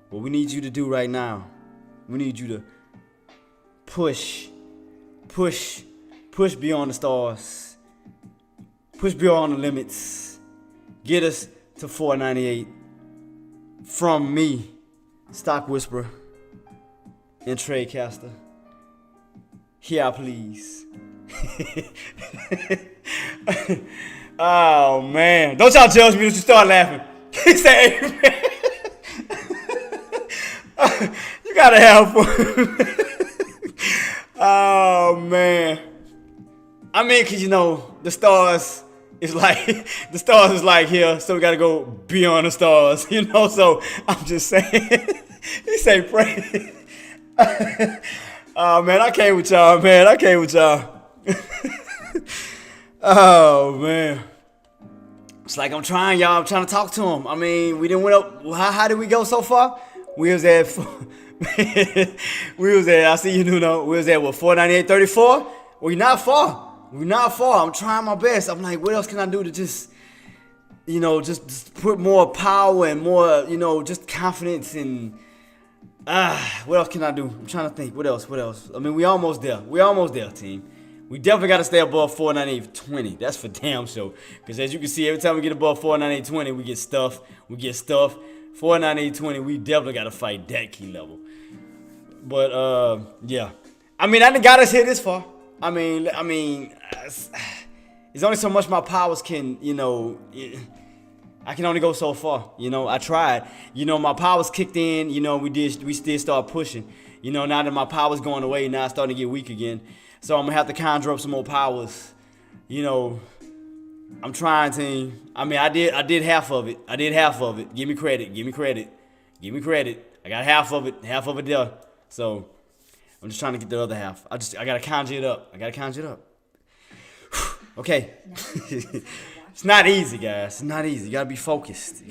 What we need you to do right now, we need you to push beyond the stars. Push beyond the limits. Get us to 498. From me, Stock Whisperer and Tradecaster. Here, please. Oh man! Don't y'all judge me. Don't you start laughing. He said, "Amen." You gotta have fun. Oh man! I mean, cause you know the stars. It's like the stars is like here, so we gotta go beyond the stars, you know. So I'm just saying. He say pray. Oh man, I came with y'all, man. Oh man, it's like I'm trying, y'all. I'm trying to talk to him. I mean, we didn't went up. How did we go so far? We was at. I see you know. We was at what 498.34. We're not far. I'm trying my best. I'm like, what else can I do to just, you know, just put more power and more, you know, just confidence and, what else can I do? I'm trying to think. What else? I mean, we almost there, team. We definitely got to stay above 498.20. That's for damn sure. Because as you can see, every time we get above 498.20, we get stuff. 498.20, we definitely got to fight that key level. But, yeah. I mean, I done got us here this far. I mean, it's only so much my powers can, I can only go so far. I tried. My powers kicked in. We still start pushing. Now that my powers going away, now it's starting to get weak again. So I'm gonna have to conjure up some more powers. I'm trying to. I did half of it. Give me credit. I got half of it there. So I'm just trying to get the other half. I gotta conjure it up. Okay. It's not easy, guys. It's not easy. You gotta be focused.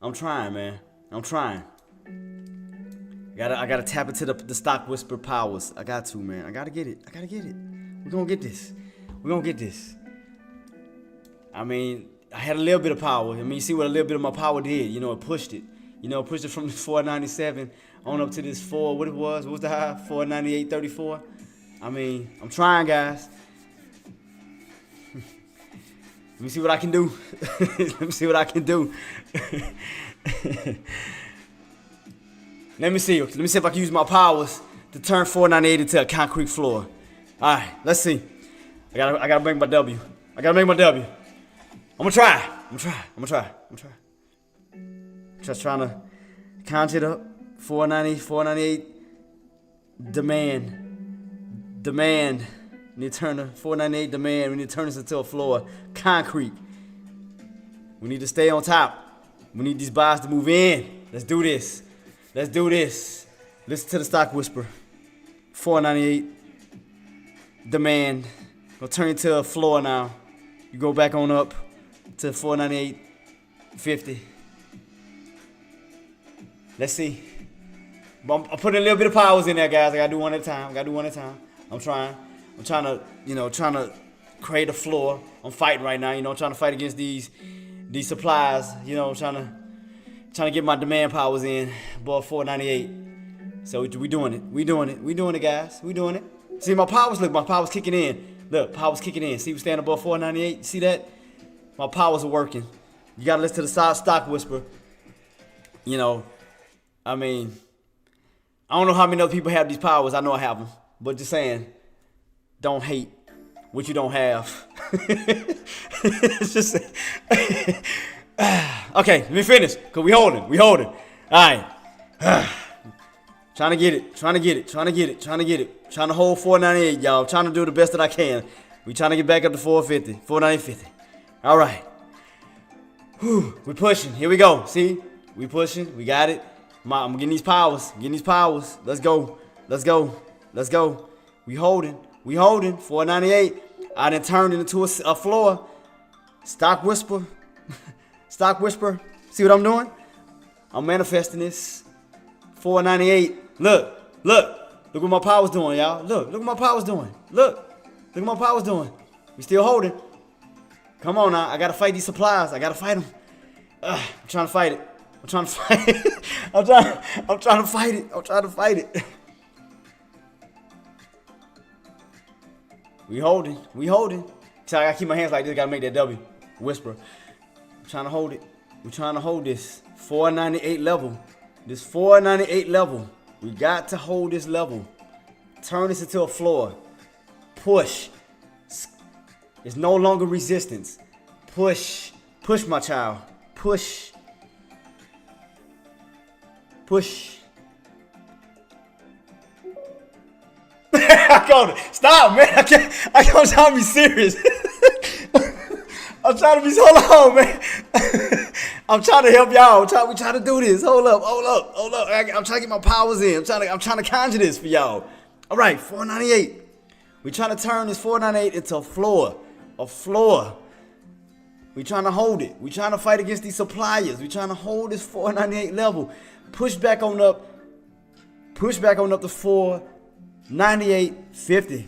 I'm trying, man. I gotta tap into the stock whisper powers. I got to, man. I gotta get it. We're gonna get this. I had a little bit of power. You see what a little bit of my power did. It pushed it. Pushed it from the 497 on up to this 4. What was the high? 498.34. I'm trying, guys. Let me see what I can do. Let me see if I can use my powers to turn 498 into a concrete floor. All right, let's see. I gotta make my W. I'm gonna try. Just trying to conjure it up. 498. Demand. We need to turn the 498 demand. We need to turn this into a floor. Concrete. We need to stay on top. We need these buys to move in. Let's do this. Listen to the stock whisper. 498 demand. Gonna turn into a floor now. You go back on up to 498.50. Let's see. I'm putting a little bit of powers in there, guys. I gotta do one at a time. I'm trying to, trying to create a floor. I'm fighting right now, trying to fight against these supplies, trying to get my demand powers in above 498. So we doing it, guys. We doing it. See my powers kicking in. Look, powers kicking in. See we stand above 498. See that? My powers are working. You gotta listen to the stock whisper. I don't know how many other people have these powers. I know I have them, but just saying. Don't hate what you don't have. It's just okay. Let me finish. Cause we holding. All right. Trying to get it. Trying to hold 498, y'all. Trying to do the best that I can. We trying to get back up to 450, 498.50. All right. We pushing. Here we go. See, we pushing. We got it. I'm getting these powers. Let's go. We holding. 498. I done turned it into a floor. Stock whisper. See what I'm doing? I'm manifesting this. 498. Look what my power's doing, y'all. Look what my power's doing. We still holding. Come on now. I gotta fight these supplies. I gotta fight them. I'm trying to fight it. I'm trying to fight it. We holding. So I gotta keep my hands like this. Gotta make that W. Whisper. I'm trying to hold it. We're trying to hold this 498 level. We got to hold this level. Turn this into a floor. Push. It's no longer resistance. Push, my child. Push. I got it. Stop, man. I can't try to be serious. I'm trying to be so long, man. I'm trying to help y'all. We trying to do this. Hold up. I'm trying to get my powers in. I'm trying to conjure this for y'all. All right, 498. We trying to turn this 498 into a floor. We trying to hold it. We trying to fight against these suppliers. We trying to hold this 498 level. Push back on up to 498.50.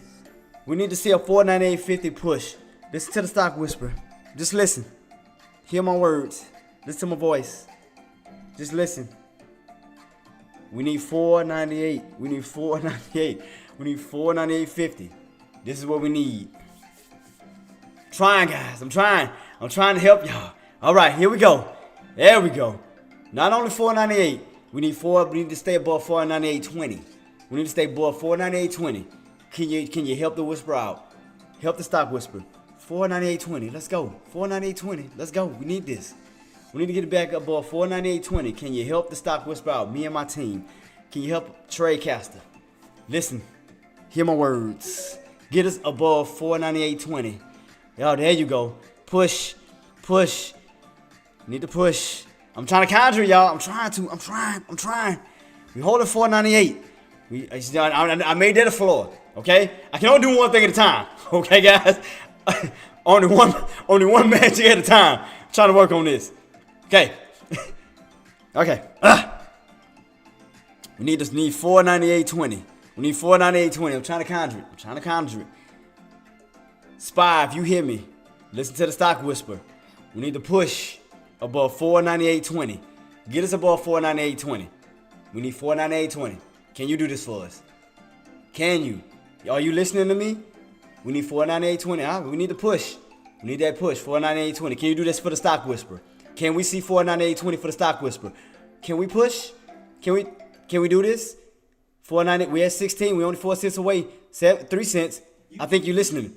We need to see a 498.50 push. Listen to the stock whisper. Just listen. Hear my words. Listen to my voice. Just listen. We need 498. We need 498.50. This is what we need. Trying, guys. I'm trying to help y'all. All right, here we go. There we go. Not only 498. We need to stay above 498.20. We need to stay above 498.20. Can you help the whisper out? Help the stock whisper. 498.20. Let's go. 498.20. Let's go. We need this. We need to get it back above 498.20. Can you help the stock whisper out? Me and my team. Can you help Tradecaster? Listen. Hear my words. Get us above 498.20. Yo, there you go. Push. Need to push. I'm trying to conjure y'all. I'm trying. We holding 498. I made that a floor. Okay? I can only do one thing at a time. Okay, guys? only one magic at a time. I'm trying to work on this. Okay. Okay. We need 498.20. We need 498.20. I'm trying to conjure it. Spy, if you hear me, listen to the stock whisper. We need to push above 498.20. Get us above 498.20. We need 498.20. Can you do this for us? Can you? Are you listening to me? We need 498.20. We need to push. We need that push. 498.20. Can you do this for the stock whisper? Can we see 498.20 for the stock whisper? Can we push? Can we do this? 498. We at 16. We only 4 cents away. 3 cents. I think you're listening.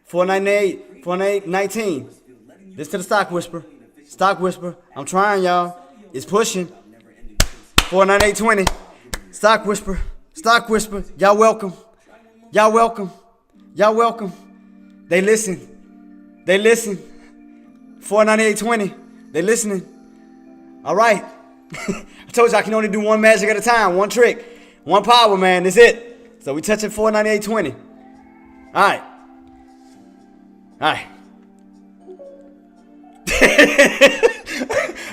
498. 498.19. Listen to the stock whisper. Stock whisper. I'm trying, y'all. It's pushing. 498.20. Stock whisper. Stock whisper. Y'all welcome. Y'all welcome. Y'all welcome. They listen. 498.20. They listening. All right. I told you I can only do one magic at a time. One trick. One power, man. That's it. So we touching 498.20. All right. Hey,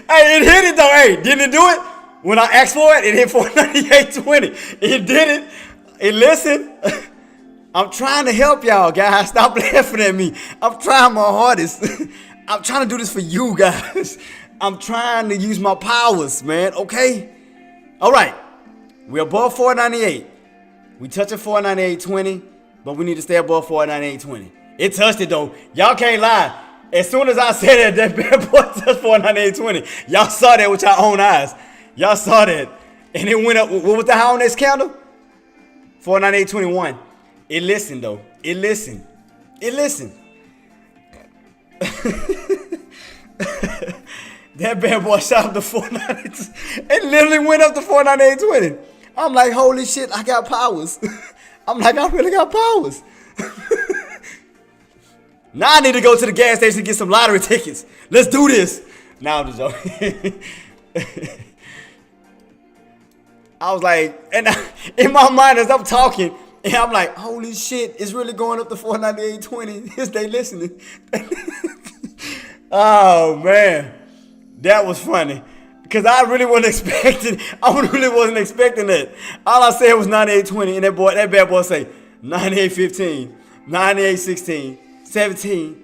it hit it though. Hey, didn't it do it? When I asked for it, it hit 498.20. It did it. It listened. I'm trying to help y'all, guys. Stop laughing at me. I'm trying my hardest. I'm trying to do this for you guys. I'm trying to use my powers, man. Okay? All right. We're above 498. We touching 498.20, but we need to stay above 498.20. It touched it though. Y'all can't lie. As soon as I said that bad boy touched 498.20. Y'all saw that with your own eyes. Y'all saw that. And it went up. What was the high on this candle? 498.21. It listened though. It listened. That bad boy shot up to 498. It literally went up to 498.20. I'm like, holy shit, I got powers. I'm like, I really got powers. Now I need to go to the gas station and get some lottery tickets. Let's do this. Now I'm just joking. I was like, and in my mind as I'm talking, and I'm like, holy shit, it's really going up to 498.20. Is they listening? Oh man, that was funny. Cause I really wasn't expecting that. All I said was 98.20, and that bad boy say 98.15, 98.16, 17,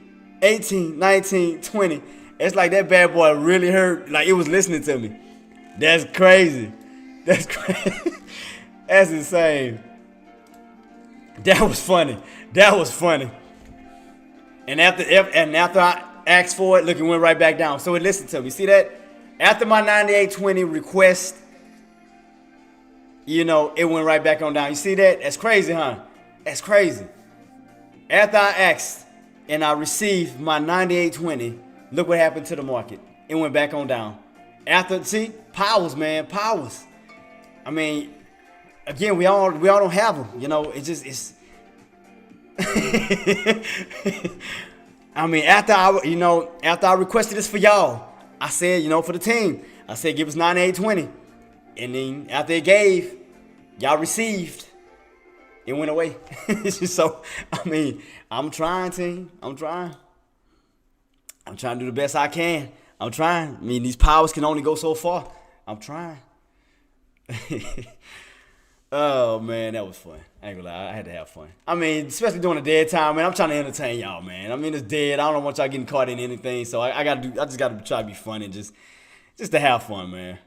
18, 19, 20. It's like that bad boy really heard, like it was listening to me. That's crazy. That's crazy. That's insane. That was funny. And after I asked for it, look, it went right back down. So it listened to me. See that? After my 98.20 request, it went right back on down. You see that? That's crazy, huh? That's crazy. After I asked and I received my 98.20, look what happened to the market. It went back on down. See, powers, man, powers. I mean, again, we all don't have them. It's. I mean, after I requested this for y'all, I said, for the team, I said, give us 98.20. And then after it gave, y'all received, it went away. So, I mean, I'm trying, team. I'm trying to do the best I can. I'm trying. I mean, these powers can only go so far. I'm trying. Oh, man, that was fun. I ain't gonna lie, I had to have fun. I mean, especially during the dead time, man. I'm trying to entertain y'all, man. I mean, it's dead. I don't want y'all getting caught in anything, so I just gotta try to be funny, just to have fun, man.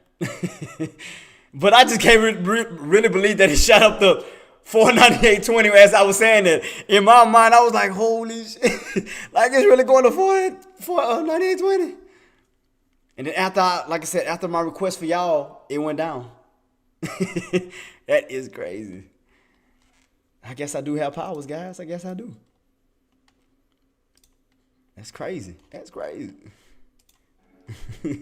But I just can't really believe that he shot up the 498.20 as I was saying that. In my mind, I was like, holy shit. Like, it's really going to 498.20. And then after my request for y'all, it went down. That is crazy. I guess I do have powers, guys. I guess I do. That's crazy. That's crazy. Full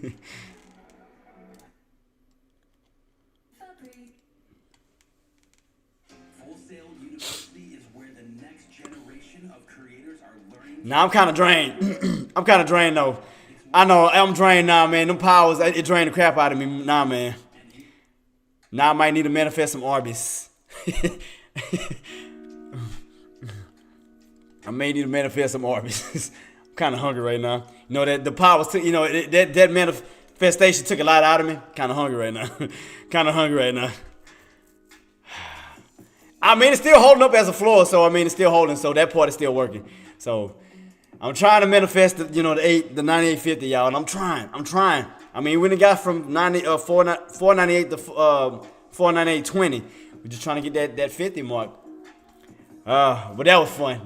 Sail University is where the next generation of creators are learning. Now I'm kind of drained. I'm kind of drained though. I know I'm drained now, man. Them powers, it drained the crap out of me. Nah, man. Now I might need to manifest some Arby's. I may need to manifest some Arby's. I'm kind of hungry right now. You know that the powers took. You know that manifestation took a lot out of me. Kind of hungry right now. Kind of hungry right now. I mean, it's still holding up as a floor, so I mean, it's still holding. So that part is still working. So I'm trying to manifest the 9850, y'all, and I'm trying. I mean, we done got from 498 to 498.20. We're just trying to get that 50 mark. But that was fun.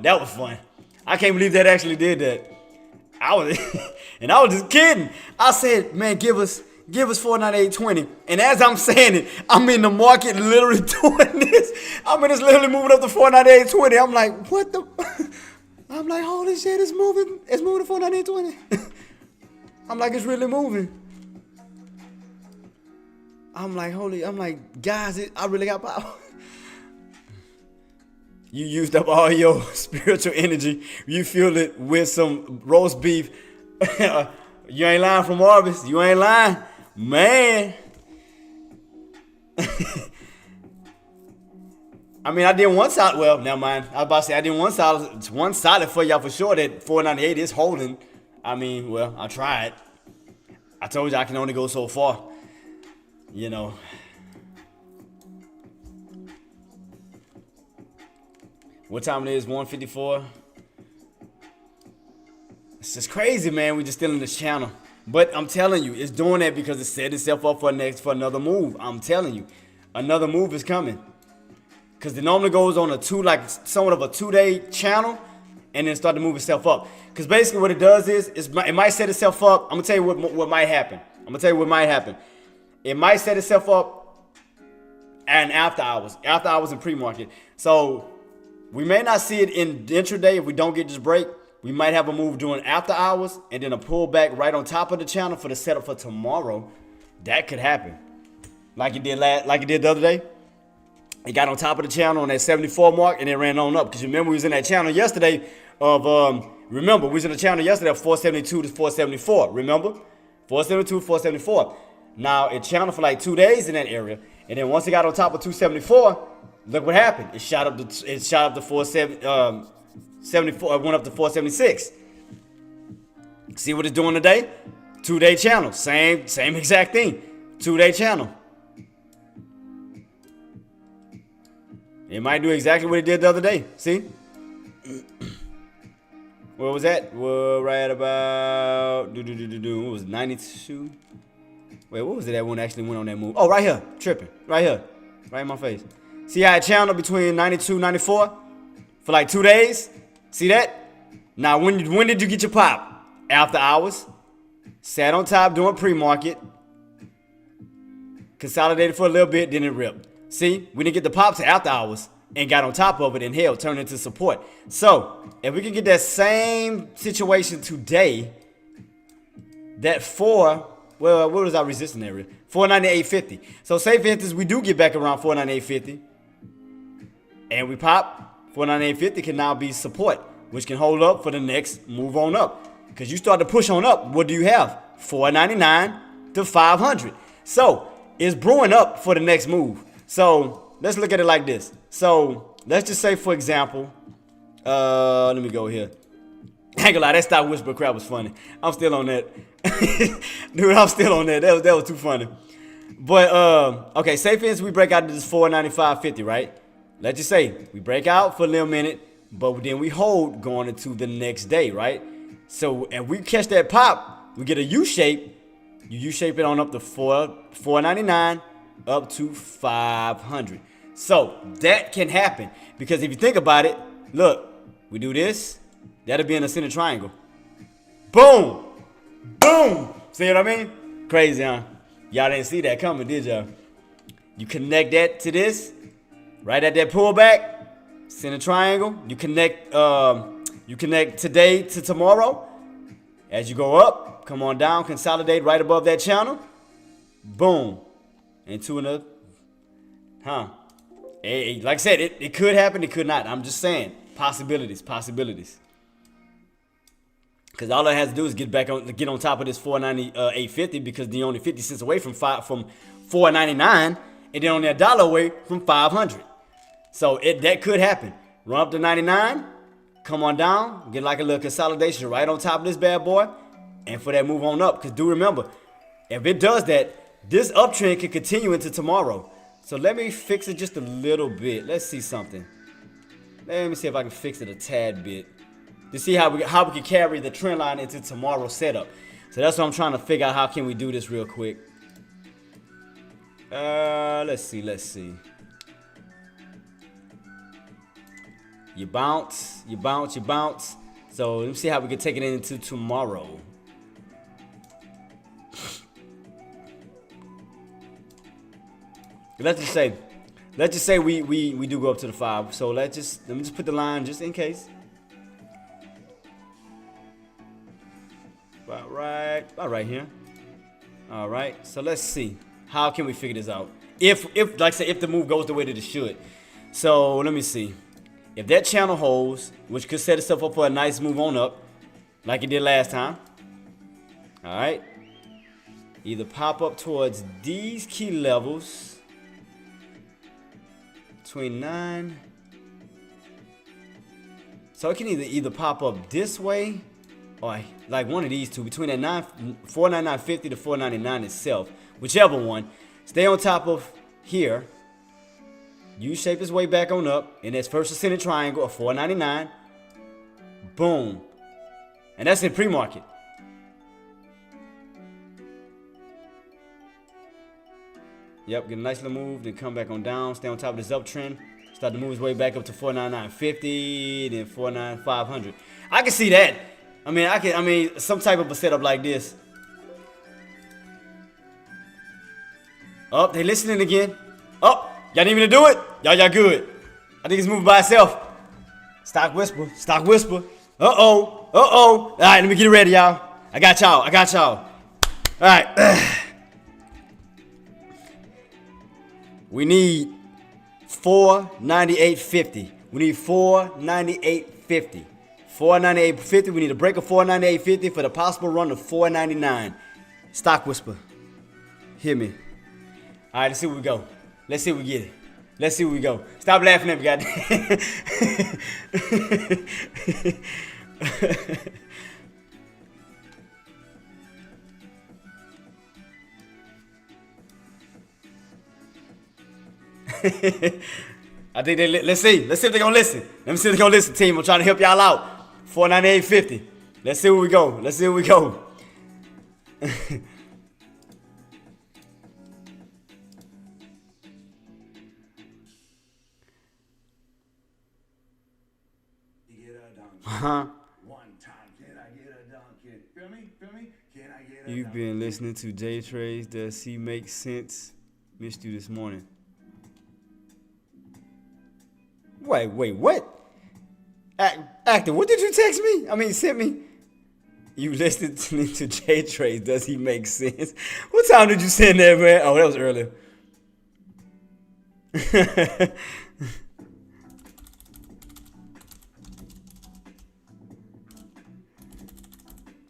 I can't believe that actually did that. I was just kidding. I said, man, give us 498.20. And as I'm saying it, I'm in the market literally doing this. I mean, it's literally moving up to 498.20. I'm like, what the? I'm like, holy shit, it's moving. It's moving to 498.20. I'm like, it's really moving. I'm like, guys, I really got power. You used up all your spiritual energy. You fueled it with some roast beef. You ain't lying from Arby's. You ain't lying. Man. I mean, I did one solid. Well, never mind. I was about to say I did one solid for y'all for sure. That 498 is holding. I mean, well, I tried. I told you I can only go so far. You know. What time it is? 1:54. It's just crazy, man. We just still in this channel. But I'm telling you, it's doing that because it set itself up for another move. I'm telling you, another move is coming. Because it normally goes on somewhat of a 2-day channel and then start to move itself up. Because basically what it does is it might set itself up. I'm going to tell you what might happen. It might set itself up and after hours in pre-market. So we may not see it in intraday if we don't get this break. We might have a move during after hours and then a pullback right on top of the channel for the setup for tomorrow. That could happen. Like it did the other day. It got on top of the channel on that 74 mark and it ran on up. Because you remember we was in that channel yesterday of 472 to 474. Remember? 472, 474. Now it channeled for like 2 days in that area. And then once it got on top of 274, look what happened. It shot up to 474. It went up to 476. See what it's doing today? 2-day channel. Same exact thing. 2-day channel. It might do exactly what it did the other day. See? Where was that? Well, right about what was it, 92? Wait, what was it that one actually went on that move? Oh, right here. Tripping. Right here. Right in my face. See how it channeled between 92, 94 for like 2 days? See that? Now, when did you get your pop? After hours. Sat on top doing pre-market. Consolidated for a little bit, then it ripped. See, we didn't get the pop to after hours and got on top of it and hell, turned into support. So, if we can get that same situation today, that what was our resistance area? 498.50. So, say for instance, we do get back around 498.50 and we pop, 498.50 can now be support, which can hold up for the next move on up. Because you start to push on up, what do you have? 499 to 500. So, it's brewing up for the next move. So let's look at it like this. So let's just say, for example, let me go here. I ain't gonna lie, that Stop Whisper crap was funny. I'm still on that. Dude, I'm still on that. That was too funny. But, okay, say for instance, we break out to this 495.50, right? Let's just say we break out for a little minute, but then we hold going into the next day, right? So, and we catch that pop, we get a U-shape. You U-shape it on up to 499 up to 500. So that can happen because if you think about it, look, we do this, that'll be in a center triangle. Boom, boom. See what I mean? Crazy, huh? Y'all didn't see that coming, did y'all? You connect that to this, right at that pullback, Center triangle. You connect today to tomorrow. As you go up, come on down, consolidate right above that channel. Boom. Into another. Hey, like I said, it could happen, it could not. I'm just saying. Possibilities. Because all I have to do is get on top of this 498.50 because they're only 50 cents away from $4.99 and then only $1 away from 500. So that could happen. Run up to 99, come on down, get like a little consolidation right on top of this bad boy, and for that move on up. Because do remember, if it does that, this uptrend can continue into tomorrow. So let me fix it just a little bit. Let's see something. Let me see if I can fix it a tad bit to see how we can carry the trend line into tomorrow's setup. So that's what I'm trying to figure out. How can we do this real quick? Let's see. You bounce. So let me see how we can take it into tomorrow. Let's just say we do go up to the 5. So let me just put the line just in case. About right here. All right. So let's see. How can we figure this out? If like I said, if the move goes the way that it should. So let me see. If that channel holds, which could set itself up for a nice move on up, like it did last time. All right. Either pop up towards these key levels. Between 9. So it can either pop up this way or like one of these two, between that 499.50 to 499 itself, whichever one. Stay on top of here. U-shape its way back on up in that first ascending triangle of 499. Boom. And that's in pre-market. Yep, get a nice little move, then come back on down, stay on top of this uptrend, start to move his way back up to 499.50, then 499.500. I can see that. I mean, some type of a setup like this. Oh, they listening again. Oh, y'all need me to do it? Y'all good. I think it's moving by itself. Stock whisper. Uh-oh. All right, let me get it ready, y'all. I got y'all. All right. We need 498.50. We need 498.50. 498.50. We need a break of 498.50 for the possible run of 499. Stock whisper. Hear me. All right, let's see where we go. Let's see if we get it. Let's see where we go. Stop laughing at me, goddamn. I think let's see if they're gonna listen. Let me see if they're gonna listen, team. I'm trying to help y'all out. 498.50. Let's see where we go. One time, can I get a Dunkin'? Feel me? Can I get a You've been listening to J Trades. Does he make sense? Missed you this morning. Wait, what? Actor, what did you text me? Send me. You listened to J Trades. Does he make sense? What time did you send that, man? Oh, that was earlier.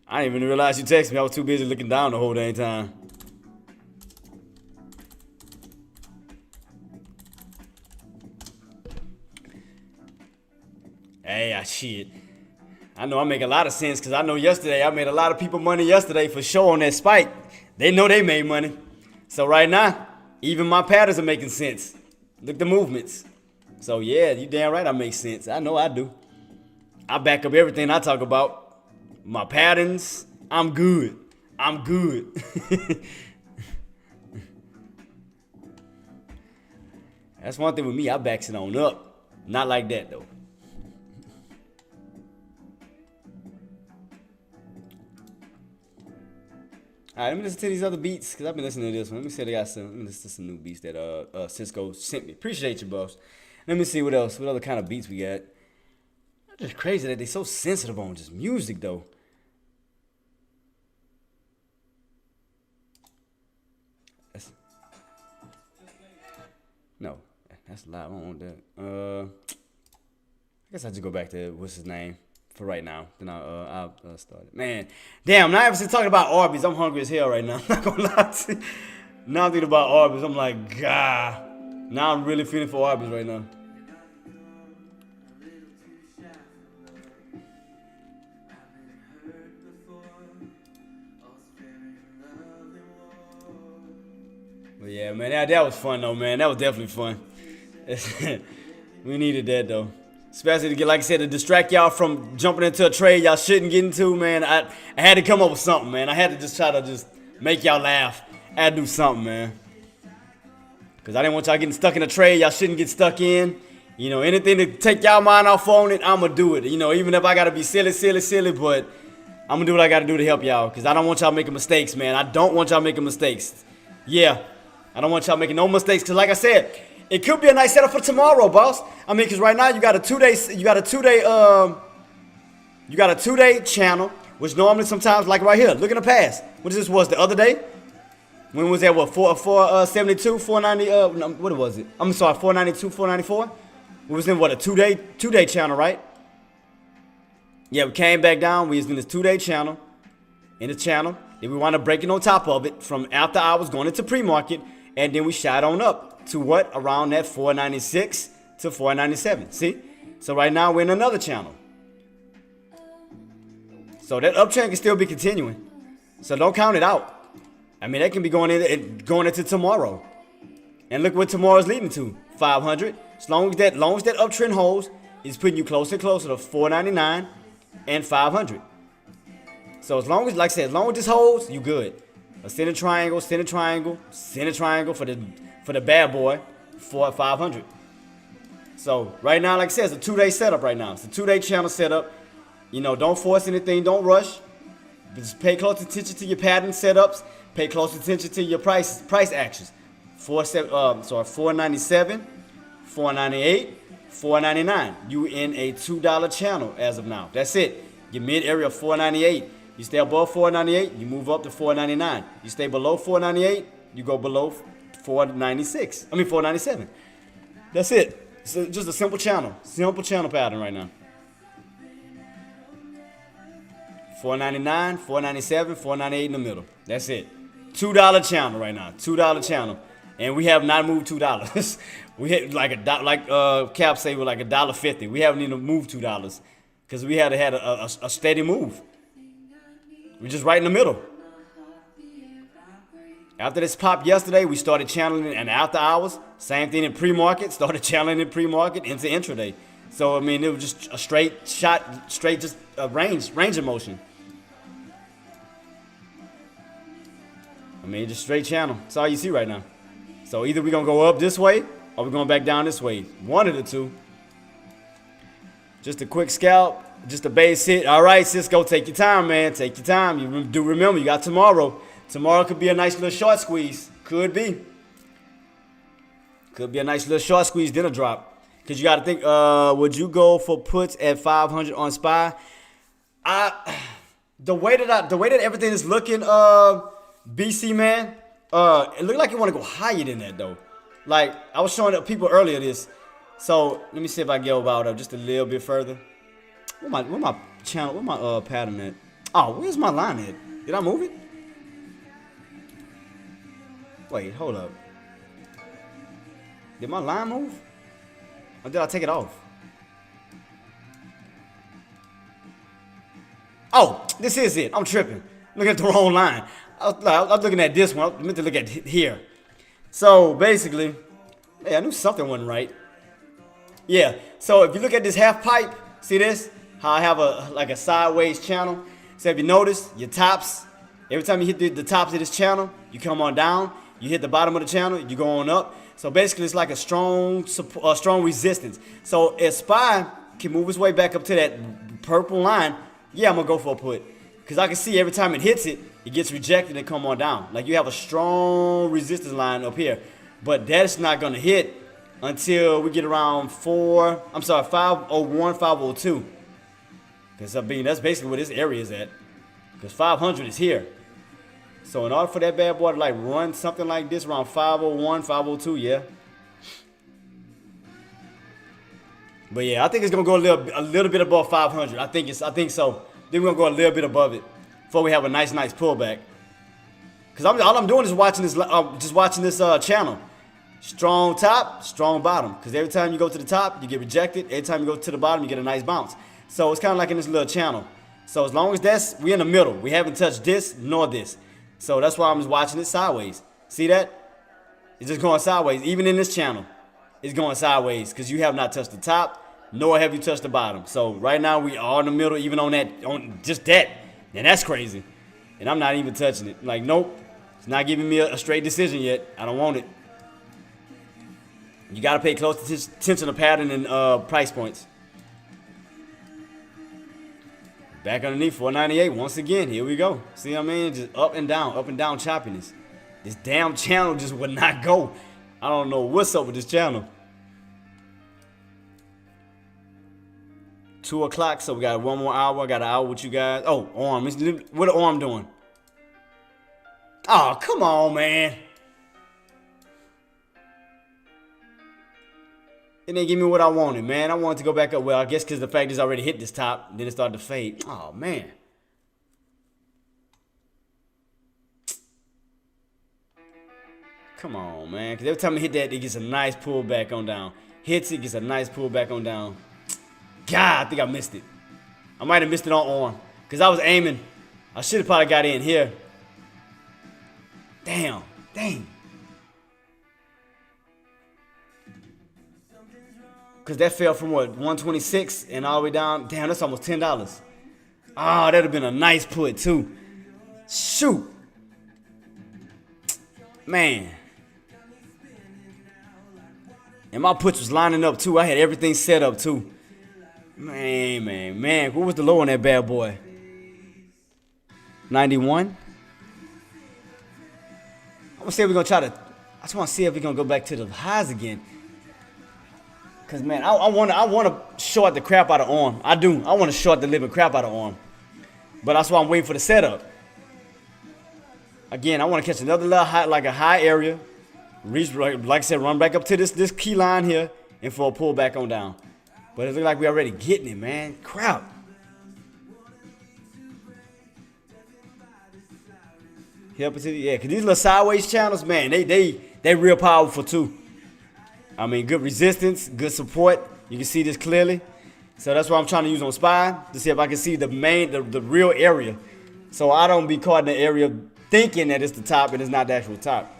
I didn't even realize you texted me. I was too busy looking down the whole dang time. Hey, shit. I know I make a lot of sense because I know yesterday I made a lot of people money yesterday for sure on that spike. They know they made money. So right now, even my patterns are making sense. Look at the movements. So yeah, you damn right I make sense. I know I do. I back up everything I talk about. My patterns, I'm good. That's one thing with me, I backs it on up. Not like that though. Alright, let me listen to these other beats because I've been listening to this one. Let me see if they got some. Let me listen to some new beats that Cisco sent me. Appreciate you, boss. Let me see what else. What other kind of beats we got? It's just crazy that they're so sensitive on just music, though. No, that's live. I don't want that. I guess I just go back to what's his name for right now. Then I'll start it. Man, damn! Now I'm talking about Arby's. I'm hungry as hell right now. I'm not gonna lie to you. Now I'm thinking about Arby's. I'm like, God. Now I'm really feeling for Arby's right now. But yeah, man, that was fun though, man. That was definitely fun. We needed that though, especially to get, like I said, to distract y'all from jumping into a trade y'all shouldn't get into, man. I had to come up with something, man. I had to just try to just make y'all laugh. I had to do something, man. Cause I didn't want y'all getting stuck in a trade y'all shouldn't get stuck in. You know, anything to take y'all mind off on it, I'ma do it. You know, even if I gotta be silly, but I'ma do what I gotta do to help y'all. Cause I don't want y'all making mistakes, man. I don't want y'all making mistakes. Yeah. I don't want y'all making no mistakes, because like I said, it could be a nice setup for tomorrow, boss. I mean, because right now you got a two-day channel, which normally sometimes, like right here, look in the past. What this was the other day? When was that? What, 472, 490? What was it? I'm sorry, 492, 494. We was in what, a two-day channel, right? Yeah, we came back down. We was in this two-day channel, Then we wound up breaking on top of it from after hours going into pre-market. And then we shot on up to what? Around that 496 to 497. See? So right now we're in another channel. So that uptrend can still be continuing. So don't count it out. I mean, that can be going into tomorrow. And look what tomorrow's leading to. 500. As long as that uptrend holds, it's putting you closer and closer to 499 and 500. So as long as, like I said, as long as this holds, you good. A center triangle for the bad boy for 500. So right now, like I said, it's a two-day setup right now. It's a two-day channel setup. You know, don't force anything, don't rush. Just pay close attention to your pattern setups. Pay close attention to your price actions. 497, 498, 499. You in a $2 channel as of now. That's it. Your mid area of 498. You stay above 498, you move up to 499. You stay below 498, you go below 497. That's it. It's just a simple channel pattern right now. 499, 497, 498 in the middle. That's it. $2 channel right now. $2 channel, and we have not moved $2. We hit like Cap say, we're like $1.50. We haven't even moved $2 because we had a steady move. We're just right in the middle. After this pop yesterday, we started channeling and after hours. Same thing in pre-market. Started channeling in pre-market into intraday. So, I mean, it was just a straight shot, just a range of motion. I mean, just straight channel. That's all you see right now. So either we're going to go up this way or we're going back down this way. One of the two. Just a quick scalp. Just a base hit. All right, Cisco, take your time, man. Take your time. You do remember, you got tomorrow. Tomorrow could be a nice little short squeeze. Could be. Could be a nice little short squeeze, then a drop. Because you got to think, would you go for puts at 500 on SPY? The way that everything is looking, BC, man, it looked like you want to go higher than that, though. Like, I was showing people earlier this. So, let me see if I can go about up just a little bit further. Where my pattern at? Oh, where's my line at? Did I move it? Wait, hold up. Did my line move? Or did I take it off? Oh, this is it. I'm tripping. Looking at the wrong line. I was looking at this one. I meant to look at here. So, basically, hey, I knew something wasn't right. Yeah, so if you look at this half pipe, see this? How I have a sideways channel. So if you notice, your tops, every time you hit the tops of this channel, you come on down. You hit the bottom of the channel, you go on up. So basically, it's like a strong resistance. So if SPY can move its way back up to that purple line, yeah, I'm going to go for a put. Because I can see every time it hits it, it gets rejected and come on down. Like you have a strong resistance line up here. But that's not going to hit until we get around 501, 502. Because I mean, that's basically where this area is at. Because 500 is here. So in order for that bad boy to like run something like this around 501, 502, yeah. But yeah, I think it's gonna go a little bit above 500. I think so. Then we're gonna go a little bit above it before we have a nice pullback. Cause all I'm doing is watching this channel. Strong top, strong bottom. Cause every time you go to the top, you get rejected. Every time you go to the bottom, you get a nice bounce. So it's kind of like in this little channel. So as long as we're in the middle. We haven't touched this nor this. So that's why I'm just watching it sideways. See that? It's just going sideways. Even in this channel, it's going sideways because you have not touched the top, nor have you touched the bottom. So right now we are in the middle, even on just that. And that's crazy. And I'm not even touching it. Like, nope. It's not giving me a straight decision yet. I don't want it. You got to pay close attention to pattern and price points. Back underneath 498 once again. Here we go. See what I mean? Just up and down choppiness. This damn channel just would not go. I don't know what's up with this channel. 2 o'clock, so we got 1 more hour. I got an hour with you guys. Oh, arm. What the arm doing? Oh, come on, man. It didn't give me what I wanted, man. I wanted to go back up. Well, I guess because the fact is I already hit this top. Then it started to fade. Oh, man. Come on, man. Because every time I hit that, it gets a nice pullback on down. Hits it, gets a nice pullback on down. God, I think I missed it. I might have missed it on arm. Because I was aiming. I should have probably got in here. Damn. Dang. Because that fell from what, 126 and all the way down. Damn, that's almost $10. Ah, that'd have been a nice put too. Shoot. Man. And my puts was lining up too. I had everything set up too. Man. What was the low on that bad boy? 91? I'm gonna say we're gonna I just wanna see if we're gonna go back to the highs again. Cause man, I wanna short the crap out of arm. I do. I wanna short the living crap out of arm. But that's why I'm waiting for the setup. Again, I wanna catch another little high, like a high area. Reach, like I said, run back up to this key line here and for a pullback on down. But it looks like we're already getting it, man. Crap. Yeah, cause these little sideways channels, man, they real powerful too. I mean, good resistance, good support. You can see this clearly. So that's what I'm trying to use on SPY to see if I can see the real area. So I don't be caught in the area thinking that it's the top and it's not the actual top.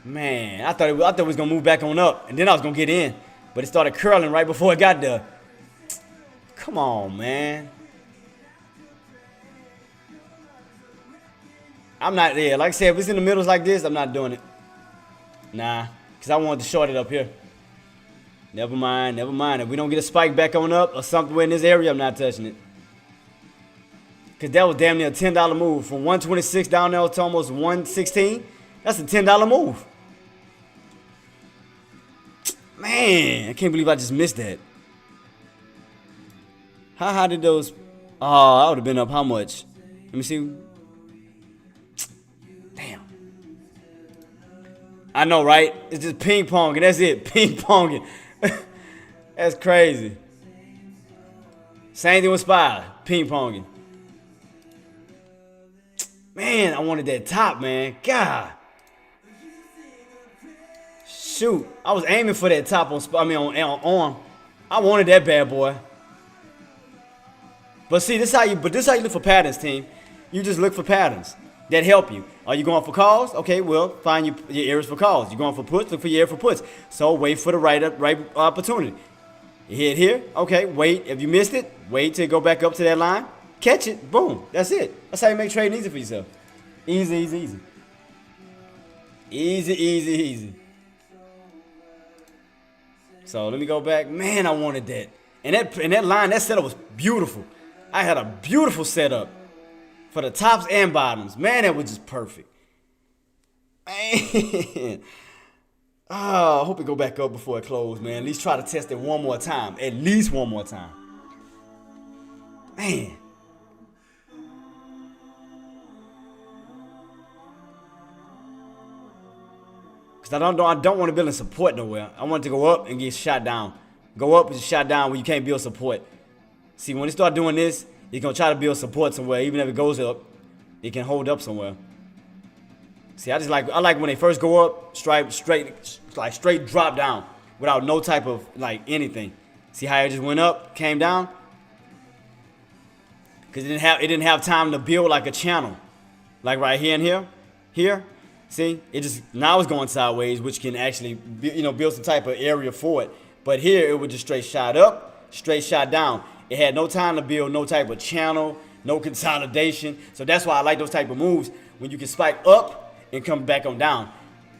Man, I thought it was gonna move back on up and then I was gonna get in. But it started curling right before it got there. Come on, man. I'm not there. Like I said, if it's in the middles like this, I'm not doing it. Nah, because I wanted to short it up here. Never mind. If we don't get a spike back on up or something in this area, I'm not touching it. Because that was damn near a $10 move. From 126 down there to almost 116. That's a $10 move. Man, I can't believe I just missed that. How high did those... Oh, I would have been up how much? Let me see... Damn. I know, right? It's just ping ponging. That's it. Ping ponging. That's crazy. Same thing with SPY. Ping ponging. Man, I wanted that top, man. God. Shoot. I was aiming for that top on SPY. I mean, on arm. I wanted that bad boy. But see, this is how you look for patterns, team. You just look for patterns that help you. Are you going for calls? Okay, well, find your areas for calls. You're going for puts, look for your area for puts. So wait for the right opportunity. You hit here, okay, wait. If you missed it, wait till it go back up to that line. Catch it, boom, that's it. That's how you make trading easy for yourself. Easy. Easy. So let me go back. Man, I wanted that. And that line, that setup was beautiful. I had a beautiful setup. For the tops and bottoms. Man, that was just perfect. Man. Oh, I hope it go back up before it closes, man. At least try to test it one more time. At least one more time. Man. Because I don't want to build in support nowhere. I want it to go up and get shot down. Go up and get shot down when you can't build support. See, when you start doing this, you're going to try to build support somewhere. Even if it goes up, it can hold up somewhere. See, I like when they first go up, straight drop down without no type of like anything. See how it just went up, came down? Because it didn't have time to build like a channel. Like right here and here. See, now it's going sideways, which can actually build some type of area for it. But here it would just straight shot up, straight shot down. It had no time to build no type of channel, no consolidation. So that's why I like those type of moves when you can spike up and come back on down,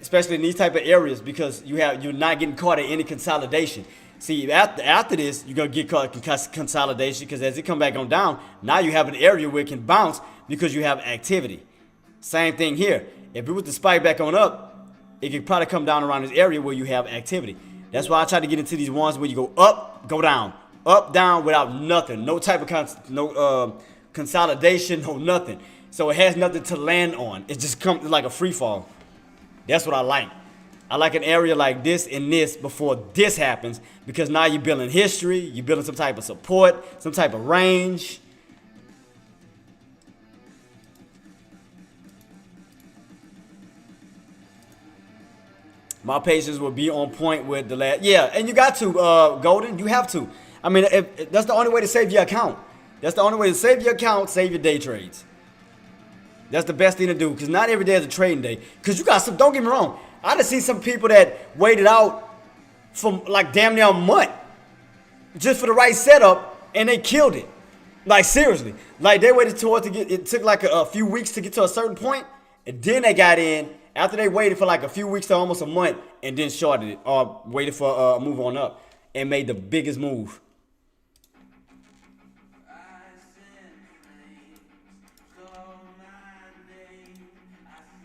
especially in these type of areas, because you're not getting caught in any consolidation. See, after this, you're gonna get caught in consolidation, because as it come back on down, now you have an area where it can bounce because you have activity. Same thing here. If it was to spike back on up, it could probably come down around this area where you have activity. That's why I try to get into these ones where you go up, go down, up, down without nothing, no type of consolidation, no nothing. So it has nothing to land on. It just comes like a free fall. That's what I like. I like an area like this and this before this happens, because now you're building history, you're building some type of support, some type of range. My patience will be on point with the last. Yeah, and you got to, Golden. You have to. I mean, that's the only way to save your account. That's the only way to save your account, save your day trades. That's the best thing to do, because not every day is a trading day. Because you got some, don't get me wrong, I just seen some people that waited out for like damn near a month just for the right setup, and they killed it. Like seriously, like they waited it took like a few weeks to get to a certain point, and then they got in after they waited for like a few weeks to almost a month, and then shorted it or waited for a move on up and made the biggest move.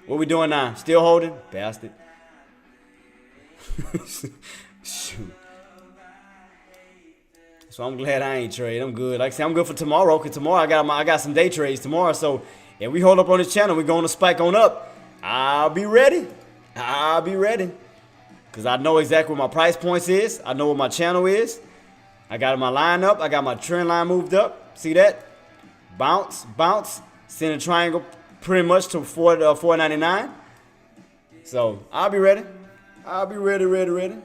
What we doing now? Still holding? Bastard. Shoot. So I'm glad I ain't trade. I'm good. Like I said, I'm good for tomorrow, because tomorrow I got some day trades tomorrow. So if we hold up on this channel, we're going to spike on up. I'll be ready. Because I know exactly what my price points is. I know what my channel is. I got my line up. I got my trend line moved up. See that? Bounce. Send a triangle pretty much to $4.99. So I'll be ready. Ready.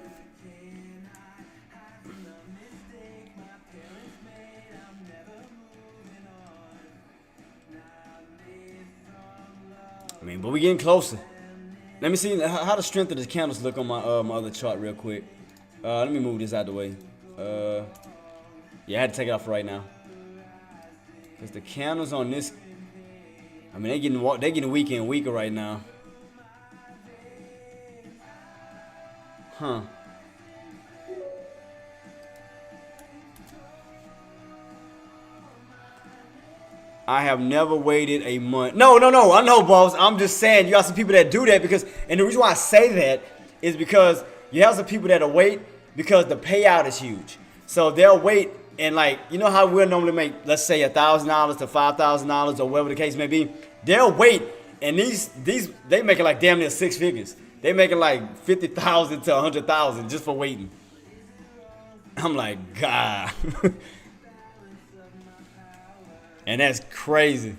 I mean, but we getting closer. Let me see how the strength of the candles look on my my other chart real quick. Let me move this out of the way. Yeah, I had to take it off for right now, because the candles on this, I mean, they getting weaker and weaker right now. Huh. I have never waited a month. No. I know, boss. I'm just saying you got some people that do that, because, and the reason why I say that is because you have some people that'll wait because the payout is huge. So they'll wait, and like, you know how we'll normally make, let's say $1,000 to $5,000 or whatever the case may be. They'll wait, and these they make it like damn near six figures. They make it like 50,000 to 100,000 just for waiting. I'm like, God. And that's crazy.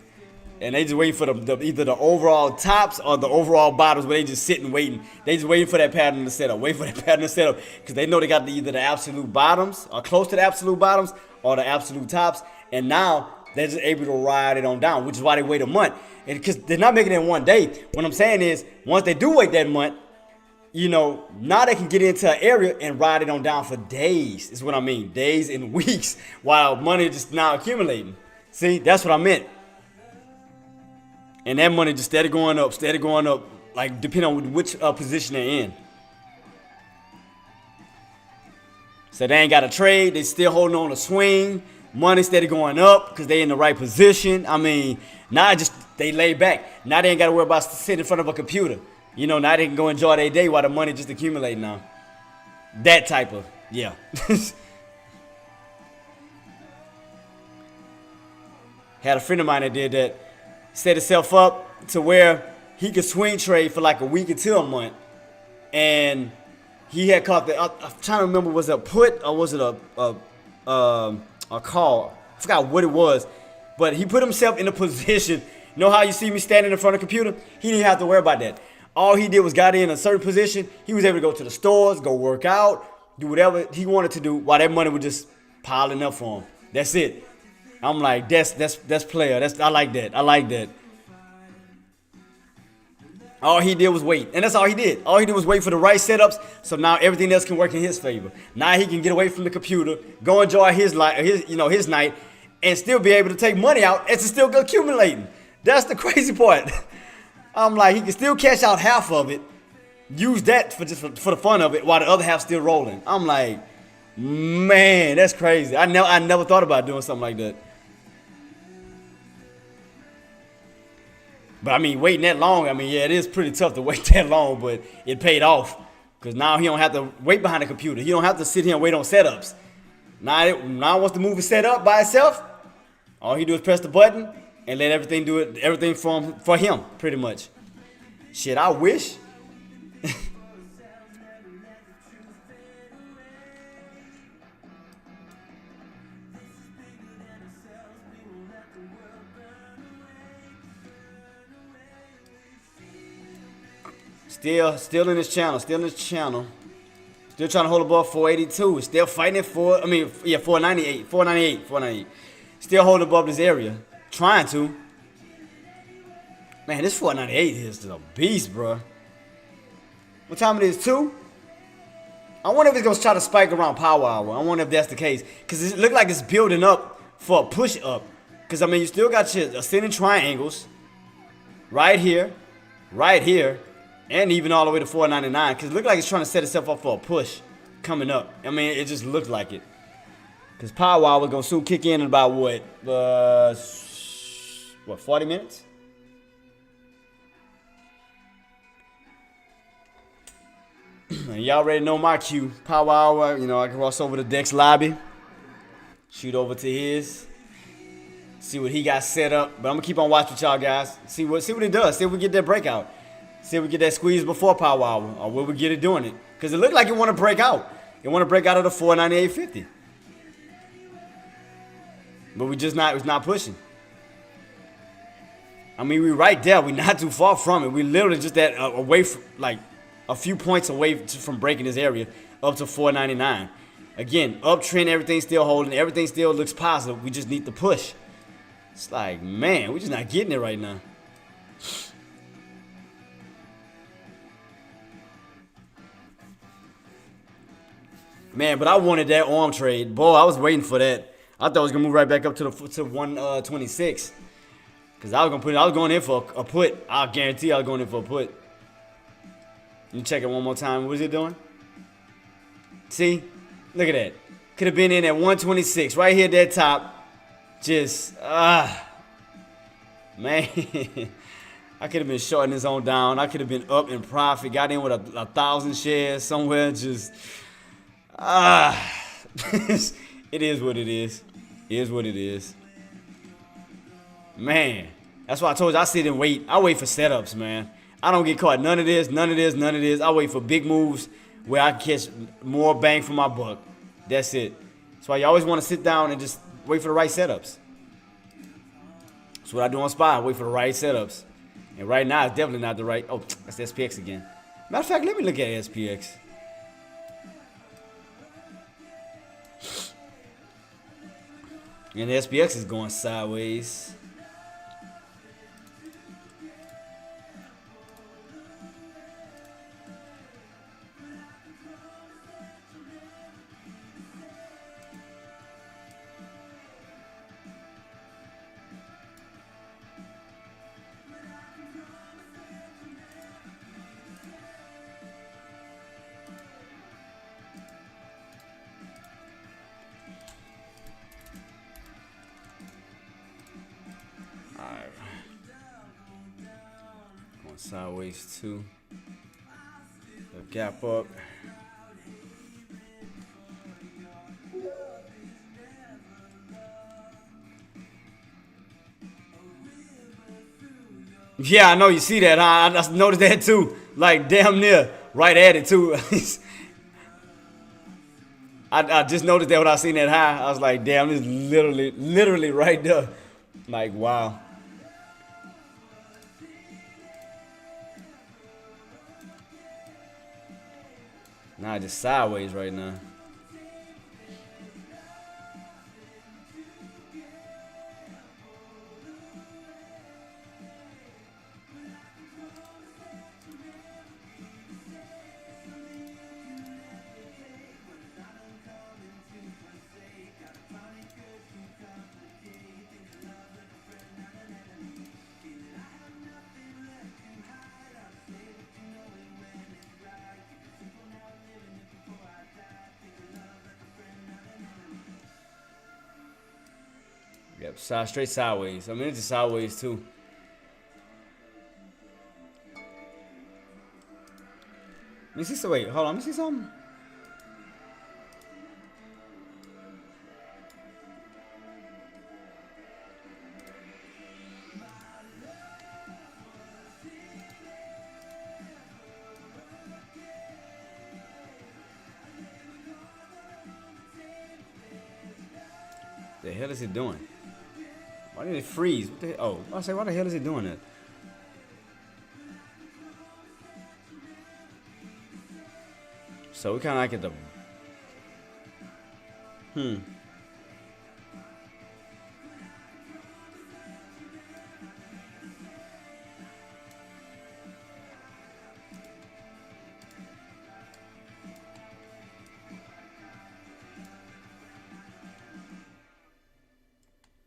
And they just waiting for either the overall tops or the overall bottoms, where they just sitting waiting. They just waiting for that pattern to set up. Because they know they got either the absolute bottoms or close to the absolute bottoms or the absolute tops. And now they're just able to ride it on down, which is why they wait a month. And because they're not making it in one day. What I'm saying is, once they do wait that month, now they can get into an area and ride it on down for days. Is what I mean. Days and weeks, while money just now accumulating. See, that's what I meant. And that money just steady going up, like depending on which position they're in. So they ain't got to trade. They still holding on to swing. Money steady going up because they in the right position. I mean, now just they lay back. Now they ain't got to worry about sitting in front of a computer. You know, now they can go enjoy their day while the money just accumulating now. That type of, yeah. Had a friend of mine that did that. Set himself up to where he could swing trade for like a week until a month. And he had caught the, I'm trying to remember, was it a put or was it a call? I forgot what it was. But he put himself in a position. You know how you see me standing in front of the computer? He didn't have to worry about that. All he did was got in a certain position. He was able to go to the stores, go work out, do whatever he wanted to do while that money was just piling up for him. That's it. I'm like, that's player. I like that. I like that. All he did was wait. And that's all he did. All he did was wait for the right setups, so now everything else can work in his favor. Now he can get away from the computer, go enjoy his night, and still be able to take money out and it's still accumulating. That's the crazy part. I'm like, he can still cash out half of it, use that for the fun of it, while the other half's still rolling. I'm like, man, that's crazy. I never thought about doing something like that. But I mean, waiting that long, I mean, yeah, it is pretty tough to wait that long, but it paid off. Because now he don't have to wait behind the computer. He don't have to sit here and wait on setups. Now once the move is set up by itself, all he do is press the button and let everything do it, everything for him, pretty much. Shit, I wish. Still in this channel. Still trying to hold above 482. Still fighting it for, 498. Still holding above this area. Trying to. Man, this 498 is a beast, bro. What time it is? 2? I wonder if it's going to try to spike around power hour. I wonder if that's the case. Because it look like it's building up for a push up. Because, I mean, you still got your ascending triangles. Right here. And even all the way to 499. Because it looked like it's trying to set itself up for a push coming up. I mean, it just looked like it. Because power hour was going to soon kick in about what? 40 minutes? Y'all already know my cue. Power hour, I can cross over to Dex lobby. Shoot over to his. See what he got set up. But I'm going to keep on watching with y'all guys. See what he does. See if we get that breakout. See if we get that squeeze before power hour. Or will we get it doing it? Because it looked like it want to break out. It want to break out of the 498.50. But it's not pushing. I mean, we right there. We not too far from it. We literally just that away from, like, a few points away from breaking this area up to 499. Again, uptrend, everything still holding. Everything still looks positive. We just need to push. It's like, man, we're just not getting it right now. Man, but I wanted that arm trade. Boy, I was waiting for that. I thought it was gonna move right back up to 126. Cause I was going in for a put. I'll guarantee I was going in for a put. You check it one more time. What is it doing? See? Look at that. Could have been in at 126. Right here at that top. Just, man. I could have been shorting this on down. I could have been up in profit. Got in with a 1,000 shares somewhere. Just, it is what it is. It is what it is. Man. That's why I told you I sit and wait. I wait for setups, man. I don't get caught. None of this. I wait for big moves where I can catch more bang for my buck. That's it. That's why you always want to sit down and just wait for the right setups. That's what I do on SPY. Wait for the right setups. And right now, it's definitely not the right. Oh, that's SPX again. Matter of fact, let me look at SPX. And the SPX is going sideways. Sideways too. Gap up. Yeah, I know you see that, huh? I just noticed that too. Like damn near right at it too. I just noticed that when I seen that high. I was like, damn, it's literally right there. Like, wow. Nah, just sideways right now. Yep, straight sideways. I mean, it's just sideways too. Let me see. So wait, hold on. Let me see something. The hell is he doing? Why did it freeze? What the hell? Oh, I say, why the hell is he doing that? So we kind of like at the.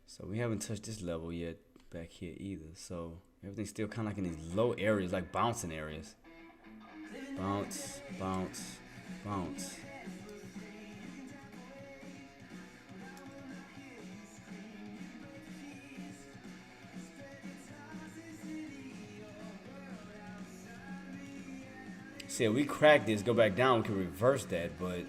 So we haven't touched this level yet back here either. So everything's still kind of like in these low areas, like bouncing areas. Bounce, bounce, bounce. See, if we crack this, go back down, we can reverse that, but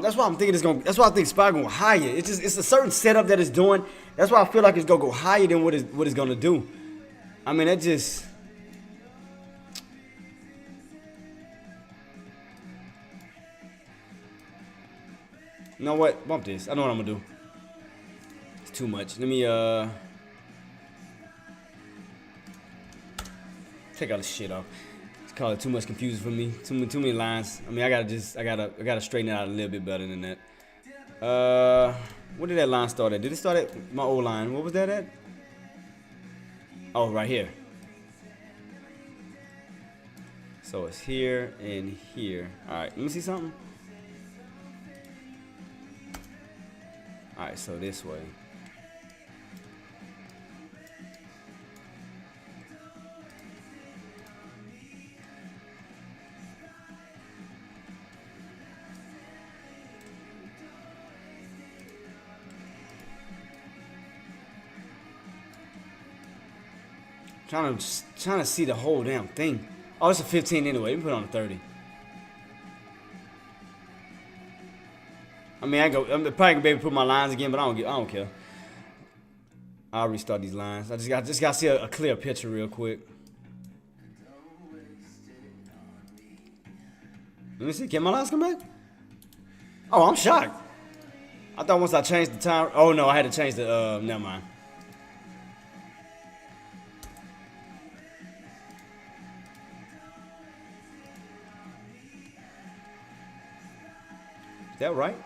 that's why I'm thinking it's gonna. That's why I think spot gonna go higher. It's a certain setup that it's doing. That's why I feel like it's gonna go higher than what it's gonna do. I mean, that just. You know what? Bump this. I know what I'm gonna do. It's too much. Let me take all this shit off. It's called it too much confusion for me. Too many lines. I mean, I gotta straighten it out a little bit better than that. Where did that line start at? Did it start at my old line? What was that at? Oh, right here. So it's here and here. All right, let me see something. All right, so this way. Trying to see the whole damn thing. Oh, it's a 15 anyway. We put it on a 30. I mean, I'm probably gonna be able to put my lines again, but I don't care. I'll restart these lines. I just gotta see a clear picture real quick. Let me see. Can my lines come back? Oh, I'm shocked. I thought once I changed the time. Oh no, I had to change the. Never mind. Is that right?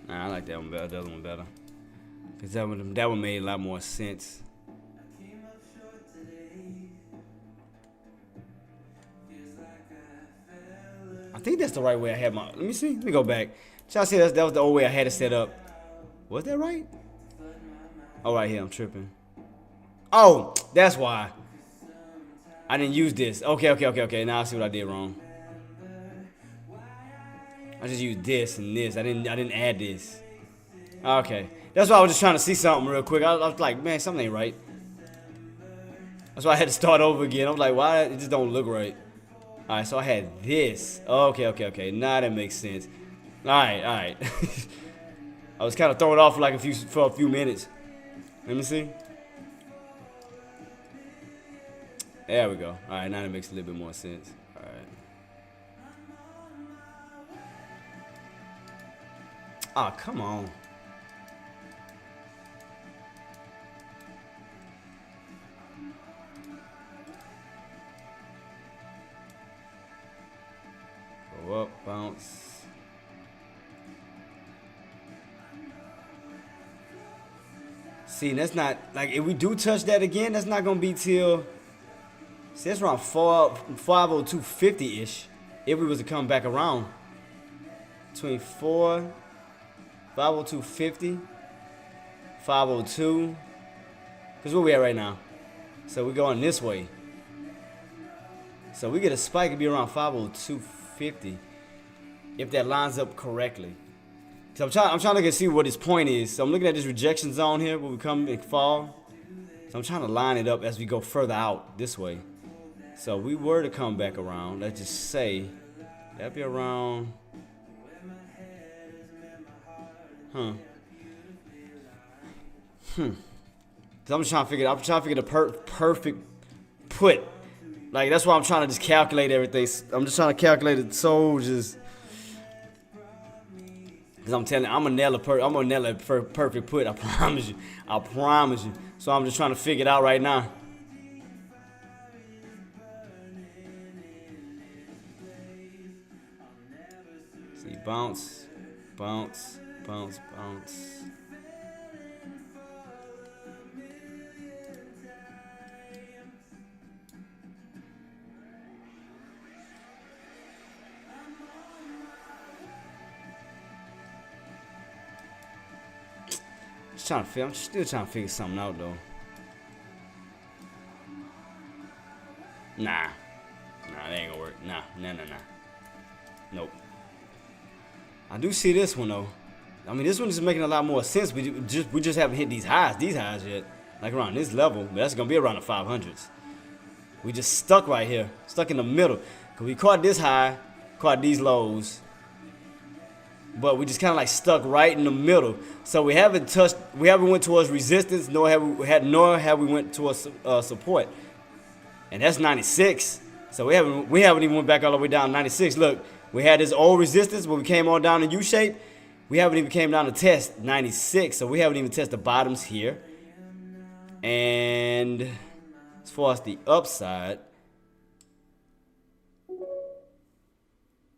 Nah, I like that one better. The other one better. Cause that one made a lot more sense. I think that's the right way I had my. Let me see. Let me go back. Y'all see that was the old way I had it set up. Was that right? Oh, right here. I'm tripping. Oh, that's why. I didn't use this. Okay. Now I see what I did wrong. I just used this and this. I didn't add this. Okay. That's why I was just trying to see something real quick. I was like, man, something ain't right. That's why I had to start over again. I was like, why? It just don't look right. All right, so I had this. Okay. Now that makes sense. All right. I was kind of throwing it off for a few minutes. Let me see. There we go. All right, now that makes a little bit more sense. All right. Oh, come on. Go up, bounce. See, that's not, like, if we do touch that again, that's not going to be till, see, that's around 502.50-ish, if we was to come back around. Between 502.50, 502, because where we at right now? So we're going this way. So we get a spike, it'd be around 502.50, if that lines up correctly. So I'm trying to look and see what his point is. So I'm looking at this rejection zone here where we come and fall. So I'm trying to line it up as we go further out this way. So we were to come back around. Let's just say that'd be around. So I'm just trying to figure. I'm trying to figure the perfect put. Like, that's why I'm trying to just calculate everything. I'm just trying to calculate it so just. Cause I'm telling you, I'm gonna nail a perfect put. I promise you. So I'm just trying to figure it out right now. See, bounce. I'm still trying to figure something out though. Nah, that ain't gonna work. Nah. Nope. I do see this one though. I mean, this one is making a lot more sense. We just haven't hit these highs yet. Like around this level, but that's gonna be around the 500s. We just stuck right here, stuck in the middle. Cause we caught this high, caught these lows. But we just kind of like stuck right in the middle. So we haven't went towards resistance, nor have we went towards support. And that's 96. So we haven't even went back all the way down to 96. Look, we had this old resistance when we came on down in U shape. We haven't even came down to test 96. So we haven't even tested the bottoms here. And as far as the upside,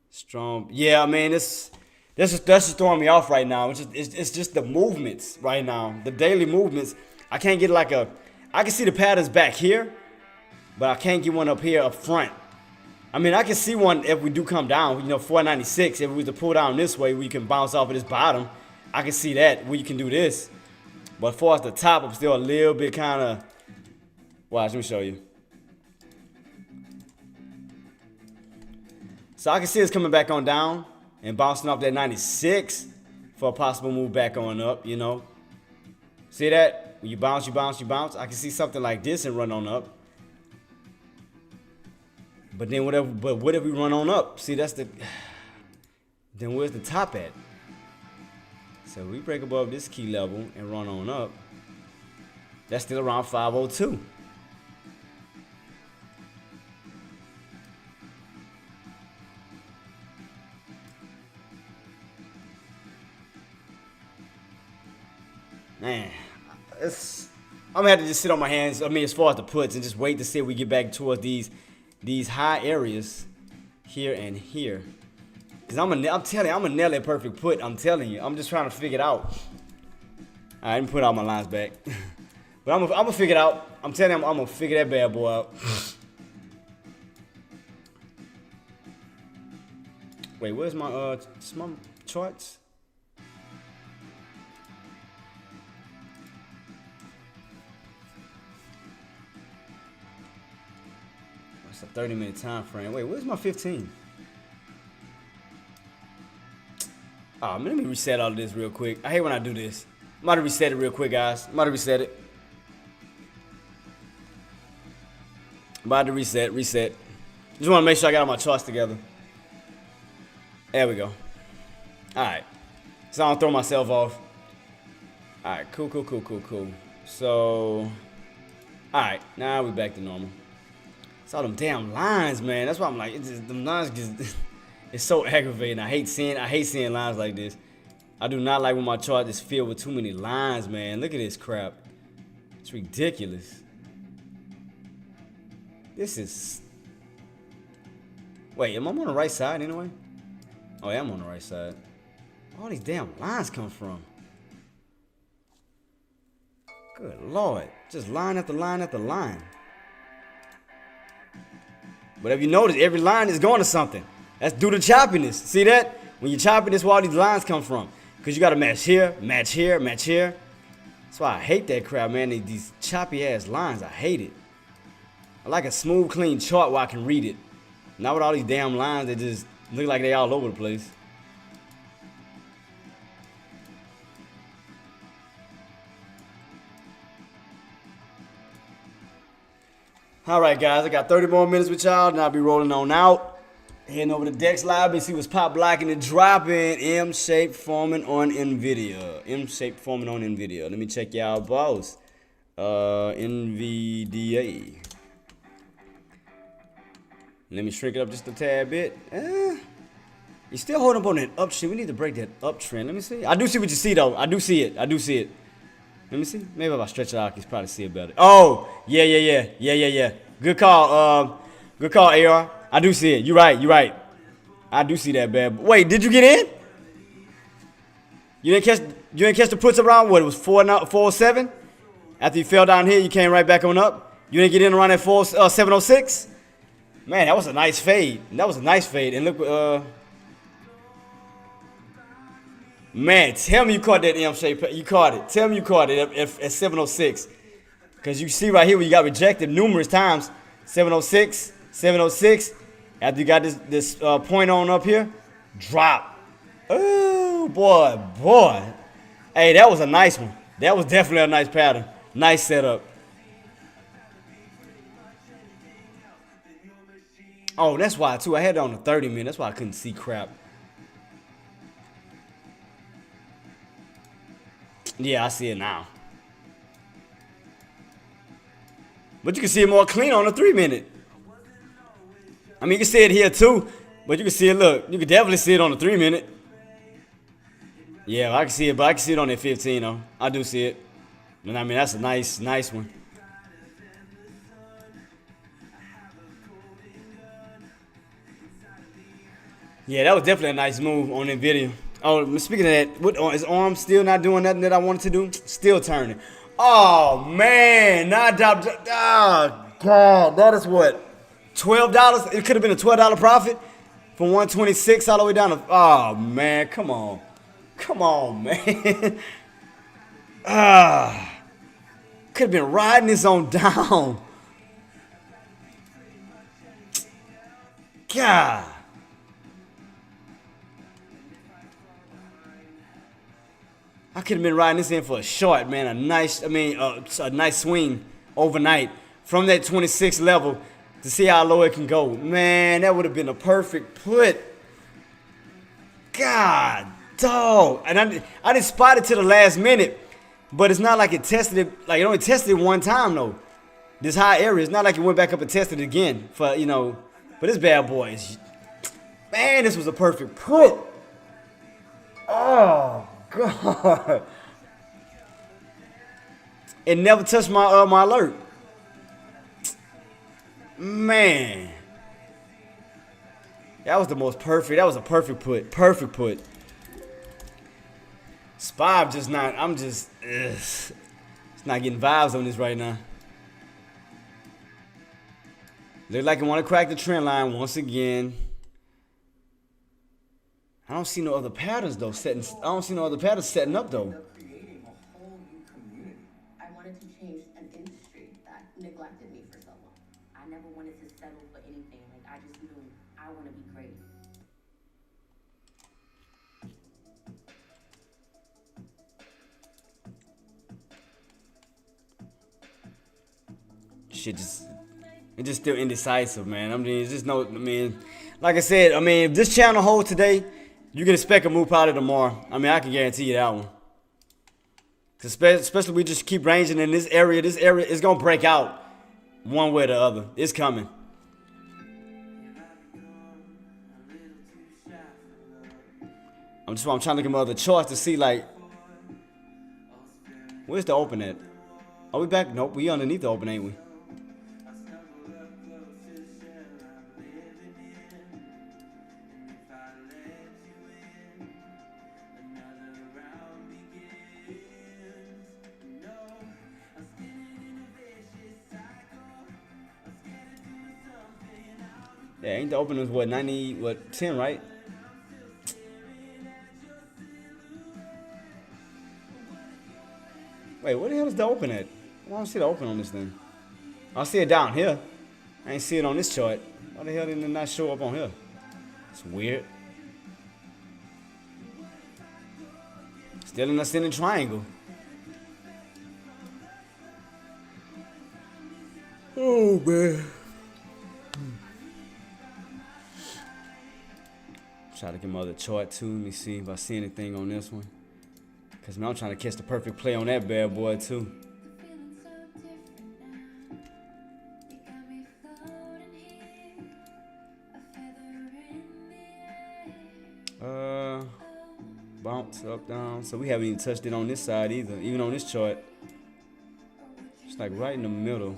strong. Yeah, I mean, that's just throwing me off right now. It's just the movements right now, the daily movements. I can't get I can see the patterns back here, but I can't get one up here up front. I mean, I can see one if we do come down, 496. If we was to pull down this way, we can bounce off of this bottom. I can see that where you can do this. But as far as the top, I'm still a little bit kind of. Watch, let me show you. So I can see it's coming back on down and bouncing off that 96 for a possible move back on up, See that? When you bounce. I can see something like this and run on up. But what if we run on up? See, then where's the top at? So we break above this key level and run on up. That's still around 502. Man, I'm gonna have to just sit on my hands. I mean, as far as the puts, and just wait to see if we get back towards these high areas here and here. Cause I'm telling you, I'm gonna nail that perfect put. I'm telling you, I'm just trying to figure it out. I didn't put all my lines back. But I'm gonna figure it out. I'm telling you, I'm gonna figure that bad boy out. Wait, where's my charts? That's a 30-minute time frame. Wait, where's my 15? Oh, man, let me reset all of this real quick. I hate when I do this. I'm about to reset it real quick, guys. I'm about to reset it. About to reset. Just want to make sure I got all my charts together. There we go. Alright. So I don't throw myself off. Alright, cool. So, alright, now we back to normal. It's all them damn lines, man. That's why I'm like, them lines just, it's so aggravating. I hate seeing lines like this. I do not like when my chart is filled with too many lines, man. Look at this crap. It's ridiculous. This is... Wait, am I on the right side anyway? Oh, yeah, I'm on the right side. All these damn lines come from. Good Lord. Just line after line after line. But if you notice, every line is going to something. That's due to choppiness. See that? When you're chopping, that's where all these lines come from. Because you got to match here, match here, match here. That's why I hate that crap, man. These choppy ass lines. I hate it. I like a smooth, clean chart where I can read it. Not with all these damn lines that just look like they all over the place. All right, guys. I got 30 more minutes with y'all, and I'll be rolling on out. Heading over to Dex Live and see what's pop blocking and dropping. M-shape forming on NVIDIA. M-shape forming on NVIDIA. Let me check y'all boss. NVDA. Let me shrink it up just a tad bit. You still holding up on that uptrend. We need to break that uptrend. Let me see. I do see what you see, though. I do see it. Let me see. Maybe if I stretch it out, I can probably see it better. Oh, yeah. Good call. Good call, AR. I do see it. You're right. I do see that bad. Wait, did you get in? You didn't catch the puts around what? It was 407. After you fell down here, you came right back on up. You didn't get in around that 706. Man, that was a nice fade. And look, man, tell me you caught that M shape. You caught it. Tell me you caught it at 706. Because you see right here where you got rejected numerous times. 706. After you got this point on up here, drop. Oh, boy. Hey, that was a nice one. That was definitely a nice pattern. Nice setup. Oh, that's why, too. I had it on the 30 minute. That's why I couldn't see crap. Yeah, I see it now. But you can see it more clean on the 3 minute. I mean, you can see it here too, but you can see it, look, you can definitely see it on the 3 minute. Yeah, I can see it, but I can see it on that 15 though. I do see it. And I mean, that's a nice one. Yeah, that was definitely a nice move on NVIDIA. Oh, speaking of that, is arm still not doing nothing that I wanted to do? Still turning. Oh, man. Oh, God, that is what? $12? It could have been a $12 profit from 126 all the way down to... Oh, man, come on. Come on, man. Could have been riding this on down. God. I could have been riding this in for a short, man. A nice swing overnight from that 26 level to see how low it can go. Man, that would have been a perfect put. God, dog. And I didn't spot it to the last minute, but it's not like it tested it. Like, it only tested it one time, though. This high area. It's not like it went back up and tested it again. But this bad boy is... Man, this was a perfect put. Oh, God. It never touched my my alert. Man. That was the most perfect. That was a perfect put. Perfect put. Spy just not. I'm just. It's not getting vibes on this right now. Look like I want to crack the trend line once again. I don't see no other patterns though setting. I don't see no other patterns setting up though. They're creating a whole new community. I wanted to change an industry that neglected me for so long. I never wanted to settle for anything. Like, I just knew I want to be great. Shit it's just still indecisive, man. I mean, it's just no. I mean, like I said, I mean, if this channel holds today, you can expect a move probably tomorrow. I mean, I can guarantee you that one. Especially we just keep ranging in this area. This area is gonna break out one way or the other. It's coming. I'm trying to look at my other charts to see like where's the open at? Are we back? Nope, we underneath the open, ain't we? Yeah, ain't the open was what 90 what 10, right? Wait, where the hell is the open at? I don't see the open on this thing. I see it down here. I ain't see it on this chart. Why the hell did it not show up on here? It's weird. Still in the ascending triangle. Oh man. Try to get my other chart too. Let me see if I see anything on this one. Cause man, I'm trying to catch the perfect play on that bad boy too. Bounce up, down. So we haven't even touched it on this side either, even on this chart. It's like right in the middle.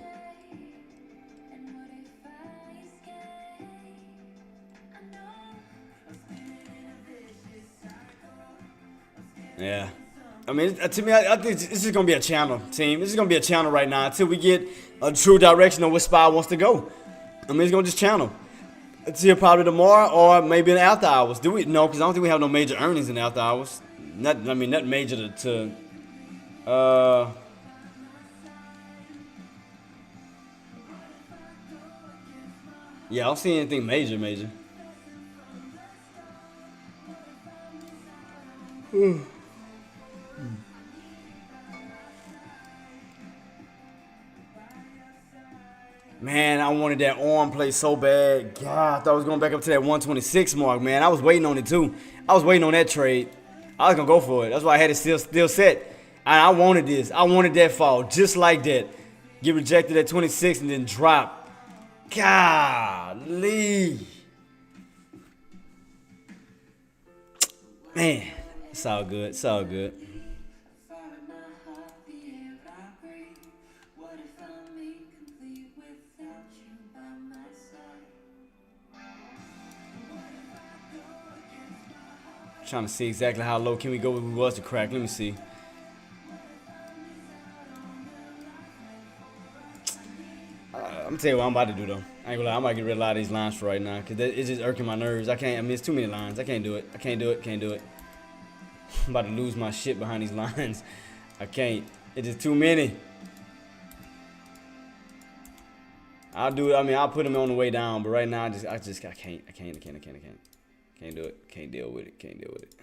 Yeah. I mean, to me, I think this is going to be a channel, team. This is going to be a channel right now until we get a true direction of where Spy wants to go. I mean, it's going to just channel. Until probably tomorrow or maybe in the after hours. Do we? No, because I don't think we have no major earnings in the after hours. Not major to yeah, I don't see anything major. Man, I wanted that arm play so bad. God, I thought I was going back up to that 126 mark, man. I was waiting on it too. I was waiting on that trade. I was going to go for it. That's why I had it still set. And I wanted this. I wanted that fall just like that. Get rejected at 26 and then drop. Golly. Man, it's all good. It's all good. Trying to see exactly how low can we go if we was to crack. Let me see. I'm tell you what I'm about to do though. I ain't gonna lie, I might get rid of a lot of these lines for right now because it's just irking my nerves. I can't. I mean, it's too many lines. I can't do it. Can't do it. I'm about to lose my shit behind these lines. I can't. It's just too many. I'll do it. I mean, I'll put them on the way down, but right now I can't. Can't do it. Can't deal with it.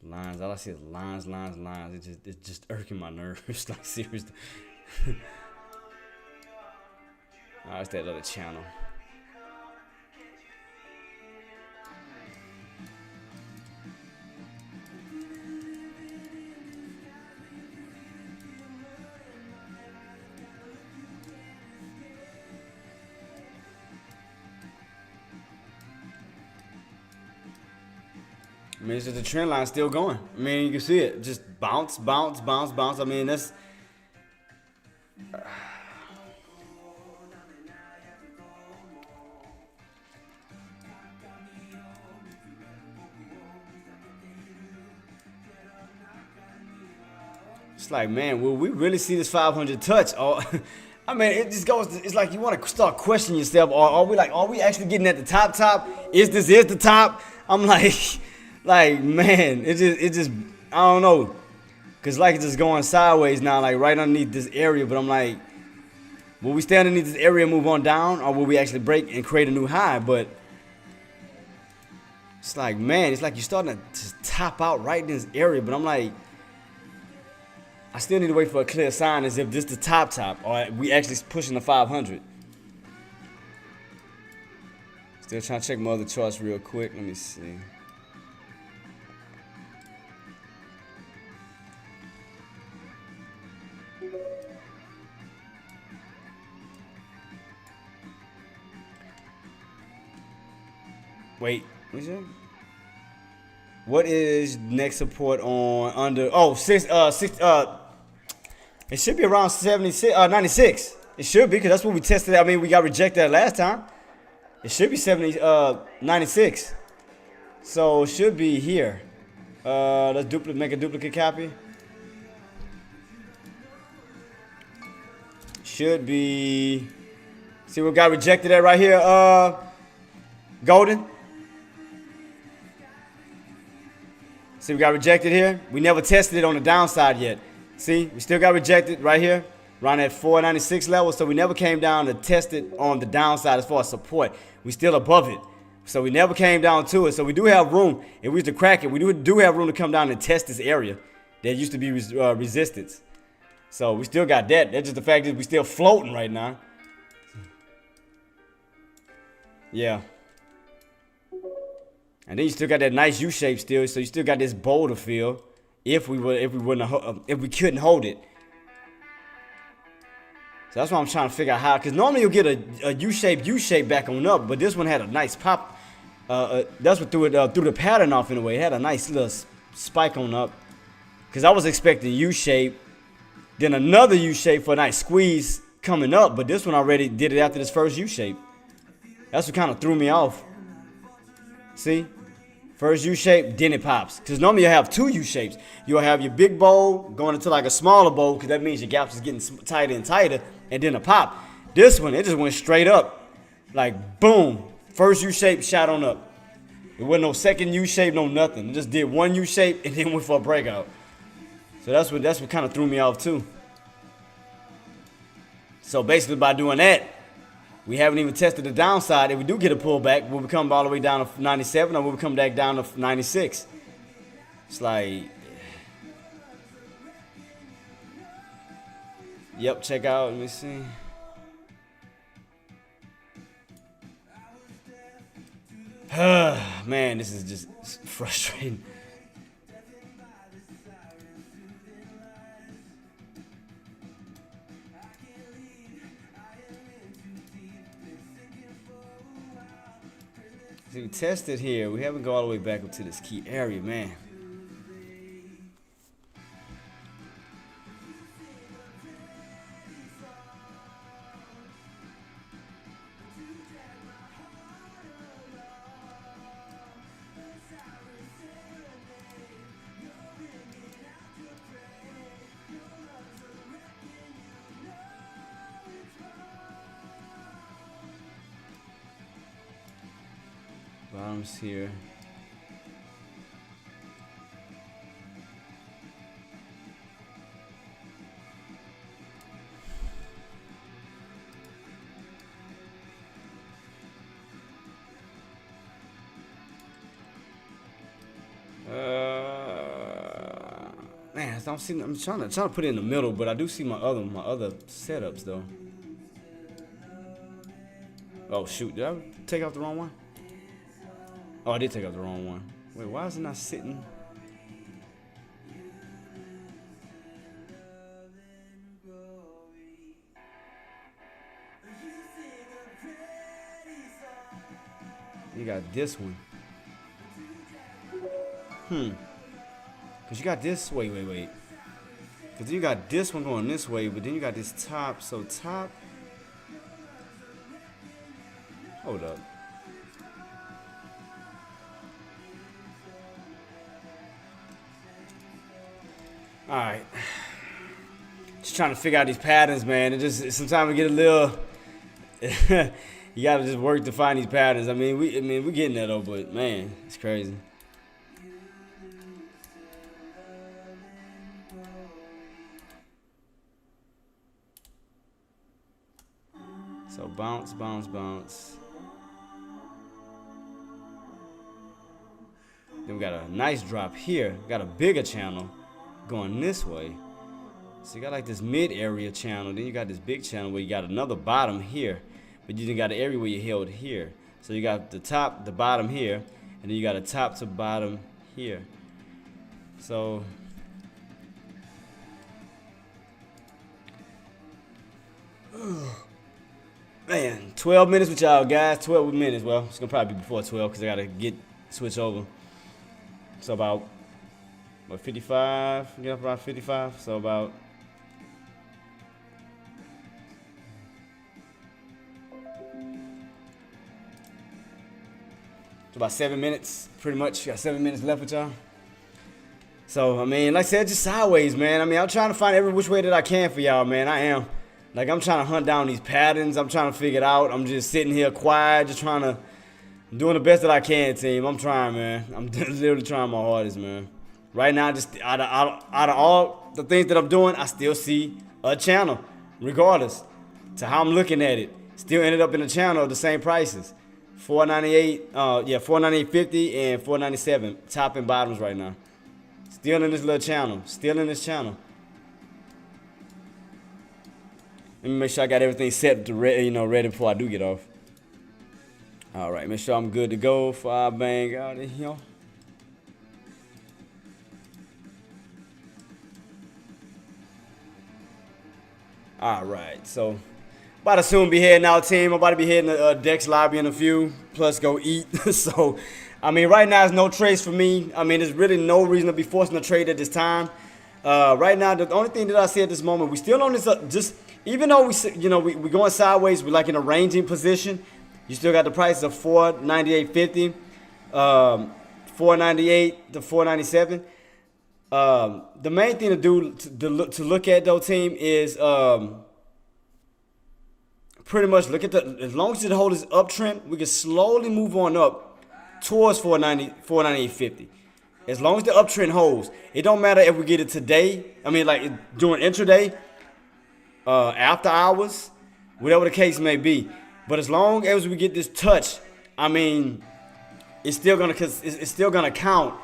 Lines. All I see is lines. It's just irking my nerves. Like, seriously. Alright, it's that other channel. I mean, it's just the trend line still going. I mean, you can see it. Just bounce. I mean, that's... It's like, man, will we really see this 500 touch? Or, I mean, it just goes. It's like you want to start questioning yourself. Or are we actually getting at the top? Is the top? I'm like, man, it just, I don't know, cause like it's just going sideways now, like right underneath this area. But I'm like, will we stay underneath this area and move on down, or will we actually break and create a new high? But it's like, man, it's like you're starting to just top out right in this area. But I'm like, I still need to wait for a clear sign as if this is the top, or we actually pushing the 500. Still trying to check my other charts real quick. Let me see. Wait, what is next support on under? Oh, it should be around 76, 96. It should be, because that's what we tested. I mean, we got rejected last time. It should be 96. So it should be here. Let's make a duplicate copy. Should be. See what got rejected at right here. Golden. See, we got rejected here. We never tested it on the downside yet. See, we still got rejected right here, around that 496 level. So we never came down to test it on the downside as far as support. We still above it. So we never came down to it. So we do have room. If we used to crack it, we do have room to come down and test this area. There used to be resistance. So we still got that. That's just the fact that we still floating right now. Yeah. And then you still got that nice U shape still, so you still got this boulder feel. If we couldn't hold it. So that's why I'm trying to figure out how. Because normally you'll get a U shape back on up, but this one had a nice pop. That's what threw the pattern off in a way. It had a nice little spike on up. Because I was expecting U shape, then another U shape for a nice squeeze coming up, but this one already did it after this first U shape. That's what kind of threw me off. See? First U shape, then it pops. Because normally you have two U shapes. You'll have your big bowl going into like a smaller bowl, because that means your gaps is getting tighter and tighter, and then a pop. This one, it just went straight up. Like, boom. First U shape shot on up. It wasn't no second U shape, no nothing. It just did one U shape and then went for a breakout. So that's what kind of threw me off too. So basically by doing that, we haven't even tested the downside. If we do get a pullback, will we come all the way down to 97, or will we come back down to 96? It's like, yep, check out, let me see. Man, this is just frustrating. See, we tested here. We haven't gone all the way back up to this key area, man. Bottoms here. Man, I'm trying to put it in the middle, but I do see my other setups though. Oh shoot, did I take off the wrong one? Oh, I did take off the wrong one. Wait, why is it not sitting? You got this one. Because you got this. Wait. Because you got this one going this way, but then you got this top. So top. Hold up. All right. just trying to figure out these patterns, man. It just sometimes we get a little. You gotta just work to find these patterns. I mean, we're getting there though, but man, it's crazy. So bounce, bounce, bounce. Then we got a nice drop here. Got a bigger channel going this way. So you got like this mid-area channel. Then you got this big channel where you got another bottom here. But you didn't got an area where you held here. So you got the top, the bottom here. And then you got a top to bottom here. So man, 12 minutes with y'all guys. 12 minutes. Well, it's gonna probably be before 12 because I gotta switch over. So about what, 55? Get up around 55. So about about 7 minutes, pretty much. Got 7 minutes left with y'all. So I mean, like I said, just sideways, man. I mean, I'm trying to find every which way that I can for y'all, man. I am. Like, I'm trying to hunt down these patterns. I'm trying to figure it out. I'm just sitting here quiet, just doing the best that I can, team. I'm trying, man. I'm literally trying my hardest, man. Right now, just out of all the things that I'm doing, I still see a channel, regardless to how I'm looking at it. Still ended up in a channel of the same prices. $498, $498.50 and $497, top and bottoms right now. Still in this little channel. Still in this channel. Let me make sure I got everything set to ready before I do get off. All right, make sure I'm good to go before I bang out of here. All right, so about to soon be heading out, team. I'm about to be heading to Dex lobby in a few, plus go eat. So, I mean, right now, there's no trades for me. I mean, there's really no reason to be forcing a trade at this time. Right now, the only thing that I see at this moment, we still on this, even though we going sideways, we're like in a ranging position. You still got the prices of $498.50, $498 to $497. The main thing to do to look at though, team, is pretty much look at as long as it holds this uptrend, we can slowly move on up towards $498.50. As long as the uptrend holds, it don't matter if we get it today. I mean, like during intraday, after hours, whatever the case may be. But as long as we get this touch, I mean, it's still gonna count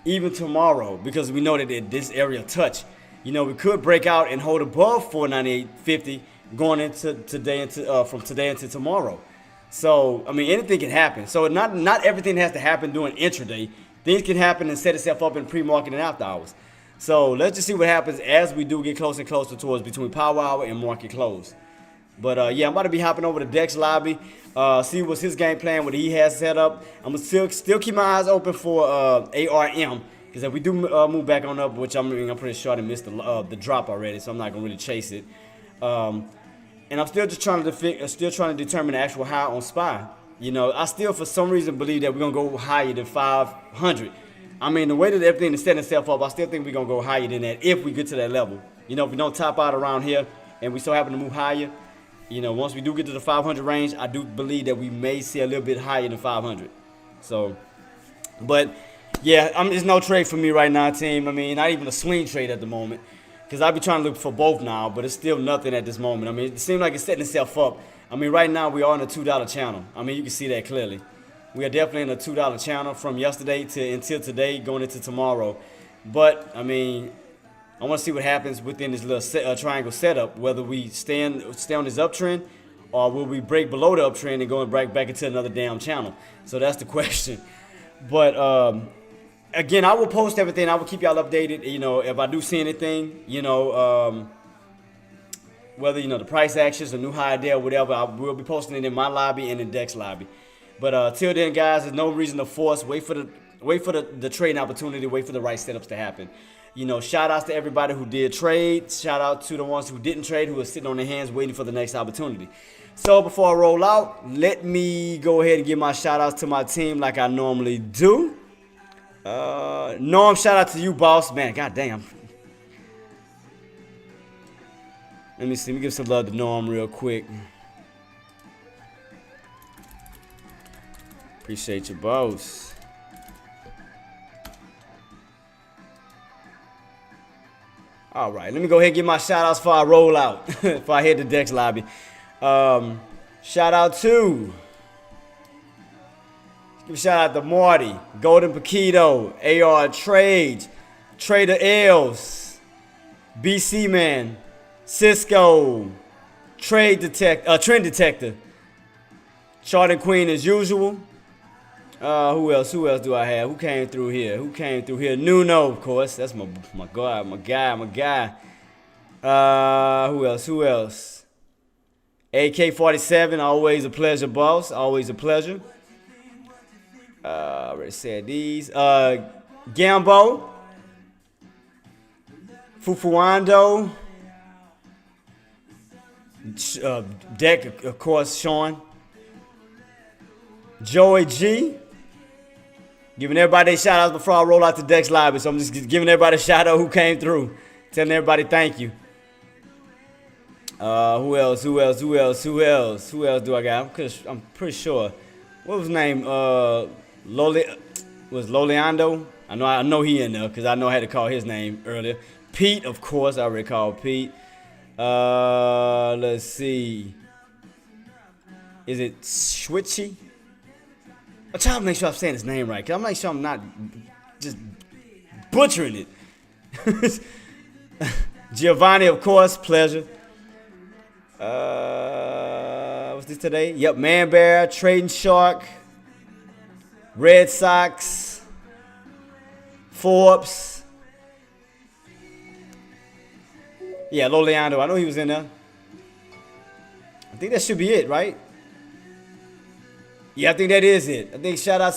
even tomorrow because we know that this area touch. We could break out and hold above $498.50 going into today from today into tomorrow. So I mean, anything can happen. So not everything has to happen during intraday. Things can happen and set itself up in pre-market and after hours. So let's just see what happens as we do get closer and closer towards between power hour and market close. But yeah, I'm about to be hopping over to Dex lobby, see what's his game plan, what he has set up. I'm gonna still keep my eyes open for ARM, because if we do move back on up, which I'm pretty sure I missed the drop already, so I'm not gonna really chase it. And I'm still just trying to determine the actual high on SPY. I still for some reason believe that we're gonna go higher than 500. I mean, the way that everything is setting itself up, I still think we're gonna go higher than that if we get to that level. If we don't top out around here and we still happen to move higher, once we do get to the 500 range, I do believe that we may see a little bit higher than 500. So, but yeah, there's no trade for me right now, team. I mean, not even a swing trade at the moment, because I be trying to look for both now, but it's still nothing at this moment. I mean, it seems like it's setting itself up. I mean, right now we are in a $2 channel. I mean, you can see that clearly. We are definitely in a $2 channel from yesterday until today, going into tomorrow. But I mean, I want to see what happens within this little triangle setup, whether we stay on this uptrend or will we break below the uptrend and go back into another damn channel. So that's the question. But again, I will post everything. I will keep y'all updated. If I do see anything, whether the price actions, a new high there, whatever, I will be posting it in my lobby and in Dex lobby. But till then, guys, there's no reason to force. Wait for the trading opportunity. Wait for the right setups to happen. Shout outs to everybody who did trade. Shout out to the ones who didn't trade, who are sitting on their hands waiting for the next opportunity. So before I roll out, let me go ahead and give my shout outs to my team like I normally do. Norm, shout out to you, boss. Man, god damn. Let me see. Let me give some love to Norm real quick. Appreciate you, boss. All right, let me go ahead and get my shout outs before I roll out, before I hit the Dex lobby. Shout out to, give a shout out to Marty, Golden Paquito, AR Trades, Trader Els, BC Man, Cisco, Trend Detector, Charting Queen as usual. Who else do I have? Who came through here? Nuno, of course. That's my guy. Who else? AK-47, always a pleasure, boss. Always a pleasure. Already said these. Gambo. Fufuando. Deck, of course, Sean. Joey G. Giving everybody a shout out before I roll out the Dex lobby. So I'm just giving everybody a shout out who came through. Telling everybody thank you. Who else do I got? I'm pretty sure. What was his name? Loliando? I know he in there because I know I had to call his name earlier. Pete, of course, I already called Pete. Let's see. Is it Switchy? I'm trying to make sure I'm saying his name right, because I'm making sure I'm not just butchering it. Giovanni, of course, pleasure. What's this today? Yep, Man Bear, Trading Shark, Red Sox, Forbes. Yeah, Loliando, I know he was in there. I think that should be it, right? Yeah, I think that is it. I think shout out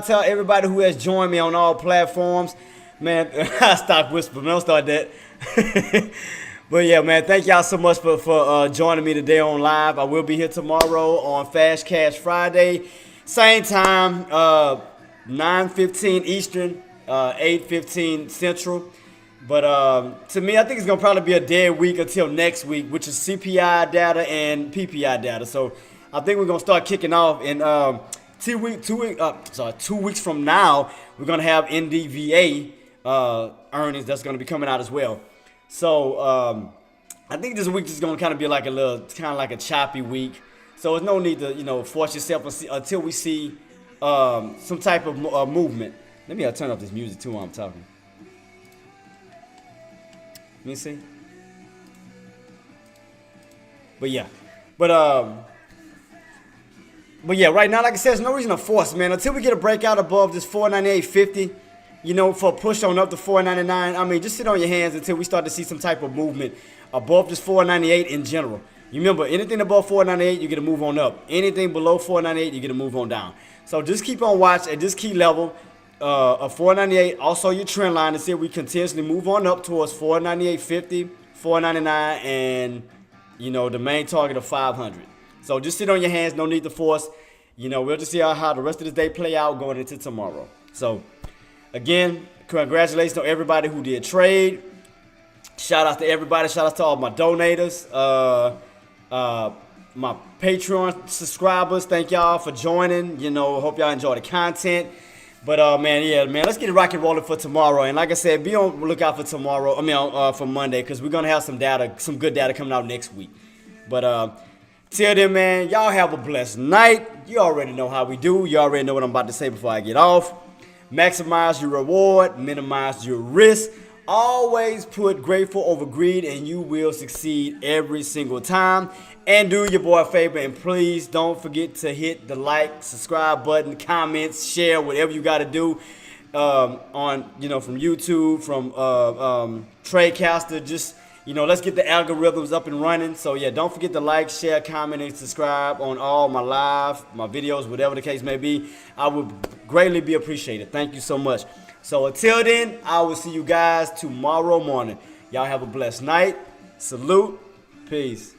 to everybody who has joined me on all platforms. Man, I stopped whispering. Don't start that. But yeah, man, thank y'all so much for joining me today on live. I will be here tomorrow on Fast Cash Friday. Same time, 9:15 Eastern, 8:15 Central. But to me, I think it's going to probably be a dead week until next week, which is CPI data and PPI data. So I think we're going to start kicking off in 2 weeks from now. We're going to have NDVA earnings that's going to be coming out as well. So I think this week is going to kind of be like a choppy week. So there's no need to, force yourself until we see some type of movement. Let me turn up this music too while I'm talking. Let me see. But yeah. But yeah, right now, like I said, there's no reason to force, man. Until we get a breakout above this 498.50, for a push on up to 499. I mean, just sit on your hands until we start to see some type of movement above this 498 in general. You remember, anything above 498, you get to move on up. Anything below 498, you get to move on down. So just keep on watch at this key level of 498. Also, your trend line to see if we continuously move on up towards 498.50, 499, and, the main target of 500. So just sit on your hands. No need to force. We'll just see how the rest of the day play out going into tomorrow. So, again, congratulations to everybody who did trade. Shout out to everybody. Shout out to all my donators. My Patreon subscribers. Thank y'all for joining. Hope y'all enjoy the content. But, let's get it rock and rolling for tomorrow. And like I said, be on the lookout for tomorrow. For Monday, because we're going to have some good data coming out next week. But, till then, man, y'all have a blessed night. You already know how we do. You already know what I'm about to say before I get off. Maximize your reward. Minimize your risk. Always put grateful over greed, and you will succeed every single time. And do your boy a favor, and please don't forget to hit the like, subscribe button, comments, share, whatever you got to do on, from YouTube, from Tradecaster. Just, let's get the algorithms up and running. So, yeah, don't forget to like, share, comment, and subscribe on all my my videos, whatever the case may be. I would greatly be appreciated. Thank you so much. So, until then, I will see you guys tomorrow morning. Y'all have a blessed night. Salute. Peace.